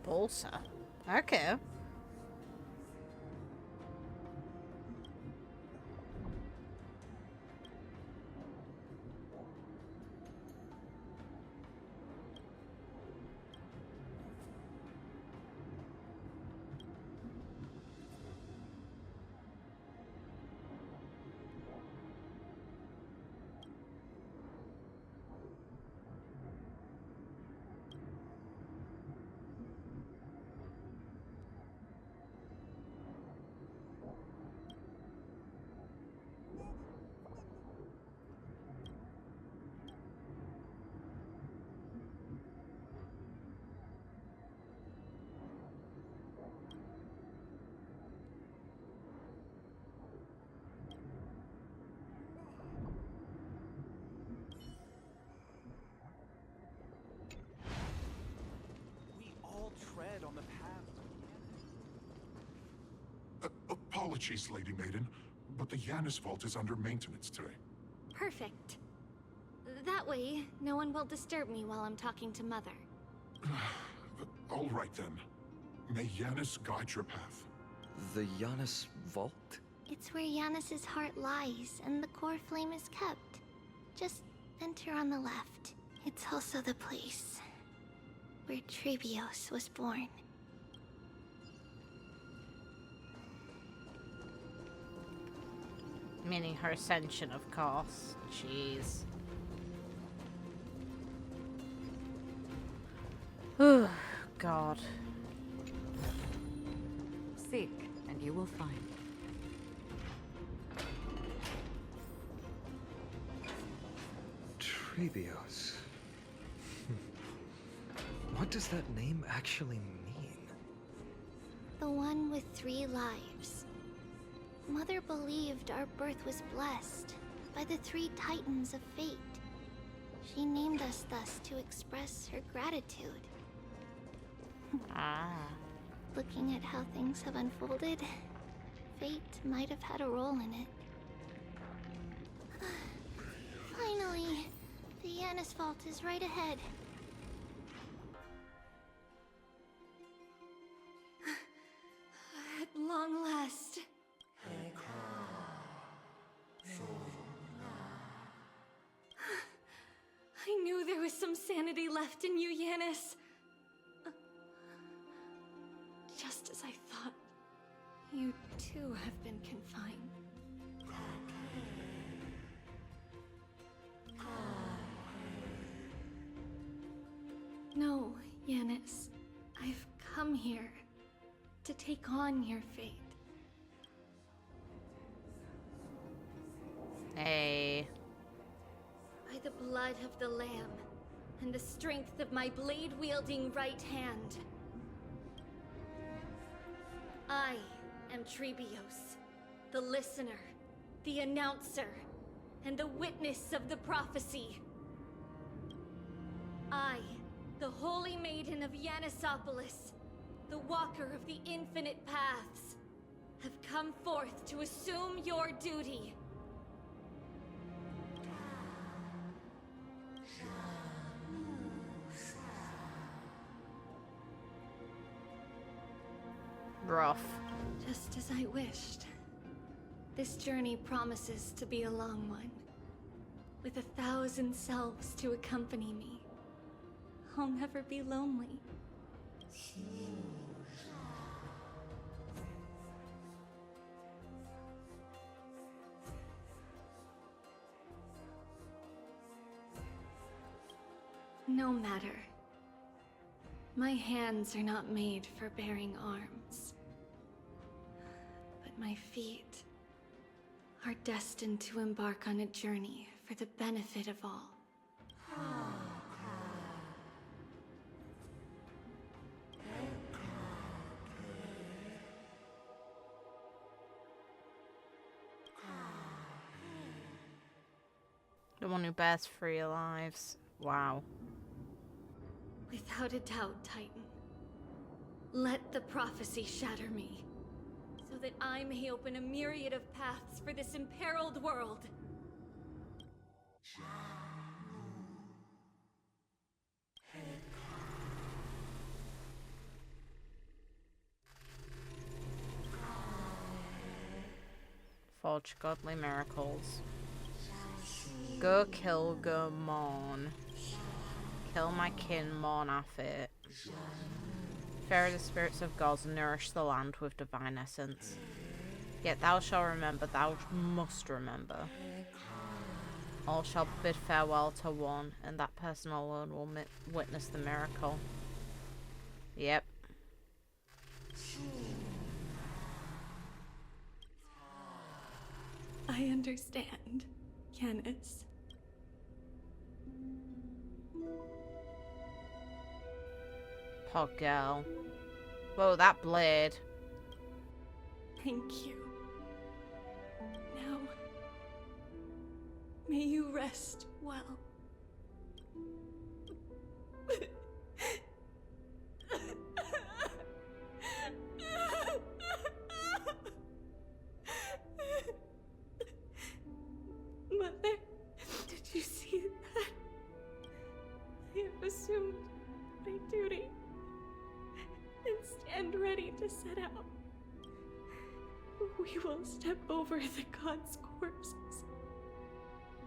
Bolsa. Okay. Apologies, Lady Maiden, but the Yanis vault is under maintenance today. Perfect. That way, no one will disturb me while I'm talking to Mother. All right then. May Yanis guide your path. The Yanis vault? It's where Yanis's heart lies, and the core flame is kept. Just enter on the left. It's also the place where Tribios was born. Meaning her ascension, of course. Jeez. Oh, God. Seek, and you will find. Tribios. What does that name actually mean? The one with 3 lives. Mother believed our birth was blessed by the 3 titans of fate. She named us thus to express her gratitude. Looking at how things have unfolded, fate might have had a role in it. Finally, the Yanis vault is right ahead. At long last. I knew there was some sanity left in you, Yanis. Just as I thought, you too have been confined. No, Yanis. I've come here to take on your fate. Hey. By the blood of the Lamb, and the strength of my blade-wielding right hand. I am Tribios, the listener, the announcer, and the witness of the prophecy. I, the Holy Maiden of Yanisopolis, the Walker of the Infinite Paths, have come forth to assume your duty. Rough. Just as I wished. This journey promises to be a long one, with 1,000 selves to accompany me. I'll never be lonely. No matter. My hands are not made for bearing arms. But my feet are destined to embark on a journey for the benefit of all. The one who bears 3 lives. Wow. Without a doubt, Titan. Let the prophecy shatter me, so that I may open a myriad of paths for this imperiled world. Forge godly miracles. Go kill Gormon. Kill my kin, mourn our fate. Ferry the spirits of gods and nourish the land with divine essence. Yet thou shalt remember, thou must remember. All shall bid farewell to one, and that person alone will witness the miracle. Yep. I understand, Yanis. Poor girl. Whoa, that blade. Thank you. Now, may you rest well. set out, we will step over the gods' corpses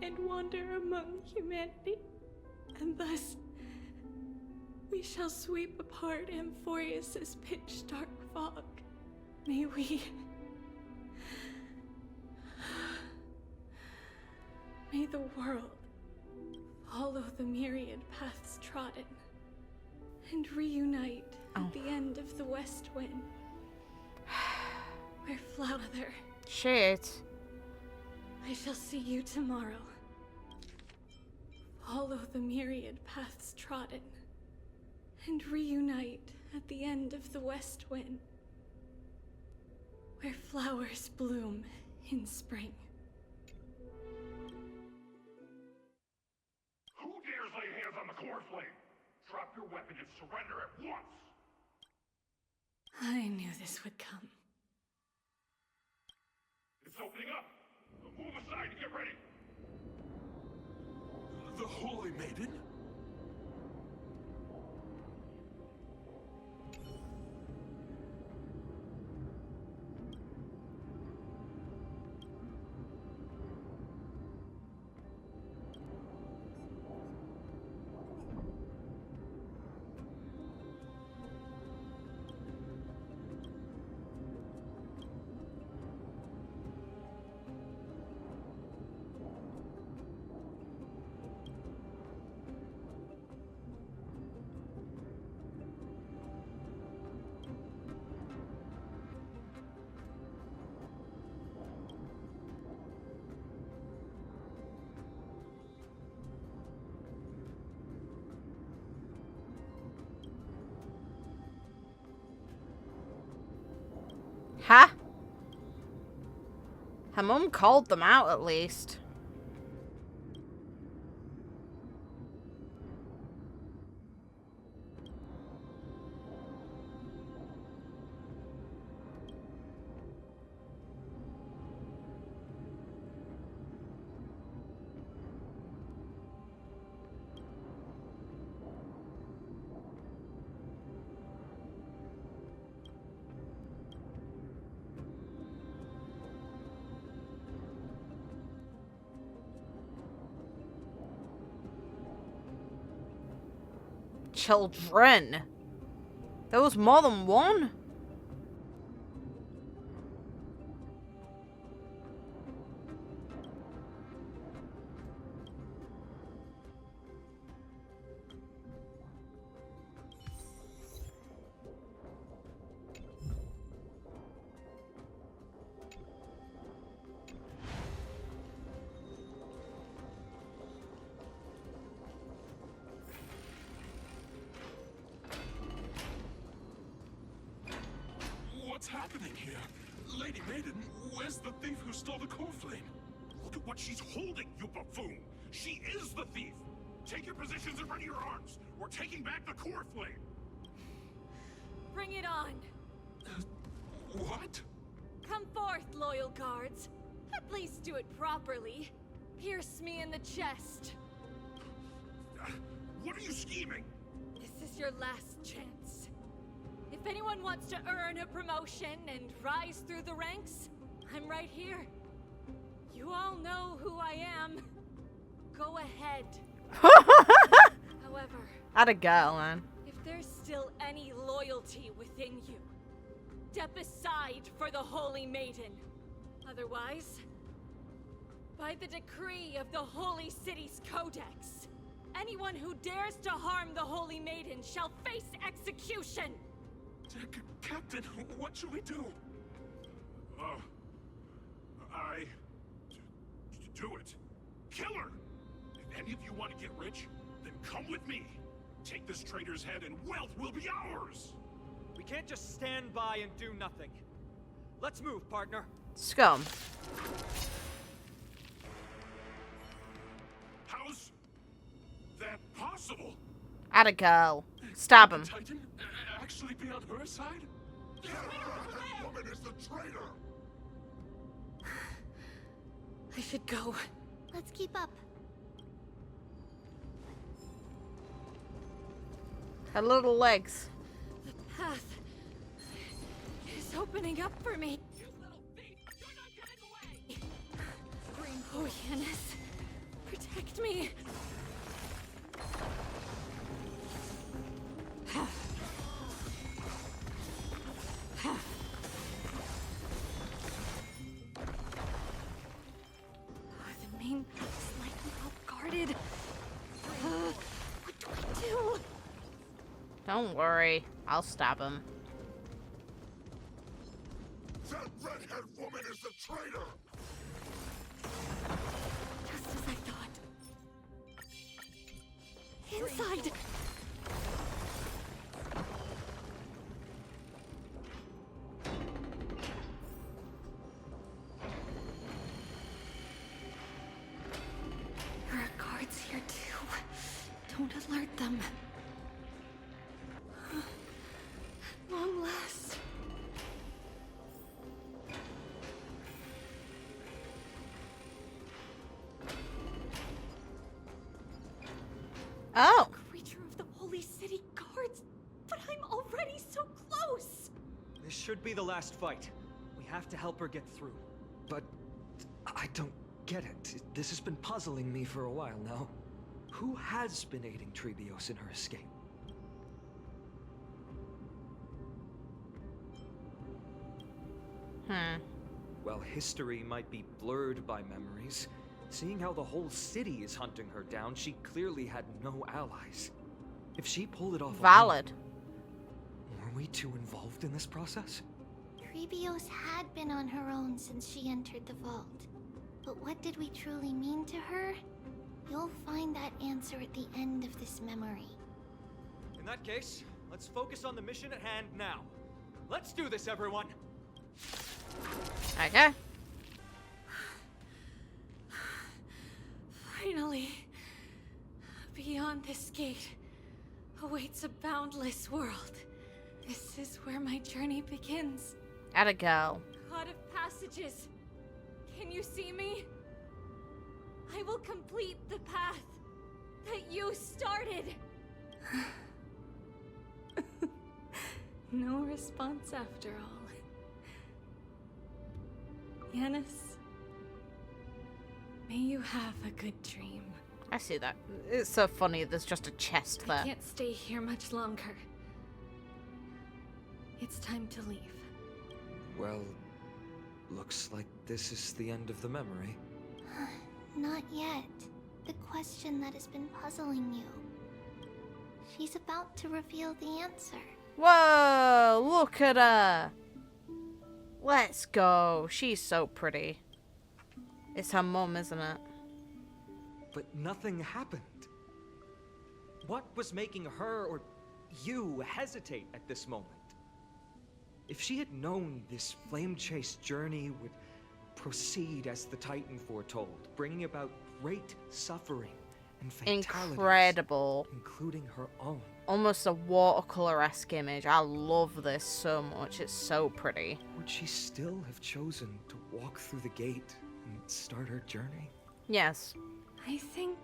and wander among humanity, and thus we shall sweep apart amphoreus' pitch-dark fog. May the world follow the myriad paths trodden and reunite at the end of the west wind, where flower. Shit. I shall see you tomorrow. Follow the myriad paths trodden and reunite at the end of the west wind, where flowers bloom in spring. Who dares lay hands on the core flame? Drop your weapon and surrender at once! I knew this would come. It's opening up! Move aside and get ready! The Holy Maiden? Huh? Her mum called them out at least. Children. There was more than one? What's happening here? Lady Maiden, where's the thief who stole the core flame? Look at what she's holding, you buffoon! She is the thief! Take your positions and ready your arms! We're taking back the core flame! Bring it on! What? Come forth, loyal guards. At least do it properly. Pierce me in the chest. What are you scheming? This is your last chance. If anyone wants to earn a promotion and rise through the ranks, I'm right here. You all know who I am. Go ahead. However, Atta girl, man. if there's still any loyalty within you, step aside for the Holy Maiden. Otherwise, by the decree of the Holy City's Codex, anyone who dares to harm the Holy Maiden shall face execution! Captain, what should we do? Do it. Kill her! If any of you want to get rich, then come with me. Take this traitor's head and wealth will be ours! We can't just stand by and do nothing. Let's move, partner. Scum. How's that possible? Atta girl. Stab him. Titan actually be on her side? That woman is the traitor! I should go. Let's keep up. Her little legs. The path It's opening up for me. Oh, Yanis, protect me. The main is slightly well guarded. What do I do? Don't worry, I'll stab him. That redhead woman is the traitor! Just as I thought. Inside! There are guards here too. Don't alert them. At long last. Oh! Creature of the Holy City Guards, but I'm already so close! This should be the last fight. We have to help her get through. But I don't get it. This has been puzzling me for a while now. Who has been aiding Tribios in her escape? Well, history might be blurred by memories. Seeing how the whole city is hunting her down, she clearly had no allies. If she pulled it off Valid. alone, were we too involved in this process? Tribios had been on her own since she entered the vault. But what did we truly mean to her? You'll find that answer at the end of this memory. In that case, let's focus on the mission at hand now. Let's do this, everyone! Okay. Finally, beyond this gate awaits a boundless world. This is where my journey begins. Atta go. God of passages, can you see me? I will complete the path that you started. No response after all. Yanis, may you have a good dream. I see that. It's so funny, there's just a chest there. I can't stay here much longer. It's time to leave. Well, looks like this is the end of the memory. Not yet. The question that has been puzzling you. She's about to reveal the answer. Whoa, look at her. Let's go. She's so pretty. It's her mum, isn't it? But nothing happened. What was making her or you hesitate at this moment? If she had known this flame chase journey would proceed as the Titan foretold, bringing about great suffering and fatalities, Incredible. including her own. Almost a watercolor-esque image. I love this so much. It's so pretty. Would she still have chosen to walk through the gate and start her journey? Yes. I think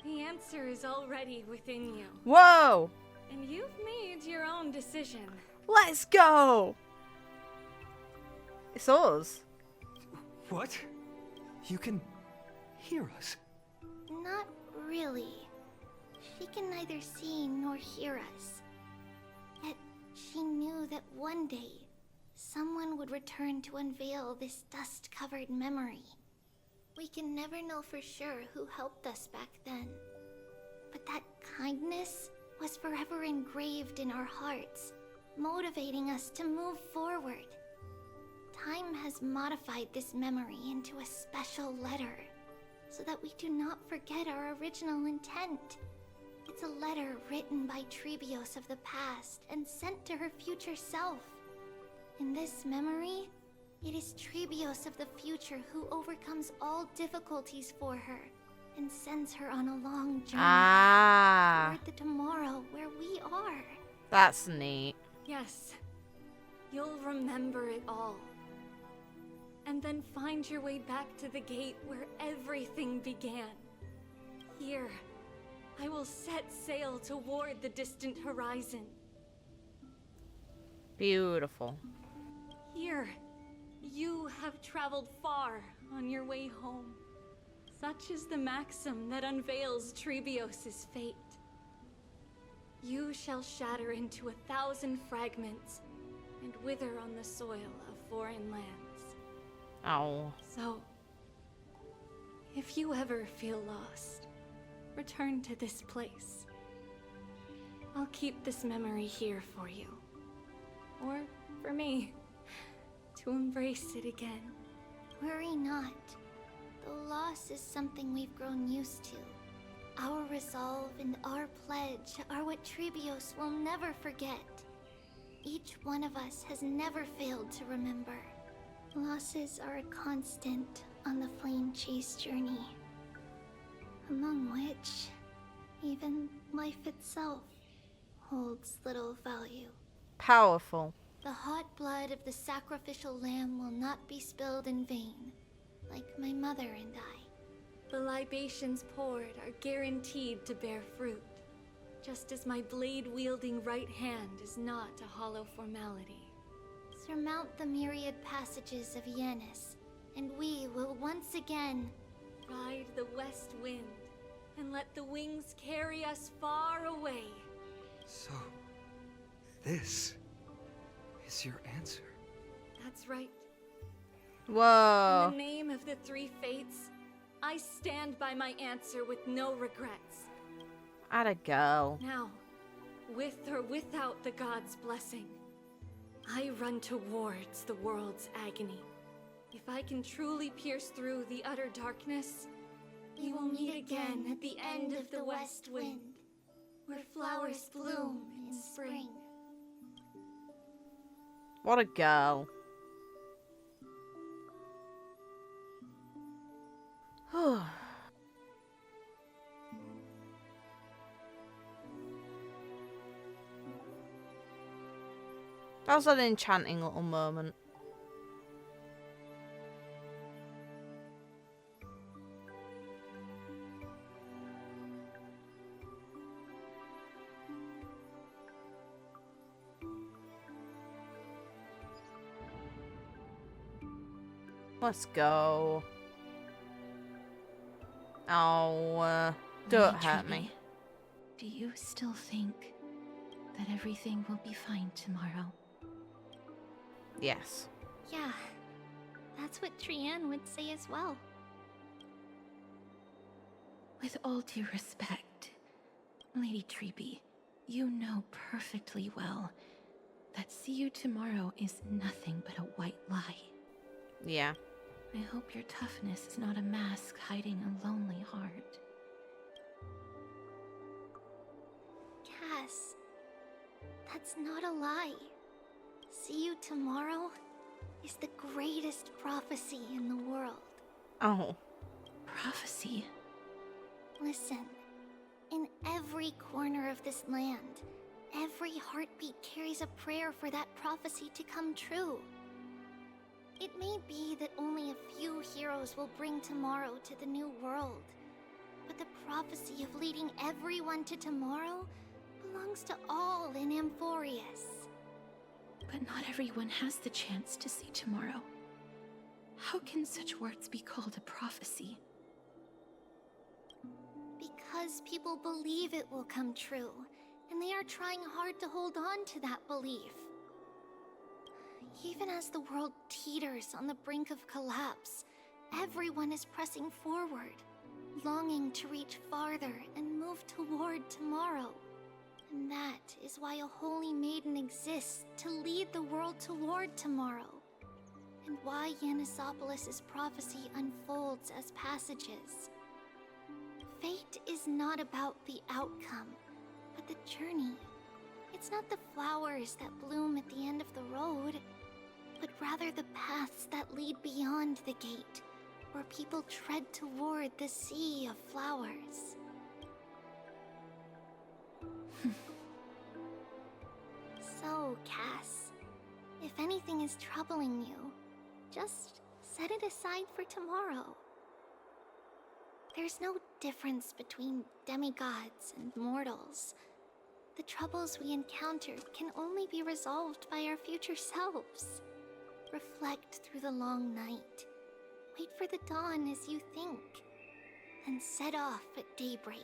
the answer is already within you. Whoa! And you've made your own decision. Let's go! It's us. What? You can hear us? Not really. She can neither see nor hear us. Yet she knew that one day, someone would return to unveil this dust-covered memory. We can never know for sure who helped us back then. But that kindness was forever engraved in our hearts, motivating us to move forward. Time has modified this memory into a special letter, so that we do not forget our original intent. It's a letter written by Tribios of the past and sent to her future self. In this memory, it is Tribios of the future who overcomes all difficulties for her and sends her on a long journey toward the tomorrow where we are. That's neat. Yes, you'll remember it all. And then find your way back to the gate where everything began. Here, I will set sail toward the distant horizon. Beautiful. Here, you have traveled far on your way home. Such is the maxim that unveils Tribios' fate. You shall shatter into 1,000 fragments and wither on the soil of foreign lands. Oh. So, if you ever feel lost, return to this place. I'll keep this memory here for you. Or for me, to embrace it again. Worry not. Though loss is something we've grown used to, our resolve and our pledge are what Tribios will never forget. Each one of us has never failed to remember. Losses are a constant on the flame chase journey, among which even life itself holds little value. Powerful. The hot blood of the sacrificial lamb will not be spilled in vain, like my mother and I. The libations poured are guaranteed to bear fruit, just as my blade-wielding right hand is not a hollow formality. Surmount the myriad passages of Yanis, and we will once again ride the west wind and let the wings carry us far away. So, this is your answer? That's right. Whoa. In the name of the three fates, I stand by my answer with no regrets. Atta girl. Now, with or without the god's blessing, I run towards the world's agony. If I can truly pierce through the utter darkness, we will meet again at the end of the west wind, where flowers bloom in spring. What a girl. That was an enchanting little moment. Let's go. Oh, don't hurt me. Do you still think that everything will be fine tomorrow? Yes. Yeah, that's what Trianne would say as well. With all due respect, Lady Tribbie, you know perfectly well that see you tomorrow is nothing but a white lie. Yeah. I hope your toughness is not a mask hiding a lonely heart. Cass, that's not a lie. See you tomorrow is the greatest prophecy in the world. Oh. Prophecy? Listen, in every corner of this land, every heartbeat carries a prayer for that prophecy to come true. It may be that only a few heroes will bring tomorrow to the new world, but the prophecy of leading everyone to tomorrow belongs to all in Amphoreus. But not everyone has the chance to see tomorrow. How can such words be called a prophecy? Because people believe it will come true, and they are trying hard to hold on to that belief. Even as the world teeters on the brink of collapse, everyone is pressing forward, longing to reach farther and move toward tomorrow. And that is why a holy maiden exists to lead the world toward tomorrow, and why Yanisopolis' prophecy unfolds as passages. Fate is not about the outcome, but the journey. It's not the flowers that bloom at the end of the road, but rather the paths that lead beyond the gate, where people tread toward the sea of flowers. So, Cass, if anything is troubling you, just set it aside for tomorrow. There's no difference between demigods and mortals. The troubles we encountered can only be resolved by our future selves. Reflect through the long night. Wait for the dawn as you think. Then set off at daybreak.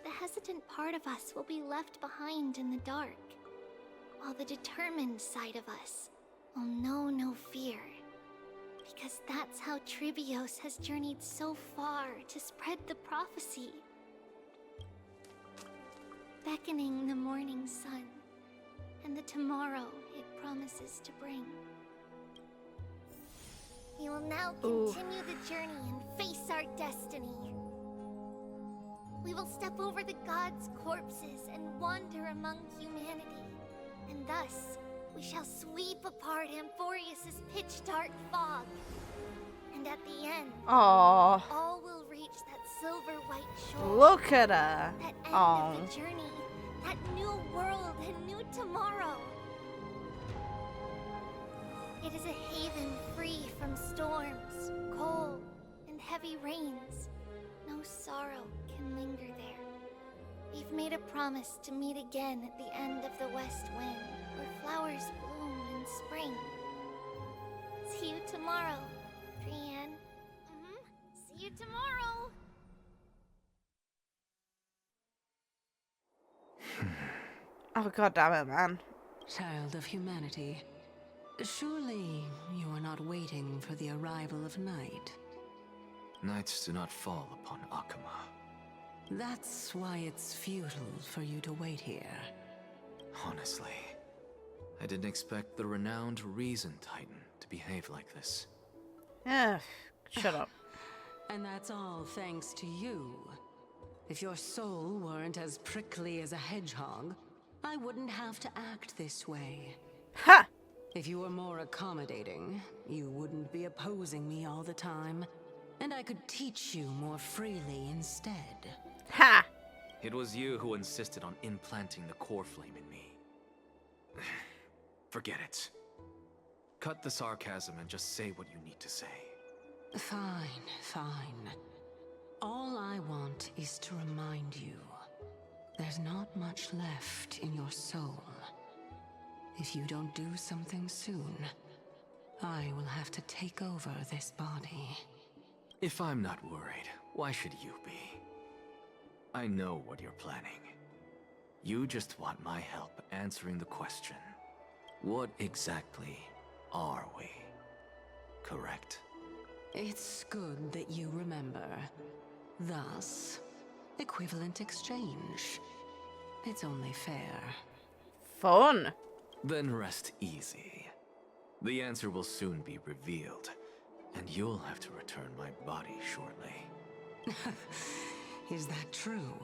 The hesitant part of us will be left behind in the dark, while the determined side of us will know no fear. Because that's how Tribios has journeyed so far to spread the prophecy. Beckoning the morning sun, and the tomorrow it promises to bring. We will now continue the journey and face our destiny. We will step over the gods' corpses and wander among humanity. And thus, we shall sweep apart amphoreus' pitch-dark fog. And at the end, Aww. all will reach that silver-white shore. Look at her. That end of the journey, that new world and new tomorrow. It is a haven free from storms, cold, and heavy rains. No sorrow can linger there. We've made a promise to meet again at the end of the west wind, where flowers bloom in spring. See you tomorrow, Trian. See you tomorrow. Oh, god damn it, man. Child of humanity, surely you are not waiting for the arrival of night. Nights do not fall upon Akama. That's why it's futile for you to wait here. Honestly, I didn't expect the renowned Reason Titan to behave like this. Shut up. And that's all thanks to you. If your soul weren't as prickly as a hedgehog, I wouldn't have to act this way. Ha! If you were more accommodating, you wouldn't be opposing me all the time, and I could teach you more freely instead. Ha! It was you who insisted on implanting the core flame in me. Forget it. Cut the sarcasm and just say what you need to say. Fine, fine. All I want is to remind you, there's not much left in your soul. If you don't do something soon, I will have to take over this body. If I'm not worried, why should you be? I know what you're planning. You just want my help answering the question. What exactly are we? Correct? It's good that you remember. Thus, equivalent exchange. It's only fair. Fun. Then rest easy. The answer will soon be revealed, and you'll have to return my body shortly. Is that true?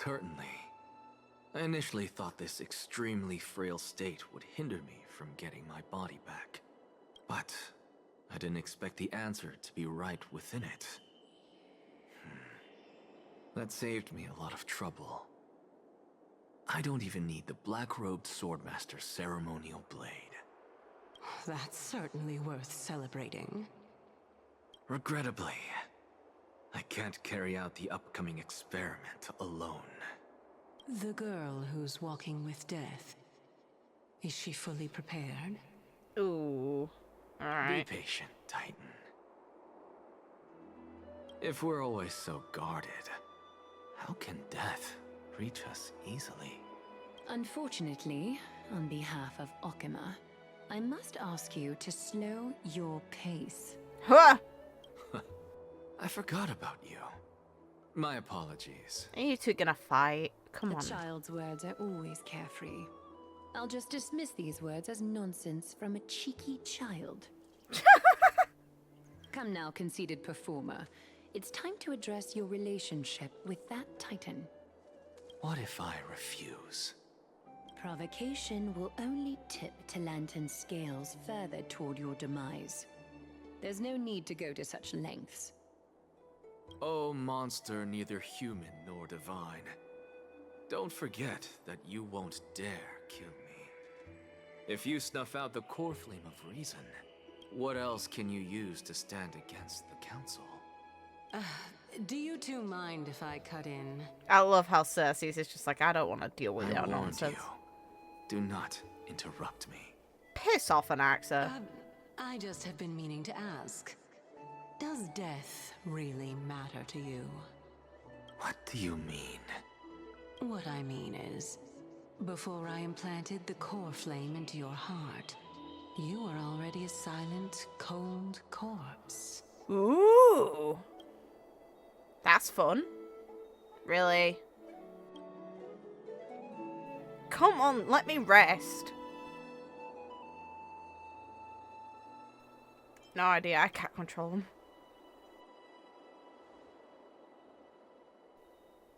Certainly. I initially thought this extremely frail state would hinder me from getting my body back. But I didn't expect the answer to be right within it. That saved me a lot of trouble. I don't even need the black-robed swordmaster's ceremonial blade. That's certainly worth celebrating. Regrettably, I can't carry out the upcoming experiment alone. The girl who's walking with death, is she fully prepared? Ooh. Alright. Be patient, Titan. If we're always so guarded, how can death reach us easily? Unfortunately, on behalf of Okima, I must ask you to slow your pace. Huh! I forgot about you. My apologies. Are you two gonna fight? Come on. A child's words are always carefree. I'll just dismiss these words as nonsense from a cheeky child. Come now, conceited performer. It's time to address your relationship with that Titan. What if I refuse? Provocation will only tip Talantan's scales further toward your demise. There's no need to go to such lengths. Oh, monster neither human nor divine. Don't forget that you won't dare kill me. If you snuff out the core flame of reason, what else can you use to stand against the council? Do you two mind if I cut in? I love how Cersei's is just like, I don't want to deal with your I warned nonsense. you. Do not interrupt me. Piss off, Anaxa. I just have been meaning to ask. Does death really matter to you? What do you mean? What I mean is, before I implanted the core flame into your heart, you were already a silent, cold corpse. Ooh. That's fun. Really? Come on, let me rest. No idea, I can't control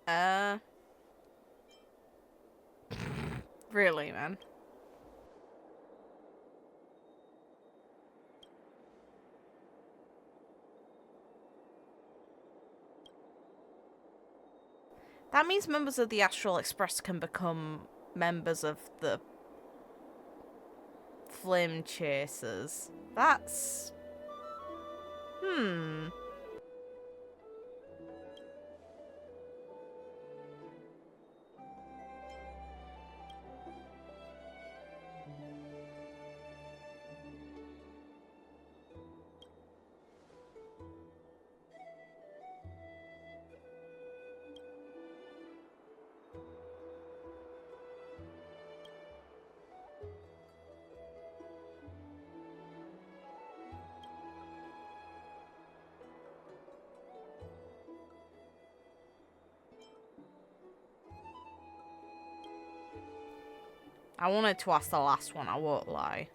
them. Really, man? That means members of the Astral Express can become members of the Flame Chasers. That's... I wanted to ask the last one, I won't lie.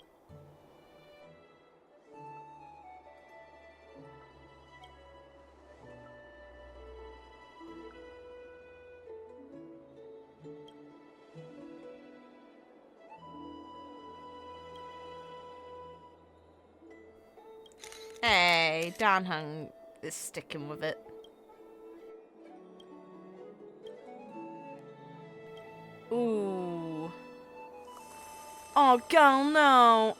Hey, Danhung is sticking with it. Ooh. Oh, girl, no.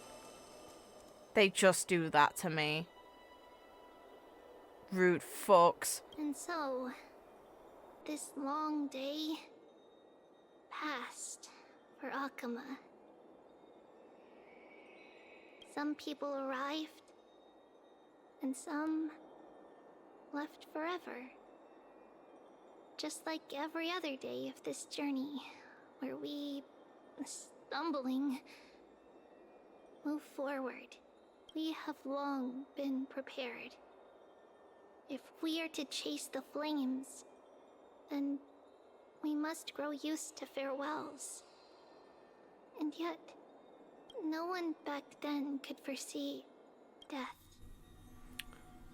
They just do that to me. Rude fucks. And so, this long day passed for Akama. Some people arrived, and some left forever. Just like every other day of this journey, where we, stumbling, move forward. We have long been prepared. If we are to chase the flames, then we must grow used to farewells. And yet, no one back then could foresee death.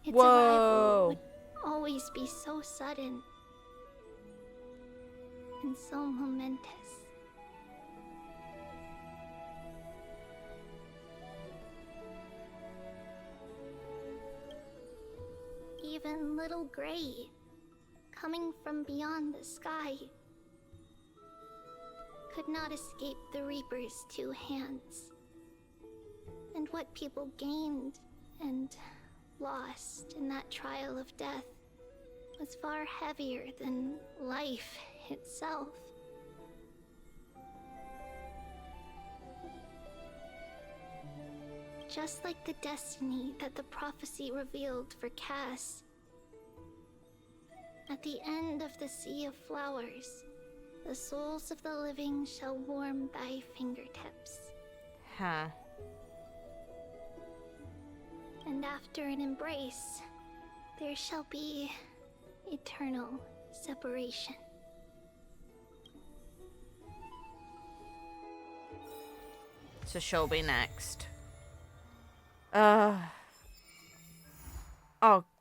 Its arrival would always be so sudden and so momentous. Even little Gray, coming from beyond the sky, could not escape the Reaper's two hands. And what people gained and lost in that trial of death was far heavier than life itself. Just like the destiny that the prophecy revealed for Cass. At the end of the Sea of Flowers, the souls of the living shall warm thy fingertips. Huh. And after an embrace, there shall be eternal separation. So she'll be next. Oh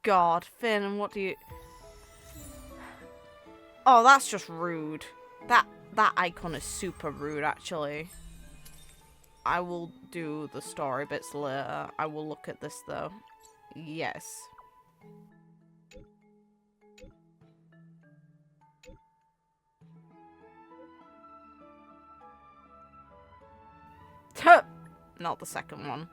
god, Finn, what do you... Oh, that's just rude. That icon is super rude, actually. I will do the story bits later. I will look at this, though. Yes. Not the second one.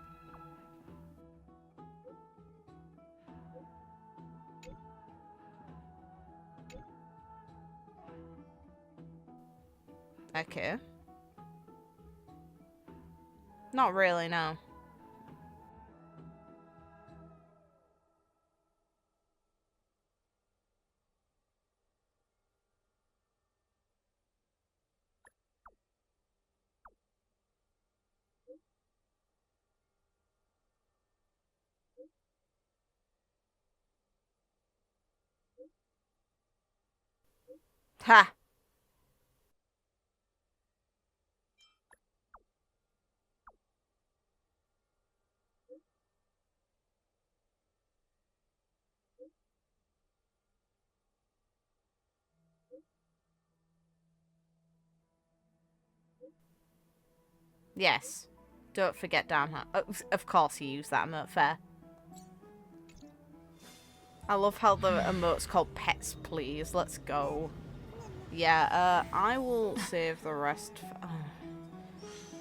Okay. Not really, no. Ha! Yes. Don't forget down here. Of course he used that emote, fair. I love how the emote's called Pets Please. Let's go. Yeah, I will save the rest for... Oh.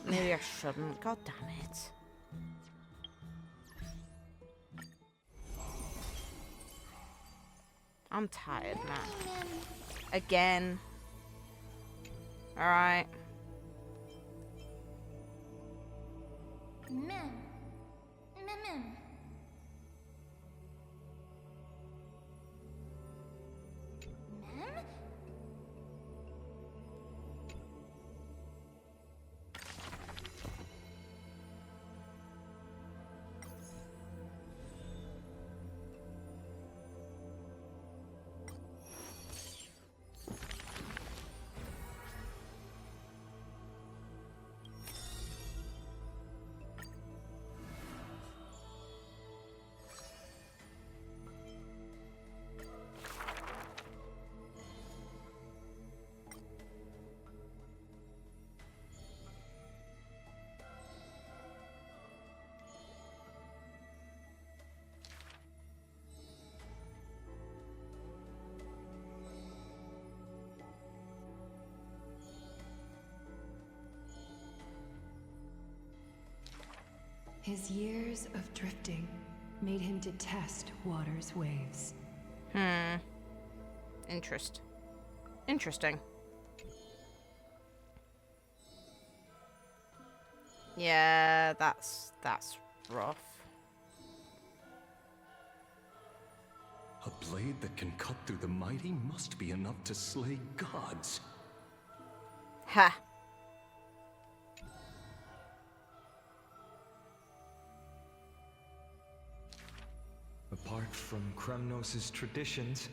Maybe I shouldn't. God damn it. I'm tired, man. Again. Alright. Mem. His years of drifting made him detest water's waves. Interesting. Yeah, that's rough. A blade that can cut through the mighty must be enough to slay gods. Ha! Apart from Kremnos' traditions,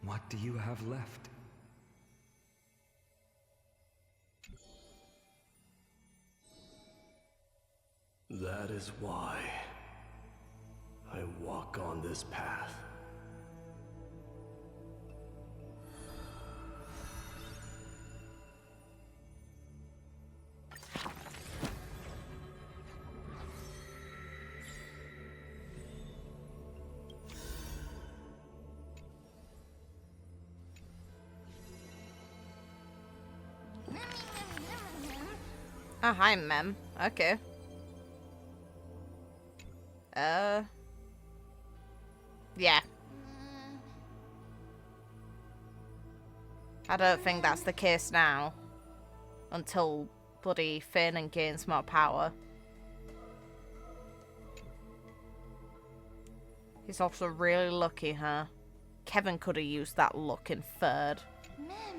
what do you have left? That is why I walk on this path. Oh, hi, Mem. Okay. Yeah. I don't think that's the case now. Until bloody Fëanor gains more power. He's also really lucky, huh? Kevin could have used that luck in third. Mem.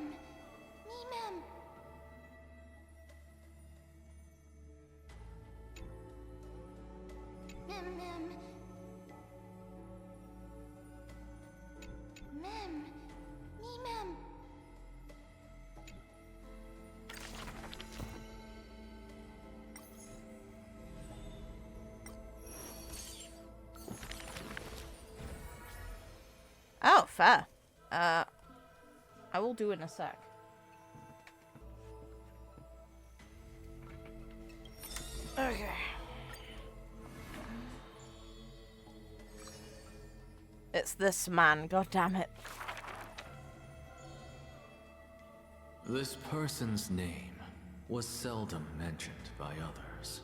Oh, fair. I will do in a sec. Okay. It's this man, god damn it. This person's name was seldom mentioned by others.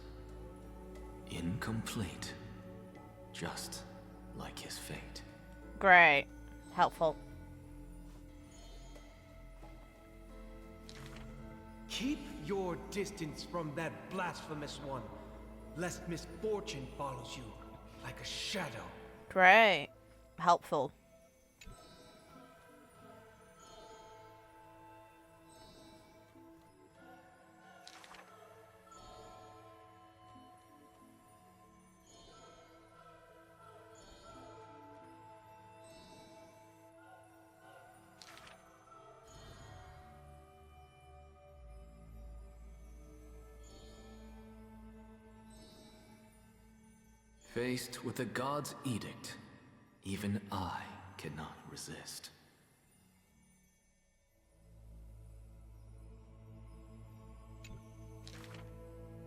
Incomplete, just like his fate. Great. Helpful. Keep your distance from that blasphemous one. lest misfortune follows you like a shadow. Great. Helpful. Faced with the god's edict, even I cannot resist.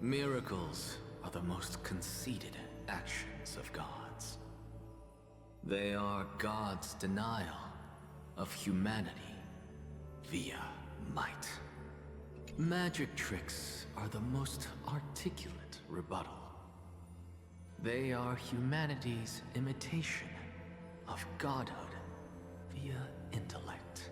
Miracles are the most conceited actions of gods. They are God's denial of humanity via might. Magic tricks are the most articulate rebuttal. They are humanity's imitation of godhood via intellect.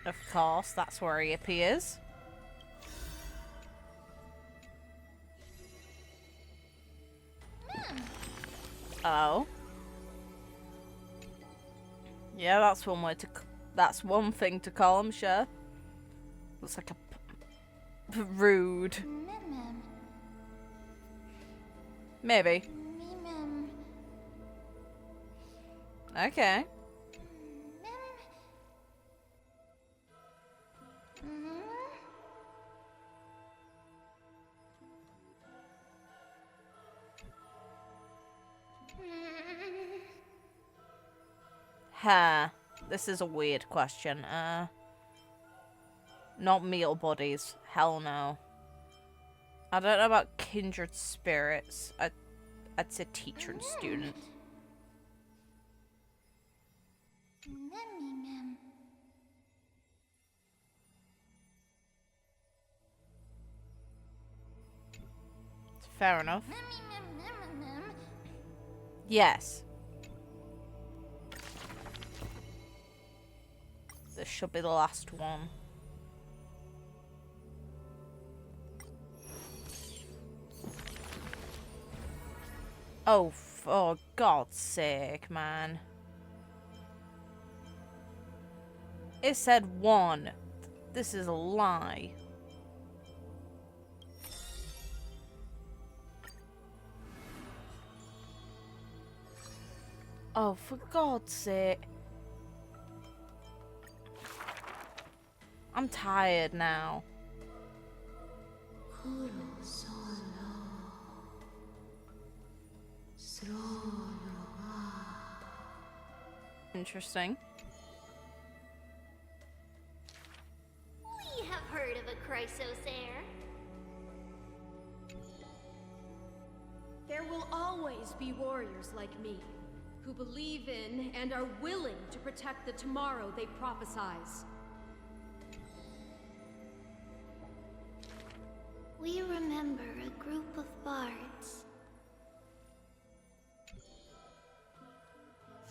Of course, that's where he appears. Oh. Yeah, that's one way to. That's one thing to call him, sure. Looks like a rude. Maybe. Okay. Huh. This is a weird question. Not meal bodies. Hell no. I don't know about kindred spirits. I'd say teacher and student. Fair enough. Yes. This should be the last one. Oh, for God's sake, man. It said one. This is a lie. Oh, for God's sake. I'm tired now. Interesting. We have heard of a Chrysos heir. There will always be warriors like me, who believe in and are willing to protect the tomorrow they prophesize. We remember a group of bards.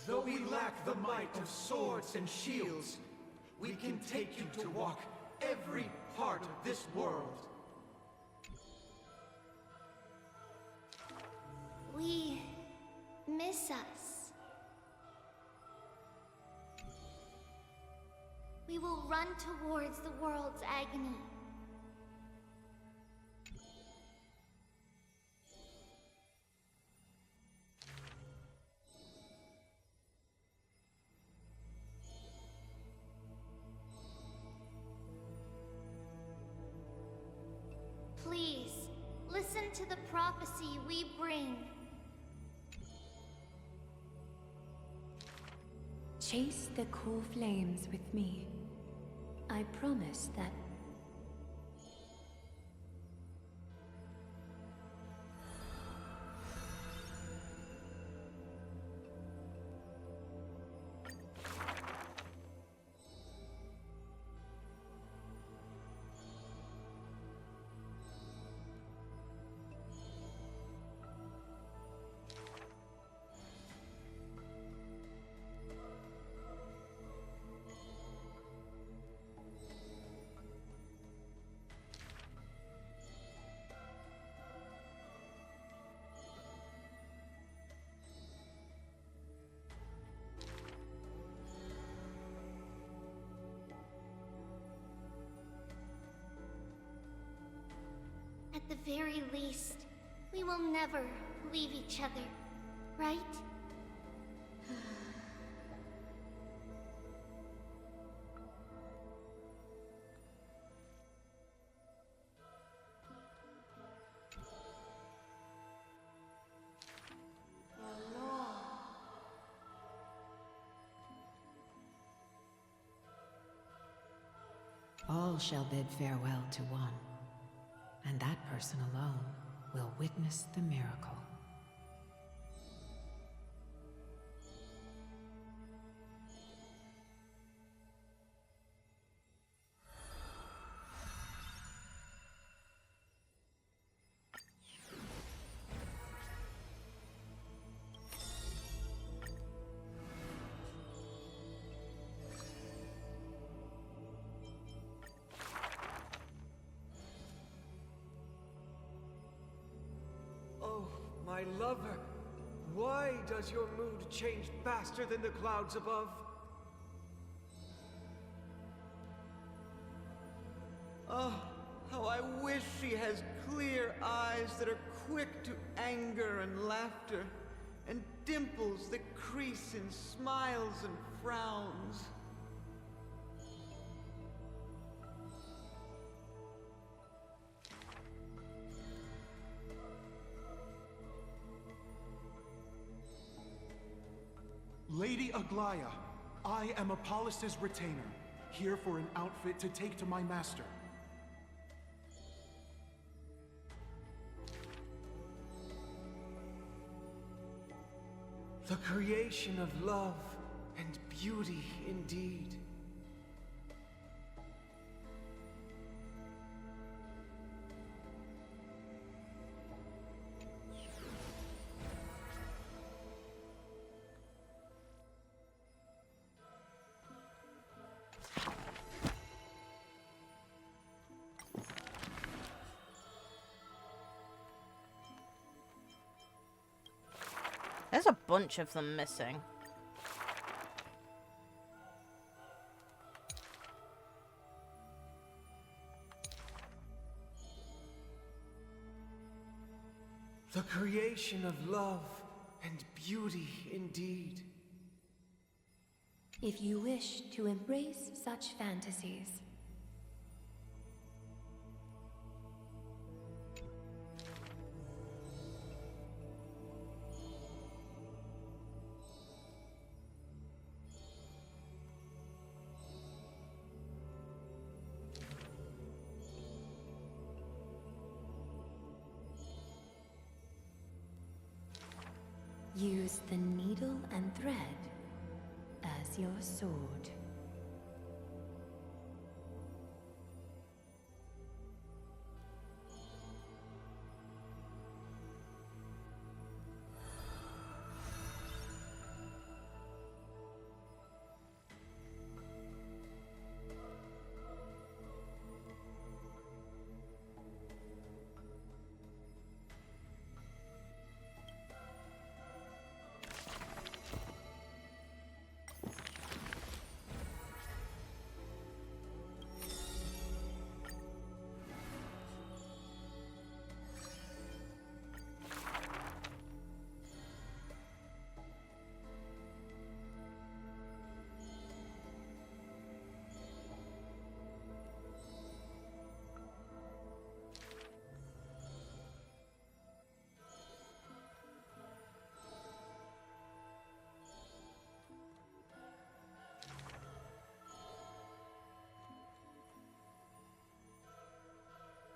Though we lack the might of swords and shields, we can take you to walk every part of this world. We miss us. We will run towards the world's agony. Please, listen to the prophecy we bring. Chase the cool flames with me. I promise that... the very least, we will never leave each other, right? All shall bid farewell to one, and that person alone will witness the miracle. My lover, why does your mood change faster than the clouds above? Oh, how I wish she has clear eyes that are quick to anger and laughter, and dimples that crease in smiles and frowns. Lady Aglaya, I am Apollos' retainer, here for an outfit to take to my master. The creation of love and beauty indeed. There's a bunch of them missing. The creation of love and beauty indeed. If you wish to embrace such fantasies, use the needle and thread as your sword.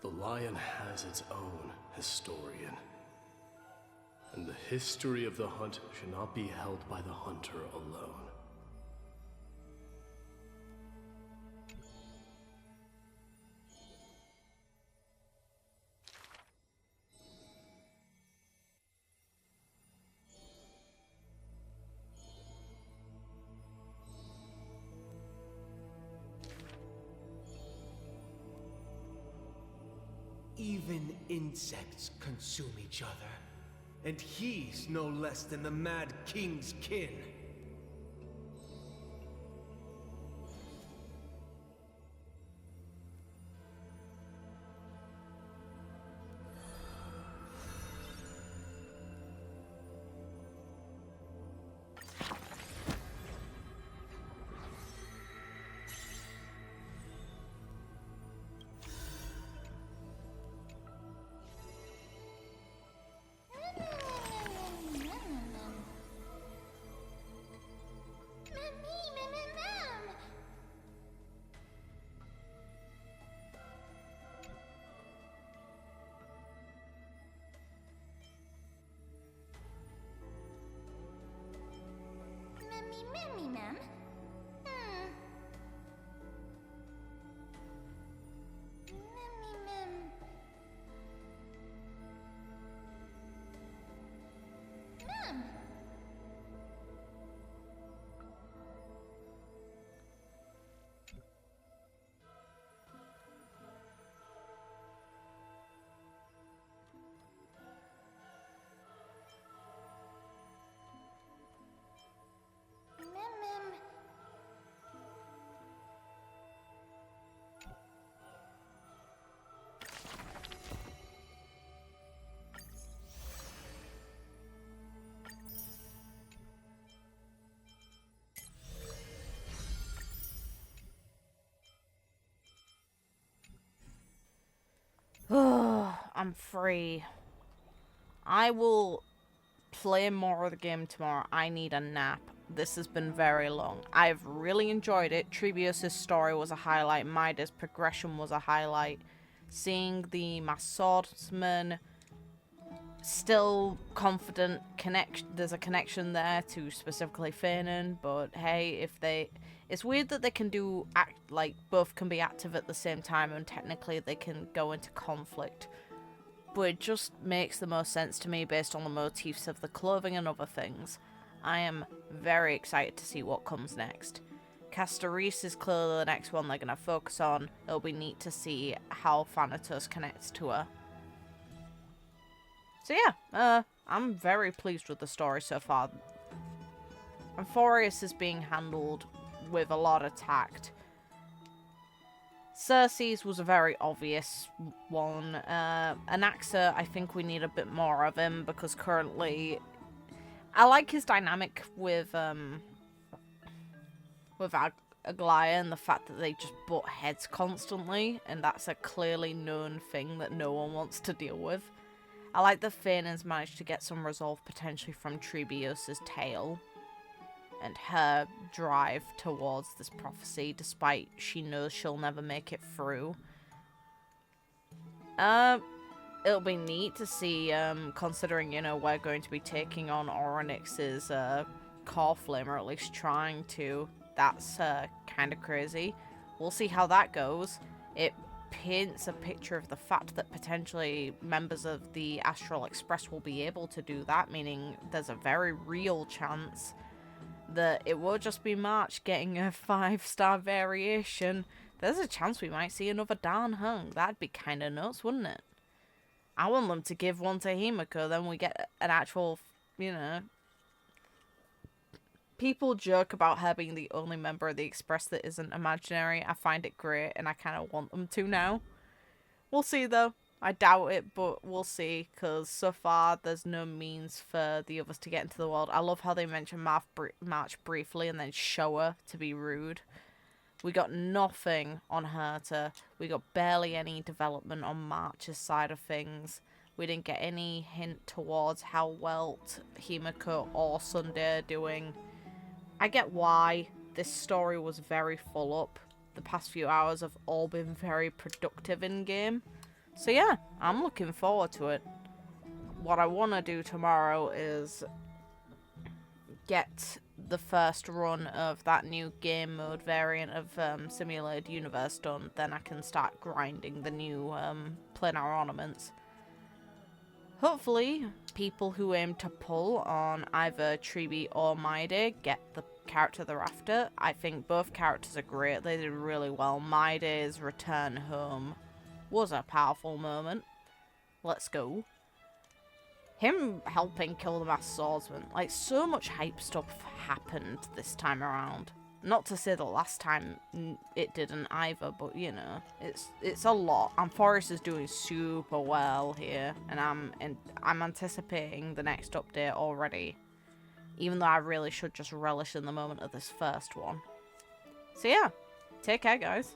The lion has its own historian. And the history of the hunt should not be held by the hunter alone. Even insects consume each other, and he's no less than the Mad King's kin. Mem. Mem. Oh, I'm free. I will play more of the game tomorrow. I need a nap. This has been very long. I've really enjoyed it. Tribios' story was a highlight. Mydei's progression was a highlight. Seeing the masked swordsman still confident. There's a connection there to specifically Fanon, but hey, it's weird that they can both can be active at the same time and technically they can go into conflict. But it just makes the most sense to me based on the motifs of the clothing and other things. I am very excited to see what comes next. Castoris is clearly the next one they're going to focus on. It'll be neat to see how Thanatos connects to her. So yeah, I'm very pleased with the story so far. Amphoreus is being handled with a lot of tact. Cersei's was a very obvious one. Anaxa, I think we need a bit more of him because currently I like his dynamic with Aglaia and the fact that they just butt heads constantly, and that's a clearly known thing that no one wants to deal with. I like that Fanon's managed to get some resolve potentially from Tribios' tale and her drive towards this prophecy, despite she knows she'll never make it through. It'll be neat to see, considering, you know, we're going to be taking on Orynyx's core flame, or at least trying to. That's kind of crazy. We'll see how that goes. It paints a picture of the fact that potentially members of the Astral Express will be able to do that, meaning there's a very real chance that it will just be March getting a 5-star variation. There's a chance we might see another Dan Heng. That'd be kind of nuts, wouldn't it? I want them to give one to Himiko, then we get an actual, you know... People joke about her being the only member of the Express that isn't imaginary. I find it great, and I kind of want them to now. We'll see, though. I doubt it, but we'll see, because so far there's no means for the others to get into the world. I love how they mention March briefly and then show her to be rude. We got nothing on her we got barely any development on March's side of things. We didn't get any hint towards how well Himiko or Sunday are doing. I get why. This story was very full up. The past few hours have all been very productive in-game. So yeah, I'm looking forward to it. What I want to do tomorrow is get the first run of that new game mode variant of Simulated Universe done. Then I can start grinding the new planar ornaments. Hopefully, people who aim to pull on either Tribbie or Mydei get the character they're after. I think both characters are great. They did really well. Mydei's return home was a powerful moment. Let's go. Him helping kill the masked swordsman. Like, so much hype stuff happened this time around. Not to say the last time it didn't either, but you know, it's a lot. Amphoreus is doing super well here, and I'm anticipating the next update already. Even though I really should just relish in the moment of this first one. So yeah, take care, guys.